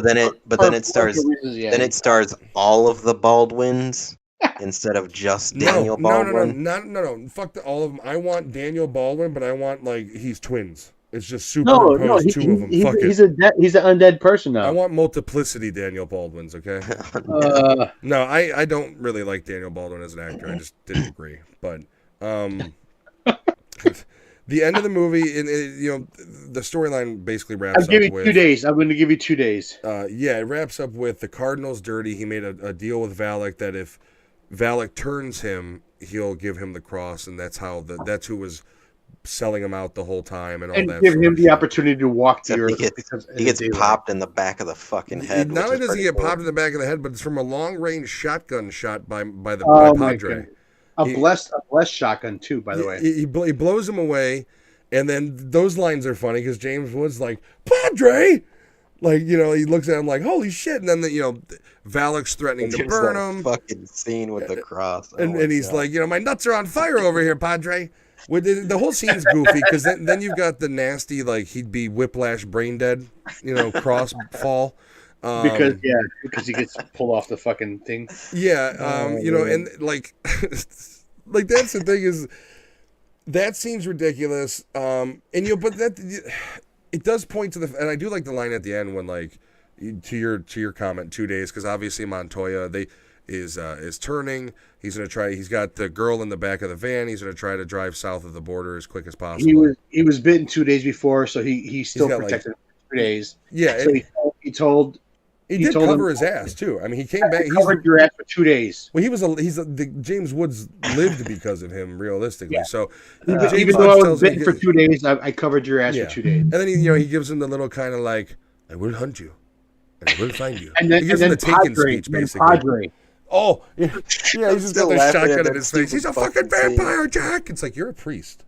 then it stars all of the Baldwins instead of just Daniel Baldwin. No. Fuck all of them. I want Daniel Baldwin, but I want like he's twins. It's just superimposed two of them. Fuck it. He's an undead person now. I want multiplicity Daniel Baldwins. Okay. No, I don't really like Daniel Baldwin as an actor. I just didn't agree. But the end of the movie, the storyline basically wraps I'll give up you with 2 days. I'm going to give you 2 days. it wraps up with the Cardinal's dirty. He made a deal with Valak that if Valak turns him, he'll give him the cross, and that's who was selling him out the whole time and all And that. give sort him of the shit. opportunity to walk the earth. He gets popped in the back of the fucking head. Not only which is does he pretty get cool. popped in the back of the head, but it's from a long range shotgun shot by My Padre. God. A blessed shotgun too, by the way. He blows him away, and then those lines are funny because James Woods like Padre, like he looks at him like holy shit, and then Valak's threatening to There's burn that him, fucking scene with the cross, and he's like my nuts are on fire over here, Padre. With the whole scene's goofy because then you've got the nasty he'd be whiplash brain dead, cross fall. Because he gets pulled off the fucking thing. Yeah, and like that's the thing is that seems ridiculous. But that it does point to and I do like the line at the end when to your comment 2 days because obviously Montoya is turning. He's gonna try. He's got the girl in the back of the van. He's gonna try to drive south of the border as quick as possible. He was bitten 2 days before, so he's still protected for 3 days. Yeah, so he told. He did cover his ass too. I mean, he came back. Covered your ass for for 2 days. Well, James Woods lived because of him, realistically. Yeah. So Even James though I Woods was tells him, bitten for 2 days, I covered your ass yeah, for 2 days. and then he gives him the little kind of like, "I will hunt you, and I will find you." And then, he gives and him then the Taken Padre, speech, and then basically. Padre. Oh, yeah, he's just still got the laughing at shotgun in that his face. He's a stupid fucking fucking vampire, Jack. It's like, you're a priest.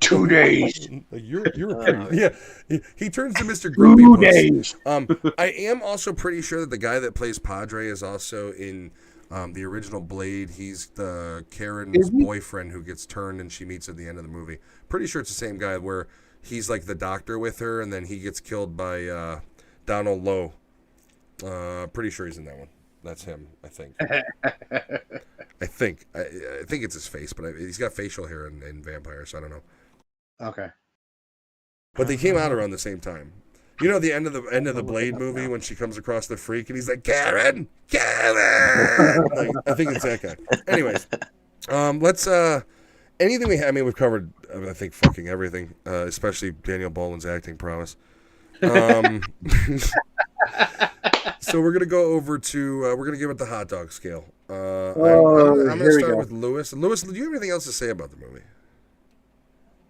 2 days. Like, you're a priest. Yeah, he turns to Mr. Grumpy 2 Puss. days. I am also pretty sure that the guy that plays Padre is also in the original Blade. He's the Karen's Is he? boyfriend who gets turned and she meets at the end of the movie. Pretty sure it's the same guy where he's like the doctor with her and then he gets killed by Donald Lowe. Pretty sure he's in that one. That's him, I think. I think it's his face, but he's got facial hair in Vampire, so I don't know. Okay. But they came out around the same time. You know, the end of the Blade movie when she comes across the freak and he's like, Karen. Like, I think it's that guy. Anyways, let's anything we have. I mean, we've covered I think fucking everything, especially Daniel Boland's acting prowess. So we're gonna go over to we're gonna give it the hot dog scale. I'm gonna start with Lewis. Lewis, do you have anything else to say about the movie?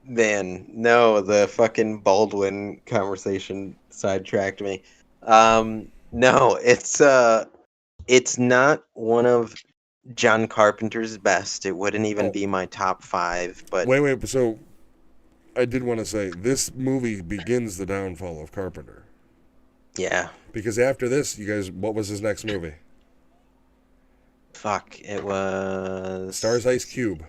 Man, no, the fucking Baldwin conversation sidetracked me. No, it's not one of John Carpenter's best. It wouldn't even be my top 5. But Wait. So I did want to say this movie begins the downfall of Carpenter. yeah, Because after this, you guys, what was his next movie? fuck, it was Stars Ice Cube.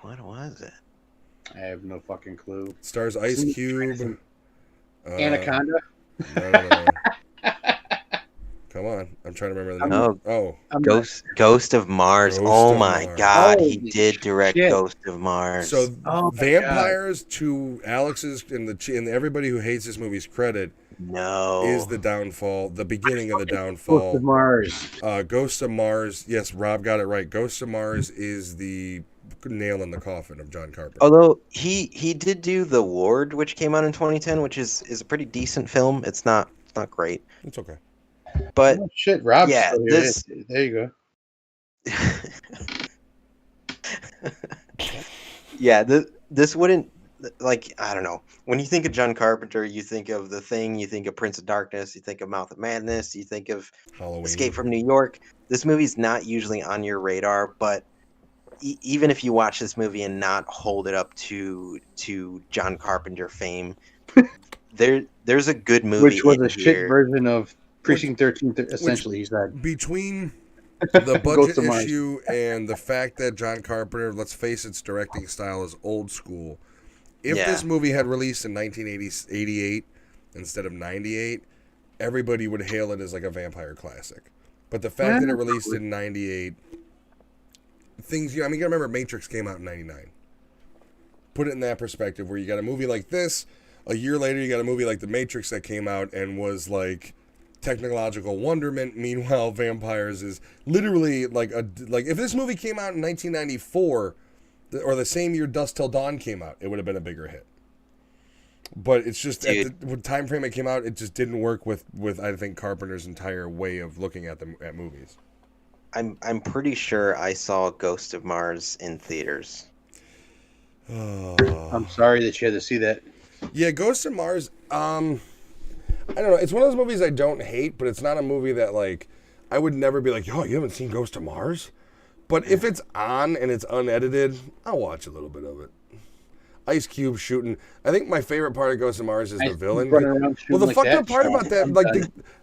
What was it? I have no fucking clue. Stars Ice Cube. Anaconda? No. Come on. I'm trying to remember the name. Oh. Ghost of Mars. Ghost Oh of my Mars. god, Holy he did direct shit. Ghost of Mars. So Oh my Vampires, to Alex's and everybody who hates this movie's credit, no. is the downfall, the beginning of the Ghost downfall. of Mars. Ghost of Mars. Yes, Rob got it right. Ghost of Mars is the nail in the coffin of John Carpenter. Although he did do The Ward, which came out in 2010, which is a pretty decent film. It's not great, It's okay. but Oh, shit, Rob. yeah, this- There you go. yeah, this wouldn't, like, I don't know. When you think of John Carpenter, you think of The Thing, you think of Prince of Darkness, you think of Mouth of Madness, you think of Halloween. Escape from New York. This movie's not usually on your radar, but even if you watch this movie and not hold it up to John Carpenter fame, there's a good movie. Which was in a shit here. version of Precinct 13, essentially, he said. Between the budget Ghost of Mars. issue and the fact that John Carpenter, let's face its directing style is old school. If Yeah. this movie had released in 1988 instead of 98, everybody would hail it as like a vampire classic. But the fact that it released in 98, things, you gotta remember Matrix came out in 99. Put it in that perspective where you got a movie like this, a year later you got a movie like The Matrix that came out and was like technological wonderment. Meanwhile, Vampires is literally like if this movie came out in 1994 or the same year Dusk Till Dawn came out, it would have been a bigger hit. But it's just at the time frame it came out, it just didn't work with I think Carpenter's entire way of looking at movies. I'm pretty sure I saw Ghost of Mars in theaters. I'm sorry that you had to see that. Yeah, Ghost of Mars. I don't know. It's one of those movies I don't hate, but it's not a movie that like I would never be like, "Yo, you haven't seen Ghost of Mars?" But if it's on and it's unedited, I'll watch a little bit of it. Ice Cube shooting. I think my favorite part of Ghost of Mars is the villain. Well, the fucked up part about that, like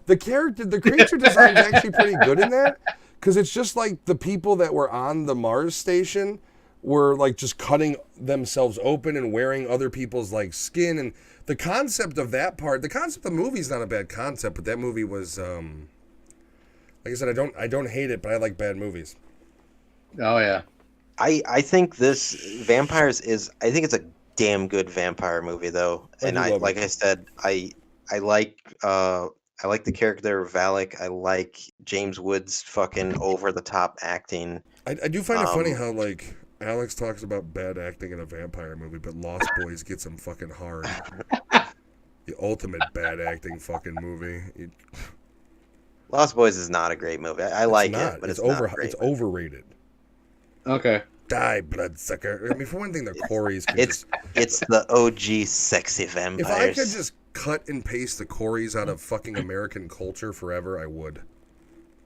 the character, the creature design is actually pretty good in that, because it's just like the people that were on the Mars station were like just cutting themselves open and wearing other people's like skin, and the concept of that part, the concept of the movie is not a bad concept, but that movie was, like I said, I don't hate it, but I like bad movies. Oh, yeah. I think this Vampires is, I think it's a damn good vampire movie though, and I like I said, I like the character of Valak. I like James Woods' fucking over the top acting. I do find it funny how like Alex talks about bad acting in a vampire movie, but Lost Boys gets him fucking hard. The ultimate bad acting fucking movie. Lost Boys is not a great movie. I It's like not. it, but It's it's not over. a great It's movie. overrated. Okay. Die, bloodsucker. I mean, for one thing, the Coreys could It's just. it's the OG sexy If I vampires. could just cut and paste the Coreys out of fucking American culture forever, I would.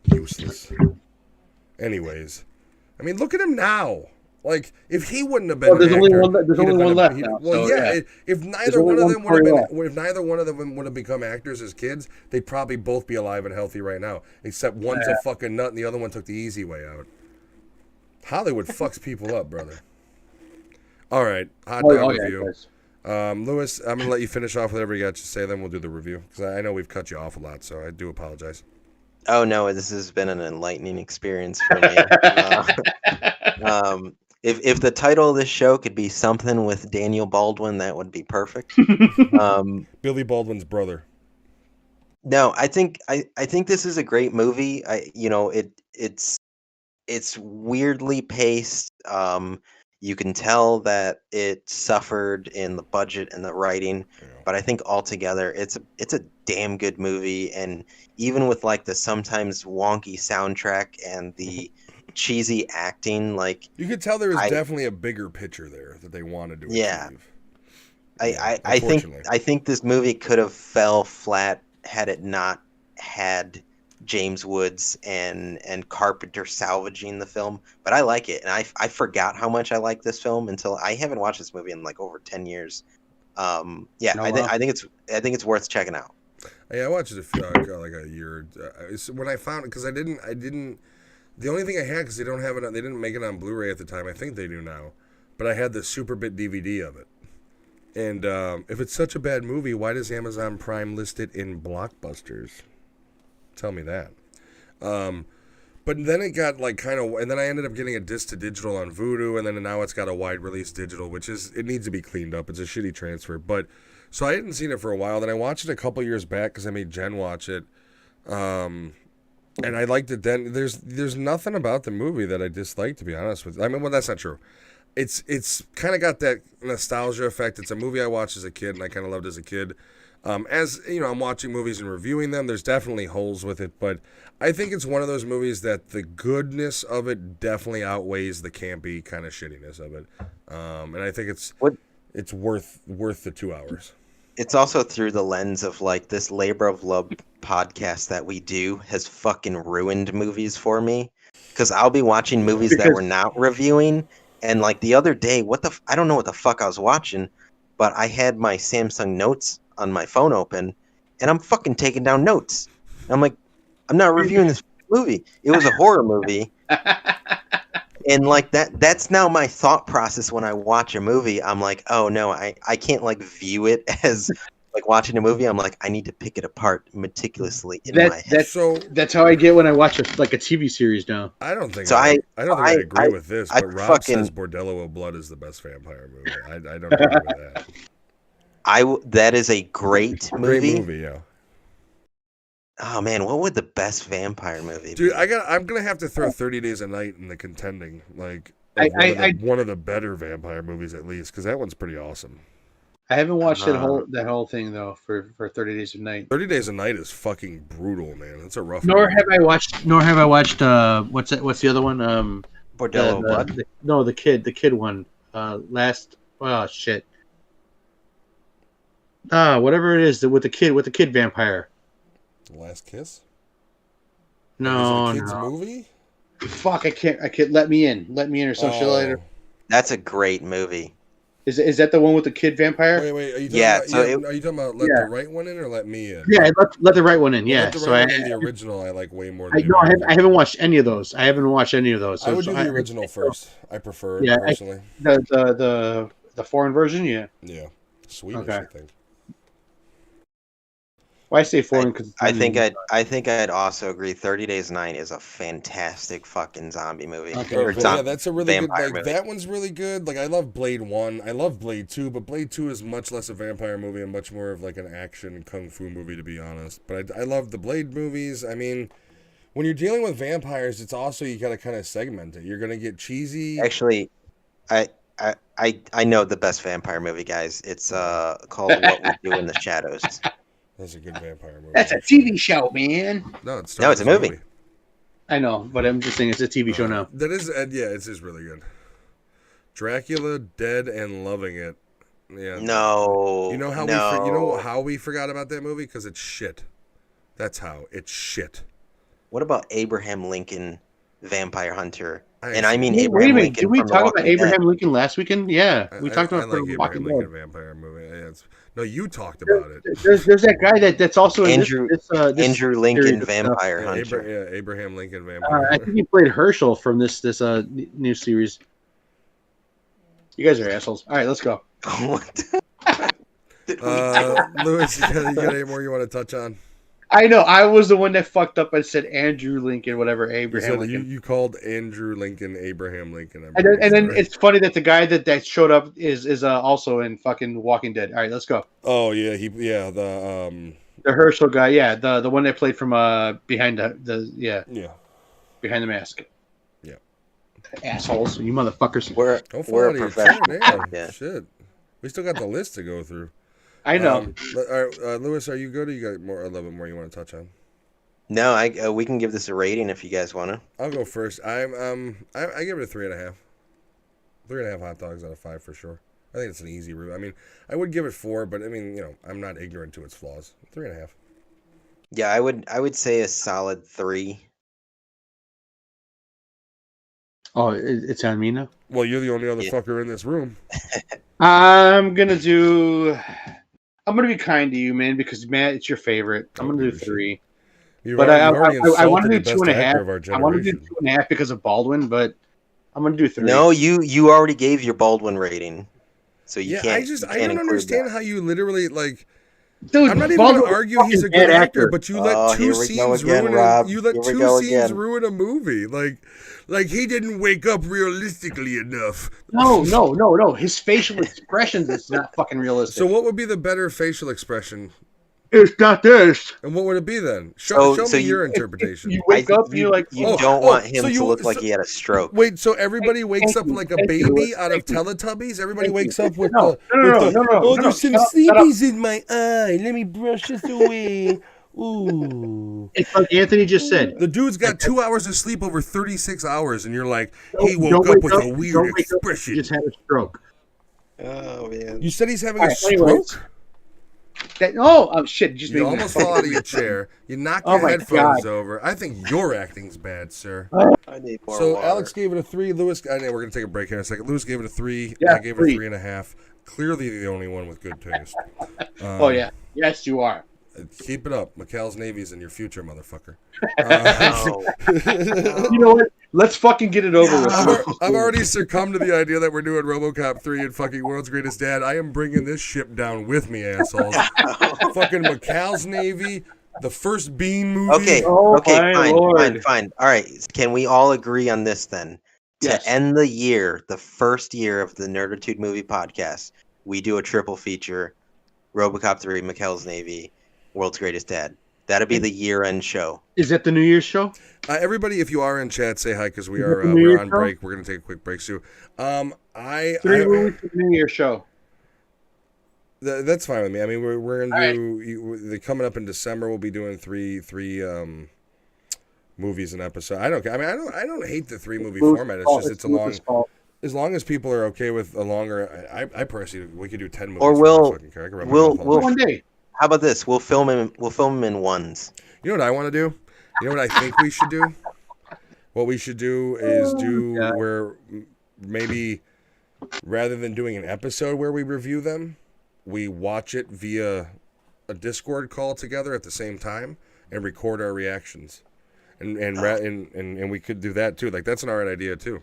Useless. Anyways, I mean, look at him now. Like, if he wouldn't have been Well, there's an only actor, one. There's he'd have only been one a- left he'd- now. Well, so, yeah. yeah. If neither only one of one them would have Corey been, if neither one of them would have become actors as kids, they'd probably both be alive and healthy right now. Except one's a fucking nut and the other one took the easy way out. Hollywood fucks people up, brother. All right, hot dog review. Lewis, I'm gonna let you finish off whatever you got to say, then we'll do the review because I know we've cut you off a lot, so I do apologize. Oh no, this has been an enlightening experience for me. If the title of this show could be something with Daniel Baldwin, that would be perfect. Billy Baldwin's brother. No, I think this is a great movie. It's weirdly paced. You can tell that it suffered in the budget and the writing, but I think altogether it's a damn good movie. And even with like the sometimes wonky soundtrack and the cheesy acting, like You could tell there was I- definitely a bigger picture there that they wanted to Yeah. achieve. I think this movie could have fell flat had it not had James Woods and Carpenter salvaging the film. But I like it, and I forgot how much I like this film until I haven't watched this movie in like over 10 years. Oh, wow. I think it's worth checking out. Yeah, I watched it like a year. When I found it, because I didn't. The only thing I had, because they don't have it, they didn't make it on Blu-ray at the time. I think they do now, but I had the Superbit DVD of it. And if it's such a bad movie, why does Amazon Prime list it in Blockbusters? Tell me that. But then it got like kind of, and then I ended up getting a disc to digital on Vudu, and then now it's got a wide release digital, which is, it needs to be cleaned up. It's a shitty transfer. But so I hadn't seen it for a while. Then I watched it a couple years back because I made Jen watch it. And I liked it then. There's nothing about the movie that I disliked, to be honest with you. I mean, well, that's not true. It's kind of got that nostalgia effect. It's a movie I watched as a kid, and I kind of loved as a kid. As you know, I'm watching movies and reviewing them. There's definitely holes with it, but I think it's one of those movies that the goodness of it definitely outweighs the campy kind of shittiness of it. And I think it's worth the 2 hours. It's also through the lens of like this labor of love podcast that we do has fucking ruined movies for me, because I'll be watching movies that we're not reviewing, and like the other day, I don't know what the fuck I was watching, but I had my Samsung Notes on my phone open, and I'm fucking taking down notes. I'm like, I'm not reviewing this movie. It was a horror movie. And like that's now my thought process when I watch a movie. I'm like, oh no, I can't like view it as like watching a movie. I'm like, I need to pick it apart meticulously in my head. So That's how I get when I watch a TV series now. I don't think So I don't think I agree with this, I but Rob fucking- says Bordello of Blood is the best vampire movie. I don't agree with that. That is a great movie. Great movie, yeah. Oh man, what would the best vampire movie be? Dude, I'm gonna have to throw 30 Days a Night in the contending, like one of the better vampire movies at least, because that one's pretty awesome. I haven't watched that whole thing though for 30 Days of Night. 30 Days a Night is fucking brutal, man. That's a rough. Nor movie. have I watched. What's the other one? Bordello of Blood. The kid one. Last. Oh shit. Whatever it is with the kid vampire. The Last Kiss. No, Is it a kids no. movie? Fuck! I can't. Let me in or some shit later. That's a great movie. Is that the one with the kid vampire? Wait. Are you talking Yeah, about, so it- are you talking about Let the Right One In or Let Me In? Yeah, let the right one in. Yeah, Let the so Right One In, the original, I like way more. Than I haven't watched any of those. I haven't watched any of those. I would do the original first. I prefer it Yeah, personally. The foreign version. Yeah. Yeah, Swedish, Okay. I think. Why I say foreign? Because I think I'd also agree. 30 Days a Night is a fantastic fucking zombie movie. Okay. Or Yeah, that's a really good. vampire Like movie. that one's really good. Like I love Blade 1. I love Blade 2, but Blade 2 is much less a vampire movie and much more of like an action kung fu movie, to be honest. But I love the Blade movies. I mean, when you're dealing with vampires, it's also you gotta kind of segment it. You're gonna get cheesy. Actually, I know the best vampire movie, guys. It's called What We Do in the Shadows. That's a good vampire movie. That's a TV show, man. No, it's a movie. I know, but I'm just saying it's a TV show now. That is, yeah, it's just really good. Dracula, Dead and Loving It. Yeah. No. You know how no. you know how we forgot about that movie? Because it's shit. That's how. It's shit. What about Abraham Lincoln, Vampire Hunter? I And I mean Wait a Abraham minute, Lincoln. did we from The talk about Walking Abraham Dead. Lincoln last weekend? Yeah, we talked I about like The Abraham Walking Lincoln Dead. vampire movie. Yeah, no, you talked about it. There's that guy that's also Andrew- in this Andrew Lincoln, series of stuff. Vampire Yeah, Hunter. Abraham Lincoln vampire. I think he played Herschel from this new series. You guys are assholes. All right, let's go. What? Lewis, you got any more you want to touch on? I know I was the one that fucked up. I said Andrew Lincoln, whatever, You, Abraham said Lincoln. you called Andrew Lincoln Abraham Lincoln. And then it's funny that the guy that showed up is also in fucking Walking Dead. All right, let's go. Oh yeah, the Herschel guy, yeah, the one that played from behind the behind the mask. Yeah. Assholes, you motherfuckers. We're Don't fall we're out a of your chair, professional. man. Yeah. Shit, we still got the list to go through. I know. All right, Lewis, are you good? Or you got a little bit more you want to touch on? No, we can give this a rating if you guys want to. I'll go first. I give it a 3.5. 3.5 hot dogs out of 5 for sure. I think it's an easy route. I mean, I would give it 4, but I mean, I'm not ignorant to its flaws. 3.5. Yeah, I would say a solid 3. Oh, it's on me now. Well, you're the only other Yeah. fucker in this room. I'm gonna be kind to you, man, because Matt, it's your favorite. I'm gonna do 3. You've But already I want to do insulted the 2.5. best actor of our I want to do generation. 2.5 because of Baldwin, but I'm gonna do 3. No, you already gave your Baldwin rating, so you Yeah, can't. I don't understand how you literally like. dude, I'm not even Baldwin going to argue he's a fucking good bad actor, but you let Oh, two here we go scenes again, ruin Rob. you let Here we two go scenes again. ruin a movie. Like he didn't wake up realistically enough. No. His facial expressions is not fucking realistic. So what would be the better facial expression? It's not this. And what would it be then? Show So me you- your interpretation. You wake up and you're like, you Oh, don't oh, want him so to you- look like so- he had a stroke. Wait, so everybody wakes up Thank you, like a thank you, baby out of thank you. Teletubbies? Everybody Thank wakes you. up with No, the no, with the, no, oh, no, there's some shut up. sleepies in my eye. Let me brush this away. Ooh. It's like Anthony just said. The dude's got 2 hours of sleep over 36 hours, and you're like, he Don't woke wake up with a don't weird wake up, expression. he just had a stroke. Oh man. You said he's having All a right, stroke? anyways. Oh shit! You just You made me almost fall out of your chair. You knock Oh your my headphones God. over. I think your acting's bad, sir. I need more So water. Alex gave it a 3. Lewis, I know we're gonna take a break here in a second. Lewis gave it a 3. Yeah, I gave it 3. a 3.5. Clearly the only one with good taste. Oh yeah, yes you are. Keep it up. McCall's Navy's in your future, motherfucker. No. You know what? Let's fucking get it over with. I've already succumbed to the idea that we're doing RoboCop 3 and fucking World's Greatest Dad. I am bringing this ship down with me, assholes. Fucking McCall's Navy, the first Bean movie. Okay, Oh, okay, my fine, Lord. fine. All right, can we all agree on this then? Yes. To end the year, the first year of the Nerditude Movie Podcast, we do a triple feature: RoboCop 3, McCall's Navy, World's Greatest Dad. That'll be the year-end show. Is that the New Year's show? Everybody, if you are in chat, say hi because we Is are that the New we're Year's on show? break. We're gonna take a quick break soon. 3 movies for the New Year's show. That's fine with me. I mean, we're gonna All do coming up in December. We'll be doing three movies an episode. I don't hate the 3 movie format. It's just it's a long. As long as people are okay with a longer, I personally we could do 10 movies. Or for we'll- this fucking character. I can run my mouth all day. One day. How about this? We'll film him in ones. You know what I want to do? You know what I think we should do? What we should do is do God. where maybe rather than doing an episode where we review them, we watch it via a Discord call together at the same time and record our reactions. And we could do that too. Like that's an alright idea too.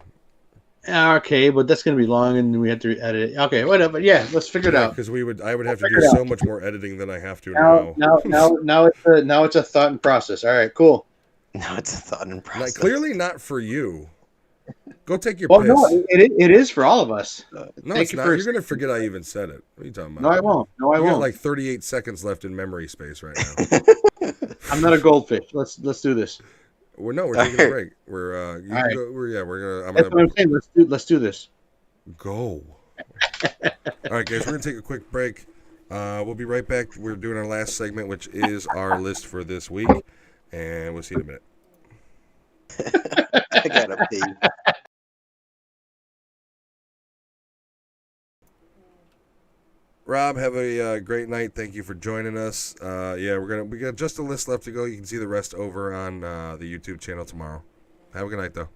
Okay, but that's gonna be long, and we have to edit it. Okay, whatever. Yeah, let's figure it out. Because I would have to figure do it so out. much more editing than I have to Now it's a thought and process. All right, cool. No, it's a thought and process. Like, clearly not for you. Go take your Well, piss. no, it is for all of us. No, Thank it's you not. for- You're gonna forget I even said it. What are you talking about? No, I won't. No, I You got won't. like 38 seconds left in memory space right now. I'm not a goldfish. Let's do this. We're taking a break. We're All right. we're gonna. That's what I'm saying. Let's do this. Go. All right, guys, we're gonna take a quick break. We'll be right back. We're doing our last segment, which is our list for this week, and we'll see you in a minute. I gotta pee. Rob, have a great night. Thank you for joining us. Yeah, we got just a list left to go. You can see the rest over on the YouTube channel tomorrow. Have a good night, though.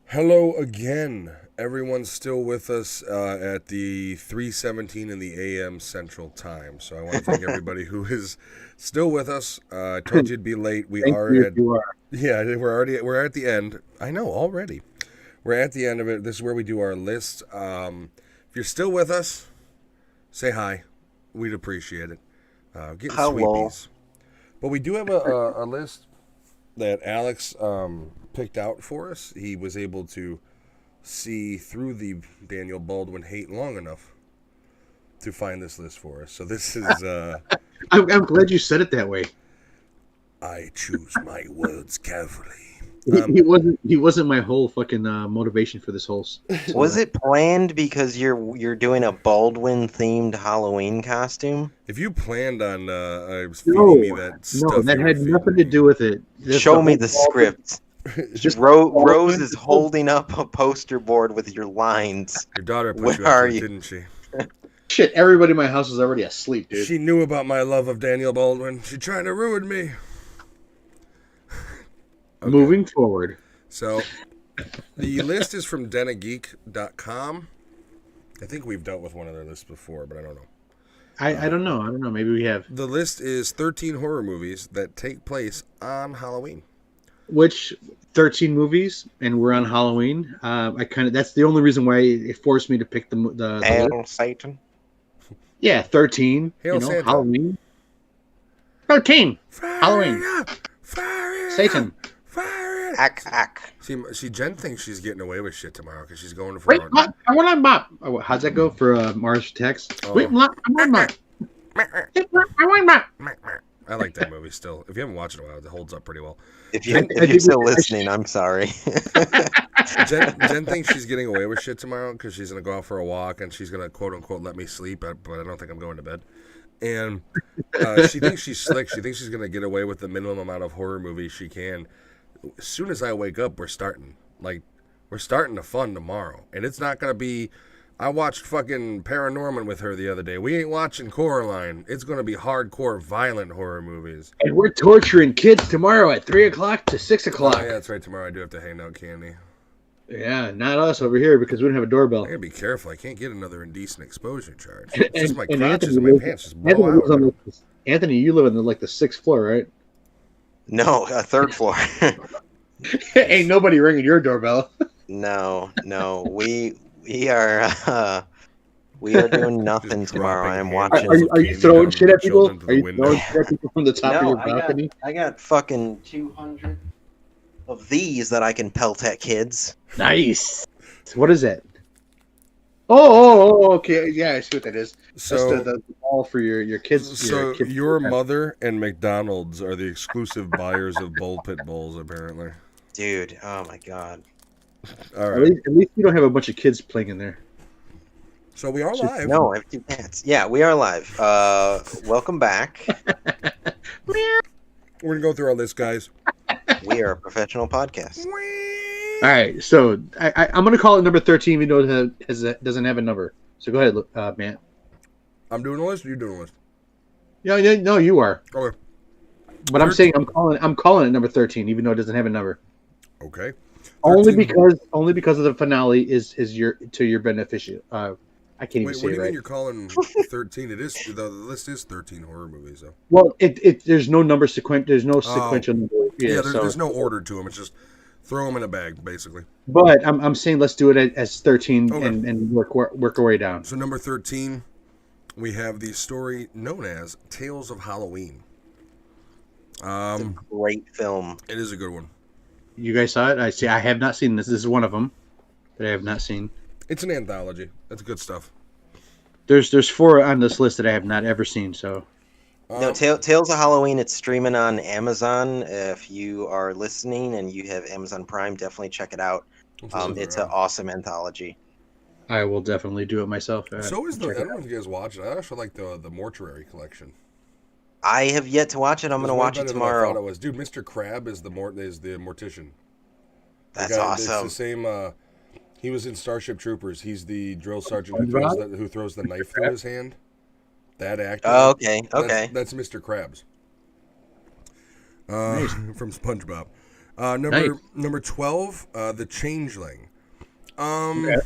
Hello again. Everyone's still with us at the 3:17 in the a.m. Central Time. So I want to thank everybody who is still with us. I told you it'd be late. We Thank are you at if you are. yeah, we're at the end. I know already. We're at the end of it. This is where we do our list. If you're still with us, say hi. We'd appreciate it. Getting Hello. sweepies. But we do have a list that Alex picked out for us. He was able to see through the Daniel Baldwin hate long enough to find this list for us. So this is I'm glad you said it that way. I choose my words carefully. He wasn't my whole fucking motivation for this whole. Was it planned because you're doing a Baldwin themed Halloween costume? If you planned on No, feeding me that stuff, no, that you were had feeding nothing to do with it. That's Show me whole the Baldwin- script. Just Rose Baldwin- is holding up a poster board with your lines. Your daughter put Where you up are to it, you? didn't she? Shit, everybody in my house is already asleep, dude. She knew about my love of Daniel Baldwin. She tried to ruin me. Okay. Moving forward. So, the list is from denageek.com. I think we've dealt with one of their lists before, but I don't know. I don't know. I don't know. Maybe we have. The list is 13 horror movies that take place on Halloween. Which 13 movies, and we're on Halloween. That's the only reason why it forced me to pick the list. Hail Satan. Yeah, 13. Hail Santa. Halloween. 13. Fire Halloween. Up, fire Satan. Up, fire up. Ack. See, Jen thinks she's getting away with shit tomorrow because she's going for Wait, what? I want to bop. Oh, how's that go for Mars text? Oh. Wait, what? I want bop. I want bop. I like that movie still. If you haven't watched it in a while, it holds up pretty well. If I you're think still we- listening, I'm sorry. Jen thinks she's getting away with shit tomorrow because she's going to go out for a walk and she's going to quote unquote let me sleep, but I don't think I'm going to bed. And she thinks she's slick. She thinks she's going to get away with the minimum amount of horror movies she can. As soon as I wake up, we're starting. Like, we're starting the fun tomorrow. And it's not going to be. I watched fucking Paranorman with her the other day. We ain't watching Coraline. It's going to be hardcore, violent horror movies. And we're torturing kids tomorrow at 3 o'clock to 6 Oh, o'clock. yeah, that's right. Tomorrow I do have to hand out candy. Yeah, not us over here because we don't have a doorbell. I gotta be careful. I can't get another indecent exposure charge. And- It's just my and crotches and Anthony my pants just Anthony, blow lives out. on Anthony, you live on the 6th floor, right? No, a third floor. Ain't nobody ringing your doorbell. No. We are doing nothing Just tomorrow. I dropping am handfuls watching. Are you candy throwing down shit the at people? children to Are the you window. throwing shit at people from the top of No, your balcony? I got fucking 200 of these that I can pelt at kids. Nice. What is that? Oh, okay. Yeah, I see what that is. So, That's the ball for your kids. so kids your mother and McDonald's are the exclusive buyers of bull pit bulls, apparently. Dude, oh my god. All At right. least you don't have a bunch of kids playing in there. So we are live. No, I have 2 cats. Yeah, we are live. Welcome back. We're gonna go through all this, guys. We are a professional podcast. All right, so I'm going to call it number 13, even though it doesn't have a number. So go ahead, Matt. I'm doing a list. Or you doing a list? Yeah, no, you are. Okay. But I'm saying I'm calling it number 13, even though it doesn't have a number. Okay. Only 13. because of the finale is your beneficial. I can't even Wait, say what do it you right. mean you're calling 13? It is the list is 13 horror movies, though. Well, there's no number There's no sequential number. Yeah, so, there's no order to them. It's just throw them in a bag, basically. But I'm saying let's do it as 13 Okay. and work our way down. So number 13, we have the story known as Tales of Halloween. Great film. It is a good one. You guys saw it? I have not seen this. This is one of them that I have not seen. It's an anthology. That's good stuff. There's 4 on this list that I have not ever seen. So No, Tales of Halloween, it's streaming on Amazon. If you are listening and you have Amazon Prime, definitely check it out. It's an awesome anthology. I will definitely do it myself. So is the. I check it don't know if you guys watch it. I actually like the Mortuary collection. I have yet to watch it. I'm It's going to way watch it better than I thought it tomorrow. was. Dude, Mr. Crab is the mortician. That's It's awesome. the same. He was in Starship Troopers. He's the drill sergeant who throws the knife through his hand. That actor. Oh, okay. That's Mr. Krabs. From SpongeBob. Number 12, The Changeling. Okay.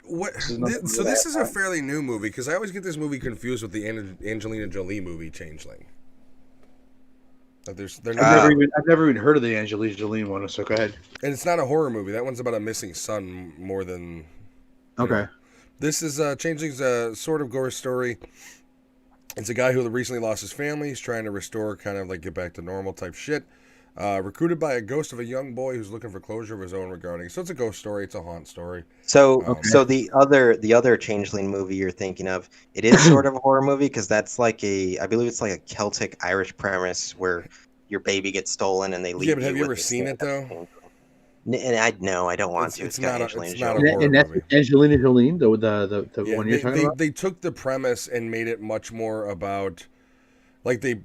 What? This is nothing to So that, this is a huh? fairly new movie because I always get this movie confused with the Angelina Jolie movie Changeling. They're not, I've never even heard of the Angelina Jolie one. So go ahead. and it's not a horror movie. That one's about a missing son more than. you know. Okay. This is Changeling's a sort of gore story. It's a guy who recently lost his family. He's trying to restore, kind of like get back to normal type shit. Recruited by a ghost of a young boy who's looking for closure of his own regarding. So it's a ghost story. It's a haunt story. So, Okay. so the other Changeling movie you're thinking of, it is sort of a horror movie because that's like I believe it's like a Celtic Irish premise where your baby gets stolen and they leave. Yeah, but have you with ever this seen thing. it though? And I don't want to. It's got not a- Angelina it's not a Jolie. horror And that's movie. Angelina Jolie, the Yeah, one you're talking about. they took the premise and made it much more about, like they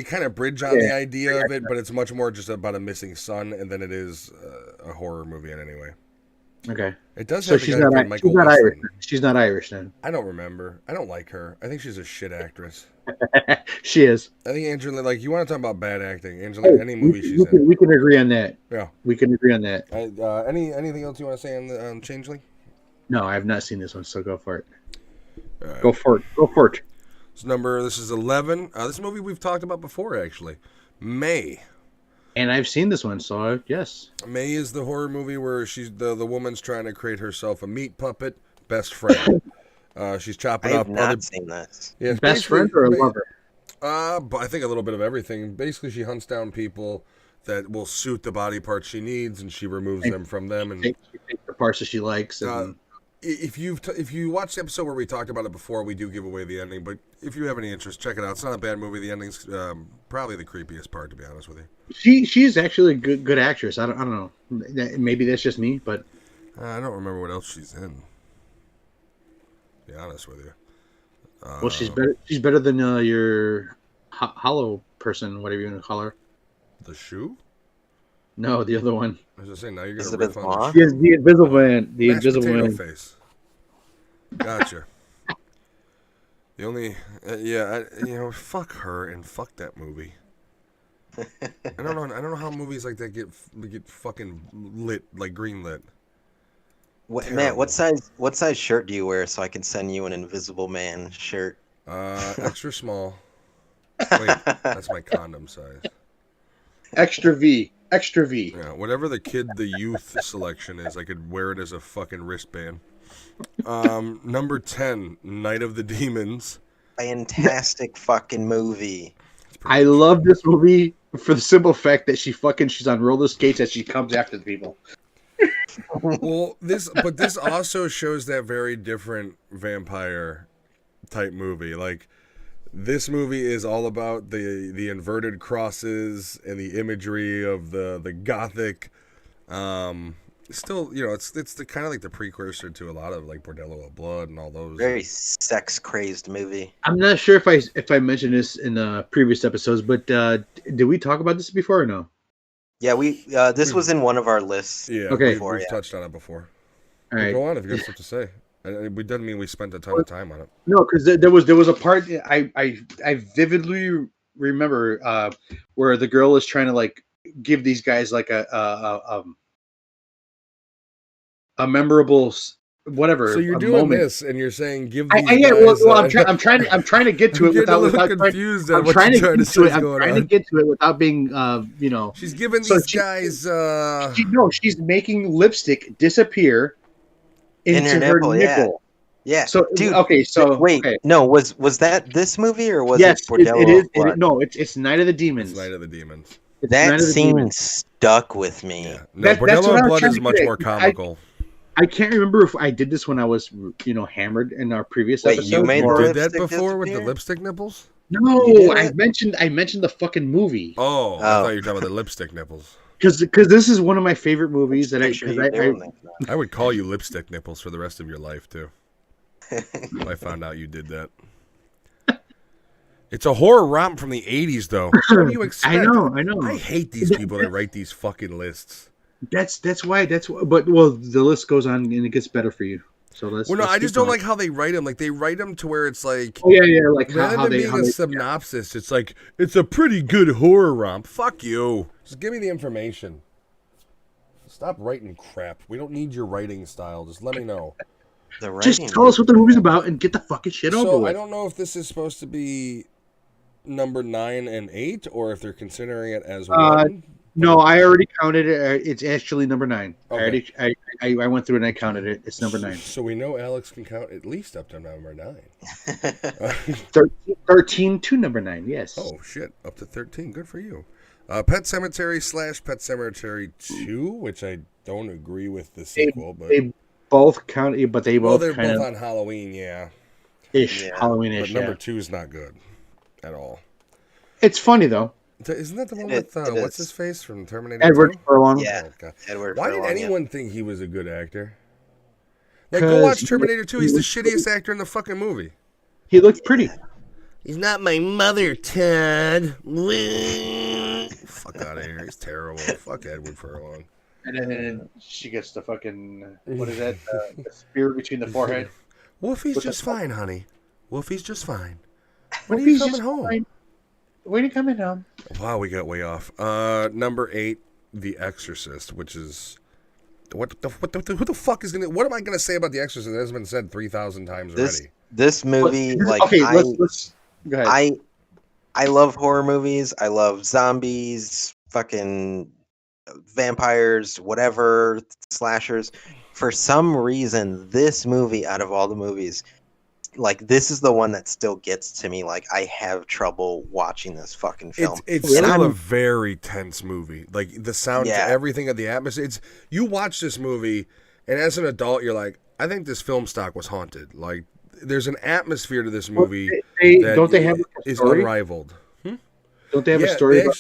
kind of bridge on the idea of it, but it's much more just about a missing son, and then it is a horror movie in any way. Okay. It does So have a she's guy not named Michael she's not Weston. Irish. She's not Irish then. I don't remember. I don't like her. I think she's a shit actress. She is. I think Angelina, like, you want to talk about bad acting? Angelina, any movie she's in. We can agree on that. Yeah. We can agree on that. Anything else you want to say on Changeling? No, I have not seen this one, so go for it. All right. Go for it. Go for it. This is 11. This movie we've talked about before, actually. May. And I've seen this one, so yes. May is the horror movie where she's the woman's trying to create herself a meat puppet best friend. She's I chopping have up not other. seen this. Yeah, it's Best basically- friend or a lover? But I think a little bit of everything. Basically, she hunts down people that will suit the body parts she needs, and she removes them from them. And She takes the parts that she likes. And, if you watched the episode where we talked about it before, we do give away the ending. But if you have any interest, check it out. It's not a bad movie. The ending's probably the creepiest part, to be honest with you. she's actually a good actress. I don't know. Maybe that's just me, but I don't remember what else she's in. To be honest with you. well, she's better. She's better than your hollow person, whatever you want to call her. The Shoe? No, the other one. I was just saying, now you're going to Elizabeth riff on Moss? the Yes, the Invisible Man. The Mashed Invisible potato Man. face. Gotcha. The only, fuck her and fuck that movie. I don't know how movies like that get fucking lit, like green lit. Matt, what size shirt do you wear so I can send you an Invisible Man shirt? Extra small. Wait, that's my condom size. Extra V. Extra V. Yeah, whatever the youth selection is, I could wear it as a fucking wristband. Number 10, Night of the Demons. Fantastic fucking movie. I love this movie for the simple fact that she's on roller skates as she comes after the people. Well, this also shows that very different vampire type movie. Like, this movie is all about the inverted crosses and the imagery of the gothic. Still, it's the kind of like the precursor to a lot of like Bordello of Blood and all those. Very sex crazed movie. I'm not sure if I mentioned this in previous episodes, but did we talk about this before or no? Yeah, this was in one of our lists. Yeah, Okay. we've touched on it before. All right. Go on if you got stuff to say. We doesn't mean we spent a ton of time on it. No, because there was a part I vividly remember where the girl is trying to like give these guys like a memorable whatever. So you're a doing moment. this, and you're saying give these Yeah, guys. well, I'm trying to get to I'm it getting a without little trying. confused at I'm what trying you're to trying to get say to it. is I'm going trying to on. get to it without being, She's giving So these she- guys. she's making lipstick disappear In into her her nipple, yeah. nipple. Yeah. So dude, okay, so wait, okay. no, was that this movie or was Yes, it Bordello it is. of Blood? No, it's Night of the Demons. It's Night of the Demons. It's Night That of the scene Demons. stuck with me. Yeah. No, That's what Bordello I of was Blood trying is to much say. more comical. I can't remember if I did this when I was, hammered in our previous Wait, episode. you made or- the Did that lipstick before with the disappear? lipstick nipples? No, You did I it? mentioned the fucking movie Oh, I Oh. thought you were talking about the lipstick nipples. because this is one of my favorite movies that Pretty sure you doing that. I would call you lipstick nipples for the rest of your life too. If I found out you did that. It's a horror romp from the 80s, though. What do you expect? I know. I hate these people that write these fucking lists. That's why. But the list goes on and it gets better for you. So let's. Well, no, let's I keep just don't going. like how they write them. Like they write them to where it's like Oh yeah, like rather how than they being how a they. synopsis, it's like it's a pretty good horror romp. Fuck you. Just give me the information. Stop writing crap. We don't need your writing style. Just let me know. The Just writing. tell us what the movie's about and get the fucking shit over So with. I don't know if this is supposed to be number 9 and 8, or if they're considering it as one. No, I already counted it. It's actually number 9. Okay. I went through and I counted it. It's number 9. So we know Alex can count at least up to number 9. 13 to number 9. Yes. Oh shit, up to 13. Good for you. Pet Cemetery / Pet Cemetery 2, which I don't agree with the sequel, but They both count, but they well, both they're kind both of on Halloween, yeah. ish, Yeah. Halloween-ish. But number Yeah. 2 is not good at all. It's funny though. Isn't that the one It- with it what's is. his face from Terminator Edward 2? Furlong. Yeah. Oh, God. Edward Why did Furlong, yeah. anyone think he was a good actor? Like, go 'Cause watch Terminator 2. He's the shittiest actor in the fucking movie. He looked pretty. He's not my mother, Ted. Fuck out of here. He's terrible. Fuck Edward Furlong. And then she gets the fucking what is that? The spear between the forehead. Wolfie's What the just fuck? fine, honey. Wolfie's just fine. When are Wolfie's you coming just home? fine. When are you coming home? Wow, we got way off. Number 8, The Exorcist, which is who the fuck is gonna? What am I gonna say about The Exorcist? That has been said 3,000 times already. This movie, like okay, I, let's go ahead. I love horror movies. I love zombies, fucking vampires, whatever, slashers. For some reason, this movie, out of all the movies, like this is the one that still gets to me. Like I have trouble watching this fucking film. It's Really? still a very tense movie. Like the sound, Yeah. everything of the atmosphere. It's you watch this movie, and as an adult, you're like, I think this film stock was haunted. Like there's an atmosphere to this movie that Don't they have a is story? unrivaled. Don't they have yeah, a story? they about-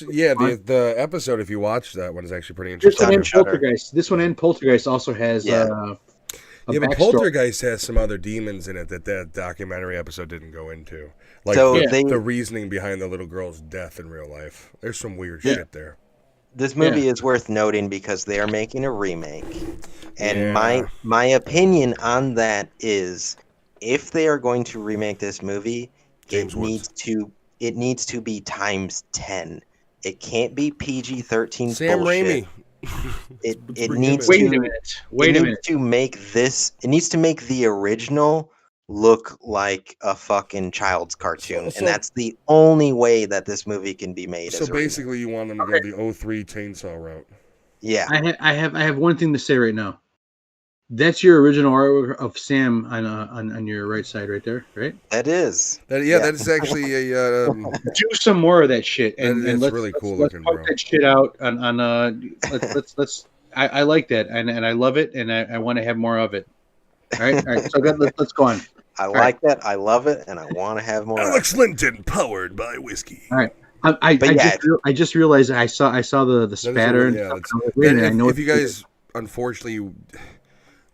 actually, the episode, if you watch that one, is actually pretty This interesting. one on and Shudder. Poltergeist. This one and Poltergeist also has Yeah. a Yeah, but backstory. Poltergeist has some other demons in it that documentary episode didn't go into. Like So Yeah. they, the reasoning behind the little girl's death in real life. There's some weird Yeah. shit there. this movie is worth noting because they are making a remake, and Yeah. my opinion on that is, if they are going to remake this movie, James it Woods. needs to be times 10. It can't be PG-13 Sam bullshit. Raimi. It bring him needs in. Wait to a minute. Wait a minute. to make this. It needs to make the original look like a fucking child's cartoon, So- and that's the only way that this movie can be made. So as a remake. basically, you want them to go the 03 chainsaw route. Yeah, I have one thing to say right now. That's your original artwork of Sam on your right side right there, right? that is. That Yeah. that is actually a. Do some more of that shit, and, That is and let's, really cool let's looking, pump bro. that shit out on let's. I like that, and I love it, and I want to have more of it. All right. So let's go on. I like that. I love it, and I want to have more. of it. Alex Linton, powered by whiskey. All right. I But yeah. just realized I saw the That is spatter. really- and yeah, stuff. that's- I was like, wait a And minute, I know if you what- guys, unfortunately,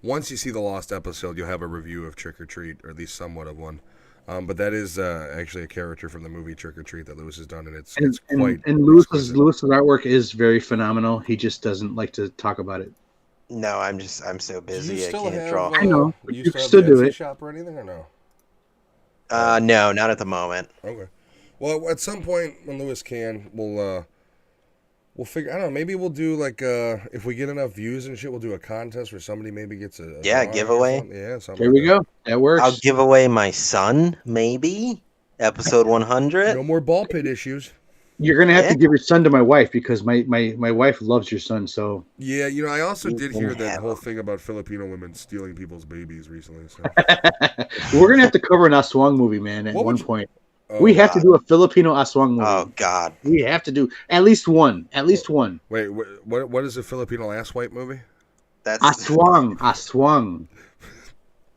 once you see the lost episode, you'll have a review of Trick or Treat, or at least somewhat of one. But that is actually a character from the movie Trick or Treat that Lewis has done, and it's quite. and Lewis's exquisite. artwork is very phenomenal. He just doesn't like to talk about it. No, I'm so Do busy. you I still can't have? draw. I know, but You you still have still the do Etsy it. shop or anything, or no? No, not at the moment. Okay. Well, at some point when Lewis can, we'll figure. I don't know. Maybe we'll do like if we get enough views and shit, we'll do a contest where somebody maybe gets a Yeah, drawing or giveaway. something. Yeah, something. There we like go. That works. I'll give away my son, maybe episode that. 100. No more ball pit issues. You're gonna have Yeah. to give your son to my wife because my wife loves your son. So Yeah, I also You did can hear that have whole 'em. thing about Filipino women stealing people's babies recently. So. we're gonna have to cover an Aswang movie, man. At What one would you- point, Oh, we have to God. do a Filipino Aswang movie. Oh God, We have to do at least one. At least one. Wait, what is a Filipino ass wipe movie? that's Aswang.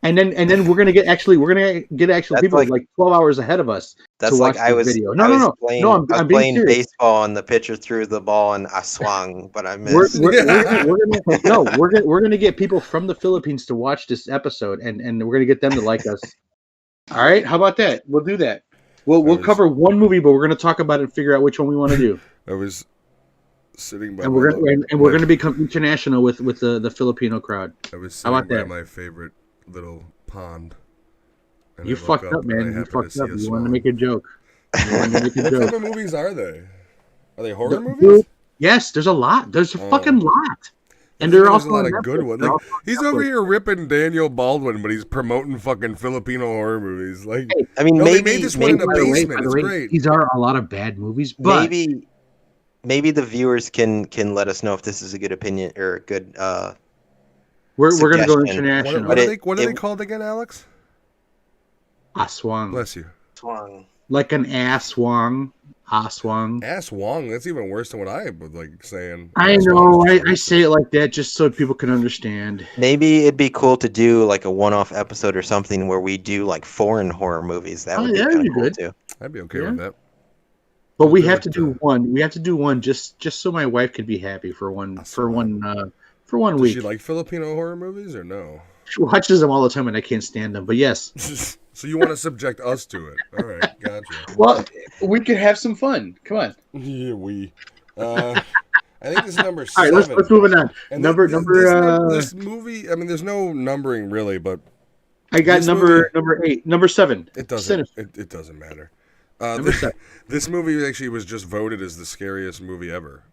And then we're gonna get actual That's people like- like 12 hours ahead of us that's to watch like I the was. video. I No, was no. Playing, No, I was I'm being playing serious. baseball, and the pitcher threw the ball, and I swung, but I We're, missed. we're gonna get people from the Philippines to watch this episode, and we're gonna get them to like us. All right, how about that? We'll do that. We'll was- cover one movie, but we're gonna talk about it and figure out which one we want to do. I was sitting by. And we're my- gonna and we're my- gonna become international with the Filipino crowd. I was How about sitting by that? my favorite little pond. And You I look fucked up, and I man. You happen to fucked see up. a You wanted to swan. make a joke. You wanted to make a What joke. type of movies are they? Are they horror The- movies? Yes, there's a lot. There's a Oh. fucking lot. And There's they're a also lot on of good Netflix. ones. They're Like also on he's Netflix. over here ripping Daniel Baldwin, but he's promoting fucking Filipino horror movies. Like, Hey, I mean, no, they maybe made this one in a By the way, basement. by the It's way, great. these are a lot of bad movies, but maybe the viewers can let us know if this is a good opinion or a good we're gonna go suggestion. international. What But are they called again, Alex? Aswang. Bless you. Swung. Like an aswang. Aswang. Ass Wong. That's even worse than what I was like saying. I Ass know. Wong is I say it like that just so people can understand. Maybe it'd be cool to do like a one-off episode or something where we do like foreign horror movies. That Oh, would be that'd kind be of cool good. too. I'd be okay Yeah. with that. But We'll we do have it, to do one. We have to do one just so my wife could be happy for one Aswang. for one Does week. she like Filipino horror movies or no? She watches them all the time, and I can't stand them. But yes, So you want to subject us to it? All right, gotcha. well, we could have some fun. Come on. Yeah, we. I think this is number All right, 7. let's move it on. And Number. this movie. I mean, there's no numbering really, but I got this number movie- 8, number 7. it doesn't. Sinister. It doesn't matter. Number 7. This movie actually was just voted as the scariest movie ever.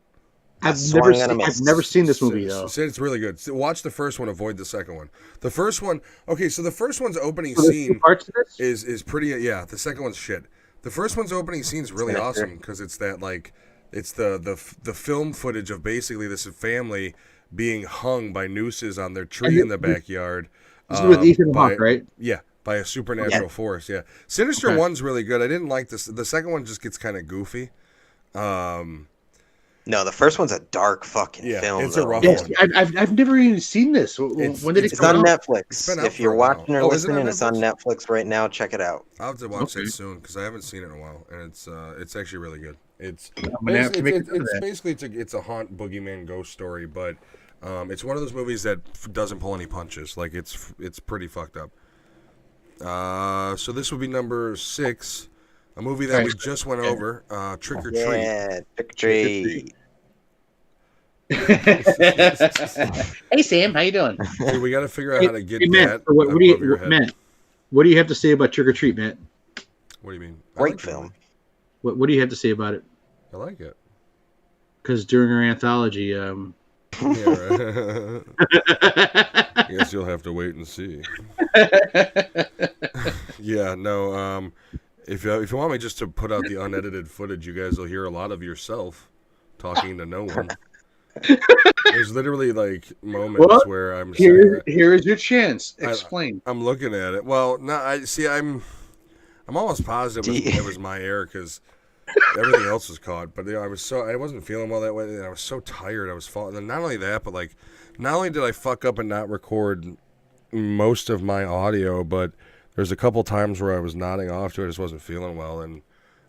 I've Swung and a miss. never seen this movie though. It's really good. Watch the first one. Avoid the second one. The first one. Okay, so the first one's opening So there's two scene parts to this? is pretty. Yeah, the second one's shit. The first one's opening scene is really Sinister. awesome because it's that like it's the film footage of basically this family being hung by nooses on their tree in the backyard. This is with Ethan by- Hawke, right? Yeah, by a supernatural force. Yeah, Sinister Okay. one's really good. I didn't like this. The second one just gets kind of goofy. No, the first one's a dark fucking Yeah, film. it's a though. rough Yes, one. I've never even seen this. When did it It's come on out? It's Netflix. been out If for you're a while. watching or Oh, is it on listening, it's on Netflix? Netflix right now. Check it out. I'll have to watch Okay. that soon because I haven't seen it in a while, and it's actually really good. It's I'm gonna have to make it's, a note of it's that. basically it's a haunt boogeyman ghost story, but it's one of those movies that doesn't pull any punches. Like it's pretty fucked up. So this would be number 6, a movie that we Nice. just went over, Trick or Treat. Yeah, Trick or Treat. Hey Sam, how you doing? So we got to figure out how to get Hey, Matt, that so what do above your you, head. Matt? What do you have to say about Trick or Treat, Matt? What do you mean? I Great like the film. movie. What do you have to say about it? I like it. Because during our anthology, Yeah, right. I guess you'll have to wait and see. Yeah, no. If you want me just to put out the unedited footage, you guys will hear a lot of yourself talking to no one. There's literally like moments Well, where I'm saying, here is your chance. Explain. I'm looking at it. Well, no, I see. I'm almost positive Gee. it was my error because everything else was caught. But I wasn't feeling well that way. And I was so tired. I was falling. And not only that, but like, not only did I fuck up and not record most of my audio, but there's a couple times where I was nodding off to it. I just wasn't feeling well, and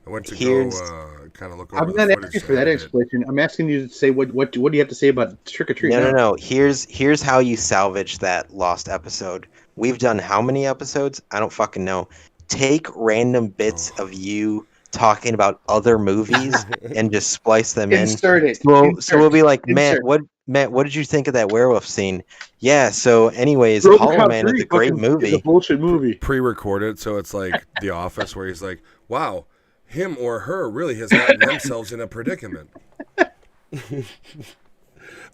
I went to Here's- go kind of look over I'm the not footage. asking for that and it- explanation. I'm asking you to say what do you have to say about Trick or Treat? No. Here's how you salvage that lost episode. We've done how many episodes? I don't fucking know. Take random bits of you talking about other movies and just splice them in. Insert it. So we'll be like, Matt, Insert. what did you think of that werewolf scene? Yeah. So, anyways, RoboCop Hollow Man is 3 a great fucking movie. is a bullshit movie. pre-recorded, so it's like The Office, where he's like, "Wow, him or her really has gotten themselves in a predicament."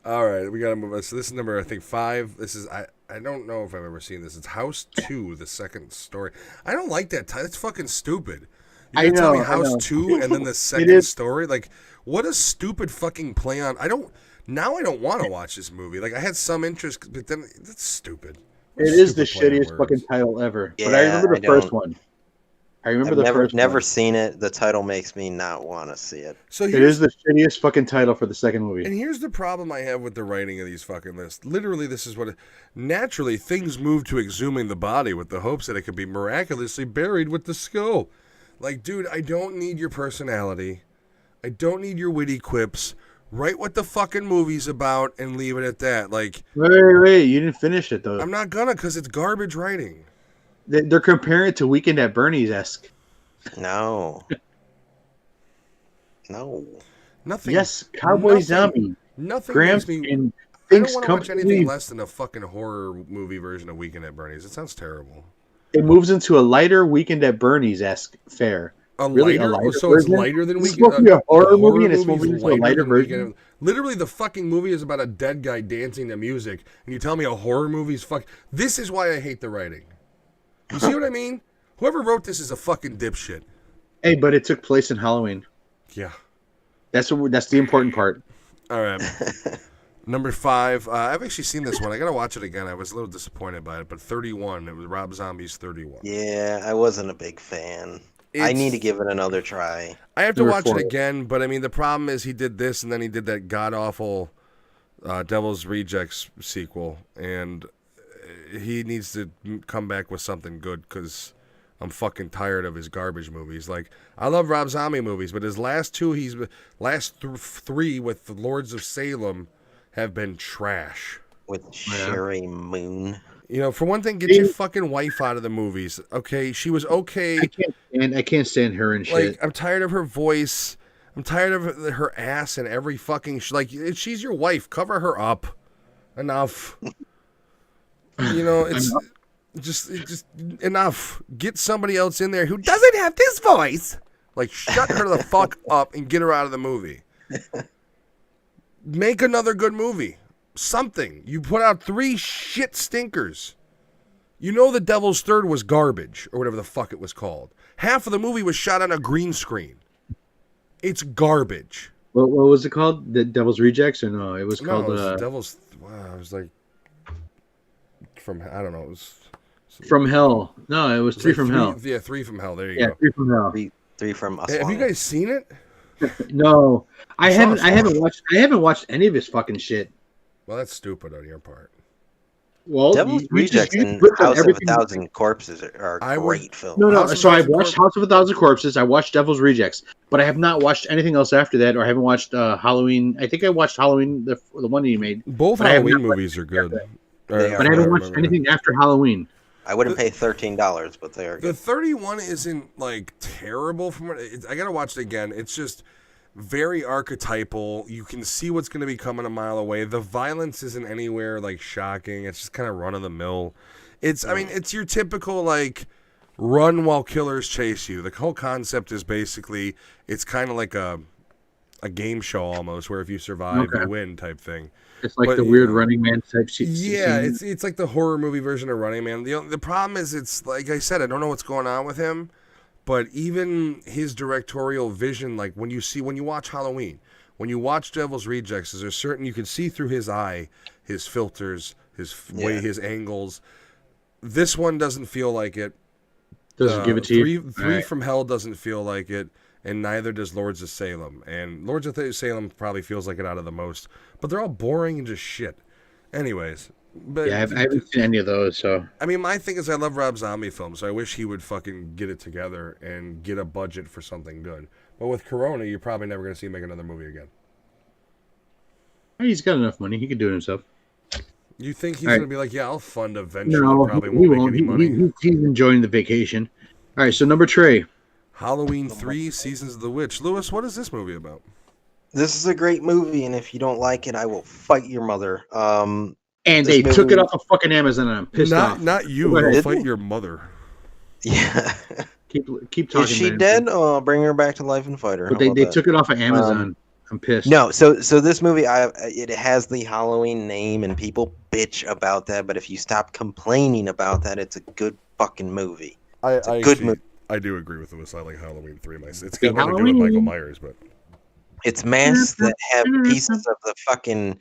All right, we gotta move on. So this is number, I think, 5. This is I don't know if I've ever seen this. It's House 2, the second story. I don't like that title. It's fucking stupid. You're I gonna tell me know, I House know. 2 and then the second is. story? Like, what a stupid fucking play on. I don't want to watch this movie. Like, I had some interest, but then that's stupid. What a It is the stupid play on shittiest fucking words. title ever. But Yeah, I remember the I first don't- one. I remember I've the never first never one. seen it. The title makes me not want to see it. So It here's is the shittiest fucking title for the second movie. And here's the problem I have with the writing of these fucking lists. Literally, this is what naturally things move to exhuming the body with the hopes that it could be miraculously buried with the skull. Like, dude, I don't need your personality. I don't need your witty quips. Write what the fucking movie's about and leave it at that. Like, Wait, you didn't finish it though. I'm not gonna because it's garbage writing. They're comparing it to Weekend at Bernie's esque. No. No. Nothing. Yes, Cowboy nothing- Zombie. Nothing Graham makes me. and thinks want to watch anything completely. less than a fucking horror movie version of Weekend at Bernie's. It sounds terrible. It moves into a lighter Weekend at Bernie's-esque fare. Really, a lighter So it's version? lighter than This is Weekend. supposed to be a horror movie, and it's movie's moving into a lighter than version. Weekend. Literally, the fucking movie is about a dead guy dancing to music, and you tell me a horror movie's fuck. This is why I hate the writing. You see what I mean? Whoever wrote this is a fucking dipshit. Hey, but it took place in Halloween. Yeah. That's the important part. All right. Number 5. I've actually seen this one. I gotta watch it again. I was a little disappointed by it, but 31. It was Rob Zombie's 31. Yeah, I wasn't a big fan. I need to give it another try. I have to Number watch 4. it again, but I mean, the problem is he did this, and then he did that god awful Devil's Rejects sequel, and he needs to come back with something good because I'm fucking tired of his garbage movies. Like, I love Rob Zombie movies, but his last two, three with the Lords of Salem have been trash. With Sherry Moon. You know, for one thing, get your fucking wife out of the movies. Okay, she was okay. I can't stand her and shit. Like, I'm tired of her voice. I'm tired of her ass and every fucking like. She's your wife. Cover her up. Enough. You know, it's just enough. Get somebody else in there who doesn't have this voice. Like, shut her the fuck up and get her out of the movie. Make another good movie. Something. You put out 3 shit stinkers. You know The Devil's Third was garbage, or whatever the fuck it was called. Half of the movie was shot on a green screen. It's garbage. What was it called? The Devil's Rejects, or no? It was No, called it was Devil's. Wow, it was like from I don't know. It was From Hell. No, it was Three like from Hell. Yeah, 3 from Hell. There you Yeah, go. Three from Hell. Three from us. Hey, have you guys seen it? No, I saw it haven't watched any of his fucking shit. Well, that's stupid on your part. Well, Devil's Rejects and House of a Thousand Corpses are great films. No. House of So I Thousand watched House of a Thousand Corpses. I watched Devil's Rejects, but I have not watched anything else after that, or I haven't watched Halloween. I think I watched Halloween, the one that you made. Both But I have Halloween not movies are good. They are. But I haven't watched anything after Halloween. I wouldn't pay $13, but they are The good. 31 isn't like terrible from what I gotta watch it again. It's just very archetypal. You can see what's going to be coming a mile away. The violence isn't anywhere like shocking. It's just kind of run of the mill. I mean, it's your typical like run while killers chase you. The whole concept is basically it's kind of like a game show almost, where if you survive, you win type thing. It's like But, the weird Running Man type shit. Yeah, it's like the horror movie version of Running Man. The problem is, it's like I said, I don't know what's going on with him, but even his directorial vision, like when you watch Halloween, when you watch Devil's Rejects, there's certain you can see through his eye, his filters, his way, his angles. This one doesn't feel like it. Doesn't give it to you. Three from Hell doesn't feel like it, and neither does Lords of Salem. And Lords of Salem probably feels like it out of the most, but they're all boring and just shit. Anyways, but Yeah, I haven't seen any of those. So I mean, my thing is I love Rob Zombie films, so I wish he would fucking get it together and get a budget for something good. But with Corona, you're probably never going to see him make another movie again. he's got enough money; he can do it himself. You think he's All right. going to be like, yeah, I'll fund eventually, No, probably he won't won't. make any money. He's enjoying the vacation. All right, so number 3. Halloween 3, Seasons of the Witch. Lewis, what is this movie about? This is a great movie, and if you don't like it, I will fight your mother. And This they took movie- it off of fucking Amazon, and I'm pissed off. Not you. Go ahead. I'll fight your mother. Yeah. Keep talking. Is she man. dead? Oh, bring her back to life and fight her. But How they about that? took it off of Amazon. I'm pissed. No, so this movie, it has the Halloween name, and people bitch about that. But if you stop complaining about that, it's a good fucking movie. It's a good movie. I do agree with Lewis. I like Halloween 3 myself. It's The got nothing to do with Halloween- Michael Myers, but It's masks that have pieces of the fucking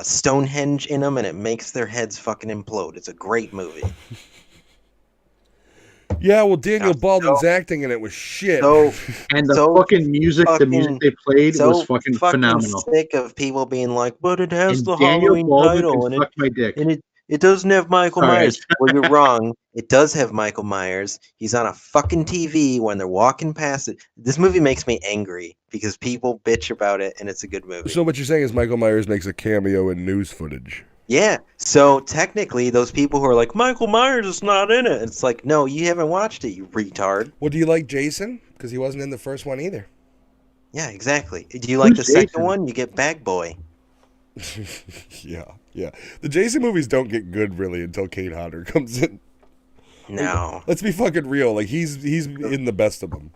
Stonehenge in them, and it makes their heads fucking implode. It's a great movie. yeah. Well, Daniel Baldwin's acting in it was shit. So And the So fucking music, they played so was fucking phenomenal. sick of people being like, "But it has And the Daniel Halloween Baldwin title, can and suck my dick. it doesn't have Michael All right. Myers." Well, you're wrong. It does have Michael Myers. He's on a fucking TV when they're walking past it. This movie makes me angry because people bitch about it, and it's a good movie. So what you're saying is Michael Myers makes a cameo in news footage. Yeah. So technically, those people who are like, "Michael Myers is not in it," it's like, no, you haven't watched it, you retard. Well, do you like Jason? Because he wasn't in the first one either. Yeah, exactly. Do you like Who's the second Jason? one? You get Bag Boy. Yeah. The Jason movies don't get good really until Kate Hodder comes in. No. Let's be fucking real. Like he's in the best of them.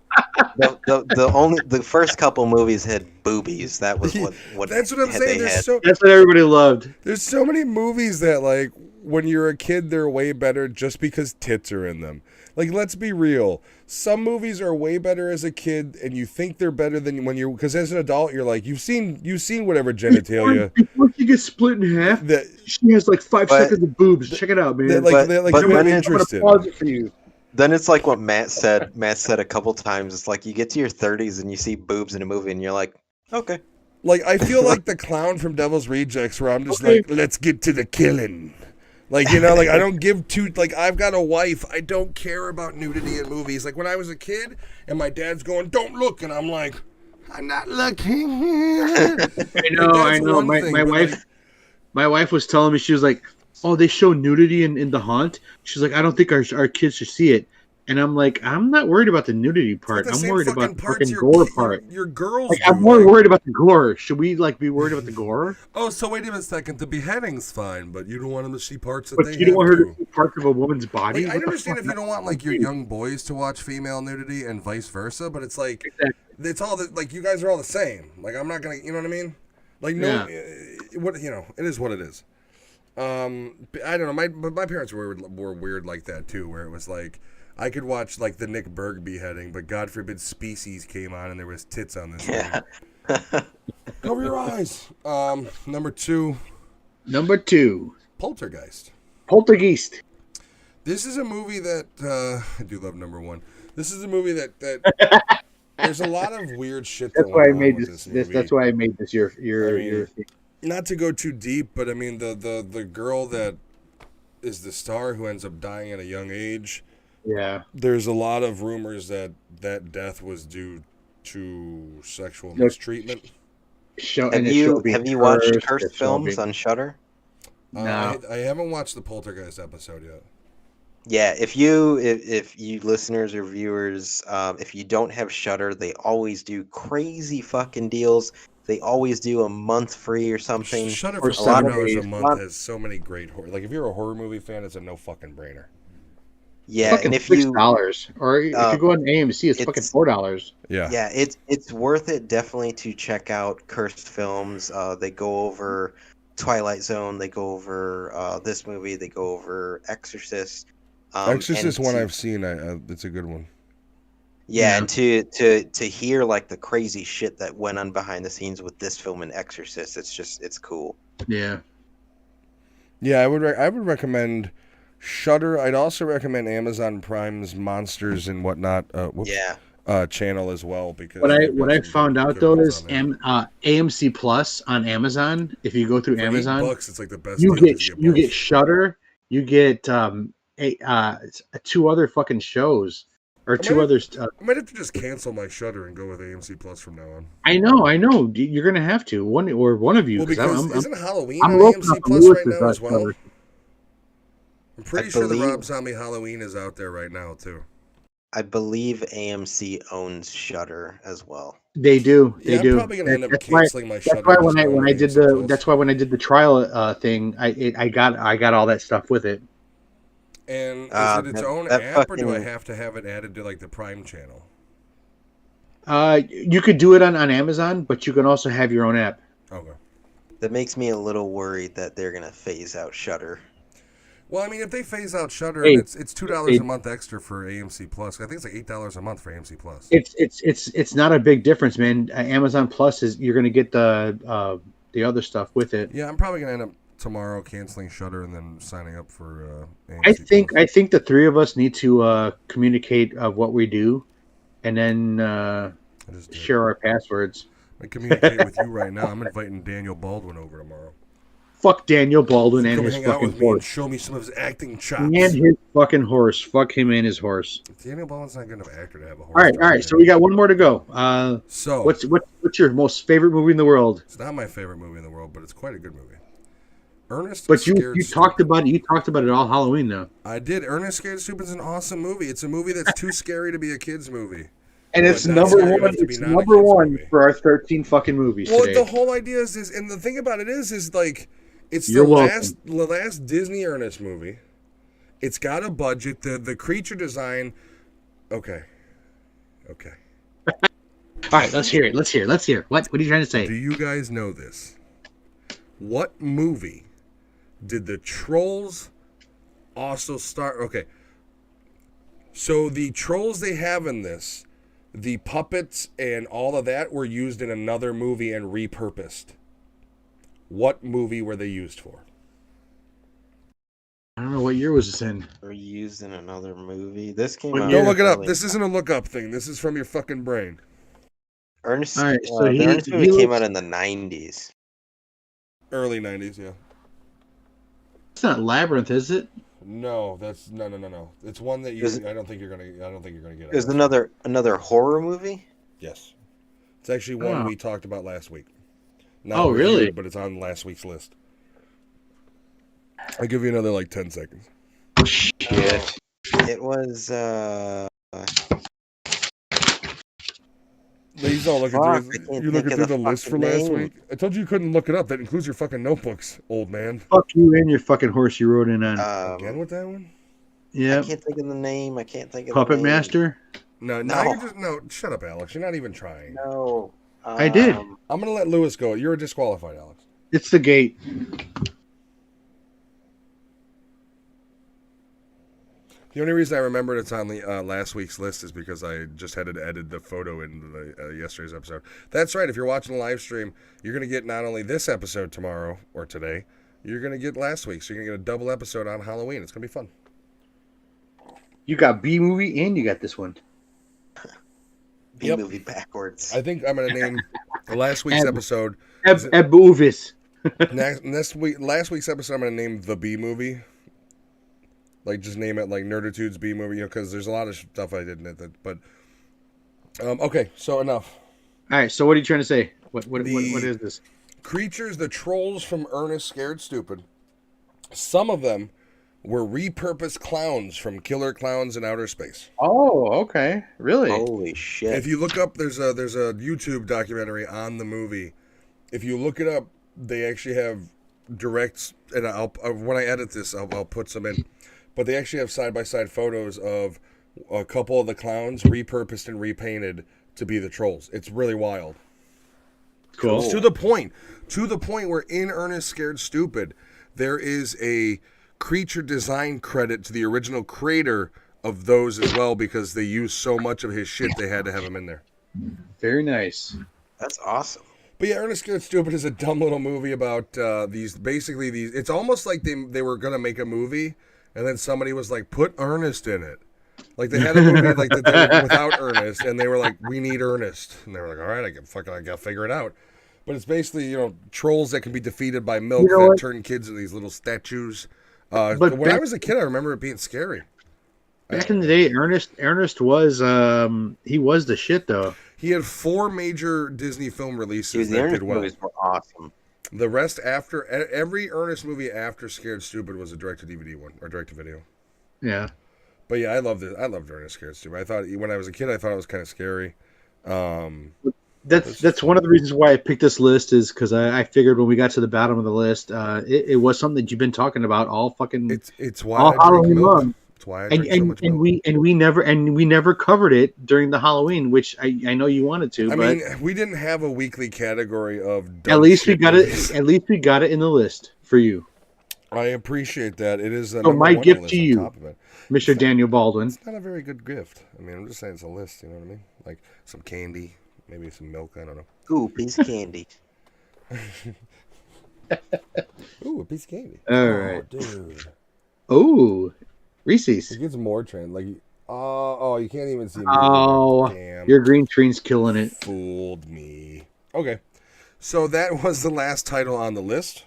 The first couple movies had boobies. That was what That's what I'm they saying. had. That's what everybody loved. There's so many movies that like when you're a kid they're way better just because tits are in them. Like let's be real. Some movies are way better as a kid and you think they're better than when you're because as an adult you're like you've seen whatever genitalia Before she gets split in half, that she has like 5 But- seconds of boobs. Check it out, man. that like that, like but you have when- interest in. Pause it for you. Then it's like what Matt said. Matt said a couple times. It's like you get to your 30s and you see boobs in a movie and you're like, okay. Like I feel like the clown from Devil's Rejects where I'm just Okay. like let's get to the killing. Like, you know, like I don't give two, like I've got a wife. I don't care about nudity in movies. Like when I was a kid and my dad's going, don't look. And I'm like, I'm not looking. I know. My wife was telling me, she was like, oh, they show nudity in The Haunt. She's like, I don't think our kids should see it. And I'm like, I'm not worried about the nudity part. I'm worried about the fucking gore part. Your girls. Like, I'm more worried about the gore. Should we like be worried about the gore? Oh, so wait a second. The beheading's fine, but you don't want them to see parts that But they you don't want her to. to see parts of a woman's body? Like, I What the understand fuck? if you don't want like your young boys to watch female nudity and vice versa, but it's like Exactly. it's all like you guys are all the same. Like I'm not gonna, you know what I mean? Like no, what you know, it is what it is. I don't know. My parents were weird like that too, where it was like I could watch like the Nick Berg beheading, but God forbid Species came on and there was tits on this. Yeah. Cover your eyes. Number 2, Number 2, Poltergeist. Poltergeist. This is a movie that I do love. Number 1. This is a movie that there's a lot of weird shit. That's going why I on made with this. movie. That's why I made this your I mean, your thing. Not to go too deep, but I mean the girl that is the star who ends up dying at a young age. Yeah. There's a lot of rumors that death was due to sexual mistreatment. Have you watched Cursed Films on Shudder? No. I haven't watched the Poltergeist episode yet. Yeah, if you listeners or viewers, if you don't have Shudder, they always do crazy fucking deals. They always do a month free or something. Shudder Or for $7 a $7 month has so many great horror. Like if you're a horror movie fan, it's a no fucking brainer. Yeah, fucking and if you $6, or if you go on AMC, it's fucking $4. Yeah. it's worth it definitely to check out Cursed Films. They go over Twilight Zone. They go over this movie. They go over Exorcist. Exorcist and one to- I've seen. It's a good one. Yeah, Yeah. and to hear like the crazy shit that went on behind the scenes with this film and Exorcist, it's cool. Yeah. Yeah, I would recommend Shudder. I'd also recommend Amazon Prime's Monsters and Whatnot channel as well because What I found out good though ones is on there. AMC Plus on Amazon. If you go through For Amazon, $8, it's like the best. you deal get 'cause you get both. Shudder. You get 2 other fucking shows or I 2 might- others. I might have to just cancel my Shudder and go with AMC Plus from now on. I know. You're gonna have to one of you. Well, 'cause because I'm isn't Halloween I'm on roping AMC up Plus Lewis's right now as well? Shudder. I'm pretty I sure the believe- Rob Zombie Halloween is out there right now too. I believe AMC owns Shudder as well. They do. They Yeah, do. I'm probably gonna end up That's why- canceling my Shudder. That's why and when just I going when I with did AMC the Plus. that's why when I did the trial thing, I got all that stuff with it. And is Uh, it its that- own that app, or do I fucking- have to have it added to like the Prime channel? You could do it on Amazon, but you can also have your own app. Okay. That makes me a little worried that they're gonna phase out Shudder. Well, I mean, if they phase out Shudder, Hey, and it's $2 hey. a month extra for AMC Plus. I think it's like $8 a month for AMC Plus. It's not a big difference, man. Amazon Plus is you're gonna get the other stuff with it. Yeah, I'm probably gonna end up tomorrow canceling Shudder and then signing up for AMC I Plus. think the 3 of us need to communicate what we do, and then I just did. share our passwords. I communicate with you right now. I'm inviting Daniel Baldwin over tomorrow. Fuck Daniel Baldwin and Come his hang out fucking with me and horse. show me some of his acting chops. And his fucking horse. Fuck him and his horse. Daniel Baldwin's not good enough actor to have a horse. All right. So we got one more to go. So What's your most favorite movie in the world? it's not my favorite movie in the world, but it's quite a good movie. Ernest But you Scared talked Stupid. about it. You talked about it all Halloween though. I did. Ernest Scared Stupid is an awesome movie. It's a movie that's too scary to be a kid's movie. And it's But not number scary one. enough to be It's not a number kid's one movie. for our 13 fucking movies Well, today. the whole idea is, and the thing about it is like, it's You're the last Disney Ernest movie. It's got a budget. The creature design. Okay. All right, let's hear it. Let's hear it. What are you trying to say? Do you guys know this? What movie did the Trolls also star? Okay. So the Trolls they have in this, the puppets and all of that were used in another movie and repurposed. What movie were they used for? I don't know what year was this in. Or used in another movie. This came What out. year? Don't look it up. early- This isn't a look up thing. This is from your fucking brain. Ernest. All right, so the Ernest he movie came looks- out in the 90s. Early 90s, yeah. It's not Labyrinth, is it? No, that's no. It's one that Is it- I don't think you're gonna get. It was another horror movie. Yes, it's actually one Oh. we talked about last week. Oh, reviewed, really? But it's on last week's list. I'll give you another like 10 seconds. Shit. It was. He's not looking Fuck, through. I can't You looking think through of the the list for fucking last name. week. I told you couldn't look it up. That includes your fucking notebooks, old man. Fuck you and your fucking horse you rode in on. Again with that one? I Yeah. can't think of the name. I can't think of Puppet the name. Master. No, now No. you're just no. Shut up, Alex. You're not even trying. No. I did. I'm gonna let Lewis go. You're disqualified, Alex. It's the gate. The only reason I remembered it's on the last week's list is because I just had to edit the photo into the yesterday's episode. That's right. If you're watching the live stream, you're going to get not only this episode tomorrow or today, you're going to get last week. So you're going to get a double episode on Halloween. It's going to be fun. You got B movie and you got this one. B Yep. movie backwards. I think I'm going to name last week's episode. Ebuvis. Last week's episode, I'm going to name the B movie. Like, just name it like Nerditude's B movie, because there's a lot of stuff I did in it. But okay, so enough. All right. So what are you trying to say? What The- is this? Creatures, the trolls from Ernest Scared Stupid. Some of them were repurposed clowns from Killer Clowns in Outer Space. Oh, okay. Really? Holy shit! If you look up, there's a YouTube documentary on the movie. If you look it up, they actually have directs, and when I edit this, I'll put some in. But they actually have side-by-side photos of a couple of the clowns repurposed and repainted to be the trolls. It's really wild. Cool. It's to the point where in Ernest Scared Stupid, there is a creature design credit to the original creator of those as well, because they used so much of his shit they had to have him in there. Very nice. That's awesome. But yeah, Ernest Scared Stupid is a dumb little movie about these. It's almost like they were gonna make a movie, and then somebody was like, "Put Ernest in it." Like they had a movie like that they were without Ernest, and they were like, "We need Ernest," and they were like, "All right, I gotta figure it out." But it's basically trolls that can be defeated by milk that what? turn kids into these little statues. But When I back- was a kid, I remember it being scary. Back in the day, Ernest was he was the shit though. He had 4 major Disney film releases Dude, the that Ernest did well. movies were awesome. The rest after every Ernest movie after Scared Stupid was a direct-to-DVD one or direct-to-video. Yeah. But yeah, I loved it. I loved Ernest Scared Stupid. I thought when I was a kid, I thought it was kind of scary. That's one of the reasons why I picked this list is because I figured when we got to the bottom of the list, it was something that you've been talking about all fucking It's why all I drink Halloween milk. long. It's why I drink so much and milk. we never covered it during the Halloween, which I know you wanted to, I but mean, we didn't have a weekly category of. dumb at least we shit got movies. it. At least we got it in the list for you, I appreciate that. It is. So my gift list to on you. top of it. Mr. Daniel Baldwin. It's not a very good gift. I mean, I'm just saying it's a list. You know what I mean? Like some candy, maybe some milk. I don't know. Ooh, piece of candy. Ooh, a piece of candy. All Oh, right. dude. Oh, Reese's. It gets more trend. Like, oh, you can't even see me. Oh, Damn. your green screen's killing it. Fooled me. Okay. So that was the last title on the list.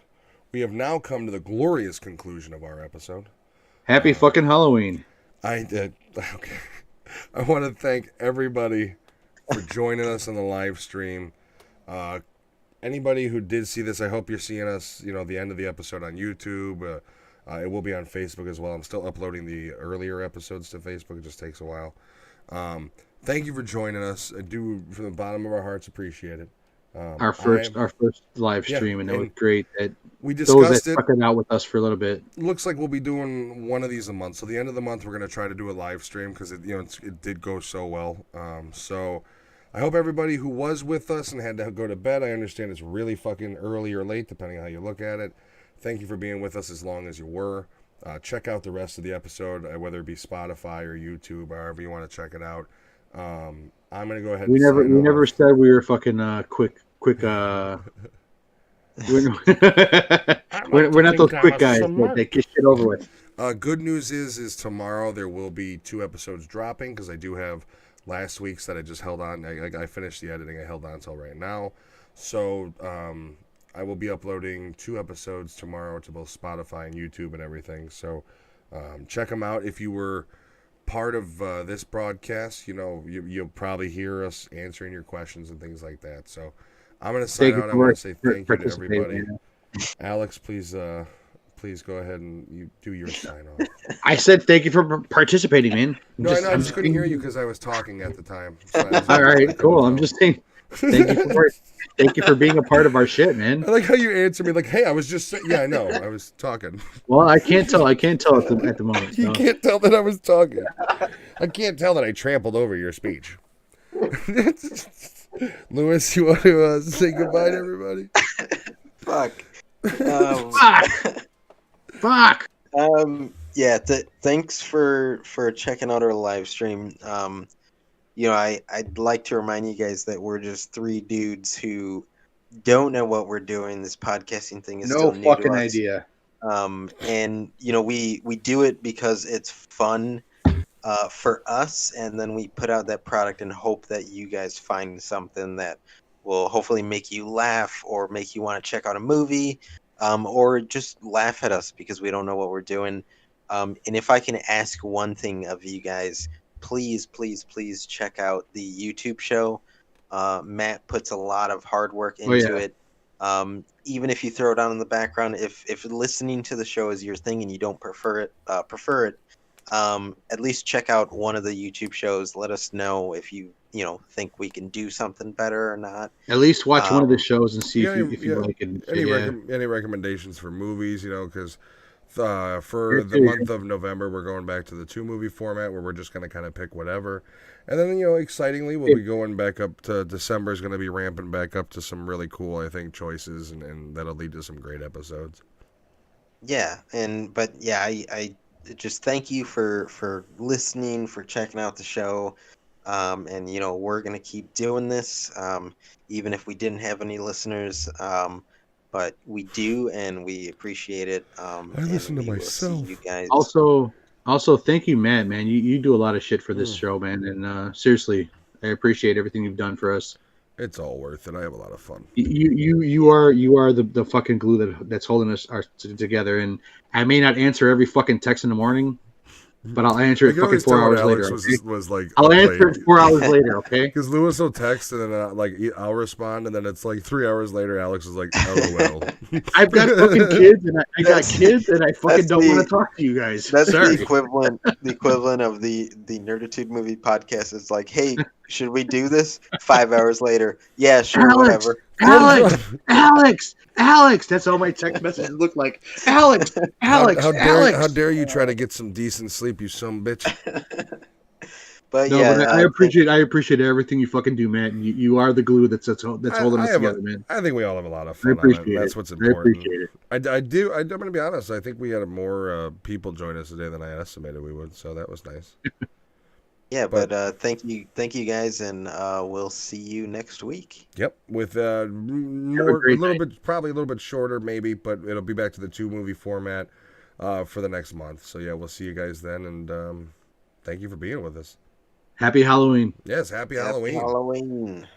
We have now come to the glorious conclusion of our episode. Happy fucking Halloween. I did. Okay. I want to thank everybody for joining us on the live stream. Anybody who did see this, I hope you're seeing us, the end of the episode on YouTube. It will be on Facebook as well. I'm still uploading the earlier episodes to Facebook. It just takes a while. thank you for joining us. I do, from the bottom of our hearts, appreciate it. Our first live Yeah, stream, and it was and great that we those that discussed it. stuck it out with us for a little bit. Looks like we'll be doing one of these a month. So the end of the month, we're gonna try to do a live stream because it did go so well. So I hope everybody who was with us and had to go to bed. I understand it's really fucking early or late, depending on how you look at it. Thank you for being with us as long as you were. Check out the rest of the episode, whether it be Spotify or YouTube, or however you want to check it out. I'm gonna go ahead. We and never sign off. said we were fucking quick. We're, we're not those quick guys that get shit over with. Good news is tomorrow there will be 2 episodes dropping because I do have last week's that I just held on. I finished the editing. I held on until right now. So I will be uploading 2 episodes tomorrow to both Spotify and YouTube and everything. So check them out. If you were part of this broadcast, you'll probably hear us answering your questions and things like that. So I'm going to sign out. I want to say thank you to everybody. Alex, please go ahead and you do your sign off. I said thank you for participating, man. I just couldn't hear you because I was talking at the time. So all right, cool. I'm just saying thank you for being a part of our shit, man. I like how you answer me like, "Hey, I was just saying." Yeah, I know. I was talking. Well, I can't tell at the moment. You can't tell that I was talking. I can't tell that I trampled over your speech. Lewis, you want to say goodbye to everybody? Fuck. Fuck. Yeah. Thanks for checking out our live stream. I'd like to remind you guys that we're just 3 dudes who don't know what we're doing. This podcasting thing is still new fucking to us. idea. And we do it because it's fun for us, and then we put out that product and hope that you guys find something that will hopefully make you laugh or make you want to check out a movie, or just laugh at us because we don't know what we're doing. And if I can ask one thing of you guys, please check out the YouTube show. Matt puts a lot of hard work into it. Even if you throw it on in the background, if listening to the show is your thing and you don't prefer it, at least check out one of the YouTube shows. Let us know if you think we can do something better or not. At least watch one of the shows and see if you like it. Any recommendations for movies? Because for the month of November, we're going back to the 2 movie format where we're just going to kind of pick whatever. And then, excitingly, we'll be going back up to December is going to be ramping back up to some really cool, I think, choices, and that'll lead to some great episodes. Yeah, I just thank you for listening, for checking out the show. And we're going to keep doing this, even if we didn't have any listeners. But we do, and we appreciate it. I listen to myself. You guys. Also, thank you, Matt. Man, you do a lot of shit for this show, man. And seriously, I appreciate everything you've done for us. It's all worth it. I have a lot of fun. You are the fucking glue that's holding us together. And I may not answer every fucking text in the morning, but I'll answer it fucking 4 hours later. I'll answer it 4 hours later, okay? Because Lewis will text and then I'll respond, and then it's like 3 hours later. Alex is like, "LOL." I've got fucking kids, and I fucking don't want to talk to you guys. That's the equivalent of the Nerditude movie podcast. It's like, hey, should we do this? 5 hours later, yeah, sure, whatever. Alex, that's all my text messages look like. Alex. How dare you try to get some decent sleep, you son bitch. But I appreciate everything you fucking do, Matt. And you are the glue that's holding us together, man. I think we all have a lot of fun. That's what's important. I appreciate it. I'm going to be honest. I think we had more people join us today than I estimated we would, so that was nice. Yeah, but thank you guys, and we'll see you next week. Yep, with probably a little bit shorter, maybe, but it'll be back to the 2 movie format for the next month. So yeah, we'll see you guys then, and thank you for being with us. Happy Halloween. Yes, happy Halloween. Halloween.